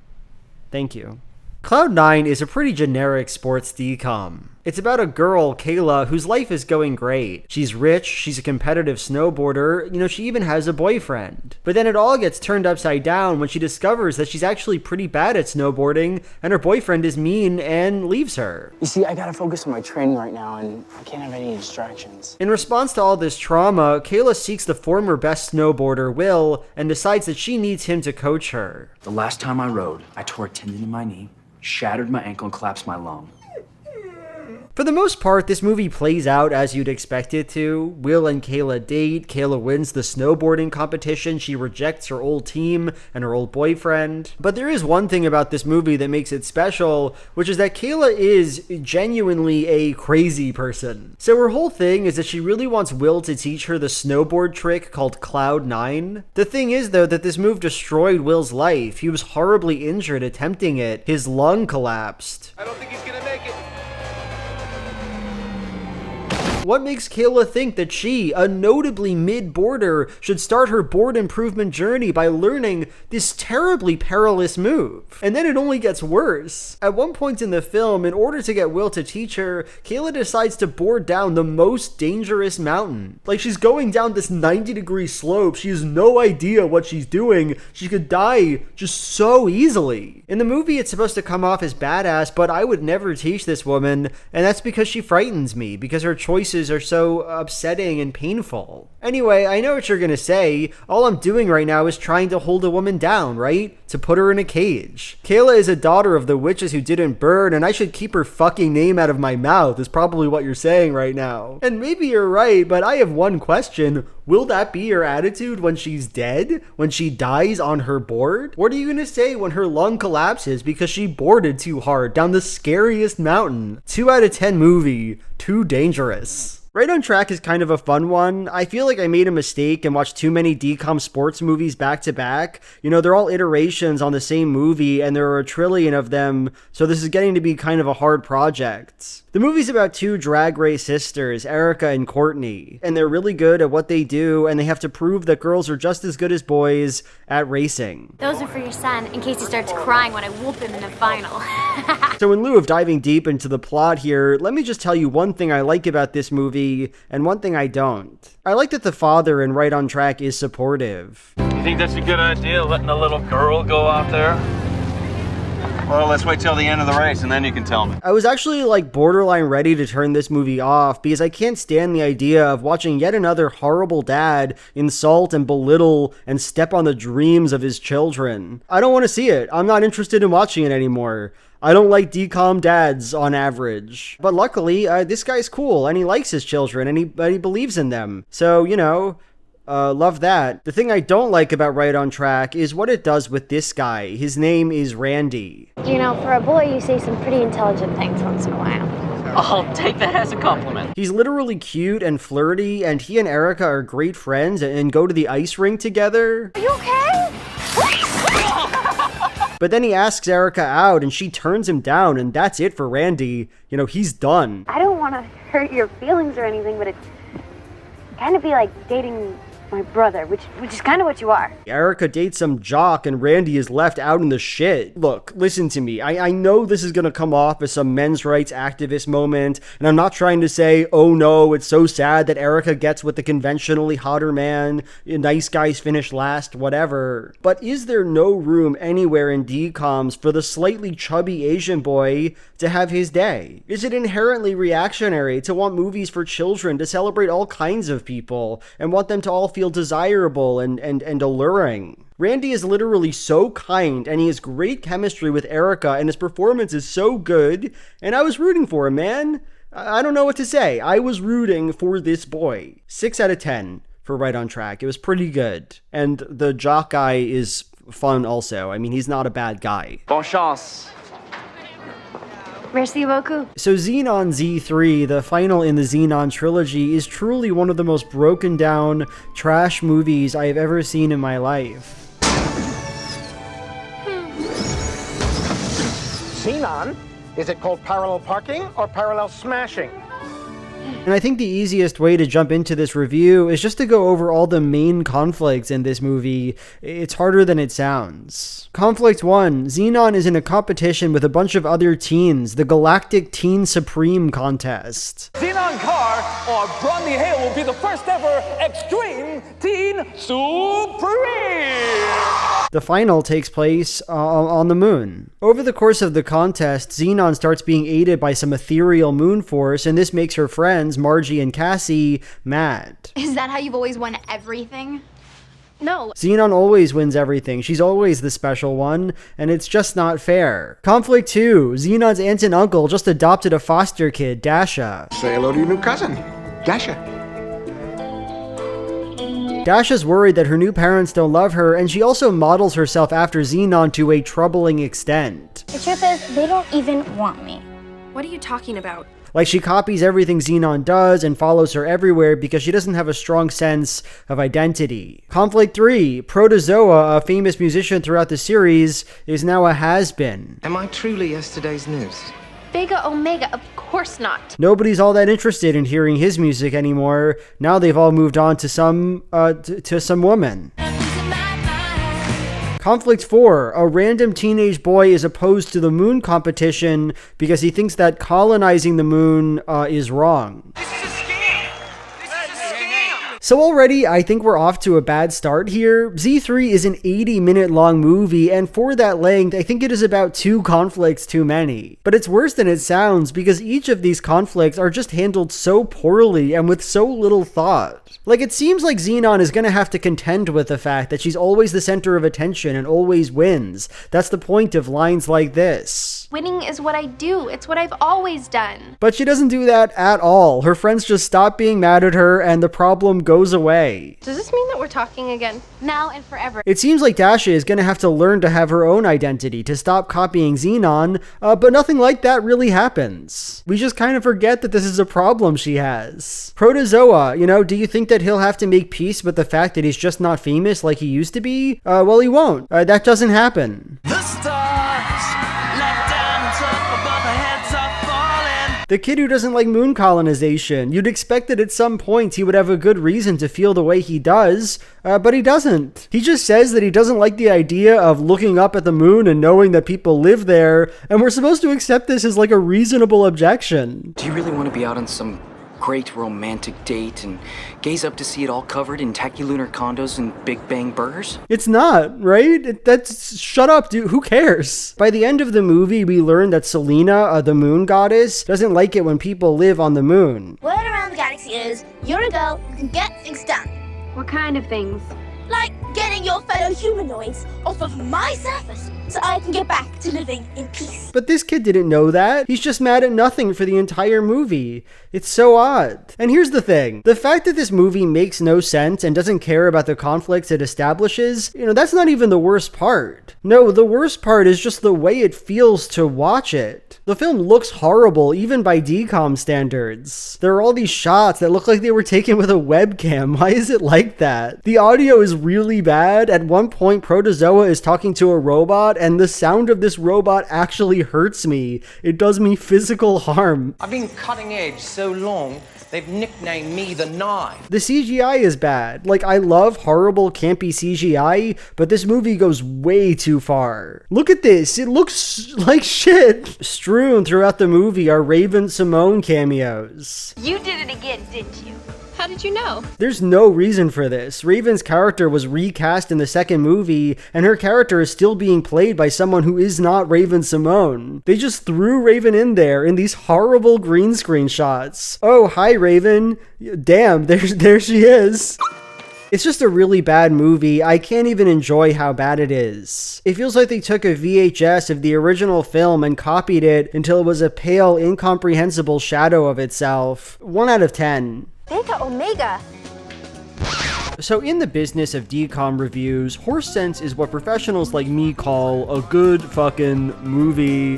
Thank you. Cloud9 is a pretty generic sports DCOM. It's about a girl, Kayla, whose life is going great. She's rich, she's a competitive snowboarder, she even has a boyfriend. But then it all gets turned upside down when she discovers that she's actually pretty bad at snowboarding and her boyfriend is mean and leaves her. You see, I gotta focus on my training right now and I can't have any distractions. In response to all this trauma, Kayla seeks the former best snowboarder, Will, and decides that she needs him to coach her. The last time I rode, I tore a tendon in my knee, shattered my ankle, and collapsed my lung. For the most part, this movie plays out as you'd expect it to. Will and Kayla date, Kayla wins the snowboarding competition, she rejects her old team and her old boyfriend. But there is one thing about this movie that makes it special, which is that Kayla is genuinely a crazy person. So her whole thing is that she really wants Will to teach her the snowboard trick called Cloud 9. The thing is, though, that this move destroyed Will's life. He was horribly injured attempting it. His lung collapsed. I don't think he's gonna make it. What makes Kayla think that she, a notably mid-boarder, should start her board improvement journey by learning this terribly perilous move? And then it only gets worse. At one point in the film, in order to get Will to teach her, Kayla decides to board down the most dangerous mountain. Like, she's going down this 90-degree slope, she has no idea what she's doing, she could die just so easily. In the movie, it's supposed to come off as badass, but I would never teach this woman, and that's because she frightens me, because her choices are so upsetting and painful. Anyway, I know what you're gonna say. All I'm doing right now is trying to hold a woman down, right? To put her in a cage. Kayla is a daughter of the witches who didn't burn, and I should keep her fucking name out of my mouth, is probably what you're saying right now. And maybe you're right, but I have one question. Will that be her attitude when she's dead? When she dies on her board? What are you gonna say when her lung collapses because she boarded too hard down the scariest mountain? 2 out of 10 movie. Too dangerous. Right on Track is kind of a fun one. I feel like I made a mistake and watched too many DCOM sports movies back to back. They're all iterations on the same movie and there are a trillion of them, so this is getting to be kind of a hard project. The movie's about 2 drag race sisters, Erica and Courtney, and they're really good at what they do and they have to prove that girls are just as good as boys at racing. Those are for your son, in case he starts crying when I whoop him in the final. So in lieu of diving deep into the plot here, let me just tell you one thing I like about this movie and one thing I don't. I like that the father in Right on Track is supportive. You think that's a good idea, letting a little girl go out there? Well, let's wait till the end of the race and then you can tell me. I was actually borderline ready to turn this movie off because I can't stand the idea of watching yet another horrible dad insult and belittle and step on the dreams of his children. I don't want to see it. I'm not interested in watching it anymore. I don't like DCOM dads on average. But luckily, this guy's cool and he likes his children and he believes in them. So, love that. The thing I don't like about Right on Track is what it does with this guy. His name is Randy. For a boy, you say some pretty intelligent things once in a while. I'll take that as a compliment. He's literally cute and flirty, and he and Erica are great friends and go to the ice rink together. Are you okay? But then he asks Erica out and she turns him down, and that's it for Randy. He's done. I don't want to hurt your feelings or anything, but it's kind of be like dating my brother, which is kind of what you are. Erica dates some jock and Randy is left out in the shit. Look, listen to me. I know this is gonna come off as some men's rights activist moment, and I'm not trying to say, oh no, it's so sad that Erica gets with the conventionally hotter man, nice guys finish last, whatever. But is there no room anywhere in DCOMs for the slightly chubby Asian boy to have his day? Is it inherently reactionary to want movies for children to celebrate all kinds of people and want them to all feel desirable and alluring? Randy is literally so kind and he has great chemistry with Erica and his performance is so good, and I was rooting for him, man. I don't know what to say. I was rooting for this boy. 6 out of 10 for Right on Track. It was pretty good. And the jock guy is fun also. I mean, he's not a bad guy. Bon chance. Merci beaucoup. So Zenon Z3, the final in the Zenon trilogy, is truly one of the most broken down trash movies I have ever seen in my life. Zenon? Is it called parallel parking or parallel smashing? And I think the easiest way to jump into this review is just to go over all the main conflicts in this movie. It's harder than it sounds. Conflict 1. Zenon is in a competition with a bunch of other teens, the Galactic Teen Supreme contest. Zenon Carr or Bronny Hale will be the first ever Extreme Teen Supreme! The final takes place on the moon. Over the course of the contest, Zenon starts being aided by some ethereal moon force, and this makes her friends, Margie and Cassie, mad. Is that how you've always won everything? No. Zenon always wins everything. She's always the special one, and it's just not fair. Conflict 2. Zenon's aunt and uncle just adopted a foster kid, Dasha. Say hello to your new cousin, Dasha. Dasha's worried that her new parents don't love her, and she also models herself after Zenon to a troubling extent. The truth is, they don't even want me. What are you talking about? Like, she copies everything Zenon does and follows her everywhere because she doesn't have a strong sense of identity. Conflict 3. Protozoa, a famous musician throughout the series, is now a has-been. Am I truly yesterday's news? Vega Omega, of course not. Nobody's all that interested in hearing his music anymore. Now they've all moved on to some woman. Conflict 4. A random teenage boy is opposed to the moon competition because he thinks that colonizing the moon is wrong. So already, I think we're off to a bad start here. Z3 is an 80-minute long movie, and for that length, I think it is about 2 conflicts too many. But it's worse than it sounds, because each of these conflicts are just handled so poorly and with so little thought. Like, it seems like Zenon is gonna have to contend with the fact that she's always the center of attention and always wins. That's the point of lines like this. Winning is what I do. It's what I've always done. But she doesn't do that at all. Her friends just stop being mad at her, and the problem goes away. Does this mean that we're talking again? Now and forever. It seems like Dasha is gonna have to learn to have her own identity, to stop copying Zenon, but nothing like that really happens. We just kind of forget that this is a problem she has. Protozoa, do you think that he'll have to make peace with the fact that he's just not famous like he used to be? Well, he won't. That doesn't happen. The kid who doesn't like moon colonization. You'd expect that at some point he would have a good reason to feel the way he does, but he doesn't. He just says that he doesn't like the idea of looking up at the moon and knowing that people live there, and we're supposed to accept this as like a reasonable objection. Do you really want to be out on some great romantic date and gaze up to see it all covered in tacky lunar condos and Big Bang burgers? It's not, right? Shut up, dude. Who cares? By the end of the movie, we learn that Selena, the moon goddess, doesn't like it when people live on the moon. Word around the galaxy is, you're a girl who can get things done. What kind of things? Like getting your fellow humanoids off of my surface so I can get back to living in peace. But this kid didn't know that. He's just mad at nothing for the entire movie. It's so odd. And here's the thing. The fact that this movie makes no sense and doesn't care about the conflicts it establishes, that's not even the worst part. No, the worst part is just the way it feels to watch it. The film looks horrible, even by DCOM standards. There are all these shots that look like they were taken with a webcam. Why is it like that? The audio is really bad. At one point, Protozoa is talking to a robot, and the sound of this robot actually hurts me. It does me physical harm. I've been cutting edge so long, they've nicknamed me the Knife. The CGI is bad. Like, I love horrible, campy CGI, but this movie goes way too far. Look at this. It looks like shit. Strewn throughout the movie are Raven-Symoné cameos. You did it again, didn't you? How did you know? There's no reason for this. Raven's character was recast in the second movie, and her character is still being played by someone who is not Raven-Symoné. They just threw Raven in there in these horrible green screen shots. Oh, hi, Raven. Damn, there she is. It's just a really bad movie. I can't even enjoy how bad it is. It feels like they took a VHS of the original film and copied it until it was a pale, incomprehensible shadow of itself. 1 out of 10. Vega Omega. So in the business of DCOM reviews, Horse Sense is what professionals like me call a good fucking movie.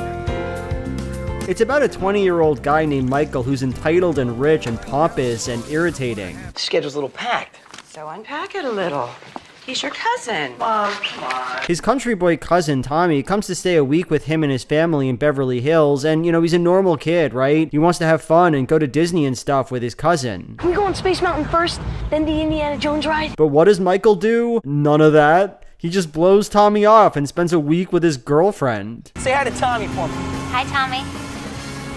It's about a 20-year-old guy named Michael who's entitled and rich and pompous and irritating. The schedule's a little packed. So unpack it a little. He's your cousin. Mom, come on. His country boy cousin, Tommy, comes to stay a week with him and his family in Beverly Hills, and, he's a normal kid, right? He wants to have fun and go to Disney and stuff with his cousin. Can we go on Space Mountain first, then the Indiana Jones ride? But what does Michael do? None of that. He just blows Tommy off and spends a week with his girlfriend. Say hi to Tommy for me. Hi, Tommy.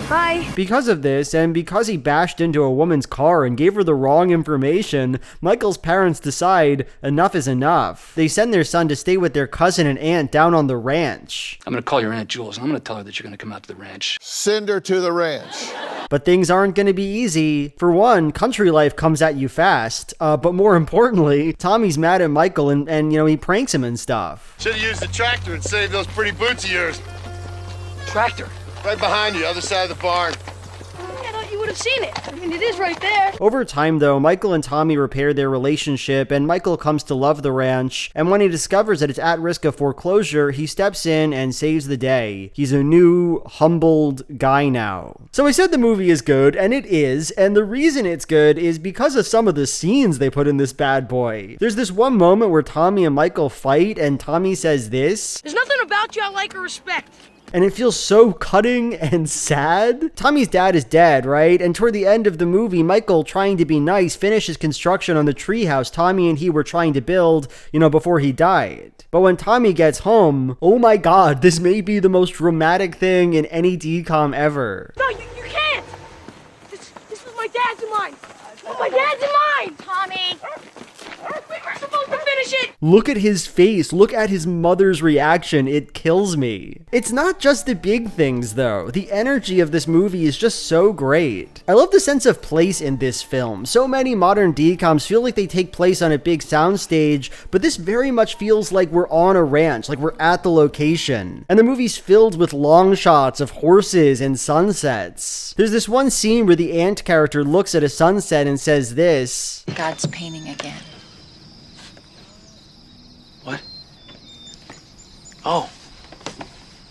Hi. Because of this, and because he bashed into a woman's car and gave her the wrong information, Michael's parents decide enough is enough. They send their son to stay with their cousin and aunt down on the ranch. I'm gonna call your Aunt Jules and I'm gonna tell her that you're gonna come out to the ranch. Send her to the ranch. But things aren't going to be easy. For one, country life comes at you fast. But more importantly, Tommy's mad at Michael and he pranks him and stuff. Should've used the tractor and saved those pretty boots of yours. Tractor? Right behind you, other side of the barn. I thought you would have seen it. I mean, it is right there. Over time, though, Michael and Tommy repair their relationship, and Michael comes to love the ranch. And when he discovers that it's at risk of foreclosure, he steps in and saves the day. He's a new, humbled guy now. So I said the movie is good, and it is. And the reason it's good is because of some of the scenes they put in this bad boy. There's this one moment where Tommy and Michael fight, and Tommy says this. There's nothing about you I like or respect. And it feels so cutting and sad. Tommy's dad is dead, right? And toward the end of the movie, Michael, trying to be nice, finishes construction on the treehouse Tommy and he were trying to build, before he died. But when Tommy gets home, oh my god, this may be the most dramatic thing in any DCOM ever. No, you can't. This was my dad's and mine. My dad's and mine. Tommy. We were supposed to finish it. Look at his face. Look at his mother's reaction. It kills me. It's not just the big things, though. The energy of this movie is just so great. I love the sense of place in this film. So many modern DCOMs feel like they take place on a big soundstage, but this very much feels like we're on a ranch, like we're at the location. And the movie's filled with long shots of horses and sunsets. There's this one scene where the ant character looks at a sunset and says this. God's painting again. Oh,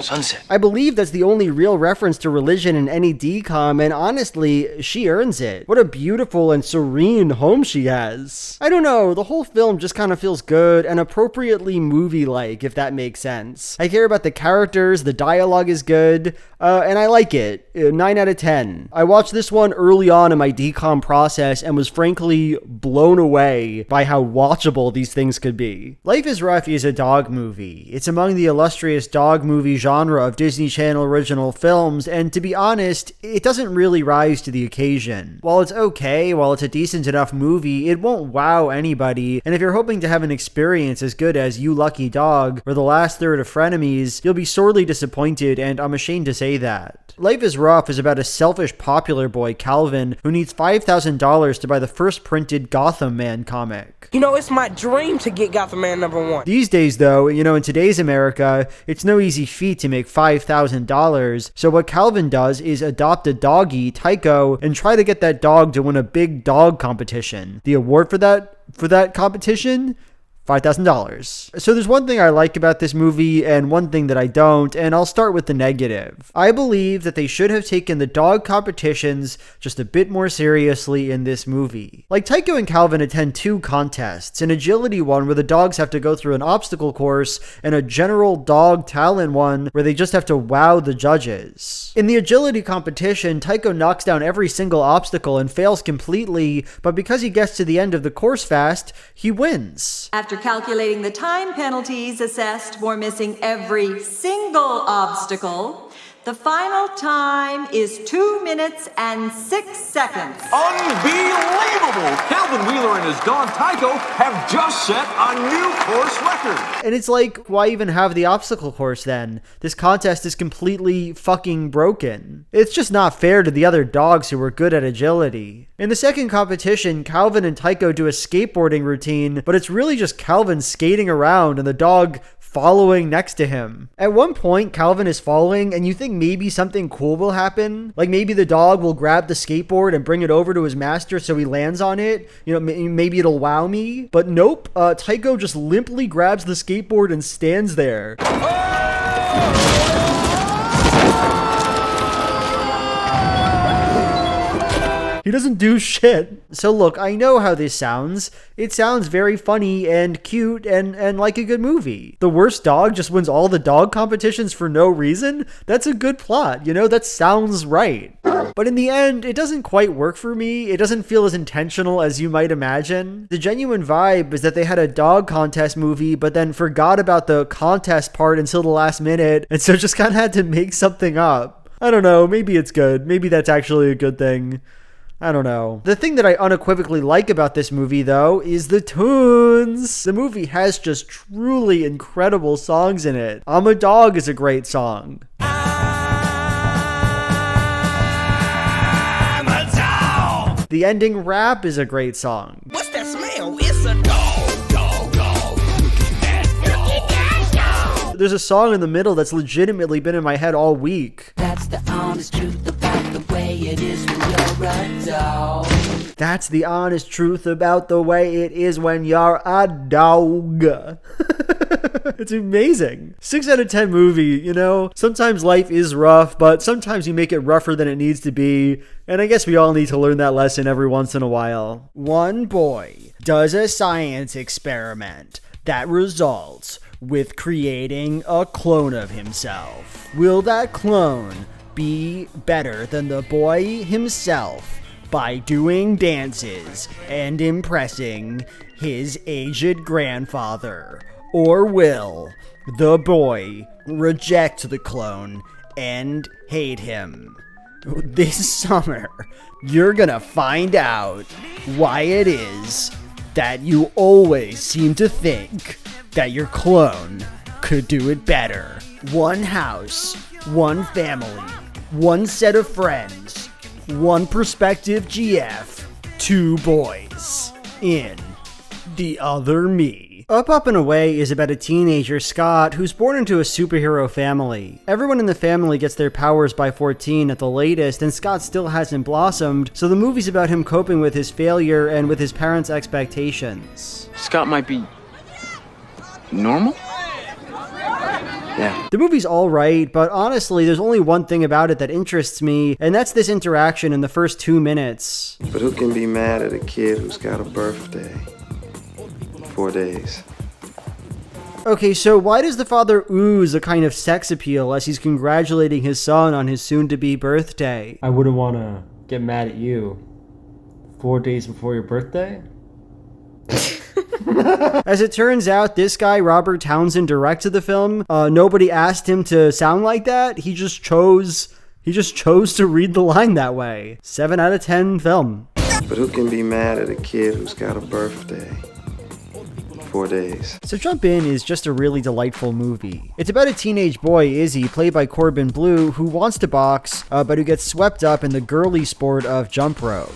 sunset. I believe that's the only real reference to religion in any DCOM, and honestly, she earns it. What a beautiful and serene home she has. I don't know, the whole film just kind of feels good and appropriately movie-like, if that makes sense. I care about the characters, the dialogue is good, and I like it. 9 out of 10. I watched this one early on in my DCOM process and was frankly blown away by how watchable these things could be. Life is Rough is a dog movie. It's among the illustrious dog movie genre of Disney Channel original films, and to be honest, it doesn't really rise to the occasion. While it's okay, while it's a decent enough movie, it won't wow anybody, and if you're hoping to have an experience as good as You Lucky Dog or the last third of Frenemies, you'll be sorely disappointed, and I'm ashamed to say that. Life is Rough is about a selfish popular boy, Calvin, who needs $5,000 to buy the first printed Gotham Man comic. It's my dream to get Gotham Man #1. These days, though, in today's America, it's no easy feat to make $5,000. So what Calvin does is adopt a doggy, Tycho, and try to get that dog to win a big dog competition. The award for that competition? $5,000. So there's one thing I like about this movie and one thing that I don't, and I'll start with the negative. I believe that they should have taken the dog competitions just a bit more seriously in this movie. Like Tycho and Calvin attend 2 contests, an agility one where the dogs have to go through an obstacle course, and a general dog talent one where they just have to wow the judges. In the agility competition, Tycho knocks down every single obstacle and fails completely, but because he gets to the end of the course fast, he wins. After calculating the time penalties assessed for missing every single obstacle, the final time is 2 minutes and 6 seconds. Unbelievable! Calvin Wheeler and his dog Tycho have just set a new course record. And it's like, why even have the obstacle course then? This contest is completely fucking broken. It's just not fair to the other dogs who were good at agility. In the second competition, Calvin and Tycho do a skateboarding routine, but it's really just Calvin skating around and the dog following next to him. At one point, Calvin is falling, and you think maybe something cool will happen. Like maybe the dog will grab the skateboard and bring it over to his master so he lands on it. Maybe it'll wow me. But nope, Tycho just limply grabs the skateboard and stands there. He doesn't do shit. So look, I know how this sounds. It sounds very funny and cute and like a good movie. The worst dog just wins all the dog competitions for no reason? That's a good plot, you know? That sounds right. But in the end, it doesn't quite work for me. It doesn't feel as intentional as you might imagine. The genuine vibe is that they had a dog contest movie, but then forgot about the contest part until the last minute, and so just kind of had to make something up. I don't know, maybe it's good. Maybe that's actually a good thing. I don't know. The thing that I unequivocally like about this movie, though, is the tunes. The movie has just truly incredible songs in it. I'm a Dog is a great song. I'm a dog. The ending rap is a great song. What's that smell? It's a dog, dog, dog. There's a song in the middle that's legitimately been in my head all week. That's the honest truth about the way it is when you're a dog. That's the honest truth about the way it is when you're a dog. It's amazing. 6 out of 10 movie, you know? Sometimes life is rough, but sometimes you make it rougher than it needs to be. And I guess we all need to learn that lesson every once in a while. One boy does a science experiment that results with creating a clone of himself. Will that clone be better than the boy himself by doing dances and impressing his aged grandfather? Or will the boy reject the clone and hate him? This summer, you're gonna find out why it is that you always seem to think that your clone could do it better. One house, one family, one set of friends, one prospective GF, 2 boys in The Other Me. Up and Away is about a teenager, Scott, who's born into a superhero family. Everyone in the family gets their powers by 14 at the latest, and Scott still hasn't blossomed, so the movie's about him coping with his failure and with his parents' expectations. Scott might be normal? Yeah. The movie's alright, but honestly, there's only one thing about it that interests me, and that's this interaction in the first 2 minutes. But who can be mad at a kid who's got a birthday? 4 days. Okay, so why does the father ooze a kind of sex appeal as he's congratulating his son on his soon-to-be birthday? I wouldn't want to get mad at you 4 days before your birthday? As it turns out, this guy, Robert Townsend, directed the film. Nobody asked him to sound like that. He just chose to read the line that way. 7 out of 10 film. But who can be mad at a kid who's got a birthday? 4 days. So Jump In is just a really delightful movie. It's about a teenage boy, Izzy, played by Corbin Bleu, who wants to box, but who gets swept up in the girly sport of jump rope.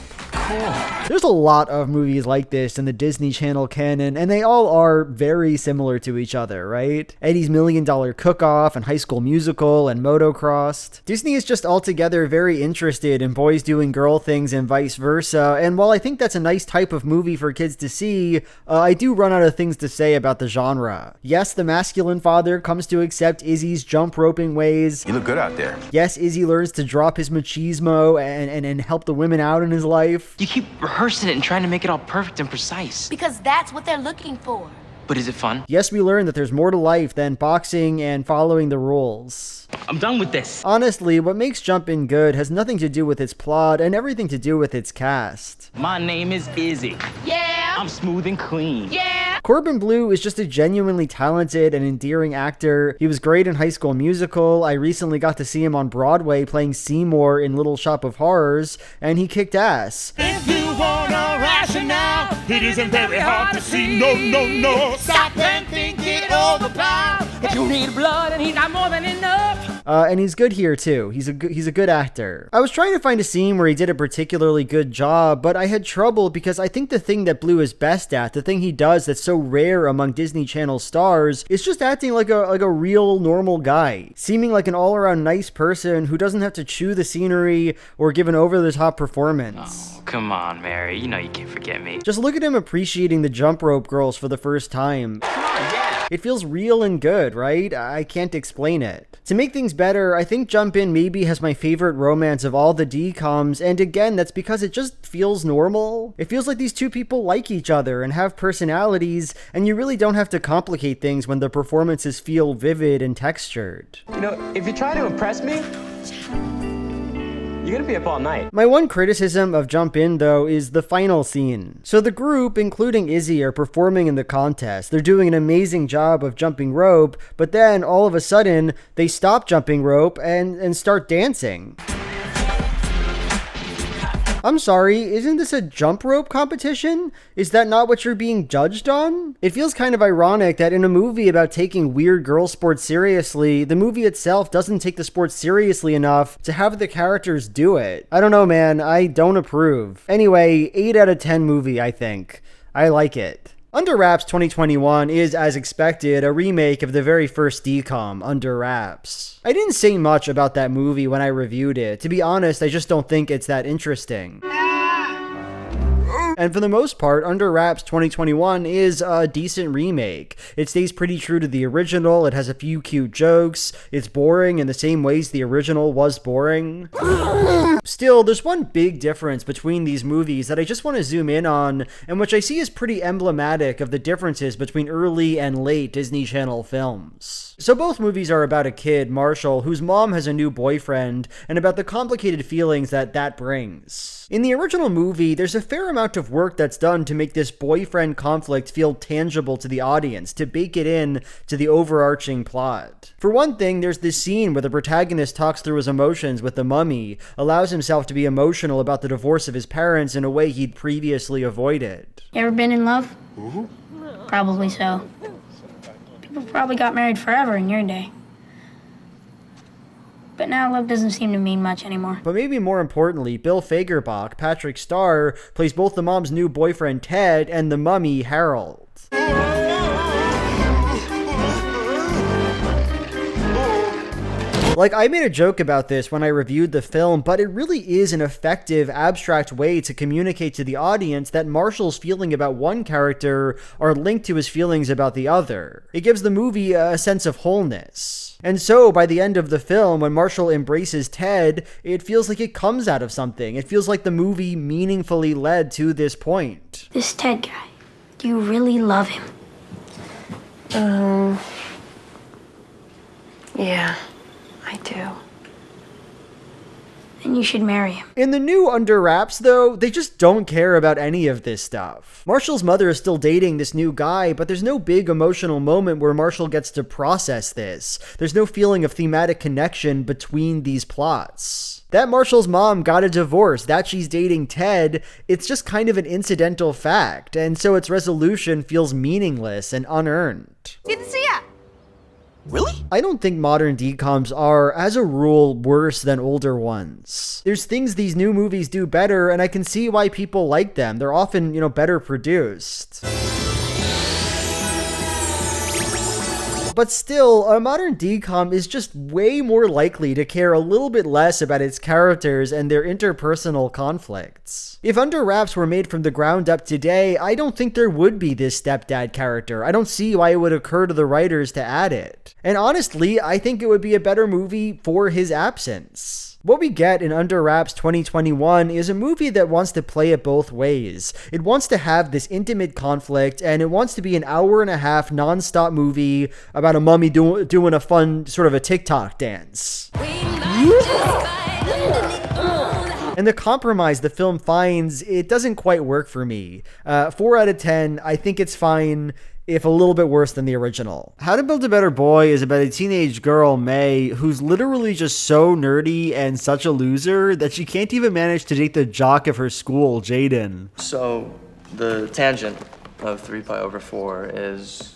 There's a lot of movies like this in the Disney Channel canon, and they all are very similar to each other, right? Eddie's $1 Million Cook-Off and High School Musical and Motocrossed. Disney is just altogether very interested in boys doing girl things and vice versa, and while I think that's a nice type of movie for kids to see, I do run out of things to say about the genre. Yes, the masculine father comes to accept Izzy's jump roping ways. You look good out there. Yes, Izzy learns to drop his machismo and help the women out in his life. You keep rehearsing it and trying to make it all perfect and precise. Because that's what they're looking for. But is it fun? Yes, we learn that there's more to life than boxing and following the rules. I'm done with this. Honestly, what makes Jump In good has nothing to do with its plot and everything to do with its cast. My name is Izzy. Yeah. I'm smooth and clean. Yeah. Corbin Bleu is just a genuinely talented and endearing actor. He was great in High School Musical. I recently got to see him on Broadway playing Seymour in Little Shop of Horrors, and he kicked ass. If you want a rationale, it isn't very hard to see. No, no, no. Stop and think it over, pal. If you need blood and he's not more than enough. And he's good here too. He's a good actor. I was trying to find a scene where he did a particularly good job, but I had trouble because I think the thing that Blue is best at, the thing he does that's so rare among Disney Channel stars, is just acting like a real normal guy, seeming like an all-around nice person who doesn't have to chew the scenery or give an over-the-top performance. Oh, come on, Mary. You know you can't forget me. Just look at him appreciating the jump rope girls for the first time. Come on, yeah. It feels real and good, right? I can't explain it. To make things better, I think Jump In maybe has my favorite romance of all the DCOMs, and again, that's because it just feels normal. It feels like these two people like each other and have personalities, and you really don't have to complicate things when the performances feel vivid and textured. You know, if you try to impress me, you're gonna be up all night. My one criticism of Jump In, though, is the final scene. So the group, including Izzy, are performing in the contest. They're doing an amazing job of jumping rope, but then all of a sudden, they stop jumping rope and start dancing. I'm sorry, isn't this a jump rope competition? Is that not what you're being judged on? It feels kind of ironic that in a movie about taking weird girl sports seriously, the movie itself doesn't take the sport seriously enough to have the characters do it. I don't know, man, I don't approve. Anyway, 8 out of 10 movie, I think. I like it. Under Wraps 2021 is, as expected, a remake of the very first DCOM, Under Wraps. I didn't say much about that movie when I reviewed it. To be honest, I just don't think it's that interesting. And for the most part, Under Wraps 2021 is a decent remake. It stays pretty true to the original, it has a few cute jokes, it's boring in the same ways the original was boring. Still, there's one big difference between these movies that I just want to zoom in on, and which I see as pretty emblematic of the differences between early and late Disney Channel films. So both movies are about a kid, Marshall, whose mom has a new boyfriend, and about the complicated feelings that brings. In the original movie, there's a fair amount of work that's done to make this boyfriend conflict feel tangible to the audience, to bake it in to the overarching plot. For one thing, there's this scene where the protagonist talks through his emotions with the mummy, allows himself to be emotional about the divorce of his parents in a way he'd previously avoided. You ever been in love? Probably so. People probably got married forever in your day. But now love doesn't seem to mean much anymore. But maybe more importantly, Bill Fagerbach, Patrick Starr, plays both the mom's new boyfriend Ted and the mummy Harold. Like, I made a joke about this when I reviewed the film, but it really is an effective, abstract way to communicate to the audience that Marshall's feeling about one character are linked to his feelings about the other. It gives the movie a sense of wholeness. And so, by the end of the film, when Marshall embraces Ted, it feels like it comes out of something. It feels like the movie meaningfully led to this point. This Ted guy, do you really love him? Yeah, I do. Then you should marry him. In the new Under Wraps, though, they just don't care about any of this stuff. Marshall's mother is still dating this new guy, but there's no big emotional moment where Marshall gets to process this. There's no feeling of thematic connection between these plots. That Marshall's mom got a divorce, that she's dating Ted, it's just kind of an incidental fact, and so its resolution feels meaningless and unearned. Didn't see ya! Really? I don't think modern DCOMs are, as a rule, worse than older ones. There's things these new movies do better, and I can see why people like them. They're often, better produced. But still, a modern DCOM is just way more likely to care a little bit less about its characters and their interpersonal conflicts. If Under Wraps were made from the ground up today, I don't think there would be this stepdad character. I don't see why it would occur to the writers to add it. And honestly, I think it would be a better movie for his absence. What we get in Under Wraps 2021 is a movie that wants to play it both ways. It wants to have this intimate conflict, and it wants to be an hour-and-a-half non-stop movie about a mummy doing a fun sort of a TikTok dance. And the compromise the film finds, it doesn't quite work for me. 4 out of 10, I think it's fine, if a little bit worse than the original. How to Build a Better Boy is about a teenage girl, May, who's literally just so nerdy and such a loser that she can't even manage to date the jock of her school, Jaden. So, the tangent of 3 pi over 4 is...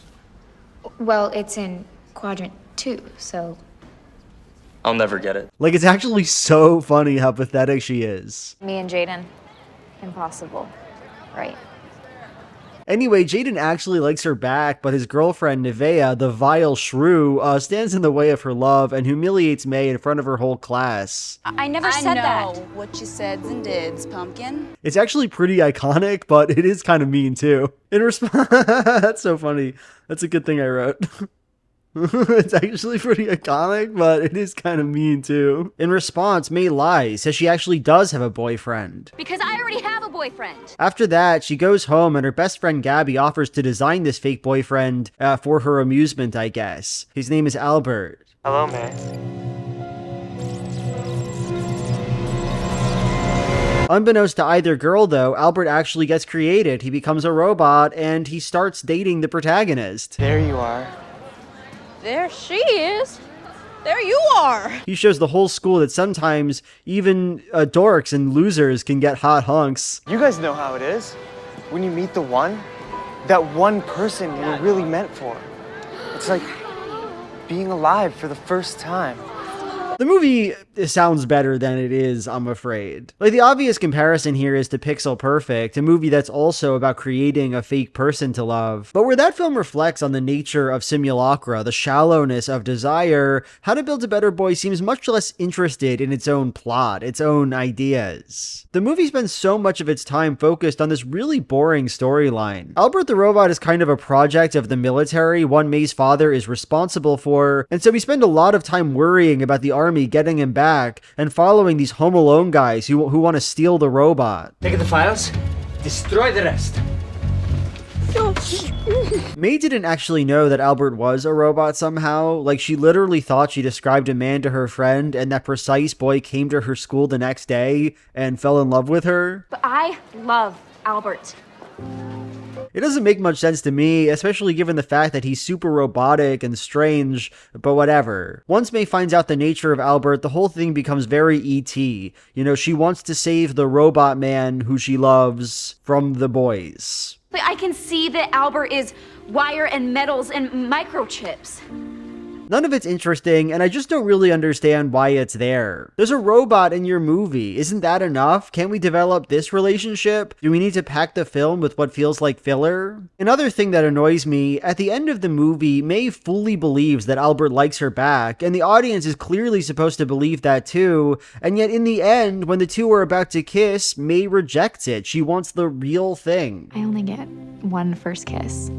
Well, it's in quadrant 2, so... I'll never get it. Like, it's actually so funny how pathetic she is. Me and Jaden, impossible, right? Anyway, Jaden actually likes her back, but his girlfriend, Nevaeh, the vile shrew, stands in the way of her love and humiliates May in front of her whole class. I never said that. What you said's and dids, pumpkin. It's actually pretty iconic, but it is kind of mean too. In response, that's so funny. That's a good thing I wrote. It's actually pretty iconic, but it is kind of mean too. In response, May lies, says she actually does have a boyfriend. Because I already have a boyfriend. After that, she goes home and her best friend Gabby offers to design this fake boyfriend for her amusement, I guess. His name is Albert. Hello, May. Unbeknownst to either girl, though, Albert actually gets created. He becomes a robot and he starts dating the protagonist. There you are. There she is. There you are. He shows the whole school that sometimes even dorks and losers can get hot hunks. You guys know how it is. When you meet the one, that one person you're really meant for. It's like being alive for the first time. The movie sounds better than it is, I'm afraid. Like, the obvious comparison here is to Pixel Perfect, a movie that's also about creating a fake person to love. But where that film reflects on the nature of simulacra, the shallowness of desire, How to Build a Better Boy seems much less interested in its own plot, its own ideas. The movie spends so much of its time focused on this really boring storyline. Albert the robot is kind of a project of the military, one May's father is responsible for, and so we spend a lot of time worrying about the army getting him back and following these Home Alone guys who want to steal the robot. Take the files, destroy the rest. May didn't actually know that Albert was a robot somehow. Like, she literally thought she described a man to her friend and that precise boy came to her school the next day and fell in love with her. But I love Albert. It doesn't make much sense to me, especially given the fact that he's super robotic and strange, but whatever. Once May finds out the nature of Albert, the whole thing becomes very E.T. You know, she wants to save the robot man who she loves from the boys. But I can see that Albert is wire and metals and microchips. None of it's interesting, and I just don't really understand why it's there. There's a robot in your movie. Isn't that enough? Can't we develop this relationship? Do we need to pack the film with what feels like filler? Another thing that annoys me, at the end of the movie, May fully believes that Albert likes her back, and the audience is clearly supposed to believe that too, and yet in the end, when the two are about to kiss, May rejects it. She wants the real thing. I only get one first kiss.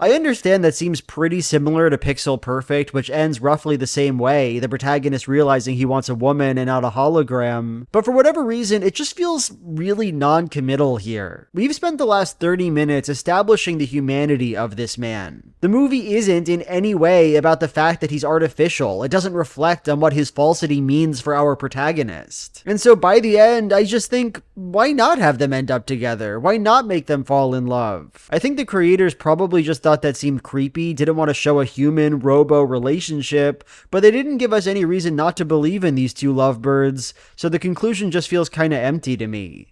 I understand that seems pretty similar to Pixel Perfect, which ends roughly the same way, the protagonist realizing he wants a woman and not a hologram, but for whatever reason, it just feels really non-committal here. We've spent the last 30 minutes establishing the humanity of this man. The movie isn't in any way about the fact that he's artificial. It doesn't reflect on what his falsity means for our protagonist. And so by the end, I just think, why not have them end up together? Why not make them fall in love? I think the creators probably just thought that seemed creepy, didn't want to show a human-robo relationship, but they didn't give us any reason not to believe in these two lovebirds, so the conclusion just feels kinda empty to me.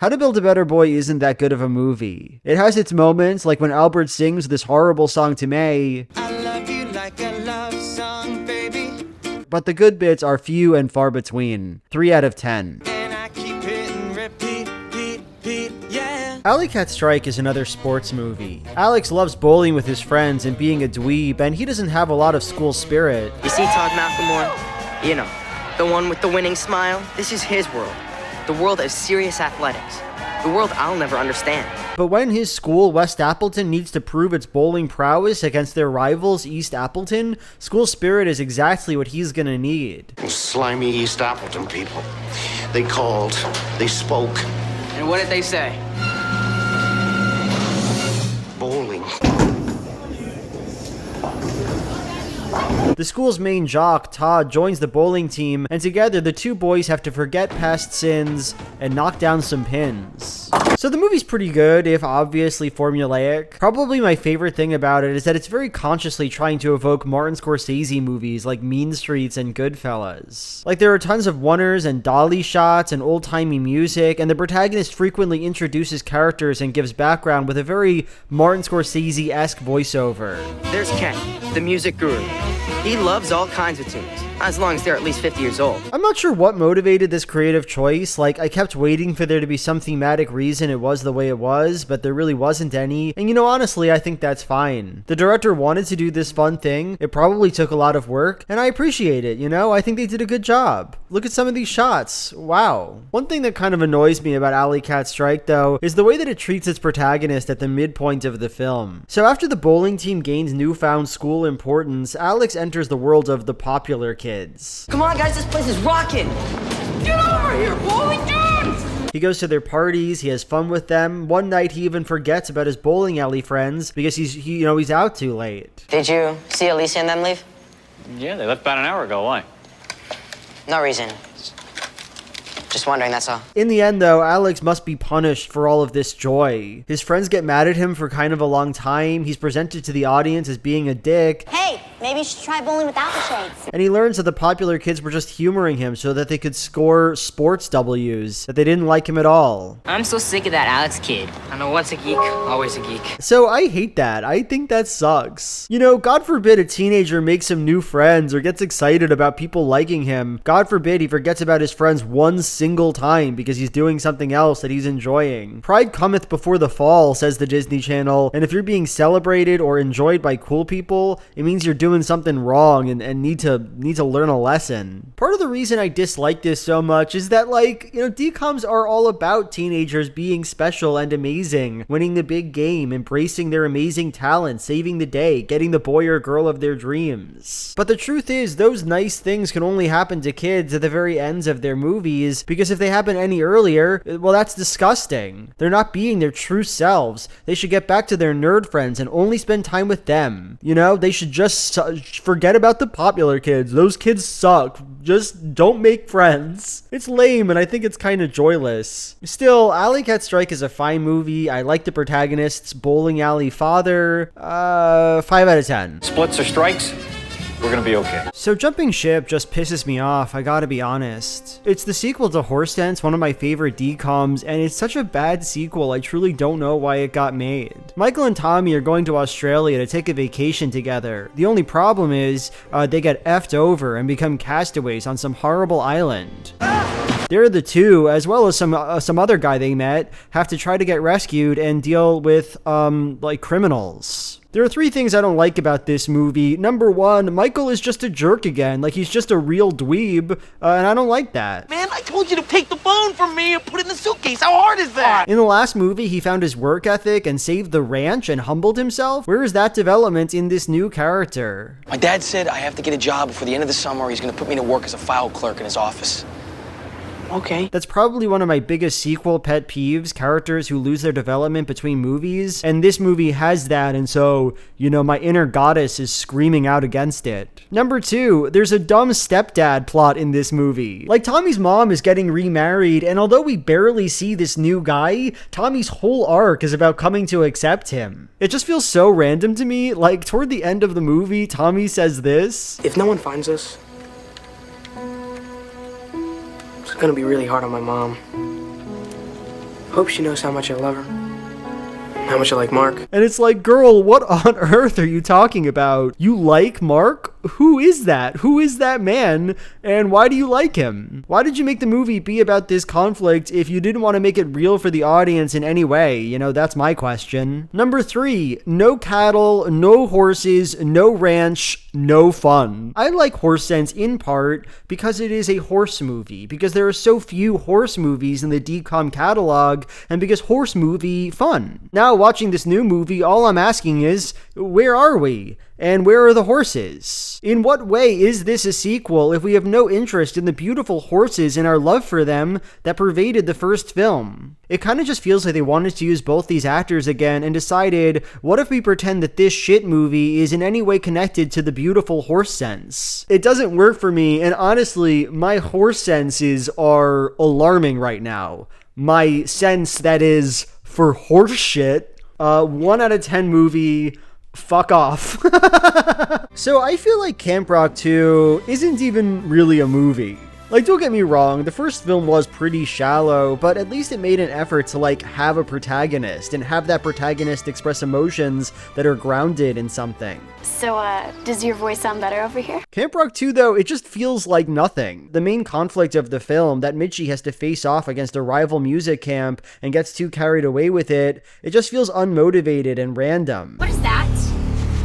How to Build a Better Boy isn't that good of a movie. It has its moments, like when Albert sings this horrible song to May, I love you like a love song, baby. But the good bits are few and far between. 3 out of 10. And I keep hitting repeat, yeah. Alley Cat Strike is another sports movie. Alex loves bowling with his friends and being a dweeb, and he doesn't have a lot of school spirit. You see Todd McElmore? You know, the one with the winning smile? This is his world. The world of serious athletics. The world I'll never understand. But when his school, West Appleton, needs to prove its bowling prowess against their rivals, East Appleton, school spirit is exactly what he's gonna need. Slimy East Appleton people. They called, they spoke. And what did they say? Bowling. The school's main jock, Todd, joins the bowling team, and together the two boys have to forget past sins and knock down some pins. So the movie's pretty good, if obviously formulaic. Probably my favorite thing about it is that it's very consciously trying to evoke Martin Scorsese movies like Mean Streets and Goodfellas. Like, there are tons of oneers and dolly shots and old-timey music, and the protagonist frequently introduces characters and gives background with a very Martin Scorsese-esque voiceover. There's Ken, the music guru. He loves all kinds of tunes. as long as they're at least 50 years old. I'm not sure what motivated this creative choice. Like, I kept waiting for there to be some thematic reason it was the way it was, but there really wasn't any. And honestly, I think that's fine. The director wanted to do this fun thing. It probably took a lot of work, and I appreciate it, I think they did a good job. Look at some of these shots. Wow. One thing that kind of annoys me about Alley Cat Strike, though, is the way that it treats its protagonist at the midpoint of the film. So after the bowling team gains newfound school importance, Alex enters the world of the popular kids. Come on, guys, this place is rocking. Get over here, bowling dudes! He goes to their parties, he has fun with them. One night he even forgets about his bowling alley friends because he's out too late. Did you see Alicia and them leave? Yeah, they left about an hour ago. Why? No reason. Just wondering, that's all. In the end, though, Alex must be punished for all of this joy. His friends get mad at him for kind of a long time. He's presented to the audience as being a dick. Hey, maybe you should try bowling without the shades. And he learns that the popular kids were just humoring him so that they could score sports W's, that they didn't like him at all. I'm so sick of that Alex kid. I know, once a geek, always a geek. So I hate that. I think that sucks. God forbid a teenager makes some new friends or gets excited about people liking him. God forbid he forgets about his friends one single time because he's doing something else that he's enjoying. Pride cometh before the fall, says the Disney Channel, and if you're being celebrated or enjoyed by cool people, it means you're doing something wrong and need to learn a lesson. Part of the reason I dislike this so much is that, DCOMs are all about teenagers being special and amazing, winning the big game, embracing their amazing talent, saving the day, getting the boy or girl of their dreams. But the truth is, those nice things can only happen to kids at the very ends of their movies, because if they happen any earlier, well, that's disgusting. They're not being their true selves. They should get back to their nerd friends and only spend time with them. They should just forget about the popular kids. Those kids suck. Just don't make friends. It's lame, and I think it's kind of joyless. Still, Alley Cat Strike is a fine movie. I like the protagonist's bowling alley father. 5 out of 10. Splits or strikes? We're gonna be okay. So jumping ship just pisses me off, I gotta be honest. It's the sequel to Horse Dance, one of my favorite DCOMs, and it's such a bad sequel, I truly don't know why it got made. Michael and Tommy are going to Australia to take a vacation together. The only problem is, they get effed over and become castaways on some horrible island. They're the two, as well as some other guy they met, have to try to get rescued and deal with, criminals. There are 3 things I don't like about this movie. Number 1, Michael is just a jerk again. He's just a real dweeb, and I don't like that. Man, I told you to take the phone from me and put it in the suitcase. How hard is that? In the last movie, he found his work ethic and saved the ranch and humbled himself. Where is that development in this new character? My dad said I have to get a job before the end of the summer. He's gonna put me to work as a file clerk in his office. Okay. That's probably one of my biggest sequel pet peeves, characters who lose their development between movies, and this movie has that, and so, my inner goddess is screaming out against it. Number 2, there's a dumb stepdad plot in this movie. Tommy's mom is getting remarried, and although we barely see this new guy, Tommy's whole arc is about coming to accept him. It just feels so random to me. Toward the end of the movie, Tommy says this: If no one finds us, it's gonna be really hard on my mom. Hope she knows how much I love her. How much I like Mark. And it's girl, what on earth are you talking about? You like Mark? Who is that? Who is that man? And why do you like him? Why did you make the movie be about this conflict if you didn't want to make it real for the audience in any way? That's my question. Number 3, no cattle, no horses, no ranch, no fun. I like Horse Sense in part because it is a horse movie, because there are so few horse movies in the DCOM catalog, and because horse movie fun. Now, watching this new movie, all I'm asking is, where are we? And where are the horses? In what way is this a sequel if we have no interest in the beautiful horses and our love for them that pervaded the first film? It kind of just feels like they wanted to use both these actors again and decided, what if we pretend that this shit movie is in any way connected to the beautiful Horse Sense? It doesn't work for me, and honestly, my horse senses are alarming right now. My sense, that is, for horse shit, 1 out of 10 movie, fuck off. So I feel like Camp Rock 2 isn't even really a movie. Like, don't get me wrong, the first film was pretty shallow, but at least it made an effort to, like, have a protagonist and have that protagonist express emotions that are grounded in something. So, does your voice sound better over here? Camp Rock 2, though, it just feels like nothing. The main conflict of the film, that Mitchie has to face off against a rival music camp and gets too carried away with it, it just feels unmotivated and random. What is that?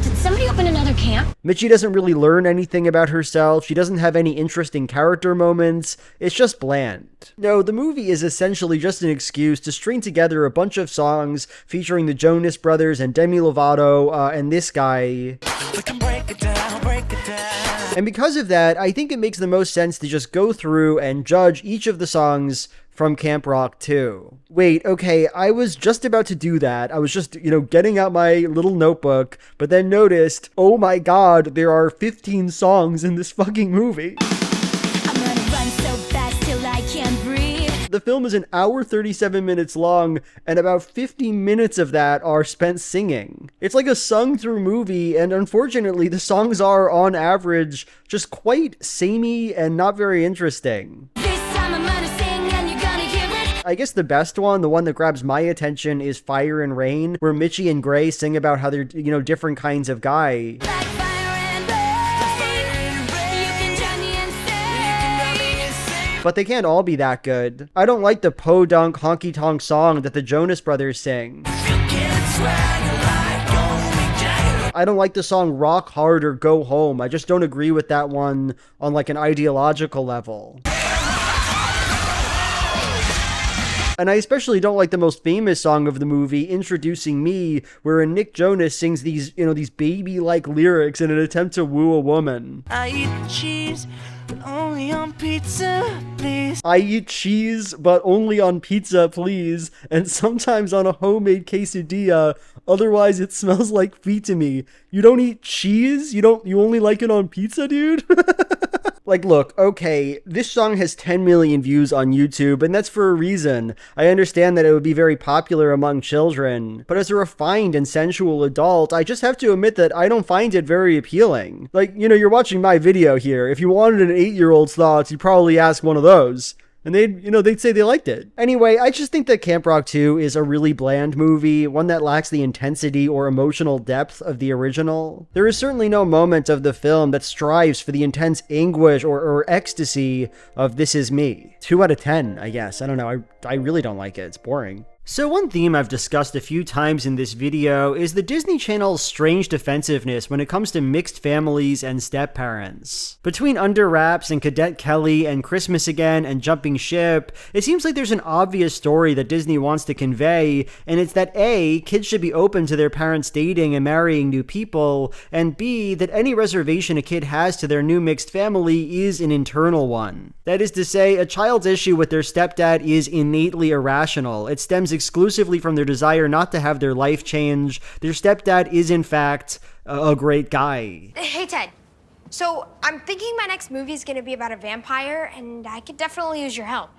Did somebody open another camp? Mitchie doesn't really learn anything about herself, she doesn't have any interesting character moments, it's just bland. No, the movie is essentially just an excuse to string together a bunch of songs featuring the Jonas Brothers and Demi Lovato and this guy. And because of that, I think it makes the most sense to just go through and judge each of the songs from Camp Rock 2. Wait, okay, I was just about to do that. I was just, getting out my little notebook, but then noticed, oh my god, there are 15 songs in this fucking movie. I'm gonna run so fast till I can't breathe. The film is an hour 37 minutes long, and about 15 minutes of that are spent singing. It's like a sung-through movie, and unfortunately, the songs are, on average, just quite samey and not very interesting. I guess the best one, the one that grabs my attention, is Fire and Rain, where Mitchie and Gray sing about how they're, different kinds of guy. But they can't all be that good. I don't like the podunk honky tonk song that the Jonas Brothers sing. I don't like the song Rock Hard or Go Home. I just don't agree with that one on like an ideological level. And I especially don't like the most famous song of the movie, Introducing Me, wherein Nick Jonas sings these, these baby-like lyrics in an attempt to woo a woman. I eat cheese, but only on pizza, please. I eat cheese, but only on pizza, please. And sometimes on a homemade quesadilla, otherwise it smells like feet to me. You don't eat cheese? You only like it on pizza, dude? Like, look, okay, this song has 10 million views on YouTube, and that's for a reason. I understand that it would be very popular among children, but as a refined and sensual adult, I just have to admit that I don't find it very appealing. Like, you're watching my video here. If you wanted an 8-year-old's thoughts, you'd probably ask one of those. And they'd say they liked it. Anyway, I just think that Camp Rock 2 is a really bland movie, one that lacks the intensity or emotional depth of the original. There is certainly no moment of the film that strives for the intense anguish or ecstasy of This Is Me. 2 out of 10, I guess. I don't know, I really don't like it. It's boring. So one theme I've discussed a few times in this video is the Disney Channel's strange defensiveness when it comes to mixed families and step-parents. Between Under Wraps and Cadet Kelly and Christmas Again and Jumping Ship, it seems like there's an obvious story that Disney wants to convey, and it's that A, kids should be open to their parents dating and marrying new people, and B, that any reservation a kid has to their new mixed family is an internal one. That is to say, a child's issue with their stepdad is innately irrational. It stems exclusively from their desire not to have their life change. Their stepdad is, in fact, a great guy. Hey, Ted. So, I'm thinking my next movie is going to be about a vampire, and I could definitely use your help.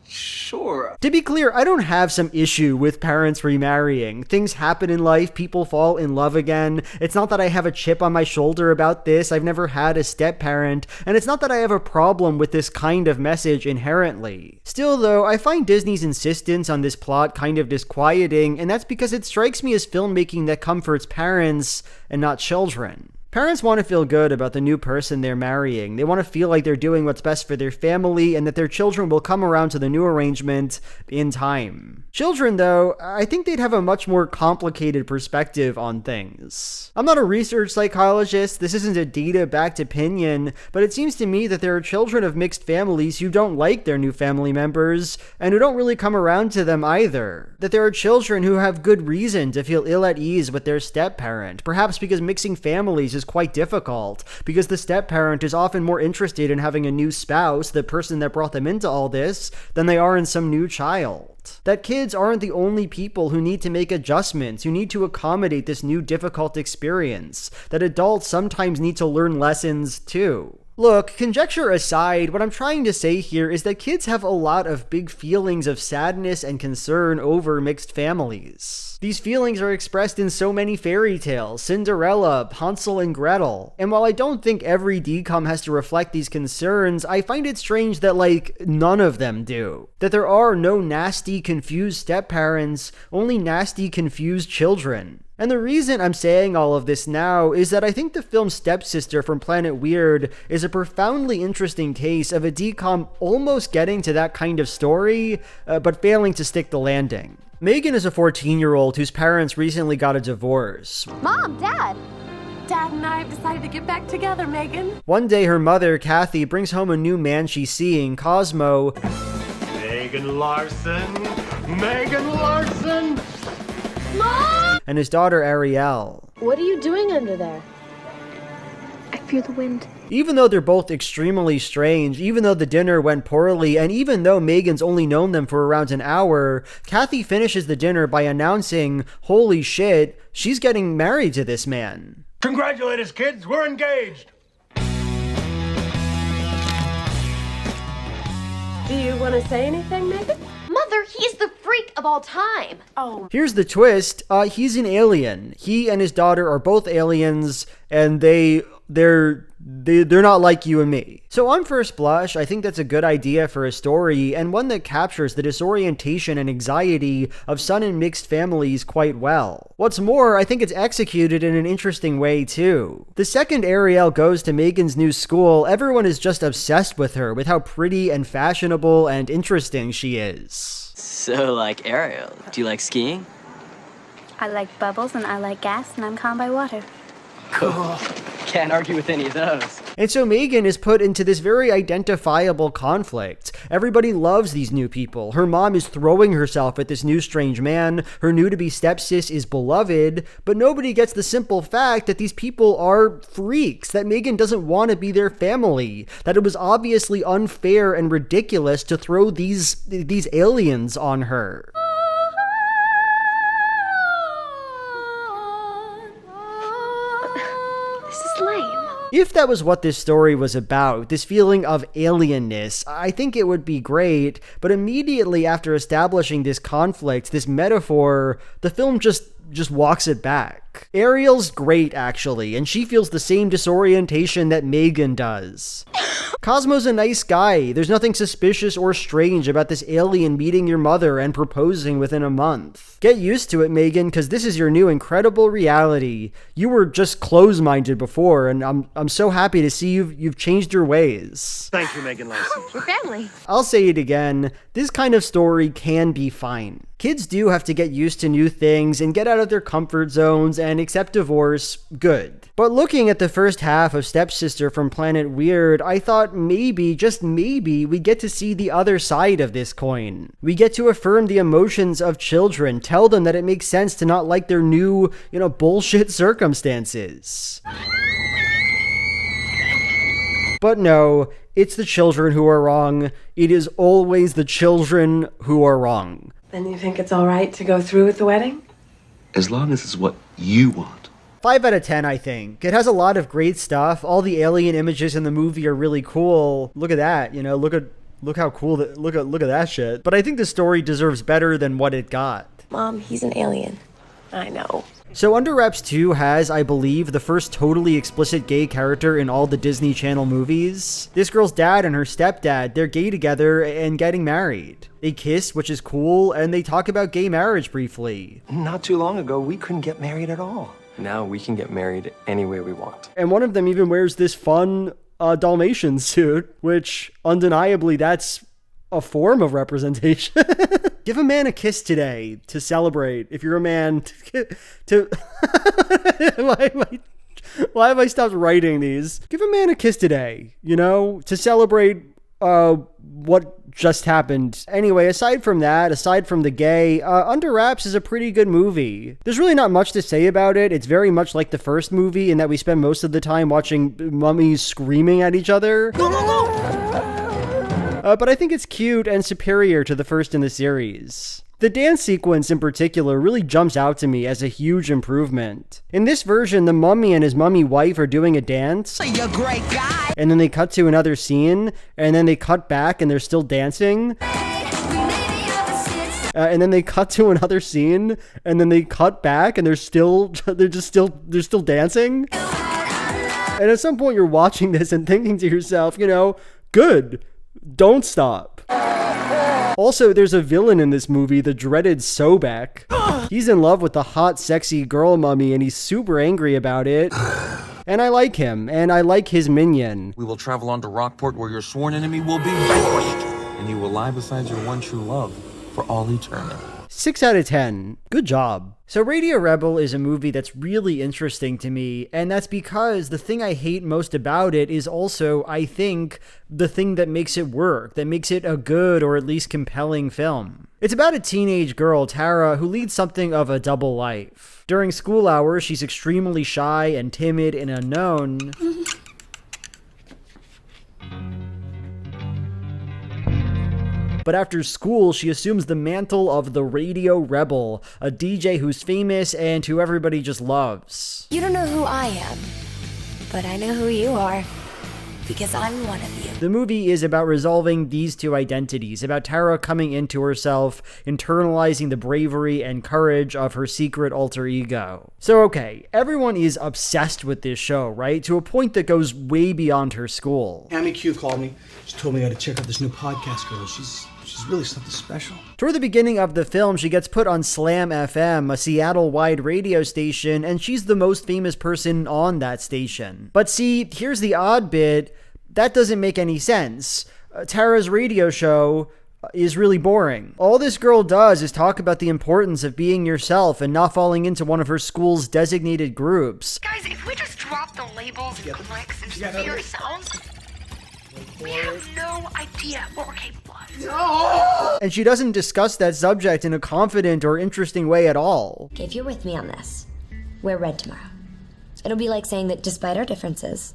Sure. To be clear, I don't have some issue with parents remarrying. Things happen in life, people fall in love again. It's not that I have a chip on my shoulder about this. I've never had a step-parent, and it's not that I have a problem with this kind of message inherently. Still though, I find Disney's insistence on this plot kind of disquieting, and that's because it strikes me as filmmaking that comforts parents and not children. Parents want to feel good about the new person they're marrying. They want to feel like they're doing what's best for their family and that their children will come around to the new arrangement in time. Children, though, I think they'd have a much more complicated perspective on things. I'm not a research psychologist, this isn't a data-backed opinion, but it seems to me that there are children of mixed families who don't like their new family members and who don't really come around to them either. That there are children who have good reason to feel ill at ease with their step-parent, perhaps because mixing families is quite difficult, because the step-parent is often more interested in having a new spouse, the person that brought them into all this, than they are in some new child. That kids aren't the only people who need to make adjustments, who need to accommodate this new difficult experience. That adults sometimes need to learn lessons too. Look, conjecture aside, what I'm trying to say here is that kids have a lot of big feelings of sadness and concern over mixed families. These feelings are expressed in so many fairy tales, Cinderella, Hansel and Gretel. And while I don't think every DCOM has to reflect these concerns, I find it strange that, like, none of them do. That there are no nasty, confused step-parents, only nasty, confused children. And the reason I'm saying all of this now is that I think the film Stepsister from Planet Weird is a profoundly interesting case of a DCOM almost getting to that kind of story, but failing to stick the landing. Megan is a 14-year-old whose parents recently got a divorce. Mom, Dad! Dad and I have decided to get back together, Megan. One day her mother, Kathy, brings home a new man she's seeing, Cosmo. Megan Larson! Megan Larson! Mom! And his daughter, Ariel. What are you doing under there? I fear the wind. Even though they're both extremely strange, even though the dinner went poorly, and even though Megan's only known them for around an hour, Kathy finishes the dinner by announcing, holy shit, she's getting married to this man. Congratulate us, kids, we're engaged! Do you want to say anything, Megan? Mother, he's the freak of all time. Oh. Here's the twist, he's an alien. He and his daughter are both aliens, and they're not like you and me. So on first blush, I think that's a good idea for a story, and one that captures the disorientation and anxiety of son and mixed families quite well. What's more, I think it's executed in an interesting way too. The second Ariel goes to Megan's new school, everyone is just obsessed with her, with how pretty and fashionable and interesting she is. So, like Ariel, do you like skiing? I like bubbles and I like gas and I'm calmed by water. Cool. Can't argue with any of those. And so Megan is put into this very identifiable conflict. Everybody loves these new people. Her mom is throwing herself at this new strange man. Her new-to-be stepsis is beloved, but nobody gets the simple fact that these people are freaks, that Megan doesn't want to be their family, that it was obviously unfair and ridiculous to throw these aliens on her. If that was what this story was about, this feeling of alienness, I think it would be great, but immediately after establishing this conflict, this metaphor, the film just walks it back. Ariel's great, actually, and she feels the same disorientation that Megan does. Cosmo's a nice guy. There's nothing suspicious or strange about this alien meeting your mother and proposing within a month. Get used to it, Megan, because this is your new incredible reality. You were just close-minded before, and I'm so happy to see you've changed your ways. Thank you, Megan Larson. We're family. I'll say it again, this kind of story can be fine. Kids do have to get used to new things and get out of their comfort zones and accept divorce, good. But looking at the first half of Stepsister from Planet Weird, I thought maybe, just maybe, we get to see the other side of this coin. We get to affirm the emotions of children, tell them that it makes sense to not like their new, bullshit circumstances. But no, it's the children who are wrong. It is always the children who are wrong. Then you think it's all right to go through with the wedding? As long as it's what you want. 5 out of 10, I think. It has a lot of great stuff. All the alien images in the movie are really cool. Look at that, look how cool look at that shit. But I think the story deserves better than what it got. Mom, he's an alien. I know. So Under Wraps 2 has, I believe, the first totally explicit gay character in all the Disney Channel movies. This girl's dad and her stepdad, they're gay together and getting married. They kiss, which is cool, and they talk about gay marriage briefly. Not too long ago, we couldn't get married at all. Now we can get married any way we want. And one of them even wears this fun Dalmatian suit, which undeniably that's a form of representation. Give a man a kiss today to celebrate. If you're a man, to why have I stopped writing these? Give a man a kiss today, to celebrate what just happened. Anyway, aside from that, aside from the gay, Under Wraps is a pretty good movie. There's really not much to say about it. It's very much like the first movie in that we spend most of the time watching mummies screaming at each other. But I think it's cute and superior to the first in the series. The dance sequence in particular really jumps out to me as a huge improvement. In this version, the mummy and his mummy wife are doing a dance. You're a great guy. And then they cut to another scene, and then they cut back and they're still dancing. And then they cut to another scene, and then they cut back and they're still dancing. And at some point you're watching this and thinking to yourself, good, don't stop. Also, there's a villain in this movie, the dreaded Sobek. He's in love with the hot, sexy girl mummy, and he's super angry about it. And I like him, and I like his minion. We will travel on to Rockport, where your sworn enemy will be vanquished, and you will lie beside your one true love for all eternity. 6 out of 10. Good job. So Radio Rebel is a movie that's really interesting to me, and that's because the thing I hate most about it is also, I think, the thing that makes it work, that makes it a good or at least compelling film. It's about a teenage girl, Tara, who leads something of a double life. During school hours, she's extremely shy and timid and unknown. But after school, she assumes the mantle of the Radio Rebel, a DJ who's famous and who everybody just loves. You don't know who I am, but I know who you are, because I'm one of you. The movie is about resolving these two identities, about Tara coming into herself, internalizing the bravery and courage of her secret alter ego. So okay, everyone is obsessed with this show, right? To a point that goes way beyond her school. Amy Q called me. She told me I had to check out this new podcast girl. She's really something special. Toward the beginning of the film, she gets put on Slam FM, a Seattle-wide radio station, and she's the most famous person on that station. But see, here's the odd bit. That doesn't make any sense. Tara's radio show is really boring. All this girl does is talk about the importance of being yourself and not falling into one of her school's designated groups. Guys, if we just drop the labels and clicks and just be ourselves, we have no idea what we're capable of. No! And she doesn't discuss that subject in a confident or interesting way at all. Okay, if you're with me on this, wear red tomorrow. It'll be like saying that despite our differences,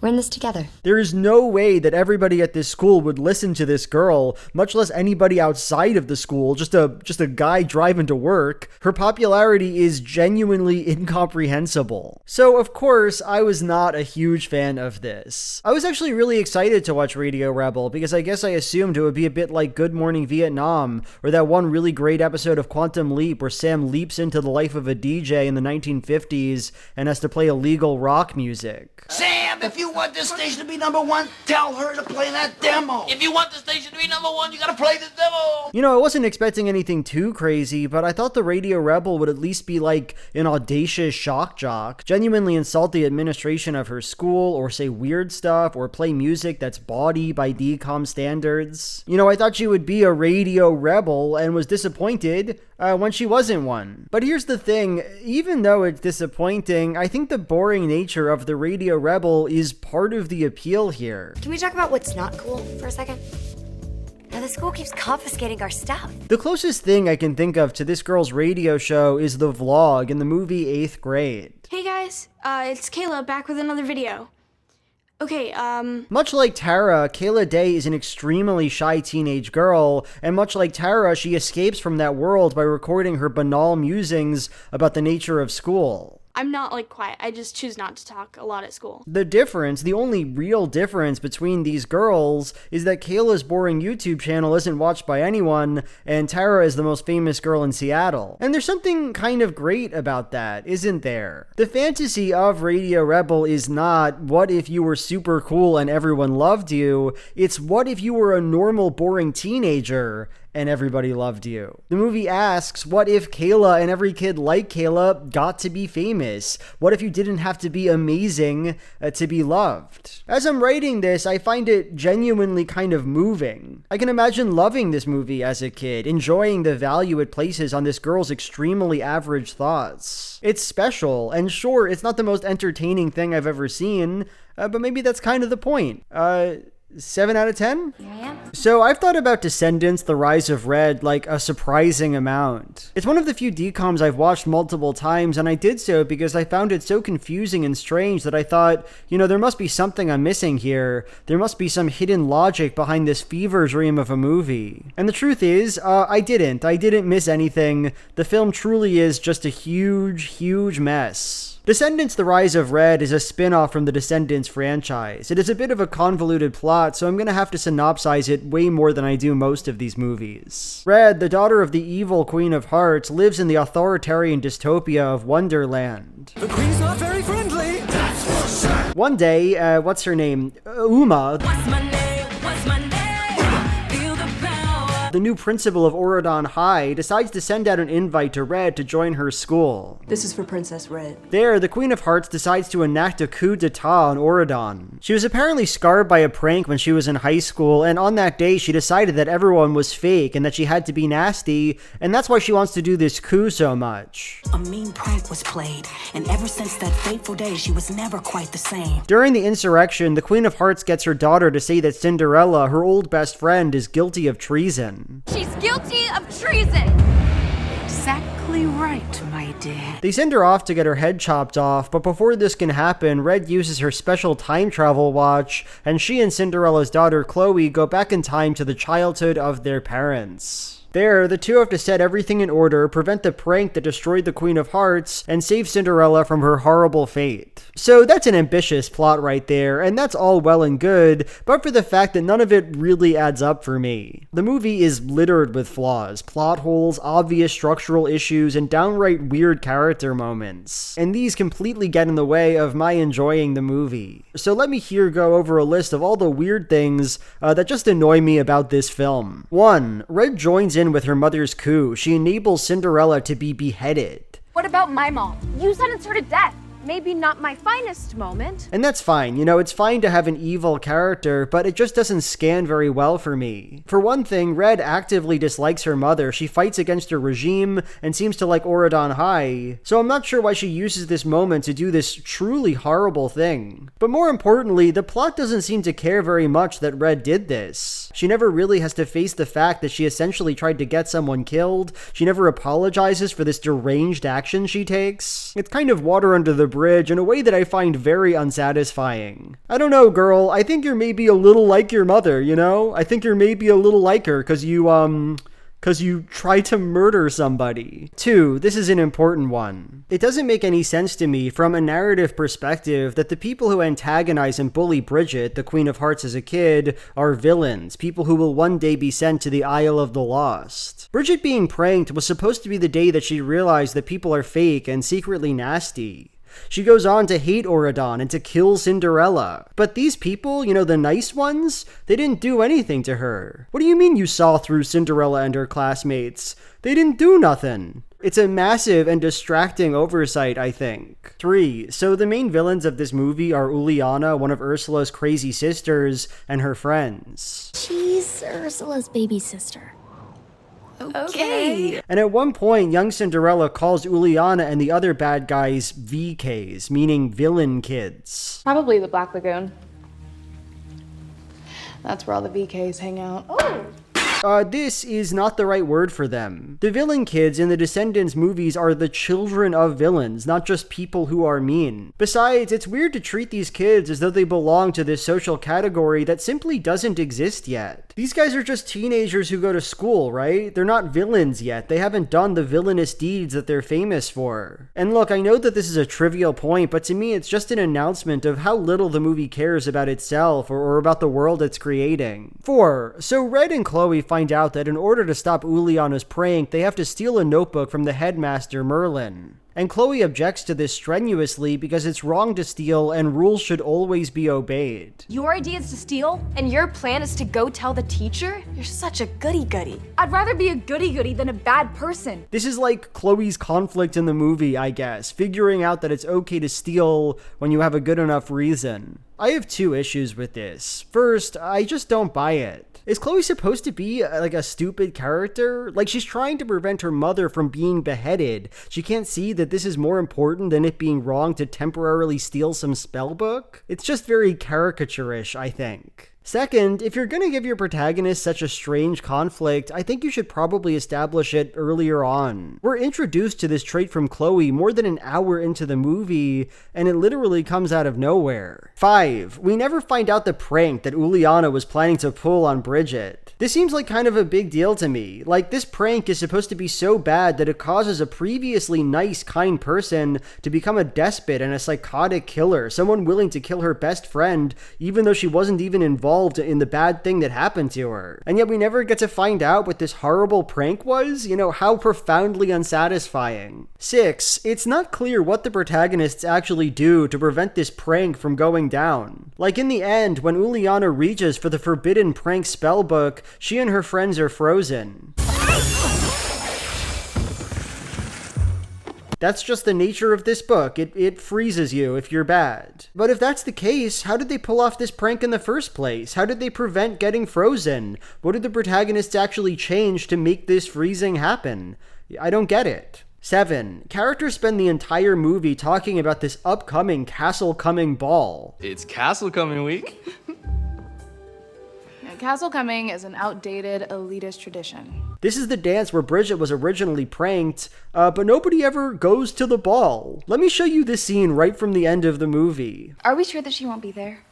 we're in this together. There is no way that everybody at this school would listen to this girl, much less anybody outside of the school, just a guy driving to work. Her popularity is genuinely incomprehensible. So, of course, I was not a huge fan of this. I was actually really excited to watch Radio Rebel because I guess I assumed it would be a bit like Good Morning Vietnam, or that one really great episode of Quantum Leap where Sam leaps into the life of a DJ in the 1950s and has to play illegal rock music. Sam, if you want this station to be #1, tell her to play that demo. If you want the station to be #1, you gotta play the demo. You know, I wasn't expecting anything too crazy, but I thought the Radio Rebel would at least be like an audacious shock jock, genuinely insult the administration of her school, or say weird stuff, or play music that's bawdy by DCOM standards. You know, I thought she would be a Radio Rebel and was disappointed when she wasn't one. But here's the thing, even though it's disappointing, I think the boring nature of the Radio Rebel is part of the appeal here. Can we talk about what's not cool for a second? Now the school keeps confiscating our stuff. The closest thing I can think of to this girl's radio show is the vlog in the movie 8th Grade. Hey guys, it's Kayla back with another video. Okay, Much like Tara, Kayla Day is an extremely shy teenage girl, and much like Tara, she escapes from that world by recording her banal musings about the nature of school. I'm not like quiet. I just choose not to talk a lot at school. The difference, the only real difference between these girls is that Kayla's boring YouTube channel isn't watched by anyone, and Tara is the most famous girl in Seattle. And there's something kind of great about that, isn't there? The fantasy of Radio Rebel is not, what if you were super cool and everyone loved you? It's, what if you were a normal, boring teenager and everybody loved you? The movie asks, what if Kayla and every kid like Kayla got to be famous? What if you didn't have to be amazing to be loved? As I'm writing this, I find it genuinely kind of moving. I can imagine loving this movie as a kid, enjoying the value it places on this girl's extremely average thoughts. It's special, and sure, it's not the most entertaining thing I've ever seen, but maybe that's kind of the point. 7 out of 10? Here I am. So I've thought about Descendants, The Rise of Red, like a surprising amount. It's one of the few DCOMs I've watched multiple times, and I did so because I found it so confusing and strange that I thought, there must be something I'm missing here. There must be some hidden logic behind this fever dream of a movie. And the truth is, I didn't. I didn't miss anything. The film truly is just a huge, huge mess. Descendants: The Rise of Red is a spin-off from the Descendants franchise. It is a bit of a convoluted plot, so I'm gonna have to synopsize it way more than I do most of these movies. Red, the daughter of the evil Queen of Hearts, lives in the authoritarian dystopia of Wonderland. The Queen's not very friendly. That's for sure. One day, what's her name? Uma. What's my name? The new principal of Avalon High decides to send out an invite to Red to join her school. This is for Princess Red. There, the Queen of Hearts decides to enact a coup d'etat on Auradon. She was apparently scarred by a prank when she was in high school, and on that day she decided that everyone was fake and that she had to be nasty, and that's why she wants to do this coup so much. A mean prank was played, and ever since that fateful day, she was never quite the same. During the insurrection, the Queen of Hearts gets her daughter to say that Cinderella, her old best friend, is guilty of treason. She's guilty of treason. Exactly right, my dear. They send her off to get her head chopped off, but before this can happen, Red uses her special time travel watch, and she and Cinderella's daughter Chloe go back in time to the childhood of their parents. There, the two have to set everything in order, prevent the prank that destroyed the Queen of Hearts, and save Cinderella from her horrible fate. So that's an ambitious plot right there, and that's all well and good, but for the fact that none of it really adds up for me. The movie is littered with flaws, plot holes, obvious structural issues, and downright weird character moments. And these completely get in the way of my enjoying the movie. So let me here go over a list of all the weird things that just annoy me about this film. 1. Red joins in with her mother's coup. She enables Cinderella to be beheaded. What about my mom? You sentenced her to death. Maybe not my finest moment. And that's fine, it's fine to have an evil character, but it just doesn't scan very well for me. For one thing, Red actively dislikes her mother, she fights against her regime, and seems to like Avalon High, so I'm not sure why she uses this moment to do this truly horrible thing. But more importantly, the plot doesn't seem to care very much that Red did this. She never really has to face the fact that she essentially tried to get someone killed, she never apologizes for this deranged action she takes. It's kind of water under the bridge in a way that I find very unsatisfying. I don't know, girl. I think you're maybe a little like your mother, I think you're maybe a little like her because you try to murder somebody. 2, this is an important one. It doesn't make any sense to me from a narrative perspective that the people who antagonize and bully Bridget, the Queen of Hearts as a kid, are villains, people who will one day be sent to the Isle of the Lost. Bridget being pranked was supposed to be the day that she realized that people are fake and secretly nasty. She goes on to hate Auradon and to kill Cinderella. But these people, the nice ones, they didn't do anything to her. What do you mean you saw through Cinderella and her classmates? They didn't do nothing. It's a massive and distracting oversight, I think. 3. So the main villains of this movie are Uliana, one of Ursula's crazy sisters, and her friends. She's Ursula's baby sister. Okay. And at one point, young Cinderella calls Uliana and the other bad guys VKs, meaning villain kids. Probably the Black Lagoon. That's where all the VKs hang out. Oh! This is not the right word for them. The villain kids in the Descendants movies are the children of villains, not just people who are mean. Besides, it's weird to treat these kids as though they belong to this social category that simply doesn't exist yet. These guys are just teenagers who go to school, right? They're not villains yet. They haven't done the villainous deeds that they're famous for. And look, I know that this is a trivial point, but to me it's just an announcement of how little the movie cares about itself or about the world it's creating. 4. So Red and Chloe find out that in order to stop Uliana's prank, they have to steal a notebook from the headmaster, Merlin. And Chloe objects to this strenuously because it's wrong to steal and rules should always be obeyed. Your idea is to steal, and your plan is to go tell the teacher? You're such a goody-goody. I'd rather be a goody-goody than a bad person. This is like Chloe's conflict in the movie, I guess, figuring out that it's okay to steal when you have a good enough reason. I have 2 issues with this. First, I just don't buy it. Is Chloe supposed to be like a stupid character? Like, she's trying to prevent her mother from being beheaded. She can't see that this is more important than it being wrong to temporarily steal some spellbook? It's just very caricaturish, I think. Second, if you're gonna give your protagonist such a strange conflict, I think you should probably establish it earlier on. We're introduced to this trait from Chloe more than an hour into the movie, and it literally comes out of nowhere. 5. We never find out the prank that Uliana was planning to pull on Bridget. This seems like kind of a big deal to me. Like, this prank is supposed to be so bad that it causes a previously nice, kind person to become a despot and a psychotic killer, someone willing to kill her best friend, even though she wasn't even involved in the bad thing that happened to her. And yet we never get to find out what this horrible prank was? You know, how profoundly unsatisfying. 6. It's not clear what the protagonists actually do to prevent this prank from going down. Like, in the end, when Uliana reaches for the forbidden prank spellbook, she and her friends are frozen. That's just the nature of this book. It freezes you if you're bad. But if that's the case, how did they pull off this prank in the first place? How did they prevent getting frozen? What did the protagonists actually change to make this freezing happen? I don't get it. 7. Characters spend the entire movie talking about this upcoming Castle Coming ball. It's Castle Coming week. Castle Coming is an outdated, elitist tradition. This is the dance where Bridget was originally pranked, but nobody ever goes to the ball. Let me show you this scene right from the end of the movie. Are we sure that she won't be there?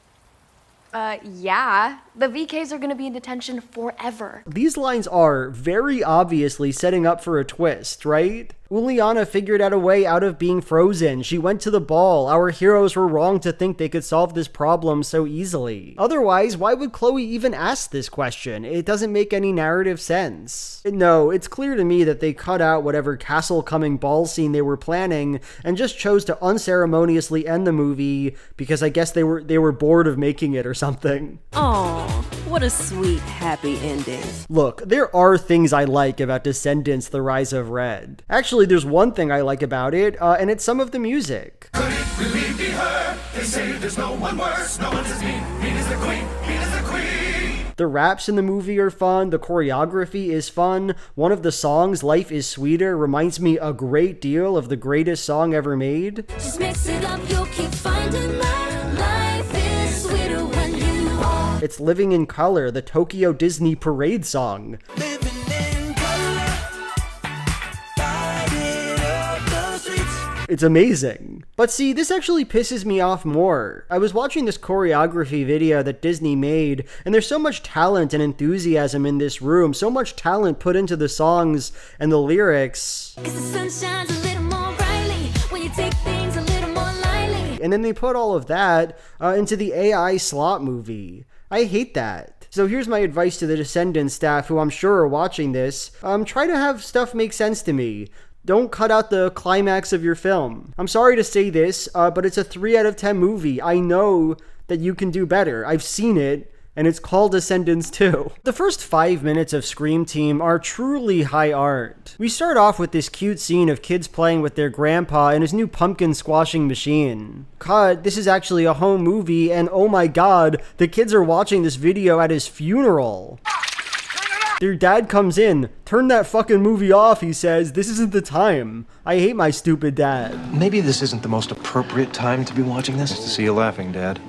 Yeah. The VKs are gonna be in detention forever. These lines are very obviously setting up for a twist, right? Uliana figured out a way out of being frozen. She went to the ball. Our heroes were wrong to think they could solve this problem so easily. Otherwise, why would Chloe even ask this question? It doesn't make any narrative sense. No, it's clear to me that they cut out whatever Castle Coming ball scene they were planning and just chose to unceremoniously end the movie because I guess they were bored of making it or something. Aw, what a sweet, happy ending. Look, there are things I like about Descendants: The Rise of Red. Actually, there's one thing I like about it, and it's some of the music. Could it really be her? They say there's no one worse. No one's as mean. Mean as the queen. Mean as the queen. The raps in the movie are fun. The choreography is fun. One of the songs, Life is Sweeter, reminds me a great deal of the greatest song ever made. Just mix it up, you'll keep finding my life is sweeter when you are. It's Living in Color, the Tokyo Disney Parade song. It's amazing. But see, this actually pisses me off more. I was watching this choreography video that Disney made, and there's so much talent and enthusiasm in this room, so much talent put into the songs and the lyrics. 'Cause the sun shines a little more brightly when you take things a little more lightly. And then they put all of that into the AI slot movie. I hate that. So here's my advice to the Descendants staff who I'm sure are watching this. Try to have stuff make sense to me. Don't cut out the climax of your film. I'm sorry to say this, but it's a 3 out of 10 movie. I know that you can do better. I've seen it, and it's called Descendants 2. The first 5 minutes of Scream Team are truly high art. We start off with this cute scene of kids playing with their grandpa and his new pumpkin squashing machine. Cut, this is actually a home movie, and oh my god, the kids are watching this video at his funeral. Their dad comes in. Turn that fucking movie off, he says. This isn't the time. I hate my stupid dad. Maybe this isn't the most appropriate time to be watching this. To see you laughing, Dad.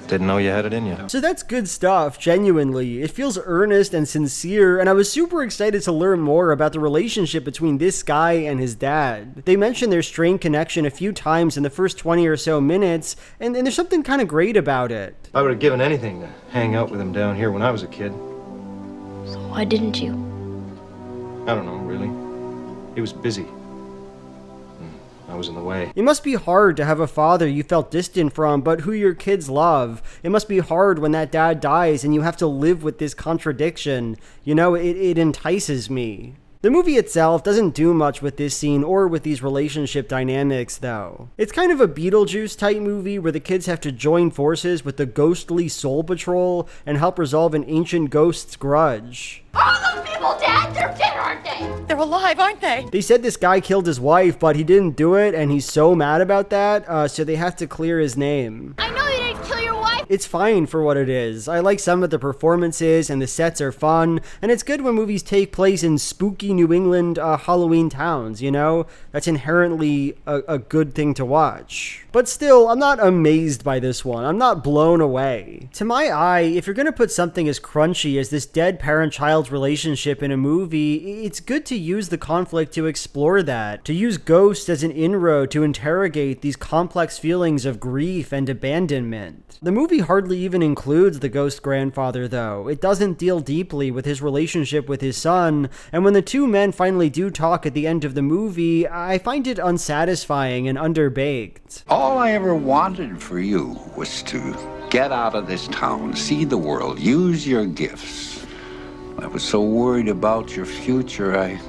Didn't know you had it in you. So that's good stuff, genuinely. It feels earnest and sincere, and I was super excited to learn more about the relationship between this guy and his dad. They mentioned their strained connection a few times in the first 20 or so minutes, and there's something kind of great about it. I would have given anything to hang out with him down here when I was a kid. So why didn't you? I don't know, really. He was busy. I was in the way. It must be hard to have a father you felt distant from, but who your kids love. It must be hard when that dad dies and you have to live with this contradiction. You know, it entices me. The movie itself doesn't do much with this scene or with these relationship dynamics, though. It's kind of a Beetlejuice-type movie where the kids have to join forces with the ghostly Soul Patrol and help resolve an ancient ghost's grudge. All those people dead? They're dead, aren't they? They're alive, aren't they? They said this guy killed his wife, but he didn't do it, and he's so mad about that, so they have to clear his name. I know you didn't kill your wife, It's fine for what it is. I like some of the performances, and the sets are fun, and it's good when movies take place in spooky New England Halloween towns, you know? That's inherently a good thing to watch. But still, I'm not amazed by this one. I'm not blown away. To my eye, if you're gonna put something as crunchy as this dead parent-child relationship in a movie, it's good to use the conflict to explore that, to use ghosts as an inroad to interrogate these complex feelings of grief and abandonment. The movie hardly even includes the ghost grandfather, though. It doesn't deal deeply with his relationship with his son, and when the two men finally do talk at the end of the movie, I find it unsatisfying and underbaked. All I ever wanted for you was to get out of this town, see the world, use your gifts. I was so worried about your future, I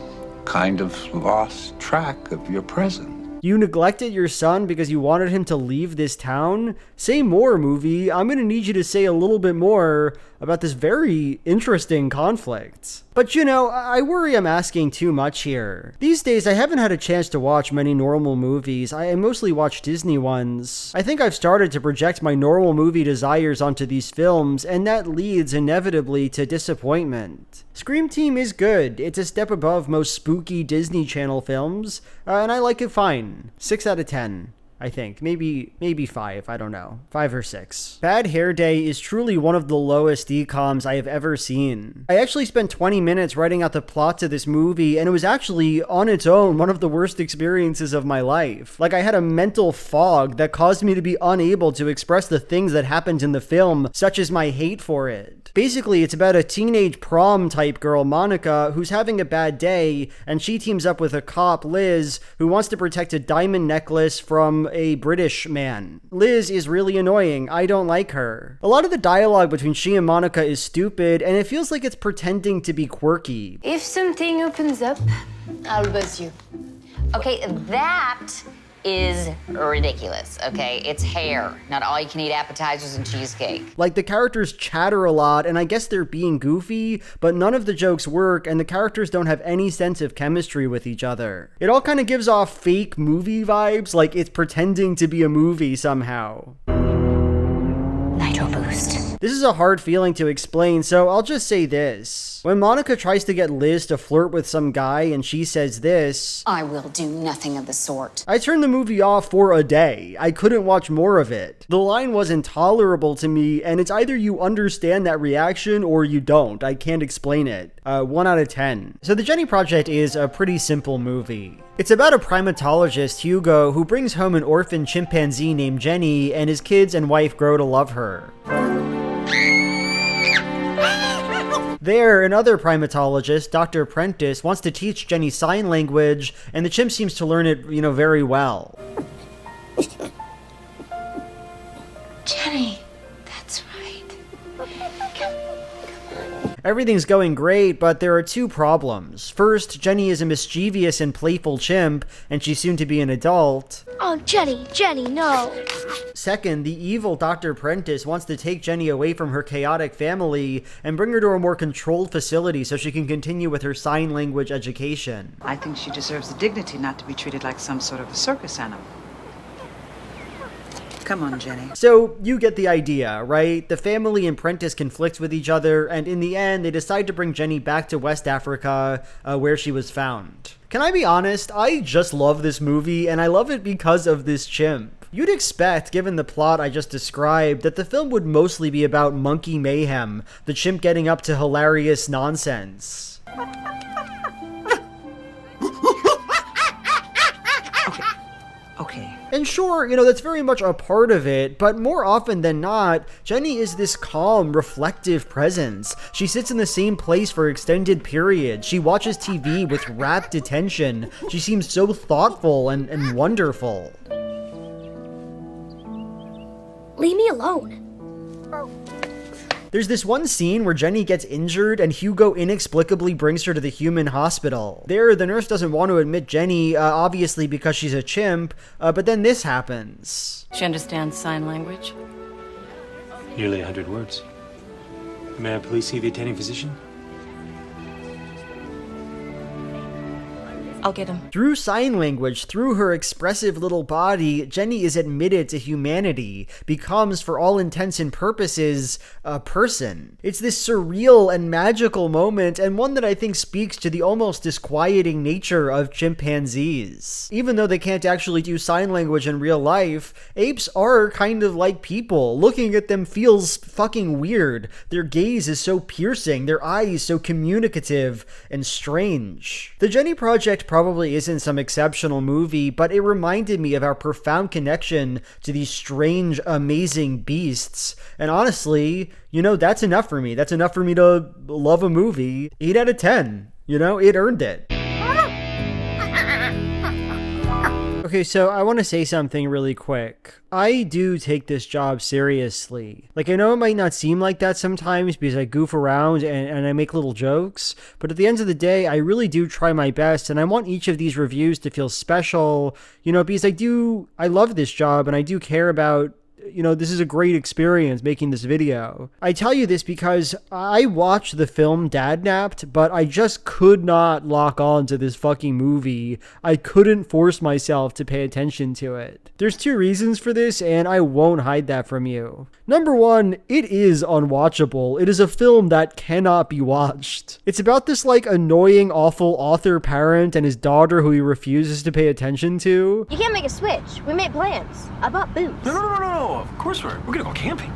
kind of lost track of your present. You neglected your son because you wanted him to leave this town? Say more, movie. I'm gonna need you to say a little bit more about this very interesting conflict. But you know, I worry I'm asking too much here. These days, I haven't had a chance to watch many normal movies. I mostly watch Disney ones. I think I've started to project my normal movie desires onto these films, and that leads inevitably to disappointment. Scream Team is good. It's a step above most spooky Disney Channel films, and I like it fine. 6 out of 10. I think. Maybe 5, I don't know. 5 or 6. Bad Hair Day is truly one of the lowest DCOMs I have ever seen. I actually spent 20 minutes writing out the plot to this movie, and it was actually, on its own, one of the worst experiences of my life. Like, I had a mental fog that caused me to be unable to express the things that happened in the film, such as my hate for it. Basically, it's about a teenage prom-type girl, Monica, who's having a bad day, and she teams up with a cop, Liz, who wants to protect a diamond necklace from a British man. Liz is really annoying. I don't like her. A lot of the dialogue between she and Monica is stupid, and it feels like it's pretending to be quirky. If something opens up, I'll buzz you. Okay, that is ridiculous, okay? It's hair, not all you can eat appetizers and cheesecake. Like, the characters chatter a lot, and I guess they're being goofy, but none of the jokes work, and the characters don't have any sense of chemistry with each other. It all kind of gives off fake movie vibes, like it's pretending to be a movie somehow. Nitro boost. This is a hard feeling to explain, so I'll just say this. When Monica tries to get Liz to flirt with some guy and she says this, I will do nothing of the sort. I turned the movie off for a day. I couldn't watch more of it. The line was intolerable to me, and it's either you understand that reaction or you don't. I can't explain it. 1 out of 10. So The Jenny Project is a pretty simple movie. It's about a primatologist, Hugo, who brings home an orphan chimpanzee named Jenny, and his kids and wife grow to love her. There, another primatologist, Dr. Prentice, wants to teach Jenny sign language, and the chimp seems to learn it, very well. Jenny, that's right. Everything's going great, but there are 2 problems. First, Jenny is a mischievous and playful chimp, and she's soon to be an adult. Oh, Jenny, no. Second, the evil Dr. Prentice wants to take Jenny away from her chaotic family and bring her to a more controlled facility so she can continue with her sign language education. I think she deserves the dignity not to be treated like some sort of a circus animal. Come on, Jenny. So, you get the idea, right? The family and Prentice conflict with each other, and in the end, they decide to bring Jenny back to West Africa, where she was found. Can I be honest? I just love this movie, and I love it because of this chimp. You'd expect, given the plot I just described, that the film would mostly be about monkey mayhem, the chimp getting up to hilarious nonsense. Okay. And sure, that's very much a part of it, but more often than not, Jenny is this calm, reflective presence. She sits in the same place for extended periods. She watches TV with rapt attention. She seems so thoughtful and wonderful. Leave me alone. There's this one scene where Jenny gets injured and Hugo inexplicably brings her to the human hospital. There, the nurse doesn't want to admit Jenny, obviously because she's a chimp, but then this happens. She understands sign language? Nearly 100 words. May I please see the attending physician? I'll get him. Through sign language, through her expressive little body, Jenny is admitted to humanity, becomes, for all intents and purposes, a person. It's this surreal and magical moment, and one that I think speaks to the almost disquieting nature of chimpanzees. Even though they can't actually do sign language in real life, apes are kind of like people. Looking at them feels fucking weird. Their gaze is so piercing, their eyes so communicative and strange. The Jenny Project probably isn't some exceptional movie, but it reminded me of our profound connection to these strange, amazing beasts. And honestly, that's enough for me. That's enough for me to love a movie. 8 out of 10. It earned it. Okay, so I want to say something really quick. I do take this job seriously. I know it might not seem like that sometimes because I goof around and I make little jokes, but at the end of the day, I really do try my best, and I want each of these reviews to feel special, because I love this job and I do care about this is a great experience making this video. I tell you this because I watched the film Dadnapped, but I just could not lock on to this fucking movie. I couldn't force myself to pay attention to it. There's 2 reasons for this, and I won't hide that from you. Number 1, it is unwatchable. It is a film that cannot be watched. It's about this annoying, awful author parent and his daughter who he refuses to pay attention to. You can't make a switch. We made plans. I bought boots. No. Of course we're gonna go camping.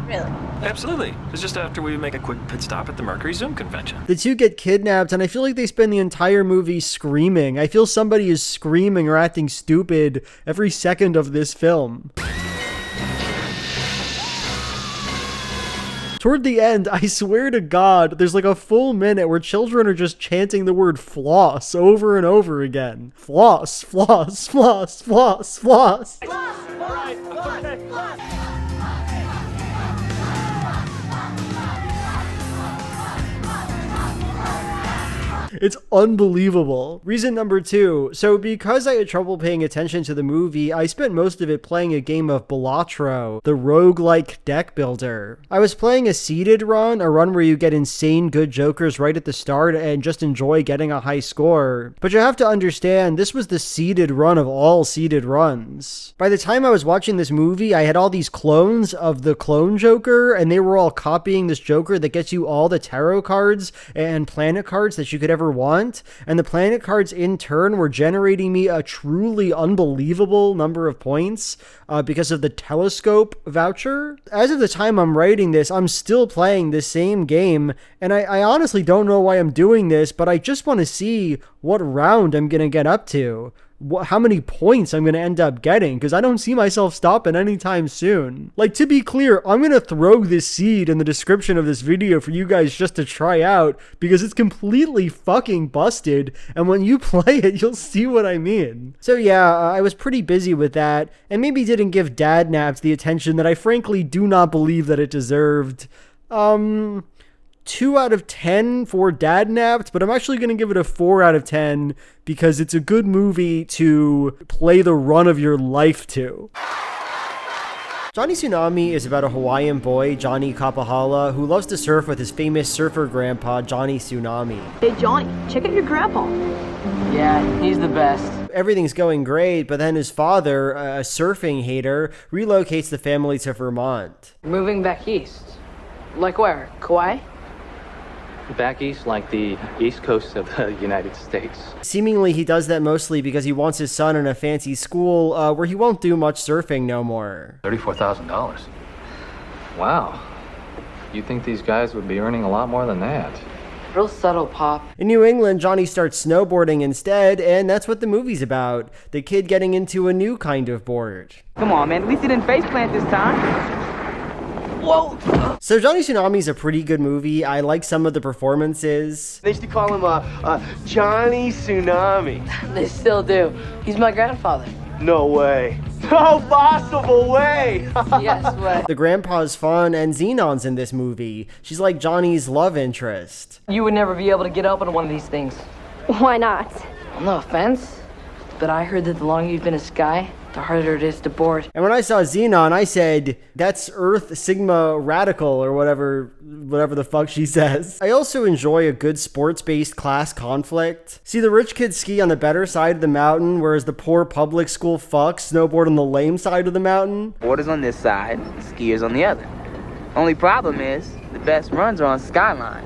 Really? Absolutely. It's just after we make a quick pit stop at the Mercury Zoom convention. The 2 get kidnapped, and I feel like they spend the entire movie screaming. I feel somebody is screaming or acting stupid every second of this film. Toward the end, I swear to God, there's a full minute where children are just chanting the word floss over and over again. Floss, floss, floss, floss, floss. It's unbelievable. Reason number 2. So because I had trouble paying attention to the movie, I spent most of it playing a game of Balatro, the roguelike deck builder. I was playing a seeded run, a run where you get insane good jokers right at the start and just enjoy getting a high score. But you have to understand, this was the seeded run of all seeded runs. By the time I was watching this movie, I had all these clones of the clone Joker, and they were all copying this Joker that gets you all the tarot cards and planet cards that you could ever want, and the planet cards in turn were generating me a truly unbelievable number of points because of the telescope voucher. As of the time I'm writing this, I'm still playing this same game, and I honestly don't know why I'm doing this, but I just want to see what round I'm gonna get up to. How many points I'm going to end up getting, because I don't see myself stopping anytime soon. To be clear, I'm going to throw this seed in the description of this video for you guys just to try out, because it's completely fucking busted, and when you play it, you'll see what I mean. So yeah, I was pretty busy with that, and maybe didn't give Dadnapped the attention that I frankly do not believe that it deserved. 2 out of 10 for Dadnapped, but I'm actually going to give it a 4 out of 10 because it's a good movie to play the run of your life to. Johnny Tsunami is about a Hawaiian boy, Johnny Kapahala, who loves to surf with his famous surfer grandpa, Johnny Tsunami. Hey Johnny, check out your grandpa. Yeah, he's the best. Everything's going great, but then his father, a surfing hater, relocates the family to Vermont. Moving back east. Like where? Kauai? Back east, like the east coast of the United States. Seemingly he does that mostly because he wants his son in a fancy school where he won't do much surfing no more. $34,000. Wow. You think these guys would be earning a lot more than that? Real subtle, Pop. In New England, Johnny starts snowboarding instead, and that's what the movie's about. The kid getting into a new kind of board. Come on, man. At least he didn't faceplant this time. Whoa! So Johnny Tsunami's a pretty good movie. I like some of the performances. They used to call him Johnny Tsunami. They still do. He's my grandfather. No way. No possible way! Yes way. The grandpa's fun, and Zenon's in this movie. She's like Johnny's love interest. You would never be able to get up on one of these things. Why not? No offense, but I heard that the longer you've been a Sky, the harder it is to board. And when I saw Zenon, I said, that's Earth Sigma Radical, or whatever the fuck she says. I also enjoy a good sports-based class conflict. See, the rich kids ski on the better side of the mountain, whereas the poor public school fucks snowboard on the lame side of the mountain. Boarders on this side, skiers on the other. Only problem is, the best runs are on Skyline.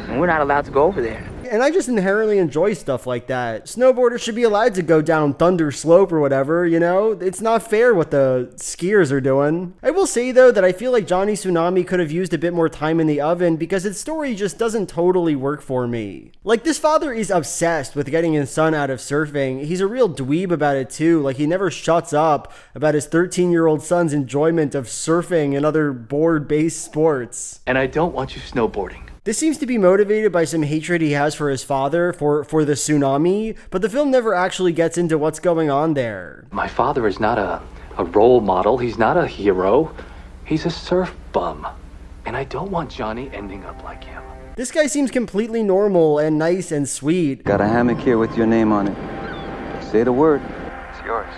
And we're not allowed to go over there. And I just inherently enjoy stuff like that. Snowboarders should be allowed to go down Thunder Slope or whatever, you know? It's not fair what the skiers are doing. I will say, though, that I feel like Johnny Tsunami could have used a bit more time in the oven because its story just doesn't totally work for me. Like, this father is obsessed with getting his son out of surfing. He's a real dweeb about it, too. Like, he never shuts up about his 13-year-old son's enjoyment of surfing and other board-based sports. And I don't want you snowboarding. This seems to be motivated by some hatred he has for his father, for the tsunami, but the film never actually gets into what's going on there. My father is not a role model. He's not a hero. He's a surf bum. And I don't want Johnny ending up like him. This guy seems completely normal and nice and sweet. Got a hammock here with your name on it. Say the word. It's yours.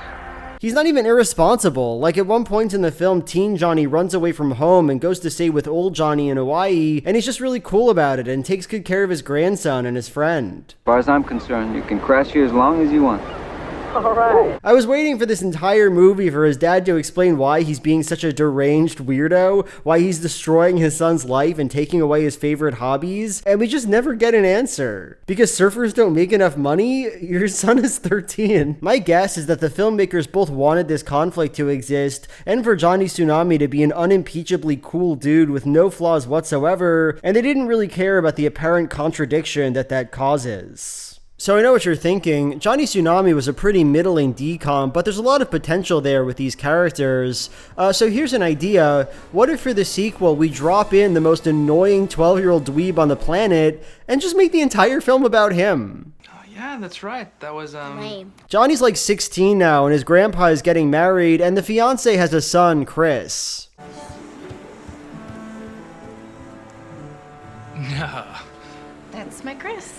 He's not even irresponsible. Like, at one point in the film, teen Johnny runs away from home and goes to stay with old Johnny in Hawaii, and he's just really cool about it and takes good care of his grandson and his friend. As far as I'm concerned, you can crash here as long as you want. Alright. I was waiting for this entire movie for his dad to explain why he's being such a deranged weirdo, why he's destroying his son's life and taking away his favorite hobbies, and we just never get an answer. Because surfers don't make enough money? Your son is 13. My guess is that the filmmakers both wanted this conflict to exist, and for Johnny Tsunami to be an unimpeachably cool dude with no flaws whatsoever, and they didn't really care about the apparent contradiction that causes. So I know what you're thinking. Johnny Tsunami was a pretty middling DCOM, but there's a lot of potential there with these characters. So here's an idea. What if for the sequel we drop in the most annoying 12-year-old dweeb on the planet and just make the entire film about him? Yeah, that's right. That was, Lame. Johnny's like 16 now, and his grandpa is getting married, and the fiancé has a son, Chris. No. That's my Chris.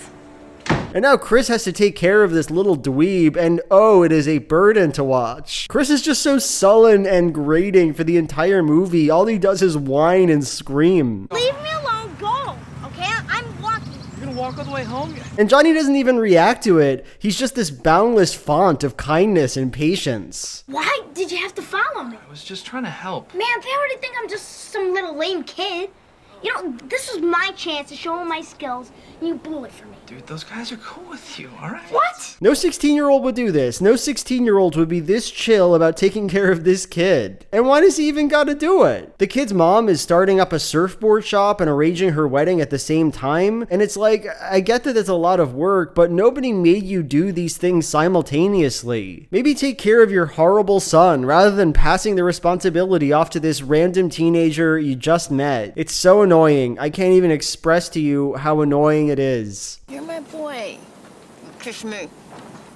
And now Chris has to take care of this little dweeb, and oh, it is a burden to watch. Chris is just so sullen and grating for the entire movie. All he does is whine and scream. Leave me alone, go, okay? I'm walking. You're gonna walk all the way home? And Johnny doesn't even react to it. He's just this boundless font of kindness and patience. Why did you have to follow me? I was just trying to help. Man, they already think I'm just some little lame kid. You know, this was my chance to show them my skills, and you blew it for me. Dude, those guys are cool with you, all right? What? No 16-year-old would do this. No 16-year-old would be this chill about taking care of this kid. And why does he even gotta do it? The kid's mom is starting up a surfboard shop and arranging her wedding at the same time. And it's like, I get that it's a lot of work, but nobody made you do these things simultaneously. Maybe take care of your horrible son rather than passing the responsibility off to this random teenager you just met. It's so annoying. I can't even express to you how annoying it is. You're my boy. Kiss me.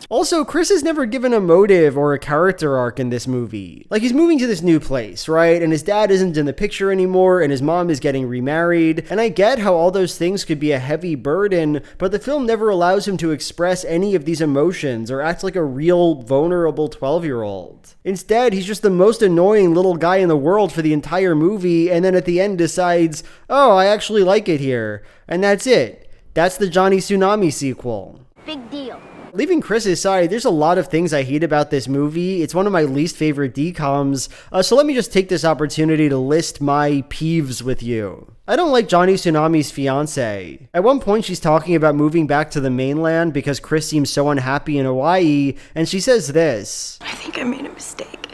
Also, Chris is never given a motive or a character arc in this movie. Like, he's moving to this new place, right? And his dad isn't in the picture anymore, and his mom is getting remarried. And I get how all those things could be a heavy burden, but the film never allows him to express any of these emotions or act like a real, vulnerable 12-year-old. Instead, he's just the most annoying little guy in the world for the entire movie, and then at the end decides, oh, I actually like it here. And that's it. That's the Johnny Tsunami sequel. Big deal. Leaving Chris aside, there's a lot of things I hate about this movie. It's one of my least favorite DCOMs, so let me just take this opportunity to list my peeves with you. I don't like Johnny Tsunami's fiancé. At one point, she's talking about moving back to the mainland because Chris seems so unhappy in Hawaii, and she says this. I think I made a mistake.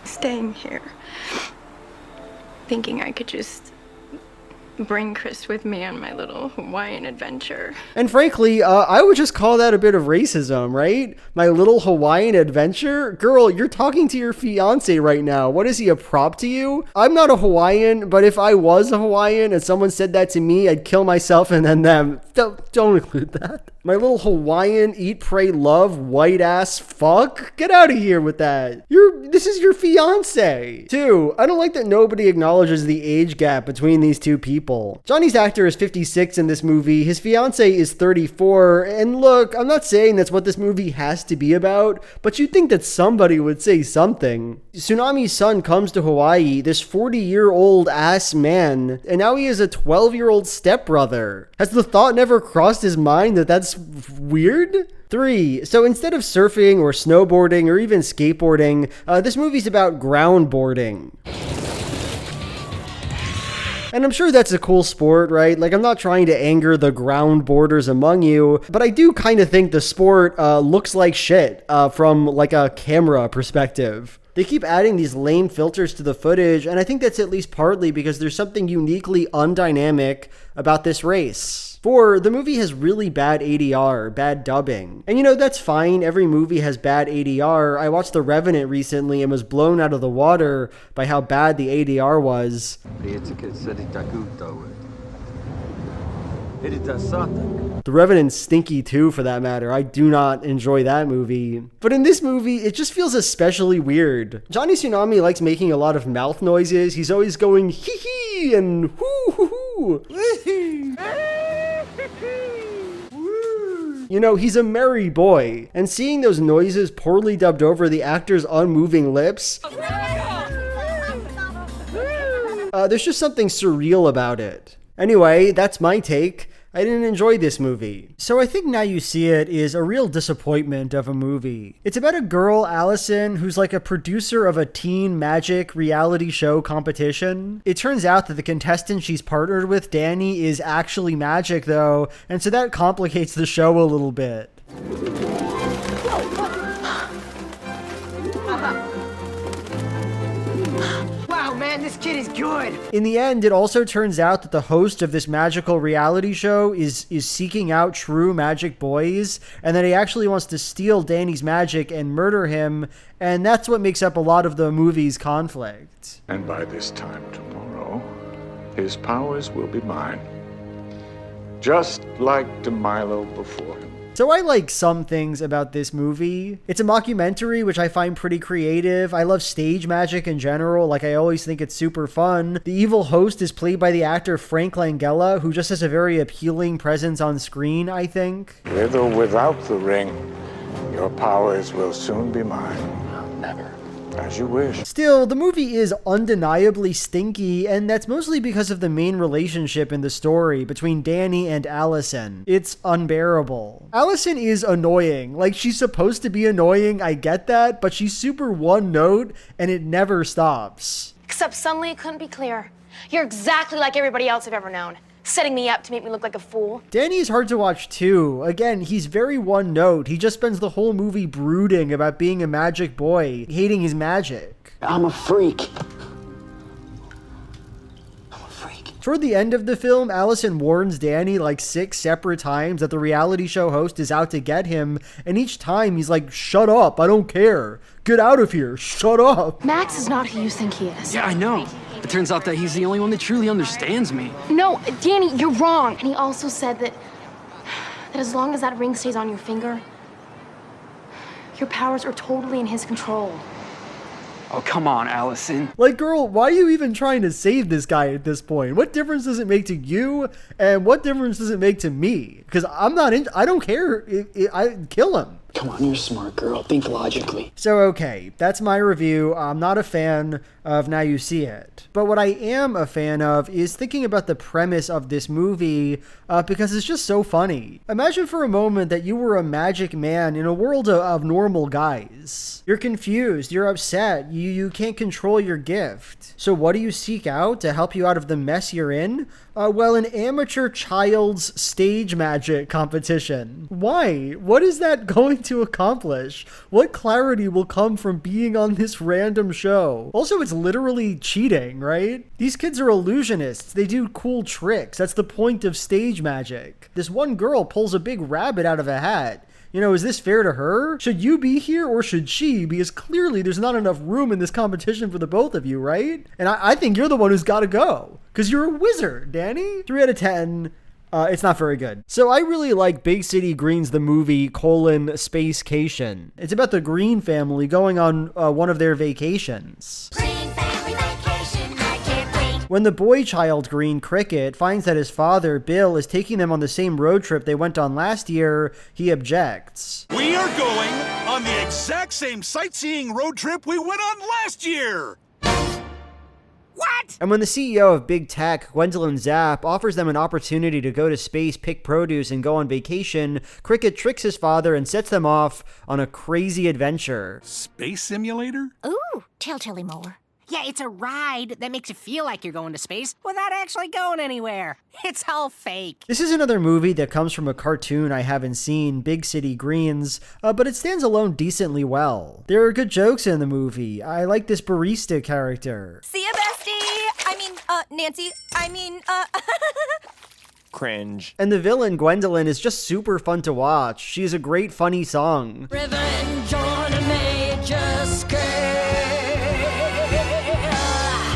Staying here. Thinking I could just bring Chris with me on my little Hawaiian adventure. And frankly, I would just call that a bit of racism, right? My little Hawaiian adventure? Girl, you're talking to your fiance right now. What is he, a prop to you? I'm not a Hawaiian, but if I was a Hawaiian and someone said that to me, I'd kill myself and then them. Don't include that. My little Hawaiian eat, pray, love, white ass fuck? Get out of here with that. This is your fiance. 2, I don't like that nobody acknowledges the age gap between these two people. Johnny's actor is 56 in this movie. His fiance is 34. And look, I'm not saying that's what this movie has to be about, but you'd think that somebody would say something. Tsunami's son comes to Hawaii, this 40-year-old ass man, and now he has a 12-year-old stepbrother. Has the thought never crossed his mind that that's weird? 3, so instead of surfing or snowboarding or even skateboarding, this movie's about groundboarding. And I'm sure that's a cool sport, right? Like, I'm not trying to anger the ground boarders among you, but I do kind of think the sport looks like shit from like a camera perspective. They keep adding these lame filters to the footage, and I think that's at least partly because there's something uniquely undynamic about this race. 4, the movie has really bad ADR, bad dubbing. And that's fine, every movie has bad ADR. I watched The Revenant recently and was blown out of the water by how bad the ADR was. The Revenant's stinky too, for that matter. I do not enjoy that movie. But in this movie, it just feels especially weird. Johnny Tsunami likes making a lot of mouth noises. He's always going hee hee and hoo hoo hoo. He's a merry boy. And seeing those noises poorly dubbed over the actor's unmoving lips, there's just something surreal about it. Anyway, that's my take. I didn't enjoy this movie. So I think Now You See It is a real disappointment of a movie. It's about a girl, Allison, who's like a producer of a teen magic reality show competition. It turns out that the contestant she's partnered with, Danny, is actually magic though, and so that complicates the show a little bit. Man, this kid is good. In the end, it also turns out that the host of this magical reality show is seeking out true magic boys, and that he actually wants to steal Danny's magic and murder him, and that's what makes up a lot of the movie's conflict. And by this time tomorrow, his powers will be mine. Just like DeMilo before him. So I like some things about this movie. It's a mockumentary, which I find pretty creative. I love stage magic in general. Like, I always think it's super fun. The evil host is played by the actor Frank Langella, who just has a very appealing presence on screen, I think. With or without the ring, your powers will soon be mine. Never. As you wish. Still, the movie is undeniably stinky, and that's mostly because of the main relationship in the story between Danny and Allison. It's unbearable. Allison is annoying. Like, she's supposed to be annoying, I get that, but she's super one note, and it never stops. Except suddenly it couldn't be clearer. You're exactly like everybody else I've ever known. Setting me up to make me look like a fool. Danny is hard to watch too. Again, he's very one note. He just spends the whole movie brooding about being a magic boy, hating his magic. I'm a freak. Toward the end of the film, Allison warns Danny like 6 separate times that the reality show host is out to get him, and each time he's like, shut up, I don't care. Get out of here, shut up. Max is not who you think he is. Yeah, I know. It turns out that he's the only one that truly understands me. No, Danny, you're wrong. And he also said that as long as that ring stays on your finger, your powers are totally in his control. Oh, come on, Allison. Like, girl, why are you even trying to save this guy at this point? What difference does it make to you? And what difference does it make to me? Because I don't care. I kill him. Come on, you're a smart girl. Think logically. So, okay, that's my review. I'm not a fan of Now You See It. But what I am a fan of is thinking about the premise of this movie because it's just so funny. Imagine for a moment that you were a magic man in a world of normal guys. You're confused, you're upset, you can't control your gift. So what do you seek out to help you out of the mess you're in? Well, an amateur child's stage magic competition. Why? What is that going to accomplish? What clarity will come from being on this random show? Also, it's literally cheating, right? These kids are illusionists. They do cool tricks. That's the point of stage magic. This one girl pulls a big rabbit out of a hat. You know, is this fair to her? Should you be here or should she? Because clearly there's not enough room in this competition for the both of you, right? And I think you're the one who's got to go. Because you're a wizard, Danny. 3 out of 10. It's not very good. So I really like Big City Greens, the movie, Spacecation. It's about the Green family going on one of their vacations. When the boy child Green, Cricket, finds that his father, Bill, is taking them on the same road trip they went on last year, he objects. We are going on the exact same sightseeing road trip we went on last year! What? And when the CEO of Big Tech, Gwendolyn Zapp, offers them an opportunity to go to space, pick produce, and go on vacation, Cricket tricks his father and sets them off on a crazy adventure. Space simulator? Ooh, tell Tilly more. Yeah, it's a ride that makes you feel like you're going to space without actually going anywhere. It's all fake. This is another movie that comes from a cartoon I haven't seen, Big City Greens, but it stands alone decently well. There are good jokes in the movie. I like this barista character. See ya, bestie! Nancy, Cringe. And the villain, Gwendolyn, is just super fun to watch. She has a great, funny song. Revenge on a major scale.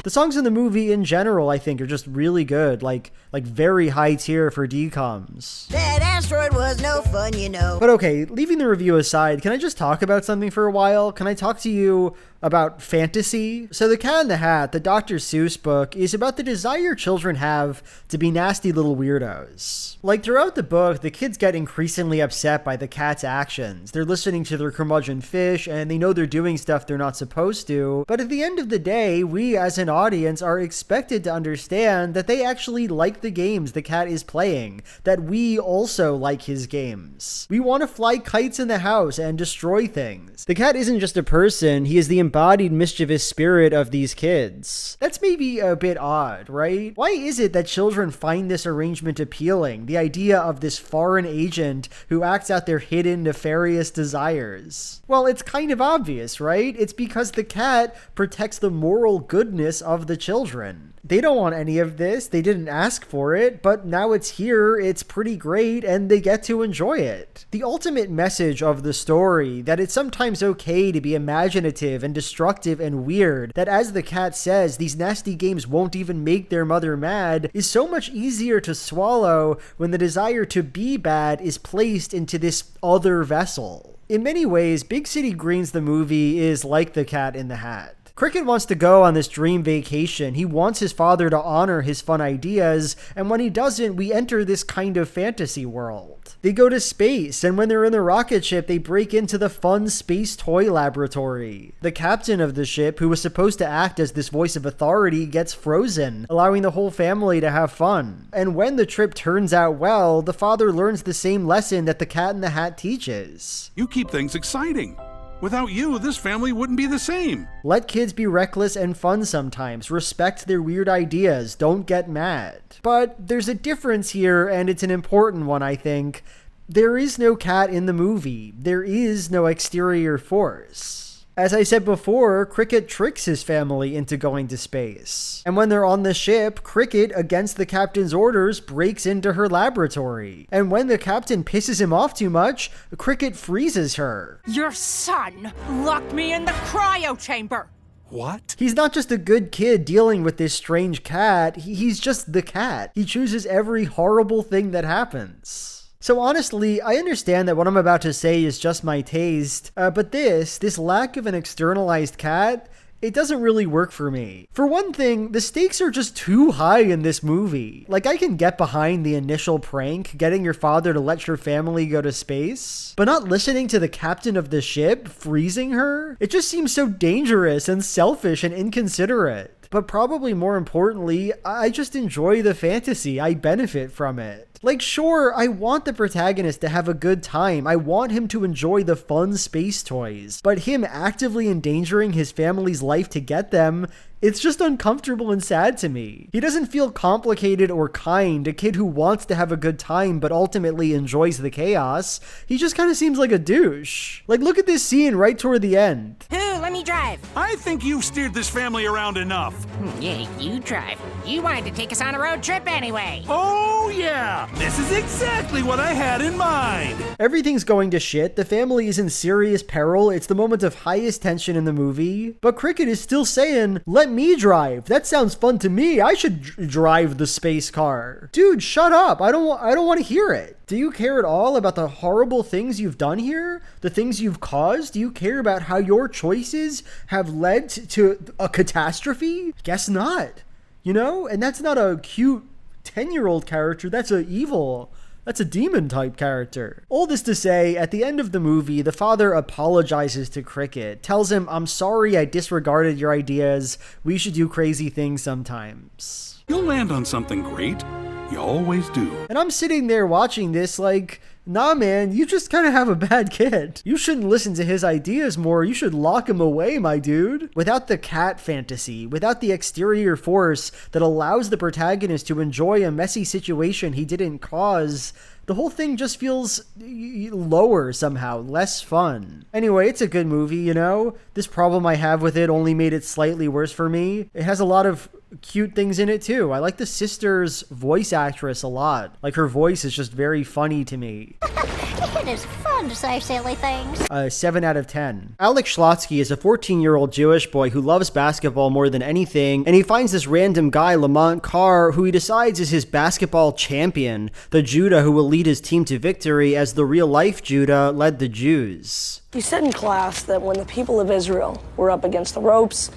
The songs in the movie in general, I think, are just really good, like very high tier for DCOMs. That asteroid was no fun, you know. But okay, leaving the review aside, can I just talk about something for a while? Can I talk to you about fantasy? So The Cat in the Hat, the Dr. Seuss book, is about the desire children have to be nasty little weirdos. Like, throughout the book, the kids get increasingly upset by the cat's actions. They're listening to their curmudgeon fish, and they know they're doing stuff they're not supposed to. But at the end of the day, we as an audience are expected to understand that they actually like the games the cat is playing, that we also like his games. We want to fly kites in the house and destroy things. The cat isn't just a person, he is the embodied mischievous spirit of these kids. That's maybe a bit odd, right? Why is it that children find this arrangement appealing? The idea of this foreign agent who acts out their hidden nefarious desires. Well, it's kind of obvious, right? It's because the cat protects the moral goodness of the children. They don't want any of this, they didn't ask for it, but now it's here, it's pretty great, and they get to enjoy it. The ultimate message of the story, that it's sometimes okay to be imaginative and destructive and weird, that as the cat says, these nasty games won't even make their mother mad, is so much easier to swallow when the desire to be bad is placed into this other vessel. In many ways, Big City Greens the movie is like The Cat in the Hat. Cricket wants to go on this dream vacation. He wants his father to honor his fun ideas, and when he doesn't, we enter this kind of fantasy world. They go to space, and when they're in the rocket ship, they break into the fun space toy laboratory. The captain of the ship, who was supposed to act as this voice of authority, gets frozen, allowing the whole family to have fun. And when the trip turns out well, the father learns the same lesson that the Cat in the Hat teaches. You keep things exciting. Without you, this family wouldn't be the same. Let kids be reckless and fun sometimes. Respect their weird ideas. Don't get mad. But there's a difference here, and it's an important one, I think. There is no cat in the movie. There is no exterior force. As I said before, Cricket tricks his family into going to space. And when they're on the ship, Cricket, against the captain's orders, breaks into her laboratory. And when the captain pisses him off too much, Cricket freezes her. Your son locked me in the cryo chamber. What? He's not just a good kid dealing with this strange cat, he's just the cat. He chooses every horrible thing that happens. So honestly, I understand that what I'm about to say is just my taste, but this lack of an externalized cat, it doesn't really work for me. For one thing, the stakes are just too high in this movie. Like, I can get behind the initial prank, getting your father to let your family go to space, but not listening to the captain of the ship, freezing her? It just seems so dangerous and selfish and inconsiderate. But probably more importantly, I just enjoy the fantasy. I benefit from it. Like, sure, I want the protagonist to have a good time. I want him to enjoy the fun space toys. But him actively endangering his family's life to get them, it's just uncomfortable and sad to me. He doesn't feel complicated or kind, a kid who wants to have a good time but ultimately enjoys the chaos. He just kind of seems like a douche. Like, look at this scene right toward the end. Who let me drive. I think you've steered this family around enough. Yeah, you drive. You wanted to take us on a road trip anyway. Oh, yeah. This is exactly what I had in mind. Everything's going to shit. The family is in serious peril. It's the moment of highest tension in the movie. But Cricket is still saying, let me drive. That sounds fun to me. I should drive the space car. Dude, shut up. I don't want to hear it. Do you care at all about the horrible things you've done here? The things you've caused? Do you care about how your choices have led to a catastrophe? Guess not. You know? And that's not a cute 10-year-old character. That's a evil. That's a demon type character. All this to say, at the end of the movie, the father apologizes to Cricket, tells him, I'm sorry I disregarded your ideas. We should do crazy things sometimes. You'll land on something great. You always do. And I'm sitting there watching this like, nah, man, you just kind of have a bad kid. You shouldn't listen to his ideas more. You should lock him away, my dude. Without the cat fantasy, without the exterior force that allows the protagonist to enjoy a messy situation he didn't cause, the whole thing just feels lower somehow, less fun. Anyway, it's a good movie, you know? This problem I have with it only made it slightly worse for me. It has a lot of cute things in it too. I like the sister's voice actress a lot. Like, her voice is just very funny to me. It is fun to say silly things. 7 out of 10. Alex Schlotsky is a 14-year-old Jewish boy who loves basketball more than anything, and he finds this random guy, Lamont Carr, who he decides is his basketball champion, the Judah who will lead his team to victory as the real-life Judah led the Jews. You said in class that when the people of Israel were up against the ropes,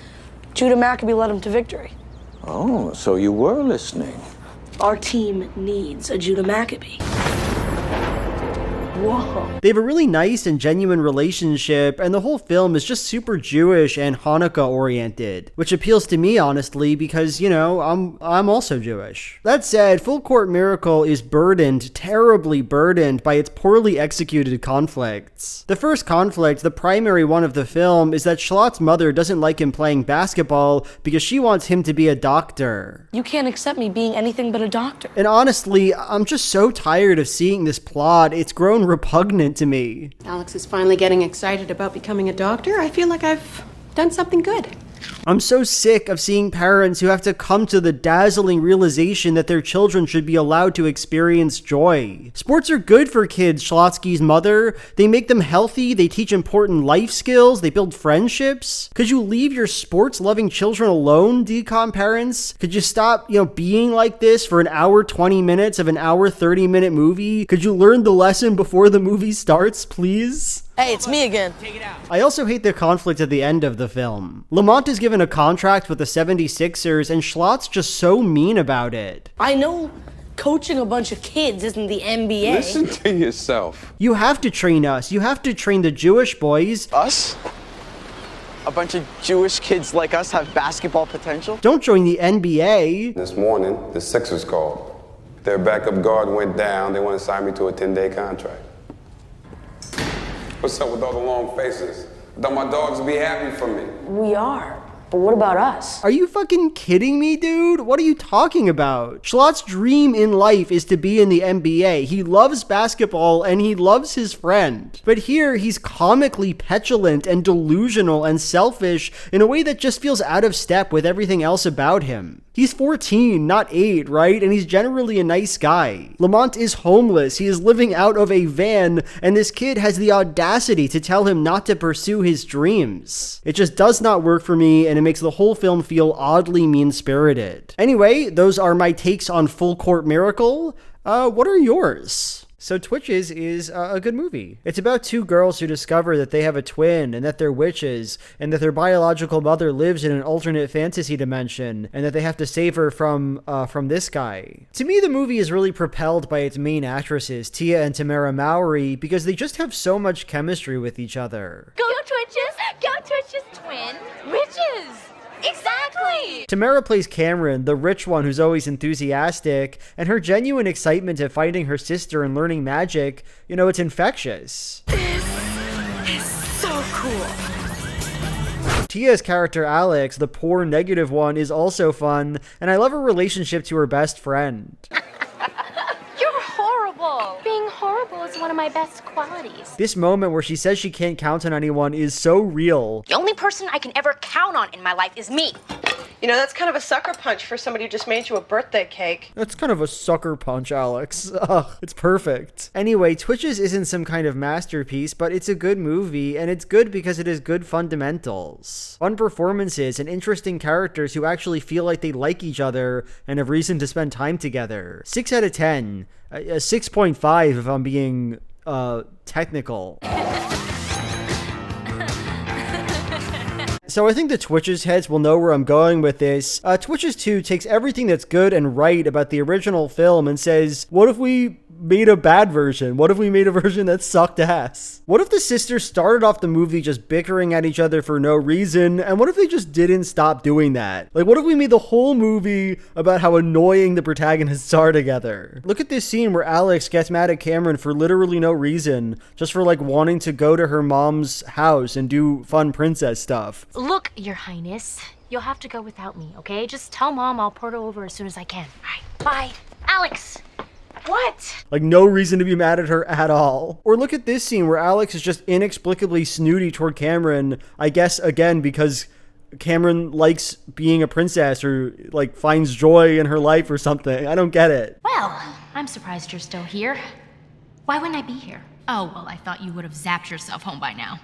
Judah Maccabee led them to victory. Oh, so you were listening. Our team needs a Judah Maccabee. Whoa. They have a really nice and genuine relationship, and the whole film is just super Jewish and Hanukkah oriented, which appeals to me honestly because, you know, I'm also Jewish. That said, Full Court Miracle is terribly burdened by its poorly executed conflicts. The first conflict, the primary one of the film, is that Schlot's mother doesn't like him playing basketball because she wants him to be a doctor. You can't accept me being anything but a doctor. And honestly, I'm just so tired of seeing this plot. It's grown repugnant to me. Alex is finally getting excited about becoming a doctor. I feel like I've done something good. I'm so sick of seeing parents who have to come to the dazzling realization that their children should be allowed to experience joy. Sports are good for kids, Schlotsky's mother. They make them healthy, they teach important life skills, they build friendships. Could you leave your sports-loving children alone, DCOM parents? Could you stop, being like this for an hour 20 minutes of an hour 30-minute movie? Could you learn the lesson before the movie starts, please? Hey, it's me again. I also hate the conflict at the end of the film. Lamont is given a contract with the 76ers, and Schlot's just so mean about it. I know coaching a bunch of kids isn't the NBA. Listen to yourself. You have to train us. You have to train the Jewish boys. Us? A bunch of Jewish kids like us have basketball potential? Don't join the NBA. This morning, the Sixers called. Their backup guard went down. They want to sign me to a 10-day contract. What's up with all the long faces? I thought my dogs would be happy for me. We are. But what about us? Are you fucking kidding me, dude? What are you talking about? Schlot's dream in life is to be in the NBA. He loves basketball and he loves his friend. But here, he's comically petulant and delusional and selfish in a way that just feels out of step with everything else about him. He's 14, not 8, right? And he's generally a nice guy. Lamont is homeless. He is living out of a van, and this kid has the audacity to tell him not to pursue his dreams. It just does not work for me, and it makes the whole film feel oddly mean-spirited. Anyway, those are my takes on Full Court Miracle. What are yours? So Twitches is a good movie. It's about two girls who discover that they have a twin and that they're witches and that their biological mother lives in an alternate fantasy dimension and that they have to save her from this guy. To me, the movie is really propelled by its main actresses, Tia and Tamara Mowry, because they just have so much chemistry with each other. Go Twitches! Go Twitches, twin! Witches! Exactly! Tamara plays Cameron, the rich one who's always enthusiastic, and her genuine excitement at finding her sister and learning magic, it's infectious. This is so cool. Tia's character Alex, the poor negative one, is also fun, and I love her relationship to her best friend. You're horrible! horrible. Being horrible is one of my best qualities. This moment where she says she can't count on anyone is so real. The only person I can ever count on in my life is me. You know, that's kind of a sucker punch for somebody who just made you a birthday cake. That's kind of a sucker punch, Alex. Ugh, it's perfect. Anyway, Twitches isn't some kind of masterpiece, but it's a good movie, and it's good because it has good fundamentals. Fun performances and interesting characters who actually feel like they like each other and have reason to spend time together. 6 out of 10. A 6.5 if I'm being, technical. So I think the Twitches heads will know where I'm going with this. Twitches 2 takes everything that's good and right about the original film and says, what if we made a bad version? What if we made a version that sucked ass? What if the sisters started off the movie just bickering at each other for no reason? And what if they just didn't stop doing that? Like, what if we made the whole movie about how annoying the protagonists are together? Look at this scene where Alex gets mad at Cameron for literally no reason, just for like wanting to go to her mom's house and do fun princess stuff. Look, Your Highness, you'll have to go without me, okay? Just tell Mom I'll port over as soon as I can. All right, bye. Alex! What? Like, no reason to be mad at her at all. Or look at this scene where Alex is just inexplicably snooty toward Cameron, I guess, again, because Cameron likes being a princess or, like, finds joy in her life or something. I don't get it. Well, I'm surprised you're still here. Why wouldn't I be here? Oh, well, I thought you would have zapped yourself home by now.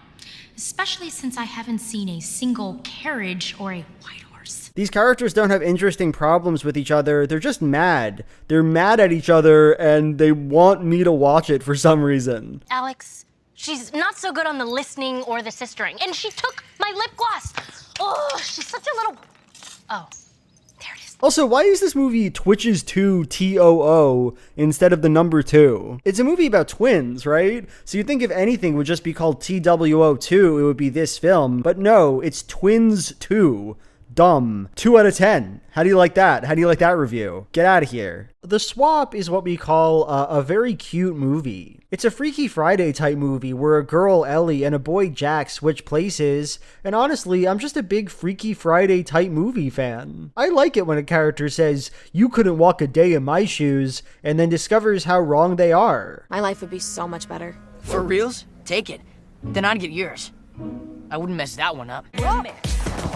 Especially since I haven't seen a single carriage or a white horse. These characters don't have interesting problems with each other. They're just mad. They're mad at each other and they want me to watch it for some reason. Alex, she's not so good on the listening or the sistering. And she took my lip gloss. Oh, she's such a little... Oh, there it is. Also, why is this movie Twitches 2 TOO instead of the number 2? It's a movie about twins, right? So you'd think if anything would just be called TWO2, it would be this film. But no, it's Twins 2. Dumb. 2 out of 10. How do you like that? How do you like that review? Get out of here. The Swap is what we call a very cute movie. It's a Freaky Friday type movie where a girl, Ellie, and a boy, Jack, switch places, and honestly, I'm just a big Freaky Friday type movie fan. I like it when a character says, you couldn't walk a day in my shoes, and then discovers how wrong they are. My life would be so much better. For reals? Take it. Then I'd get yours. I wouldn't mess that one up.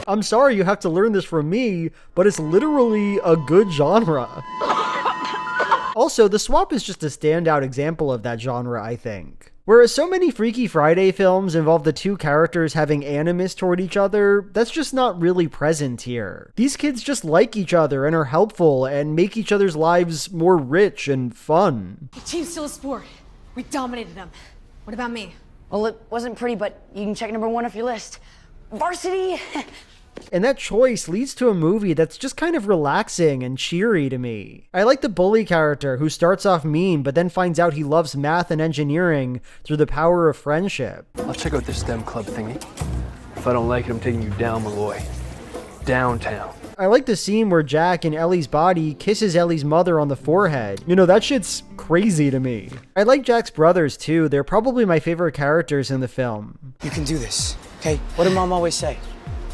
I'm sorry you have to learn this from me, but it's literally a good genre. Also, The Swap is just a standout example of that genre, I think. Whereas so many Freaky Friday films involve the two characters having animus toward each other, that's just not really present here. These kids just like each other and are helpful and make each other's lives more rich and fun. The team's still a sport. We dominated them. What about me? Well, it wasn't pretty, but you can check number 1 off your list. Varsity! And that choice leads to a movie that's just kind of relaxing and cheery to me. I like the bully character who starts off mean but then finds out he loves math and engineering through the power of friendship. I'll check out this STEM club thingy. If I don't like it, I'm taking you down, Malloy. Downtown. I like the scene where Jack in Ellie's body kisses Ellie's mother on the forehead. You know, that shit's crazy to me. I like Jack's brothers too. They're probably my favorite characters in the film. You can do this, okay? What did Mom always say?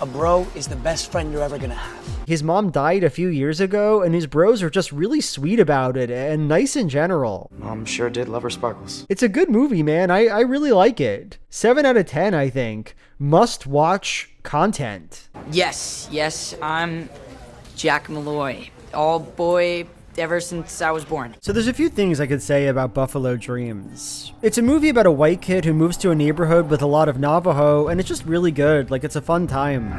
A bro is the best friend you're ever gonna have. His mom died a few years ago, and his bros are just really sweet about it and nice in general. Mom sure did love her sparkles. It's a good movie, man. I really like it. 7 out of 10, I think. Must watch content. Yes, I'm Jack Malloy. All boy ever since I was born. So there's a few things I could say about Buffalo Dreams. It's a movie about a white kid who moves to a neighborhood with a lot of Navajo, and it's just really good. Like, it's a fun time.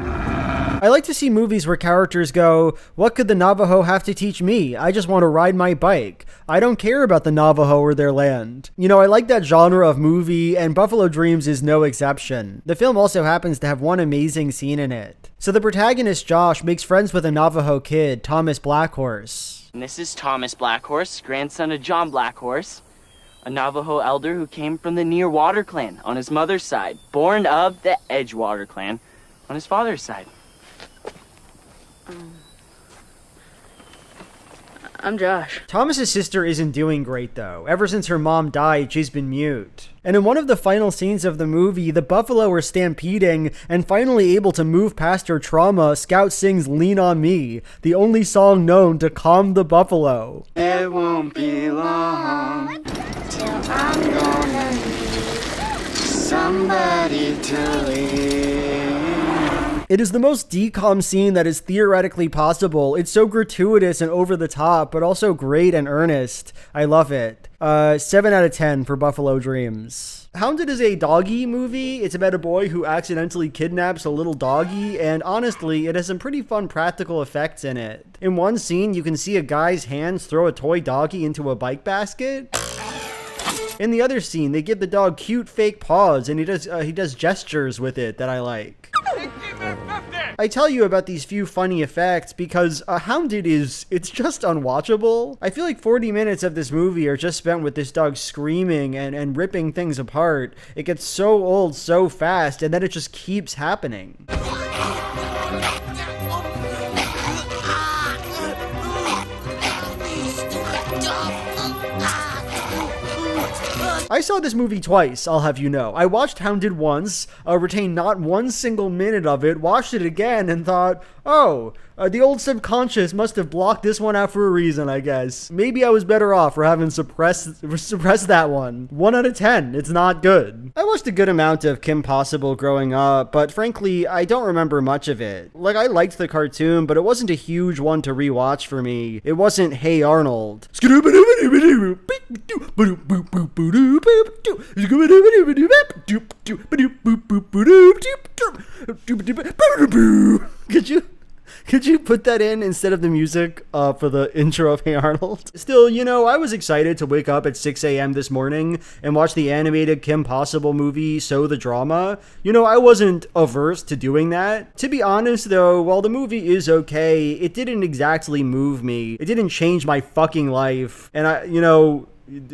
I like to see movies where characters go, what could the Navajo have to teach me? I just want to ride my bike. I don't care about the Navajo or their land. You know, I like that genre of movie, and Buffalo Dreams is no exception. The film also happens to have one amazing scene in it. So the protagonist, Josh, makes friends with a Navajo kid, Thomas Blackhorse. And this is Thomas Blackhorse, grandson of John Blackhorse, a Navajo elder who came from the Nearwater clan on his mother's side, born of the Edgewater clan on his father's side. I'm Josh. Thomas's sister isn't doing great though. Ever since her mom died, she's been mute. And in one of the final scenes of the movie, the buffalo are stampeding, and finally able to move past her trauma, Scout sings Lean on Me, the only song known to calm the buffalo. It won't be long I'm gonna need somebody to leave. It is the most DCOM scene that is theoretically possible. It's so gratuitous and over the top, but also great and earnest. I love it. 7 out of 10 for Buffalo Dreams. Hounded is a doggy movie. It's about a boy who accidentally kidnaps a little doggy, and honestly, it has some pretty fun practical effects in it. In one scene, you can see a guy's hands throw a toy doggy into a bike basket. In the other scene, they give the dog cute fake paws, and he does gestures with it that I like. I tell you about these few funny effects because Hounded it's just unwatchable. I feel like 40 minutes of this movie are just spent with this dog screaming and ripping things apart. It gets so old so fast, and then it just keeps happening. I saw this movie twice, I'll have you know. I watched Hounded once, retained not one single minute of it, watched it again, and thought, oh, the old subconscious must have blocked this one out for a reason, I guess. Maybe I was better off for having suppressed that one. 1 out of 10, it's not good. I watched a good amount of Kim Possible growing up, but frankly, I don't remember much of it. Like, I liked the cartoon, but it wasn't a huge one to rewatch for me. It wasn't Hey Arnold. Could you put that in instead of the music for the intro of Hey Arnold? Still, you know, I was excited to wake up at 6 a.m. this morning and watch the animated Kim Possible movie, So the Drama. You know, I wasn't averse to doing that. To be honest, though, while the movie is okay, it didn't exactly move me. It didn't change my fucking life. And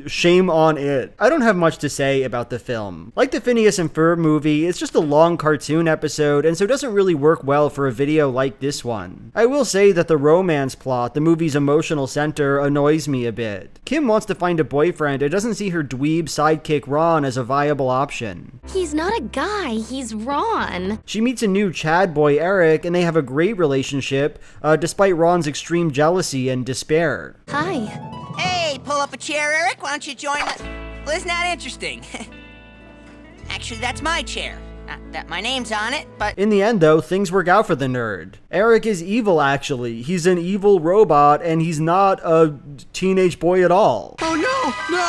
shame on it. I don't have much to say about the film. Like the Phineas and Ferb movie, it's just a long cartoon episode, and so doesn't really work well for a video like this one. I will say that the romance plot, the movie's emotional center, annoys me a bit. Kim wants to find a boyfriend and doesn't see her dweeb sidekick Ron as a viable option. He's not a guy, he's Ron. She meets a new Chad boy, Eric, and they have a great relationship, despite Ron's extreme jealousy and despair. Hi. Hey, pull up a chair, Eric. Why don't you join us? Well, isn't that interesting? Actually, that's my chair. Not that my name's on it, but... In the end, though, things work out for the nerd. Eric is evil, actually. He's an evil robot, and he's not a teenage boy at all. Oh, no! No!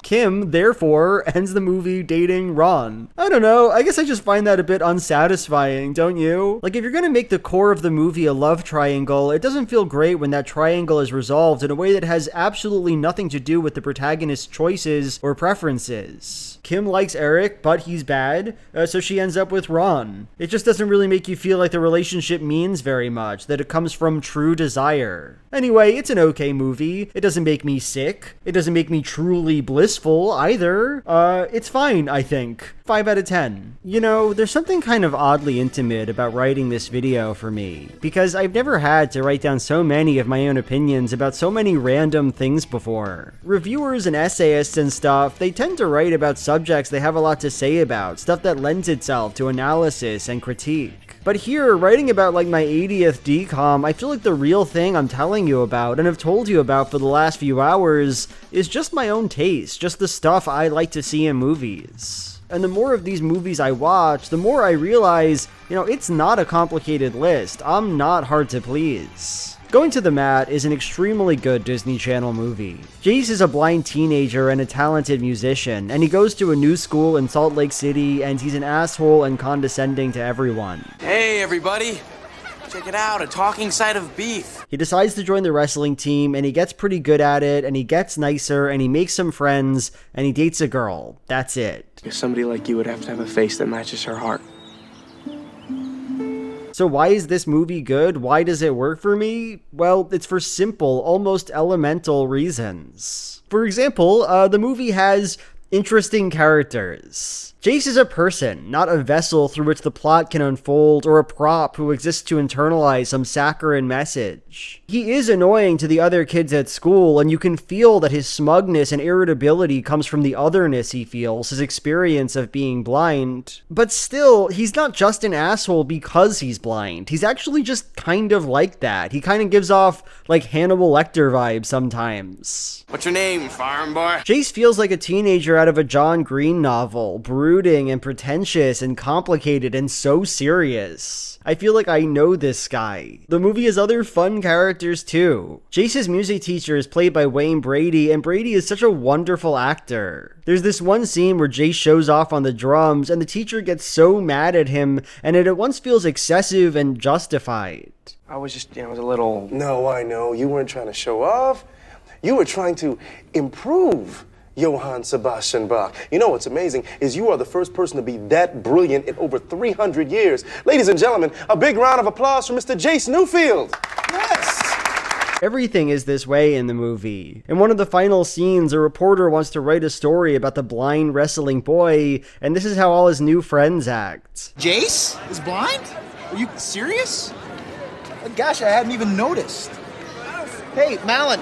Kim, therefore, ends the movie dating Ron. I don't know, I guess I just find that a bit unsatisfying, don't you? Like, if you're gonna make the core of the movie a love triangle, it doesn't feel great when that triangle is resolved in a way that has absolutely nothing to do with the protagonist's choices or preferences. Kim likes Eric, but he's bad, so she ends up with Ron. It just doesn't really make you feel like the relationship means very much, that it comes from true desire. Anyway, it's an okay movie. It doesn't make me sick. It doesn't make me truly blissful either. It's fine, I think. 5 out of 10. You know, there's something kind of oddly intimate about writing this video for me, because I've never had to write down so many of my own opinions about so many random things before. Reviewers and essayists and stuff, they tend to write about subjects they have a lot to say about, stuff that lends itself to analysis and critique. But here, writing about like my 80th DCOM, I feel like the real thing I'm telling you about and have told you about for the last few hours is just my own taste, just the stuff I like to see in movies. And the more of these movies I watch, the more I realize, you know, it's not a complicated list. I'm not hard to please. Going to the Mat is an extremely good Disney Channel movie. Jace is a blind teenager and a talented musician, and he goes to a new school in Salt Lake City, and he's an asshole and condescending to everyone. Hey, everybody. Check it out, a talking side of beef. He decides to join the wrestling team, and he gets pretty good at it, and he gets nicer, and he makes some friends, and he dates a girl. That's it. Somebody like you would have to have a face that matches her heart. So why is this movie good? Why does it work for me? Well, it's for simple, almost elemental reasons. For example, the movie has Interesting characters. Jace is a person, not a vessel through which the plot can unfold, or a prop who exists to internalize some saccharine message. He is annoying to the other kids at school, and you can feel that his smugness and irritability comes from the otherness he feels, his experience of being blind. But still, he's not just an asshole because he's blind. He's actually just kind of like that. He kind of gives off, like, Hannibal Lecter vibes sometimes. What's your name, farm boy? Jace feels like a teenager out of a John Green novel, brooding and pretentious and complicated and so serious. I feel like I know this guy. The movie has other fun characters too. Jace's music teacher is played by Wayne Brady, and Brady is such a wonderful actor. There's this one scene where Jace shows off on the drums, and the teacher gets so mad at him, and it at once feels excessive and justified. I was just, I was a little... No, I know. You weren't trying to show off. You were trying to improve Johann Sebastian Bach. You know what's amazing is you are the first person to be that brilliant in over 300 years. Ladies and gentlemen, a big round of applause for Mr. Jace Newfield. Yes! Everything is this way in the movie. In one of the final scenes, a reporter wants to write a story about the blind wrestling boy, and this is how all his new friends act. Jace is blind? Are you serious? Oh, gosh, I hadn't even noticed. Hey, Malin,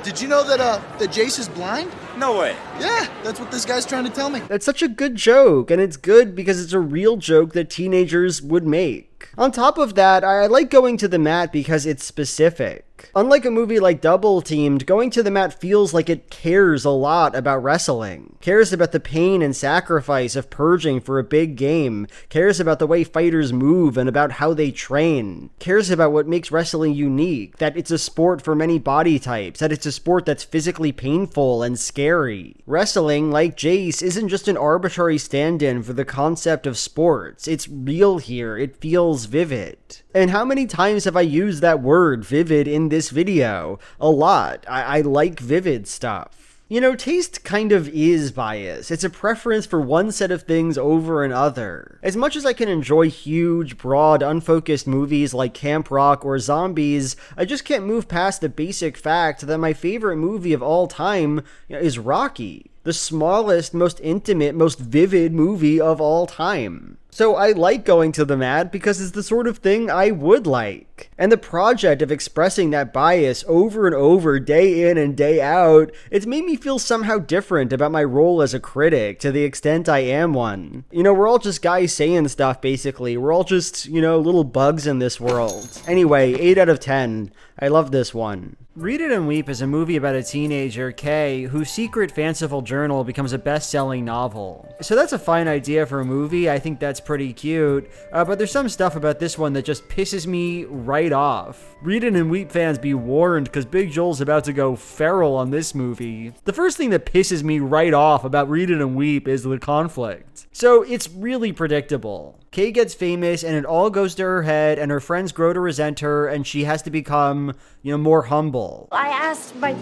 did you know that Jace is blind? No way. Yeah, that's what this guy's trying to tell me. That's such a good joke, and it's good because it's a real joke that teenagers would make. On top of that, I like going to the mat because it's specific. Unlike a movie like Double Teamed, going to the mat feels like it cares a lot about wrestling. Cares about the pain and sacrifice of purging for a big game. Cares about the way fighters move and about how they train. Cares about what makes wrestling unique, that it's a sport for many body types, that it's a sport that's physically painful and scary. Wrestling, like Jace, isn't just an arbitrary stand-in for the concept of sports. It's real here. It feels vivid. And how many times have I used that word, vivid, in this video? A lot. I like vivid stuff. You know, taste kind of is bias. It's a preference for one set of things over another. As much as I can enjoy huge, broad, unfocused movies like Camp Rock or Zombies, I just can't move past the basic fact that my favorite movie of all time is Rocky. The smallest, most intimate, most vivid movie of all time. So I like going to the mat because it's the sort of thing I would like. And the project of expressing that bias over and over, day in and day out, it's made me feel somehow different about my role as a critic, to the extent I am one. You know, we're all just guys saying stuff, basically. We're all just, little bugs in this world. Anyway, 8 out of 10. I love this one. Read It and Weep is a movie about a teenager, Kay, whose secret fanciful journal becomes a best-selling novel. So that's a fine idea for a movie. I think that's pretty cute, but there's some stuff about this one that just pisses me right off. Read It and Weep fans be warned, because Big Joel's about to go feral on this movie. The first thing that pisses me right off about Read It and Weep is the conflict. So it's really predictable. Kay gets famous and it all goes to her head, and her friends grow to resent her, and she has to become, more humble. I asked my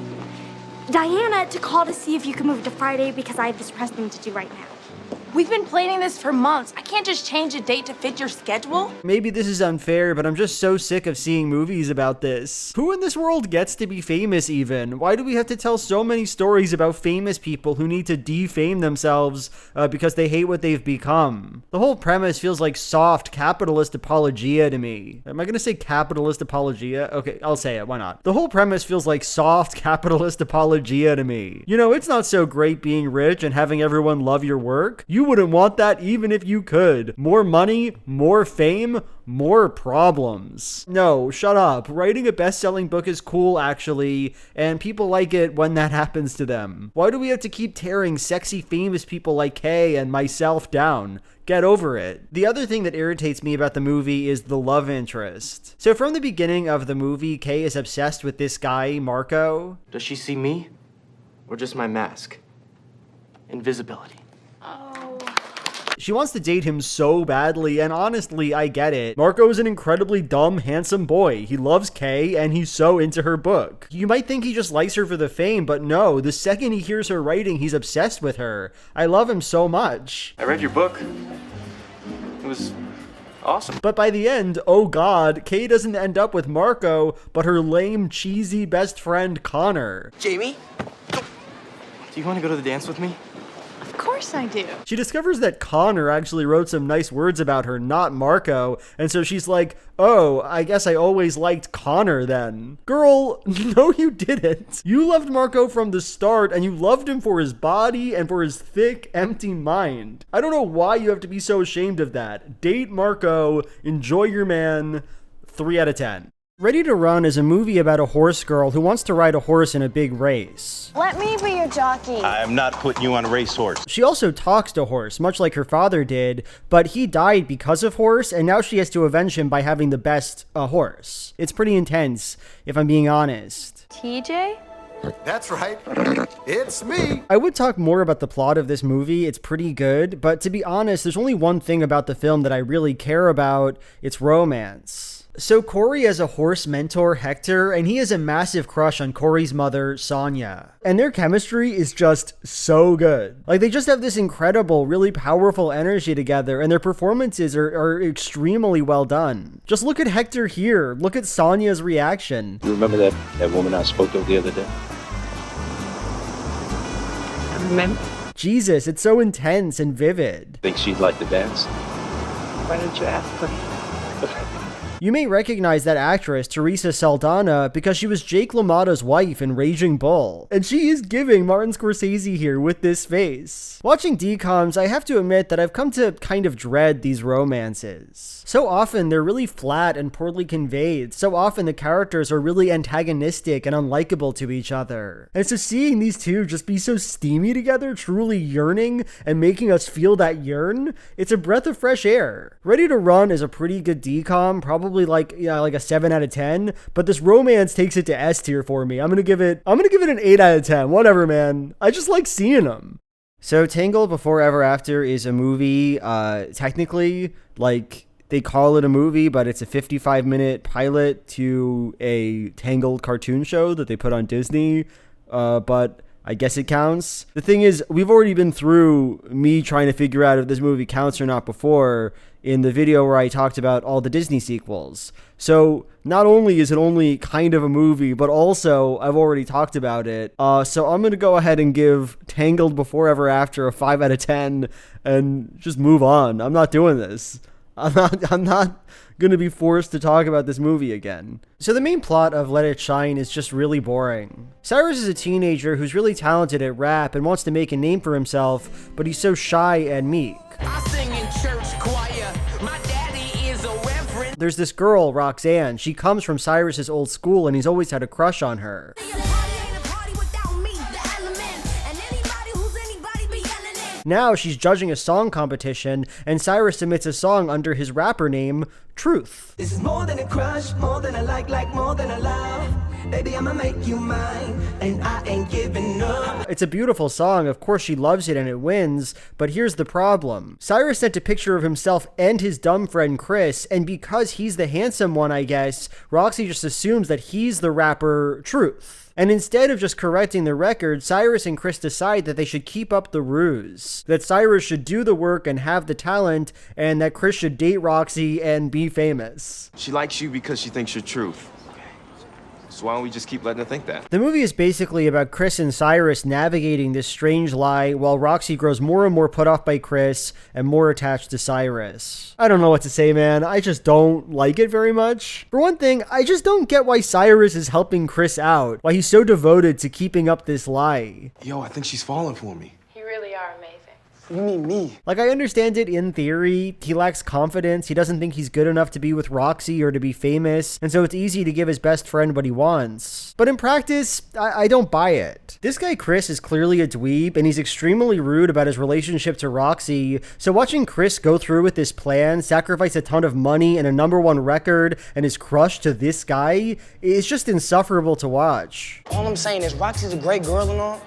Diana to call to see if you could move to Friday because I have this press thing to do right now. We've been planning this for months. I can't just change a date to fit your schedule. Maybe this is unfair, but I'm just so sick of seeing movies about this. Who in this world gets to be famous even? Why do we have to tell so many stories about famous people who need to defame themselves because they hate what they've become? The whole premise feels like soft capitalist apologia to me. Am I gonna say capitalist apologia? Okay, I'll say it, why not? The whole premise feels like soft capitalist apologia to me. It's not so great being rich and having everyone love your work. You wouldn't want that even if you could. More money, more fame, more problems. No, shut up. Writing a best-selling book is cool, actually, and people like it when that happens to them. Why do we have to keep tearing sexy, famous people like Kay and myself down? Get over it. The other thing that irritates me about the movie is the love interest. So from the beginning of the movie, Kay is obsessed with this guy, Marco. Does she see me? Or just my mask? Invisibility. She wants to date him so badly, and honestly, I get it. Marco is an incredibly dumb, handsome boy. He loves Kay, and he's so into her book. You might think he just likes her for the fame, but no, the second he hears her writing, he's obsessed with her. I love him so much. I read your book. It was awesome. But by the end, oh god, Kay doesn't end up with Marco, but her lame, cheesy best friend, Connor. Jamie? Do you want to go to the dance with me? course I do. She discovers that Connor actually wrote some nice words about her, not Marco, and so she's like, oh, I guess I always liked Connor then. Girl, no you didn't. You loved Marco from the start, and you loved him for his body and for his thick, empty mind. I don't know why you have to be so ashamed of that. Date Marco, enjoy your man, 3 out of 10. Ready to Run is a movie about a horse girl who wants to ride a horse in a big race. Let me be your jockey. I am not putting you on a racehorse. She also talks to Horse, much like her father did, but he died because of Horse, and now she has to avenge him by having the best horse. It's pretty intense, if I'm being honest. TJ? That's right. It's me. I would talk more about the plot of this movie. It's pretty good, but to be honest, there's only one thing about the film that I really care about. It's romance. So Corey has a horse mentor, Hector, and he has a massive crush on Corey's mother, Sonia. And their chemistry is just so good. Like, they just have this incredible, really powerful energy together, and their performances are extremely well done. Just look at Hector here. Look at Sonia's reaction. You remember that woman I spoke to the other day? I remember. Jesus, it's so intense and vivid. Think she'd like to dance? Why don't you ask her? You may recognize that actress, Teresa Saldana, because she was Jake LaMotta's wife in Raging Bull. And she is giving Martin Scorsese here with this face. Watching DCOMs, I have to admit that I've come to kind of dread these romances. So often they're really flat and poorly conveyed. So often the characters are really antagonistic and unlikable to each other. And so seeing these two just be so steamy together, truly yearning and making us feel that yearn, it's a breath of fresh air. Ready to Run is a pretty good DCOM, probably like a 7 out of 10, but this romance takes it to S tier for me. I'm gonna give it an 8 out of 10. Whatever, man. I just like seeing them. So Tangled Before Ever After is a movie, technically, like, they call it a movie, but it's a 55-minute pilot to a Tangled cartoon show that they put on Disney, but I guess it counts. The thing is, we've already been through me trying to figure out if this movie counts or not before in the video where I talked about all the Disney sequels. So not only is it only kind of a movie, but also I've already talked about it. So I'm going to go ahead and give Tangled Before Ever After a 5 out of 10 and just move on. I'm not doing this. I'm not going to be forced to talk about this movie again. So the main plot of Let It Shine is just really boring. Cyrus is a teenager who's really talented at rap and wants to make a name for himself, but he's so shy and meek. I sing in church choir. My daddy is a reverend. There's this girl, Roxanne. She comes from Cyrus's old school and he's always had a crush on her. Now she's judging a song competition, and Cyrus submits a song under his rapper name, Truth. This is more than a crush, more than a like more than a love. Baby, I'ma make you mine, and I ain't giving up. It's a beautiful song, of course she loves it and it wins, but here's the problem. Cyrus sent a picture of himself and his dumb friend Chris, and because he's the handsome one, I guess, Roxy just assumes that he's the rapper Truth. And instead of just correcting the record, Cyrus and Chris decide that they should keep up the ruse. That Cyrus should do the work and have the talent, and that Chris should date Roxy and be famous. She likes you because she thinks you're truth. So why don't we just keep letting her think that? The movie is basically about Chris and Cyrus navigating this strange lie while Roxy grows more and more put off by Chris and more attached to Cyrus. I don't know what to say, man. I just don't like it very much. For one thing, I just don't get why Cyrus is helping Chris out, why he's so devoted to keeping up this lie. Yo, I think she's falling for me. You really are amazing. You mean me? Like, I understand it in theory. He lacks confidence. He doesn't think he's good enough to be with Roxy or to be famous. And so it's easy to give his best friend what he wants. But in practice, I don't buy it. This guy Chris is clearly a dweeb and he's extremely rude about his relationship to Roxy. So watching Chris go through with this plan, sacrifice a ton of money and a #1 record and his crush to this guy, is just insufferable to watch. All I'm saying is Roxy's a great girl and all.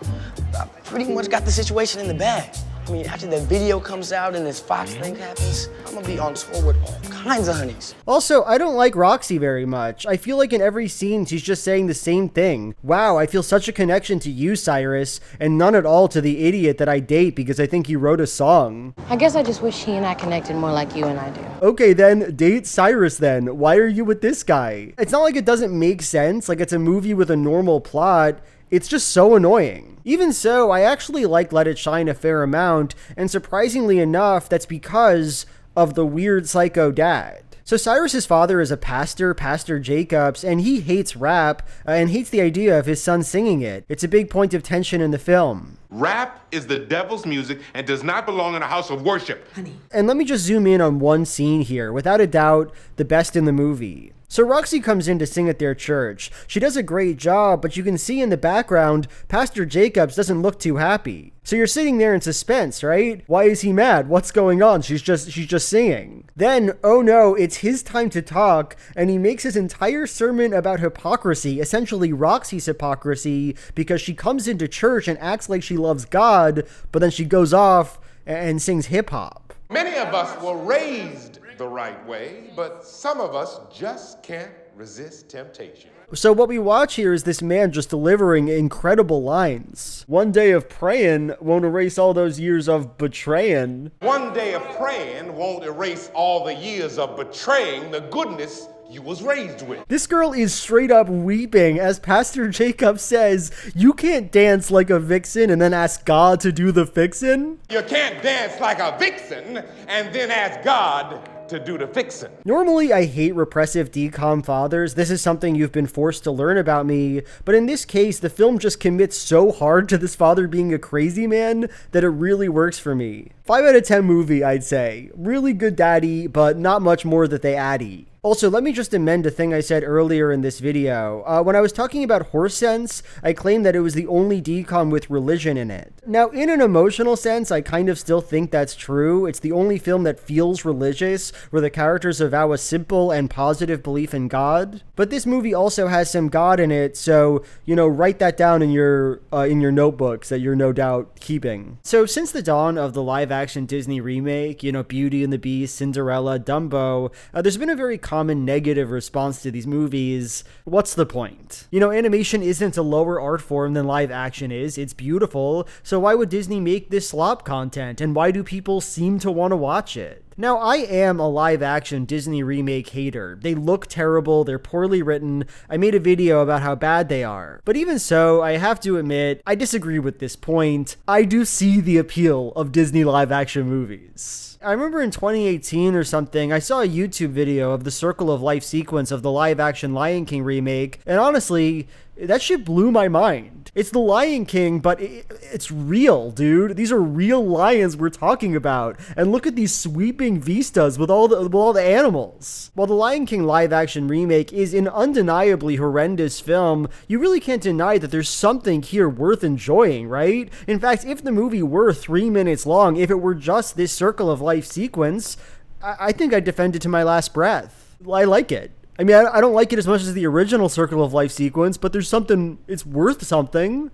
I pretty much got the situation in the bag. I mean, after the video comes out and this Fox thing happens, I'm gonna be on tour with all kinds of honeys. Also, I don't like Roxy very much. I feel like in every scene, she's just saying the same thing. Wow, I feel such a connection to you, Cyrus, and none at all to the idiot that I date because I think he wrote a song. I guess I just wish he and I connected more like you and I do. Okay, then, date Cyrus then. Why are you with this guy? It's not like it doesn't make sense, like it's a movie with a normal plot. It's just so annoying. Even so, I actually like Let It Shine a fair amount, and surprisingly enough, that's because of the weird psycho dad. So Cyrus's father is a pastor, Pastor Jacobs, and he hates rap and hates the idea of his son singing it. It's a big point of tension in the film. Rap is the devil's music and does not belong in a house of worship. And let me just zoom in on one scene here, without a doubt, the best in the movie. So Roxy comes in to sing at their church. She does a great job, but you can see in the background, Pastor Jacobs doesn't look too happy. So you're sitting there in suspense, right? Why is he mad? What's going on? She's just singing. Then, oh no, it's his time to talk, and he makes his entire sermon about hypocrisy, essentially Roxy's hypocrisy, because she comes into church and acts like she loves God, but then she goes off and sings hip-hop. Many of us were raised the right way, but some of us just can't resist temptation. So what we watch here is this man just delivering incredible lines. One day of praying won't erase all those years of betraying. One day of praying won't erase all the years of betraying the goodness you was raised with. This girl is straight up weeping as Pastor Jacob says, you can't dance like a vixen and then ask God to do the fixin'. You can't dance like a vixen and then ask God to do the fixin'. Normally, I hate repressive DCOM fathers. This is something you've been forced to learn about me. But in this case, the film just commits so hard to this father being a crazy man that it really works for me. 5 out of 10 movie, I'd say. Really good daddy, but not much more that they addy. Also, let me just amend a thing I said earlier in this video. When I was talking about horse sense, I claimed that it was the only DCOM with religion in it. Now, in an emotional sense, I kind of still think that's true. It's the only film that feels religious, where the characters avow a simple and positive belief in God. But this movie also has some God in it, so, you know, write that down in your notebooks that you're no doubt keeping. So, since the dawn of the live-action Disney remake, you know, Beauty and the Beast, Cinderella, Dumbo, there's been a very common negative response to these movies. What's the point? You know, animation isn't a lower art form than live action is. It's beautiful. So why would Disney make this slop content? And why do people seem to want to watch it? Now, I am a live-action Disney remake hater. They look terrible, they're poorly written. I made a video about how bad they are. But even so, I have to admit, I disagree with this point. I do see the appeal of Disney live-action movies. I remember in 2018 or something, I saw a YouTube video of the Circle of Life sequence of the live-action Lion King remake, and honestly, that shit blew my mind. It's the Lion King, but it's real, dude. These are real lions we're talking about. And look at these sweeping vistas with all the animals. While the Lion King live-action remake is an undeniably horrendous film, you really can't deny that there's something here worth enjoying, right? In fact, if the movie were 3 minutes long, if it were just this Circle of Life sequence, I think I'd defend it to my last breath. I like it. I mean, I don't like it as much as the original Circle of Life sequence, but there's something, it's worth something.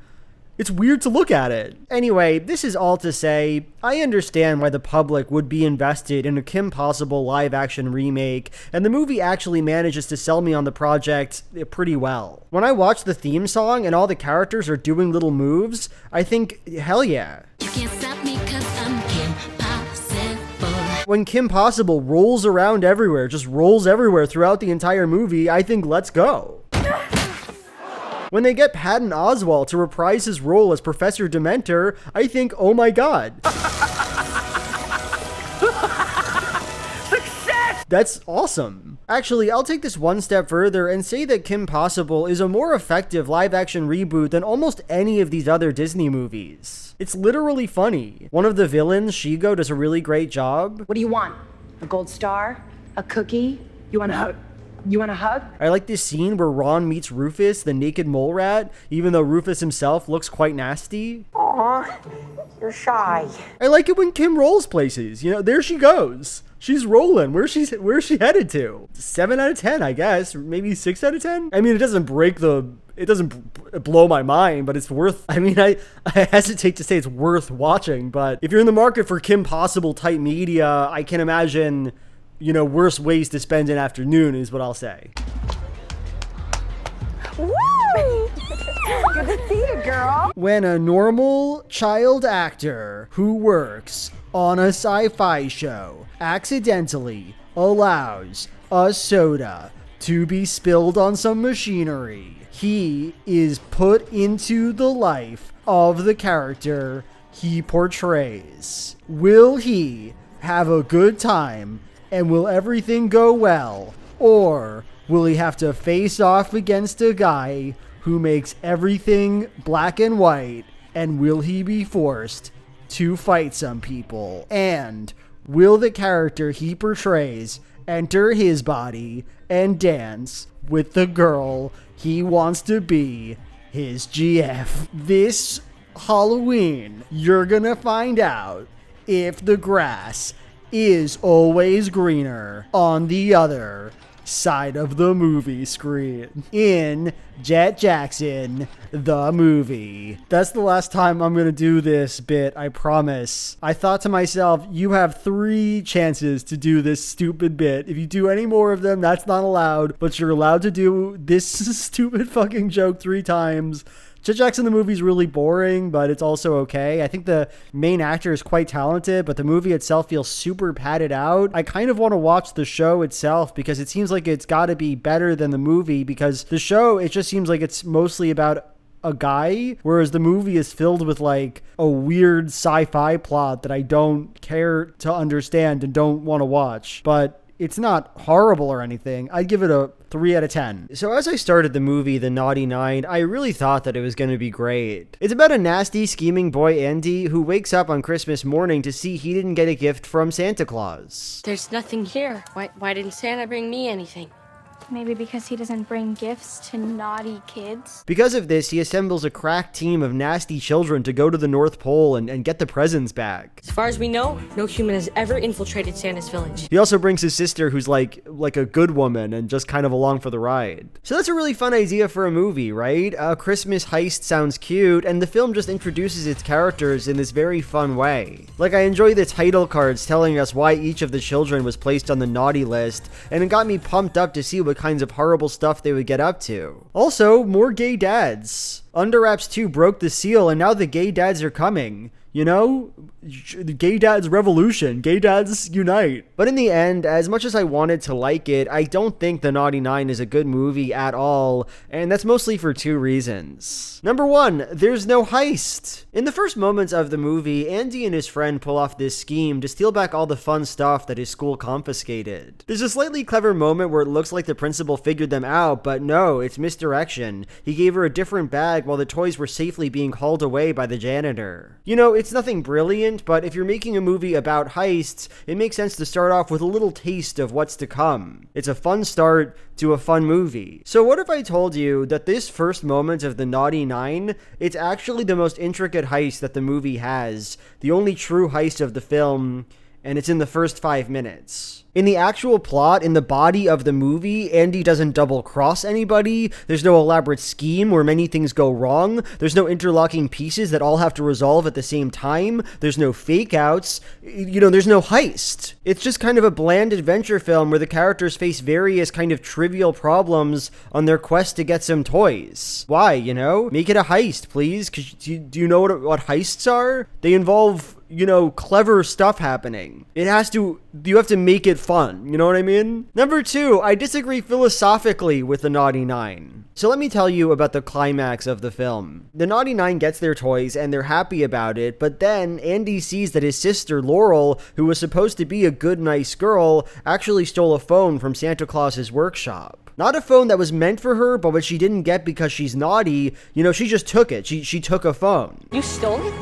It's weird to look at it. Anyway, this is all to say, I understand why the public would be invested in a Kim Possible live-action remake, and the movie actually manages to sell me on the project pretty well. When I watch the theme song and all the characters are doing little moves, I think, hell yeah. You can't stop me 'cause I'm Kim Possible. When Kim Possible rolls around everywhere, just rolls everywhere throughout the entire movie, I think let's go. When they get Patton Oswalt to reprise his role as Professor Dementor, I think, oh my god. Success! That's awesome. Actually, I'll take this one step further and say that Kim Possible is a more effective live-action reboot than almost any of these other Disney movies. It's literally funny. One of the villains, Shigo, does a really great job. What do you want? A gold star? A cookie? You want a hug? You want a hug? I like this scene where Ron meets Rufus, the naked mole rat, even though Rufus himself looks quite nasty. Aw, you're shy. I like it when Kim rolls places. You know, there she goes. She's rolling. Where's she headed to? 7 out of 10, I guess. Maybe 6 out of 10? I mean, it doesn't blow my mind, but it's worth, I mean, I hesitate to say it's worth watching, but if you're in the market for Kim Possible type media, I can imagine, you know, worse ways to spend an afternoon is what I'll say. Woo! Good to see you, girl. When a normal child actor who works on a sci-fi show accidentally allows a soda to be spilled on some machinery, he is put into the life of the character he portrays? Will he have a good time and will everything go well? Or will he have to face off against a guy who makes everything black and white? And will he be forced to fight some people? And will the character he portrays enter his body and dance with the girl he wants to be his GF? This Halloween, you're gonna find out if the grass is always greener on the other side of the movie screen in Jet Jackson the movie. That's the last time I'm gonna do this bit, I promise. I thought to myself, you have 3 chances to do this stupid bit. If you do any more of them, that's not allowed, but you're allowed to do this stupid fucking joke 3 times. Jet Jackson the movie is really boring, but it's also okay. I think the main actor is quite talented, but the movie itself feels super padded out. I kind of want to watch the show itself because it seems like it's got to be better than the movie, because the show, it just seems like it's mostly about a guy, whereas the movie is filled with like a weird sci-fi plot that I don't care to understand and don't want to watch. But it's not horrible or anything. I'd give it a 3 out of 10. So as I started the movie, The Naughty Nine, I really thought that it was going to be great. It's about a nasty, scheming boy, Andy, who wakes up on Christmas morning to see he didn't get a gift from Santa Claus. There's nothing here. Why didn't Santa bring me anything? Maybe because he doesn't bring gifts to naughty kids. Because of this, he assembles a crack team of nasty children to go to the North Pole and get the presents back. As far as we know, no human has ever infiltrated Santa's village. He also brings his sister, who's like a good woman and just kind of along for the ride. So that's a really fun idea for a movie, right? A Christmas heist sounds cute, and the film just introduces its characters in this very fun way. Like, I enjoy the title cards telling us why each of the children was placed on the naughty list, and it got me pumped up to see what kinds of horrible stuff they would get up to. Also, more gay dads. Under Wraps 2 broke the seal, and now the gay dads are coming. You know? Gay dads revolution. Gay dads unite. But in the end, as much as I wanted to like it, I don't think The Naughty Nine is a good movie at all, and that's mostly for 2 reasons. Number 1, there's no heist. In the first moments of the movie, Andy and his friend pull off this scheme to steal back all the fun stuff that his school confiscated. There's a slightly clever moment where it looks like the principal figured them out, but no, it's misdirection. He gave her a different bag while the toys were safely being hauled away by the janitor. You know, it's nothing brilliant, but if you're making a movie about heists, it makes sense to start off with a little taste of what's to come. It's a fun start to a fun movie. So what if I told you that this first moment of The Naughty Nine, it's actually the most intricate heist that the movie has, the only true heist of the film, and it's in the first 5 minutes. In the actual plot, in the body of the movie, Andy doesn't double-cross anybody. There's no elaborate scheme where many things go wrong. There's no interlocking pieces that all have to resolve at the same time. There's no fake-outs. You know, there's no heist. It's just kind of a bland adventure film where the characters face various kind of trivial problems on their quest to get some toys. Why, you know? Make it a heist, please. 'Cause do you know what heists are? They involve, you know, clever stuff happening. You have to make it fun, you know what I mean? Number 2, I disagree philosophically with The Naughty Nine. So let me tell you about the climax of the film. The Naughty Nine gets their toys and they're happy about it, but then Andy sees that his sister Laurel, who was supposed to be a good, nice girl, actually stole a phone from Santa Claus's workshop. Not a phone that was meant for her, but what she didn't get because she's naughty. You know, she just took it. She took a phone. You stole it?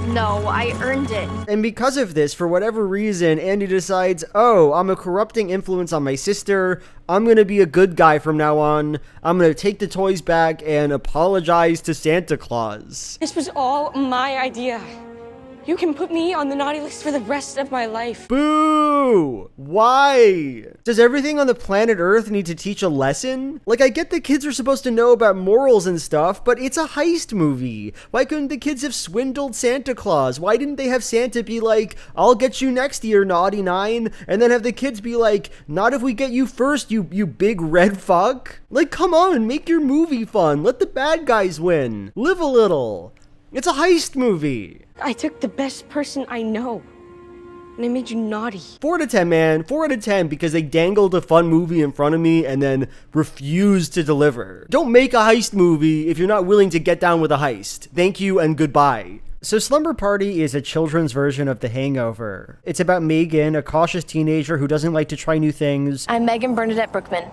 No, I earned it. And because of this, for whatever reason, Andy decides, oh, I'm a corrupting influence on my sister. I'm going to be a good guy from now on. I'm going to take the toys back and apologize to Santa Claus. This was all my idea. You can put me on the naughty list for the rest of my life. Boo! Why? Does everything on the planet Earth need to teach a lesson? Like, I get the kids are supposed to know about morals and stuff, but it's a heist movie. Why couldn't the kids have swindled Santa Claus? Why didn't they have Santa be like, I'll get you next year, Naughty Nine? And then have the kids be like, not if we get you first, you big red fuck? Like, come on, make your movie fun. Let the bad guys win. Live a little. It's a heist movie. I took the best person I know. and I made you naughty. 4 out of 10, man. 4 out of 10 because they dangled a fun movie in front of me and then refused to deliver. Don't make a heist movie if you're not willing to get down with a heist. Thank you and goodbye. So Slumber Party is a children's version of The Hangover. It's about Megan, a cautious teenager who doesn't like to try new things. I'm Megan Bernadette Brookman.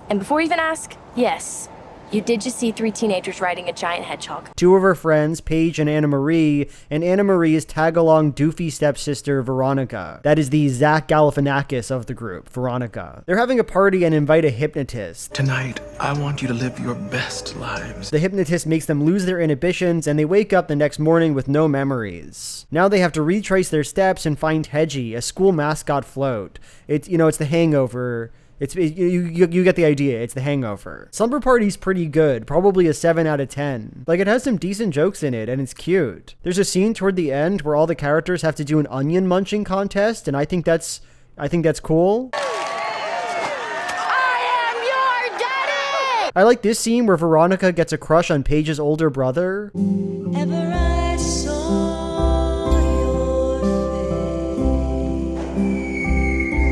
And before you even ask, yes, you did just see 3 teenagers riding a giant hedgehog. 2 of her friends, Paige and Anna Marie's tag-along doofy stepsister, Veronica. That is the Zach Galifianakis of the group, Veronica. They're having a party and invite a hypnotist. Tonight, I want you to live your best lives. The hypnotist makes them lose their inhibitions, and they wake up the next morning with no memories. Now they have to retrace their steps and find Hedgie, a school mascot float. It's The Hangover. You get the idea. It's The Hangover. Slumber Party's pretty good, probably a 7 out of 10. Like, it has some decent jokes in it, and it's cute. There's a scene toward the end where all the characters have to do an onion munching contest, and I think that's cool. I like this scene where Veronica gets a crush on Paige's older brother.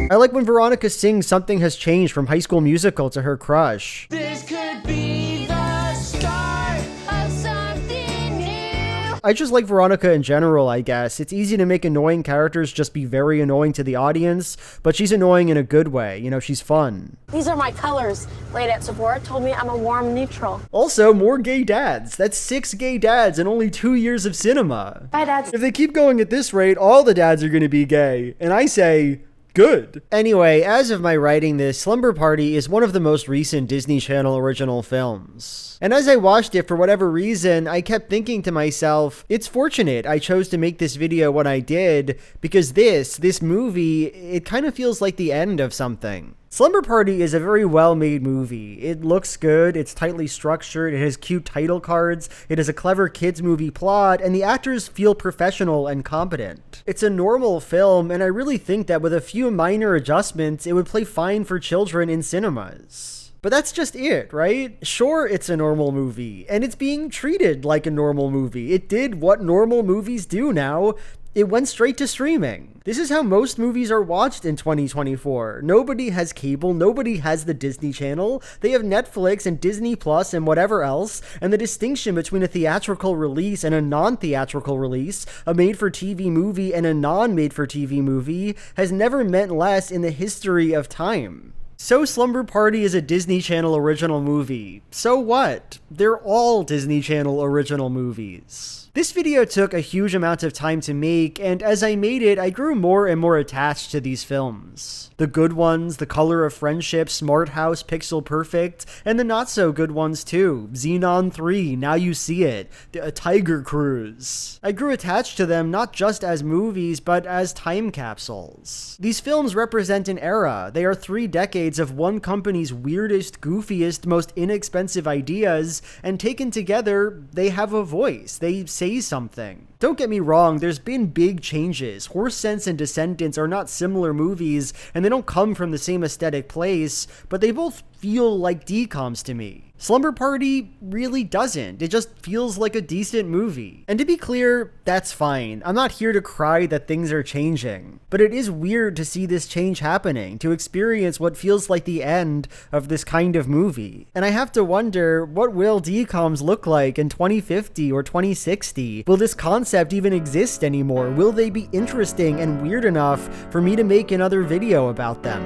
I like when Veronica sings Something Has Changed from High School Musical to her crush. This could be the start of something new. I just like Veronica in general, I guess. It's easy to make annoying characters just be very annoying to the audience, but she's annoying in a good way. She's fun. These are my colors. Lady at Sephora told me I'm a warm neutral. Also, more gay dads. That's 6 gay dads in only 2 years of cinema. Bye, dads. If they keep going at this rate, all the dads are going to be gay. And I say, good. Anyway, as of my writing this, Slumber Party is one of the most recent Disney Channel original films. And as I watched it, for whatever reason, I kept thinking to myself, it's fortunate I chose to make this video when I did, because this movie, it kind of feels like the end of something. Slumber Party is a very well-made movie. It looks good, it's tightly structured, it has cute title cards, it has a clever kids movie plot, and the actors feel professional and competent. It's a normal film, and I really think that with a few minor adjustments, it would play fine for children in cinemas. But that's just it, right? Sure, it's a normal movie, and it's being treated like a normal movie. It did what normal movies do now. It went straight to streaming. This is how most movies are watched in 2024. Nobody has cable, nobody has the Disney Channel. They have Netflix and Disney Plus and whatever else, and the distinction between a theatrical release and a non-theatrical release, a made-for-TV movie and a non-made-for-TV movie, has never meant less in the history of time. So Slumber Party is a Disney Channel original movie. So what? They're all Disney Channel original movies. This video took a huge amount of time to make, and as I made it, I grew more and more attached to these films. The good ones, The Color of Friendship, Smart House, Pixel Perfect, and the not so good ones too. Zenon 3, Now You See It, A Tiger Cruise. I grew attached to them not just as movies, but as time capsules. These films represent an era. They are 3 decades of one company's weirdest, goofiest, most inexpensive ideas, and taken together, they have a voice. They say something. Don't get me wrong, there's been big changes. Horse Sense and Descendants are not similar movies, and they don't come from the same aesthetic place, but they both feel like DCOMs to me. Slumber Party really doesn't. It just feels like a decent movie. And to be clear, that's fine. I'm not here to cry that things are changing. But it is weird to see this change happening, to experience what feels like the end of this kind of movie. And I have to wonder, what will DCOMs look like in 2050 or 2060? Will this concept even exist anymore? Will they be interesting and weird enough for me to make another video about them?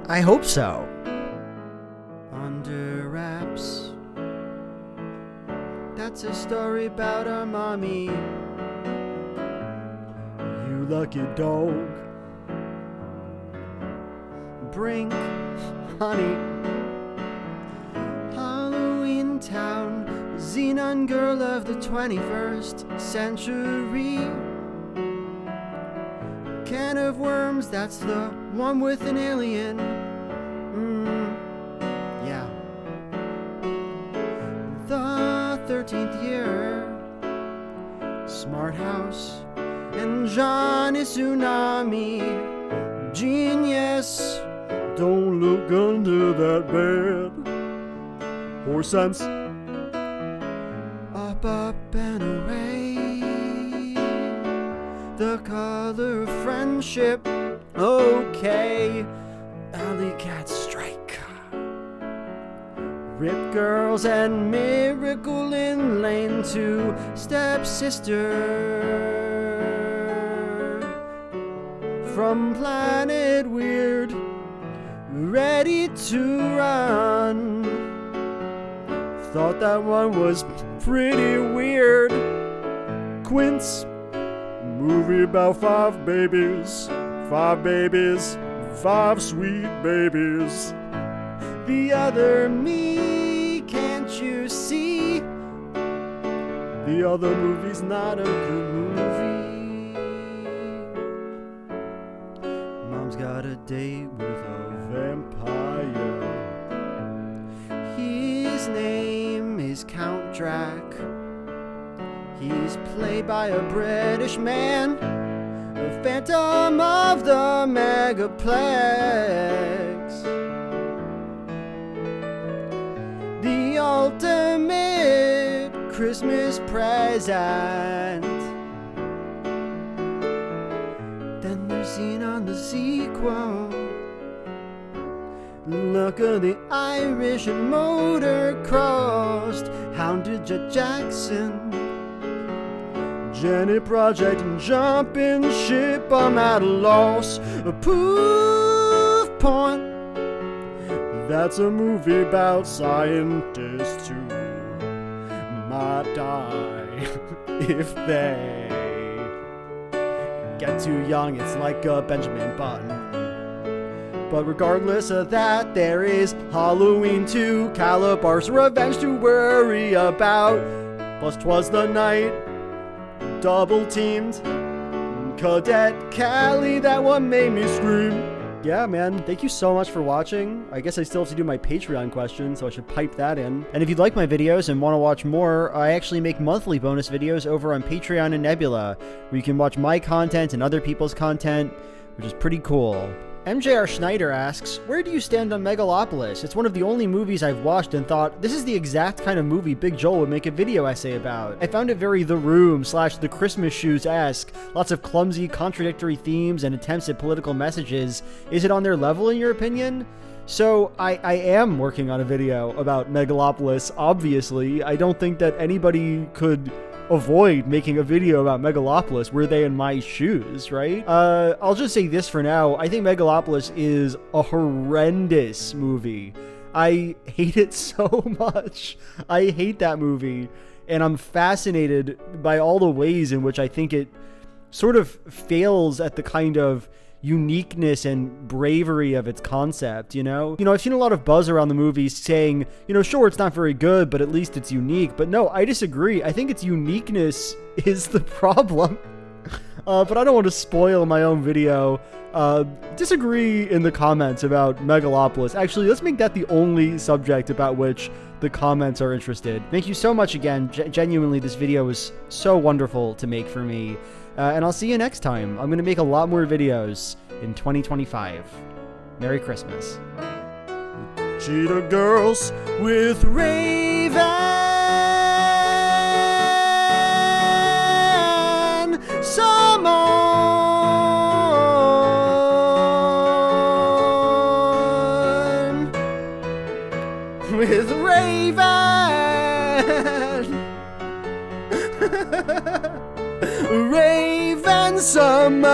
I hope so. Under wraps. That's a story about our mommy. You lucky dog. Brink, honey. Halloweentown, Zenon girl of the 21st century. Can of worms, that's the one with an alien. Yeah. The 13th Year, Smart House, and Johnny Tsunami. Genius, don't look under that bed. Horse Sense, up, up, and away. the color of friendship. Okay, alley cat strike. Rip Girls and Miracle in Lane 2, Stepsister. From Planet Weird, ready to run. Thought that one was pretty weird. Quints, movie about 5 babies, 5 babies, 5 sweet babies. The other me, can't you see? The other movie's not a good movie. Mom's got a date with a vampire. His name is Count Drac. He's played by a British man, a phantom of the Megaplex. The ultimate Christmas present. Then there's Zenon the sequel. Look at the Irish and motocrossed. Hounded Jackson. Jenny Project and jumping ship. I'm at a loss. A Poof Point. That's a movie about scientists who might die if they get too young. It's like a Benjamin Button. But regardless of that, there is Halloween 2, Kalabar's Revenge to worry about. Plus Twas the Night, double teamed. Cadet Kelly, that one made me scream. Yeah, man, thank you so much for watching. I guess I still have to do my Patreon question, so I should pipe that in. And if you'd like my videos and want to watch more, I actually make monthly bonus videos over on Patreon and Nebula, where you can watch my content and other people's content, which is pretty cool. MJR Schneider asks, where do you stand on Megalopolis? It's one of the only movies I've watched and thought, this is the exact kind of movie Big Joel would make a video essay about. I found it very The Room / The Christmas Shoes-esque. Lots of clumsy, contradictory themes and attempts at political messages. Is it on their level in your opinion? So, I am working on a video about Megalopolis, obviously. I don't think that anybody could avoid making a video about Megalopolis. Were they in my shoes, right? I'll just say this for now. I think Megalopolis is a horrendous movie. I hate it so much. I hate that movie. And I'm fascinated by all the ways in which I think it sort of fails at the kind of uniqueness and bravery of its concept, you know? I've seen a lot of buzz around the movie saying, sure, it's not very good, but at least it's unique. But no, I disagree. I think its uniqueness is the problem. But I don't want to spoil my own video. Disagree in the comments about Megalopolis. Actually, let's make that the only subject about which the comments are interested. Thank you so much again. Genuinely, this video was so wonderful to make for me. And I'll see you next time. I'm going to make a lot more videos in 2025. Merry Christmas. Cheetah Girls with Raven. Someone with Raven. Raven Summon.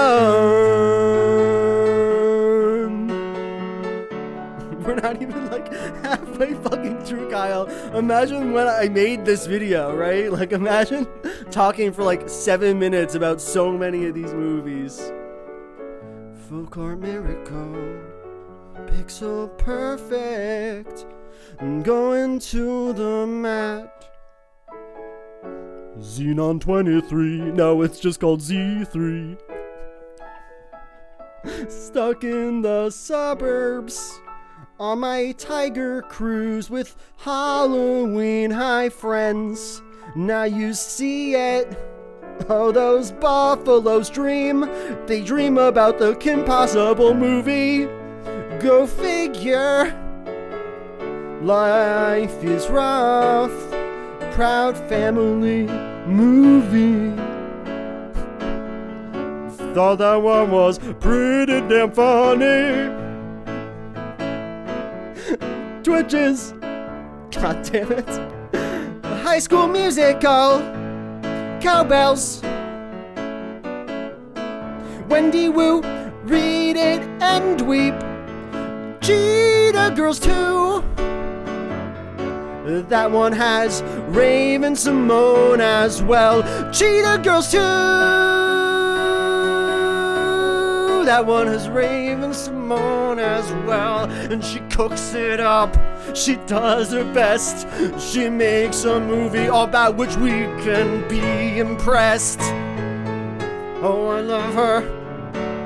We're not even like halfway fucking through, Kyle. Imagine when I made this video, right? Like, imagine talking for like 7 minutes about so many of these movies. Full court miracle, pixel perfect, going to the mat. Zenon 23, no, it's just called Z3. Stuck in the suburbs on my tiger cruise with Halloween High friends. Now you see it. Oh, those buffaloes dream. They dream about the Kim Possible movie. Go figure. Life is rough. Proud family movie. thought that one was pretty damn funny. Twitches. God damn it. High School Musical. Cowbells. Wendy Woo. Read it and weep. Cheetah Girls 2. That one has Raven Simone as well. Cheetah Girls 2. That one has Raven Simone as well. And she cooks it up. She does her best. She makes a movie about which we can be impressed. Oh, I love her.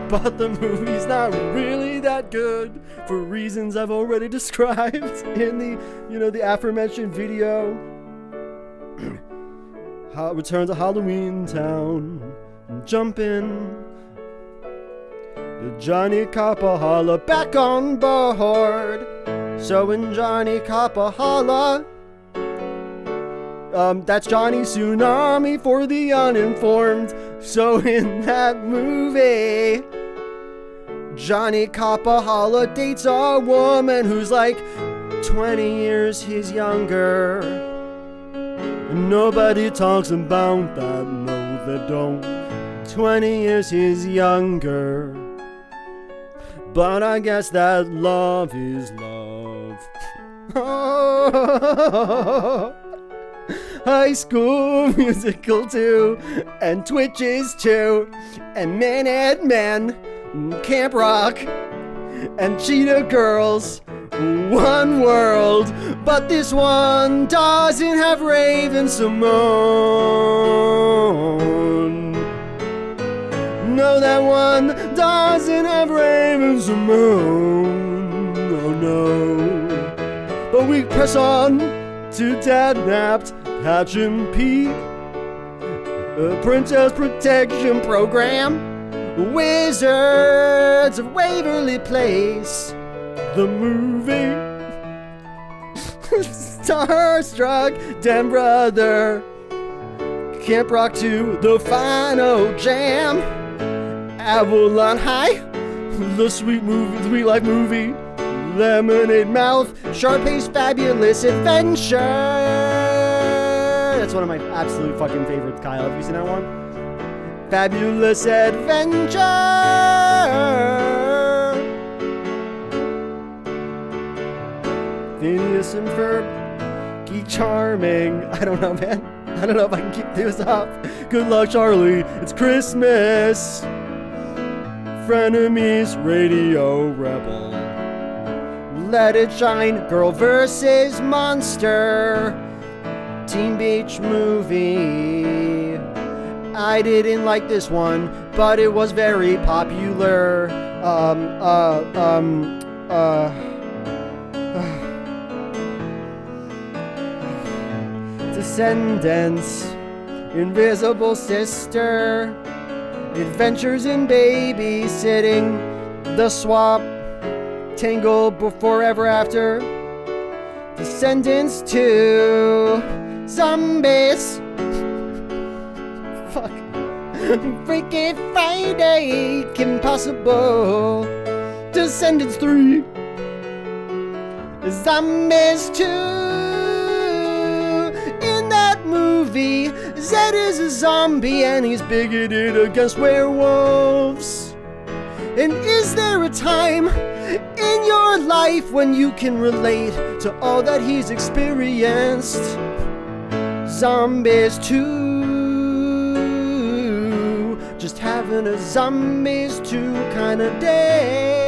But the movie's not really that good for reasons I've already described in the, the aforementioned video. Return to Halloweentown. Jump in. Johnny Capahala back on board. So in Johnny Capahala, that's Johnny Tsunami for the uninformed. So in that movie, Johnny Capahala dates a woman who's like 20 years his younger. Nobody talks about that, no they don't. 20 years his younger. But I guess that love is love. High School Musical 2, and Twitches 2, and Minutemen, Camp Rock, and Cheetah Girls, One World. But this one doesn't have Raven Simone. No, that one doesn't have Raven Simone. Oh no. But we press on to Dad-Napped, Hatch and Pete, Princess Protection Program, Wizards of Waverly Place, the movie, Starstruck, Den Brother, Camp Rock 2, The Final Jam, Avalon High, The Sweet Life Movie, Lemonade Mouth, Sharpay's Fabulous Adventure. That's one of my absolute fucking favorites, Kyle. Have you seen that one? Fabulous Adventure. Phineas and Ferb, Geek Charming. I don't know, man. I don't know if I can keep this up. Good luck, Charlie. It's Christmas. Frenemies, Radio Rebel. Let It Shine, Girl vs. Monster. Teen Beach Movie. I didn't like this one, but it was very popular. Descendants, Invisible Sister, Adventures in Babysitting, The Swap, Tangle Before Ever After, Descendants 2, Zombies, fuck, Freaky Friday, Kim Possible, Descendants 3, Zombies 2. In that movie, Zed is a zombie and he's bigoted against werewolves. And is there a time in your life when you can relate to all that he's experienced? Zombies 2, just having a Zombies 2 kind of day.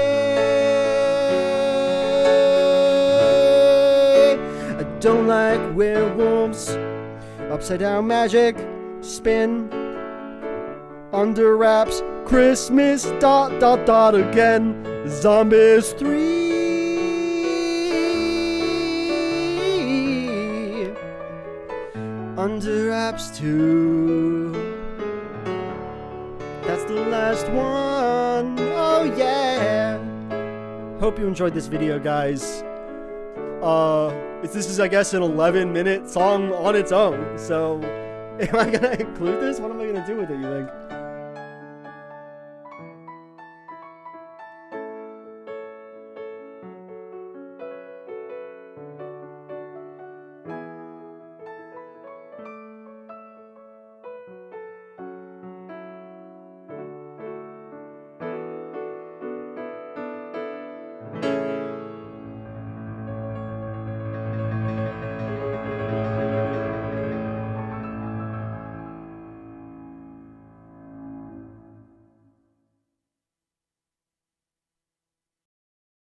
I don't like werewolves, upside down magic, spin, under wraps, Christmas, ... again, Zombies 3, under wraps 2, that's the last one, oh yeah. Hope you enjoyed this video, guys. This is, I guess, an 11-minute song on its own, so am I gonna include this? What am I gonna do with it, you think?